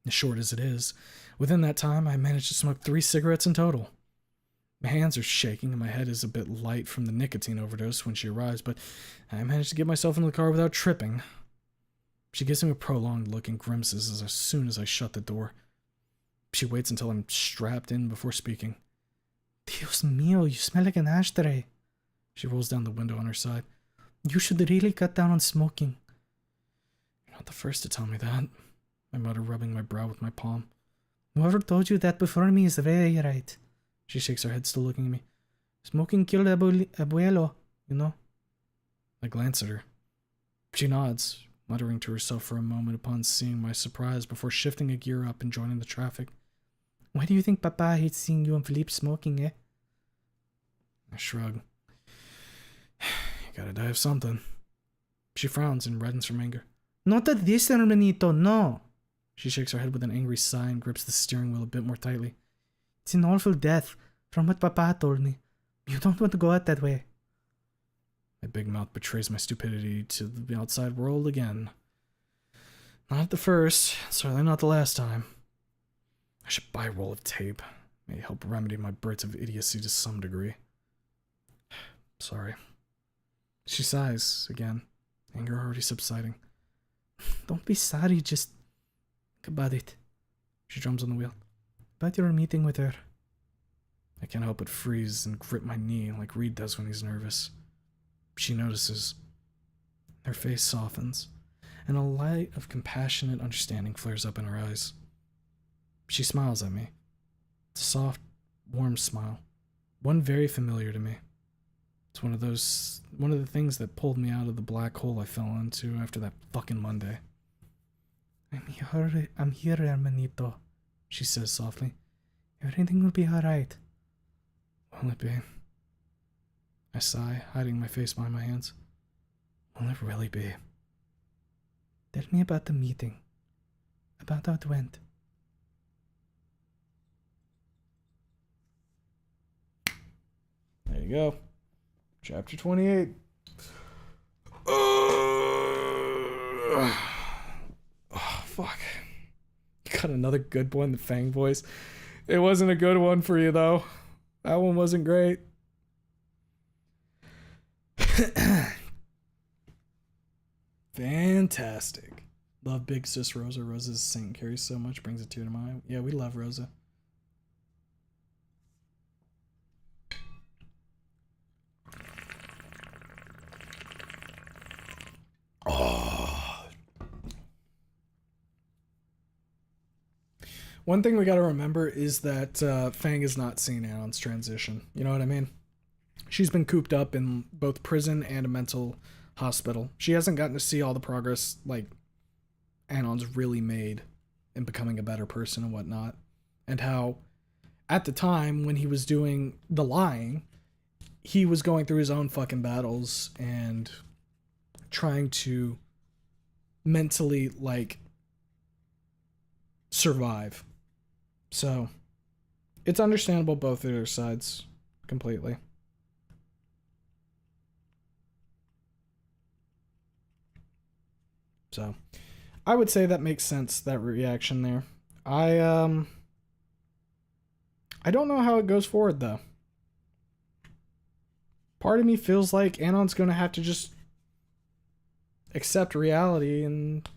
Speaker 2: As short as it is, within that time, I managed to smoke 3 cigarettes in total. My hands are shaking and my head is a bit light from the nicotine overdose when she arrives, but I managed to get myself into the car without tripping. She gives me a prolonged look and grimaces as soon as I shut the door. She waits until I'm strapped in before speaking.
Speaker 3: Dios mío, you smell like an ashtray.
Speaker 2: She rolls down the window on her side.
Speaker 3: You should really cut down on smoking.
Speaker 2: You're not the first to tell me that, I mutter, rubbing my brow with my palm.
Speaker 3: Whoever told you that before me is very right.
Speaker 2: She shakes her head, still looking at me.
Speaker 3: Smoking killed abuelo, you know.
Speaker 2: I glance at her. She nods, muttering to herself for a moment upon seeing my surprise before shifting a gear up and joining the traffic.
Speaker 3: Why do you think Papa hates seeing you and Philippe smoking, eh?
Speaker 2: I shrug. You gotta die of something. She frowns and reddens from anger.
Speaker 3: Not at this, hermanito, no.
Speaker 2: She shakes her head with an angry sigh and grips the steering wheel a bit more tightly.
Speaker 3: It's an awful death, from what Papa told me. You don't want to go out that way.
Speaker 2: My big mouth betrays my stupidity to the outside world again. Not the first, certainly not the last time. I should buy a roll of tape. May help remedy my bursts of idiocy to some degree. Sorry. She sighs again, anger already subsiding.
Speaker 3: Don't be sorry, just think about it.
Speaker 2: She drums on the wheel.
Speaker 3: About your meeting with her.
Speaker 2: I can't help but freeze and grip my knee like Reed does when he's nervous. She notices. Her face softens, and a light of compassionate understanding flares up in her eyes. She smiles at me. It's a soft, warm smile. One very familiar to me. It's one of the things that pulled me out of the black hole I fell into after that fucking Monday.
Speaker 3: I'm here, hermanito, she says softly. Everything will be alright.
Speaker 2: Will it be? I sigh, hiding my face behind my hands. Will it really be?
Speaker 3: Tell me about the meeting. About how it went.
Speaker 2: There you go. Chapter 28. Oh, fuck. You got another good one, the Fang voice. It wasn't a good one for you, though. That one wasn't great. Fantastic. Love Big Sis Rosa. Rosa's St. Carrie so much, brings a tear to my eye. Yeah, we love Rosa. One thing we got to remember is that Fang is not seeing Anon's transition. You know what I mean? She's been cooped up in both prison and a mental hospital. She hasn't gotten to see all the progress like Anon's really made in becoming a better person and whatnot. And how at the time when he was doing the lying, he was going through his own fucking battles and trying to mentally like survive. So it's understandable both of their sides completely. So I would say that makes sense, that reaction there. I don't know how it goes forward though. Part of me feels like Anon's gonna have to just accept reality and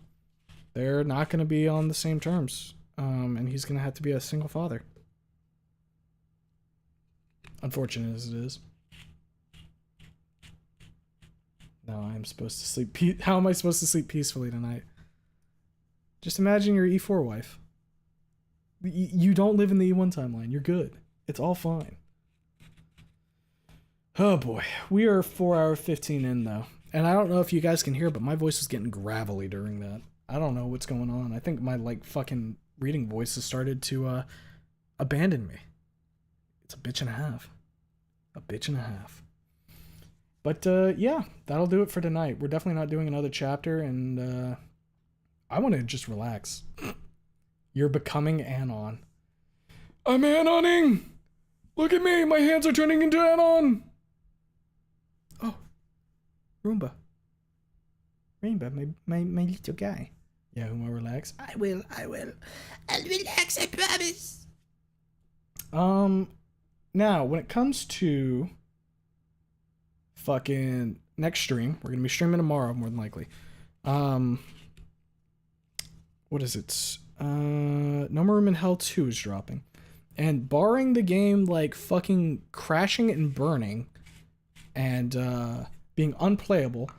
Speaker 2: they're not gonna be on the same terms. And he's gonna have to be a single father. Unfortunate as it is. No, I'm supposed to sleep. How am I supposed to sleep peacefully tonight? Just imagine your E4 wife. You don't live in the E1 timeline. You're good. It's all fine. Oh boy. We are 4 hour 15 in though. And I don't know if you guys can hear, but my voice was getting gravelly during that. I don't know what's going on. I think my like fucking reading voice has started to abandon me. It's a bitch and a half. A bitch and a half. But yeah, that'll do it for tonight. We're definitely not doing another chapter, and I want to just relax. You're becoming Anon. I'm Anoning! Look at me! My hands are turning into Anon! Oh. Roomba. Roomba, my little guy. Yeah, who will relax? I will. I'll relax, I promise. Now, when it comes to fucking next stream, we're gonna be streaming tomorrow, more than likely. What is it? No More Room in Hell 2 is dropping. And barring the game like fucking crashing and burning and being unplayable,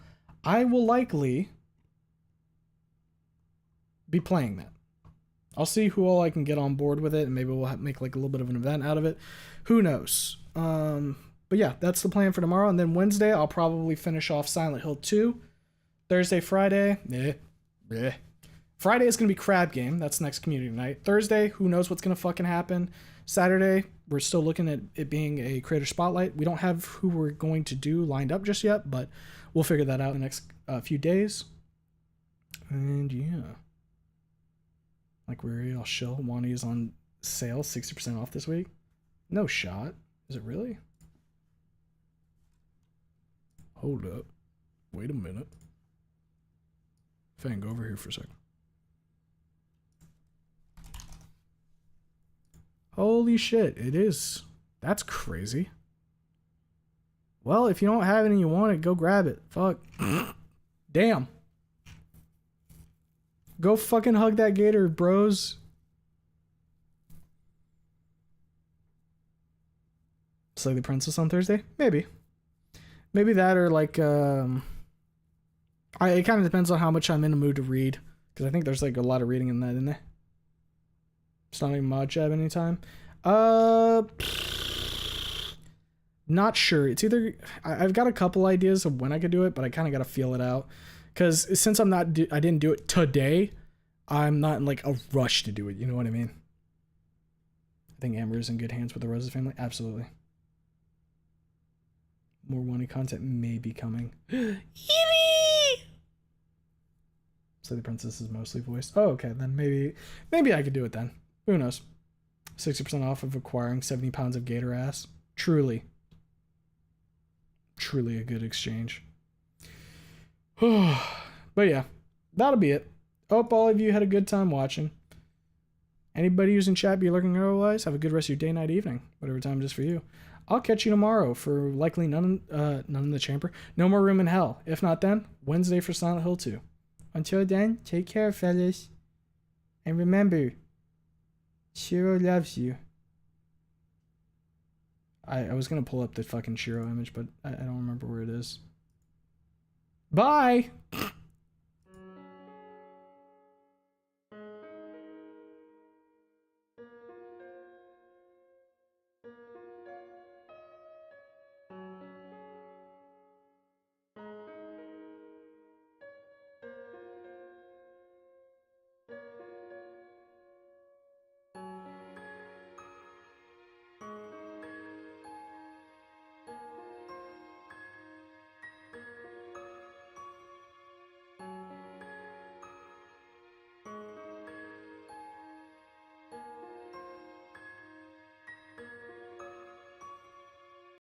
Speaker 2: I will likely be playing that. I'll see who all I can get on board with it, and maybe we'll make like a little bit of an event out of it. Who knows? But yeah, that's the plan for tomorrow. And then Wednesday, I'll probably finish off Silent Hill 2. Thursday, Friday, Friday is going to be Crab Game. That's next community night. Thursday, who knows what's going to fucking happen. Saturday, we're still looking at it being a creator spotlight. We don't have who we're going to do lined up just yet, but we'll figure that out in the next few days. And yeah. Like we're all chill. Wani is on sale, 60% off this week. No shot. Is it really? Hold up. Wait a minute. Fang, go over here for a second. Holy shit, it is. That's crazy. Well, if you don't have it and you want it, go grab it. Fuck. Damn. Go fucking hug that gator, bros. Slay the Princess on Thursday? Maybe. Maybe that, or like, it kind of depends on how much I'm in the mood to read. Because I think there's like a lot of reading in that, isn't there? It's not even mod jab anytime. Not sure. It's either, I've got a couple ideas of when I could do it, but I kind of got to feel it out. Because since I didn't do it today, I'm not in like a rush to do it. You know what I mean? I think Amber is in good hands with the Rosa family. Absolutely. More Wani content may be coming. Eevee! So the princess is mostly voiced. Oh, okay. Then maybe I could do it then. Who knows? 60% off of acquiring 70 pounds of gator ass. Truly a good exchange. But yeah, that'll be it. Hope all of you had a good time watching. Anybody who's in chat, be lurking otherwise, have a good rest of your day, night, evening, whatever time it is for you. I'll catch you tomorrow for likely none in the chamber. No More Room in Hell. If not then, Wednesday for Silent Hill 2. Until then, take care, fellas. And remember, Shiro loves you. I was going to pull up the fucking Shiro image, but I don't remember where it is. Bye!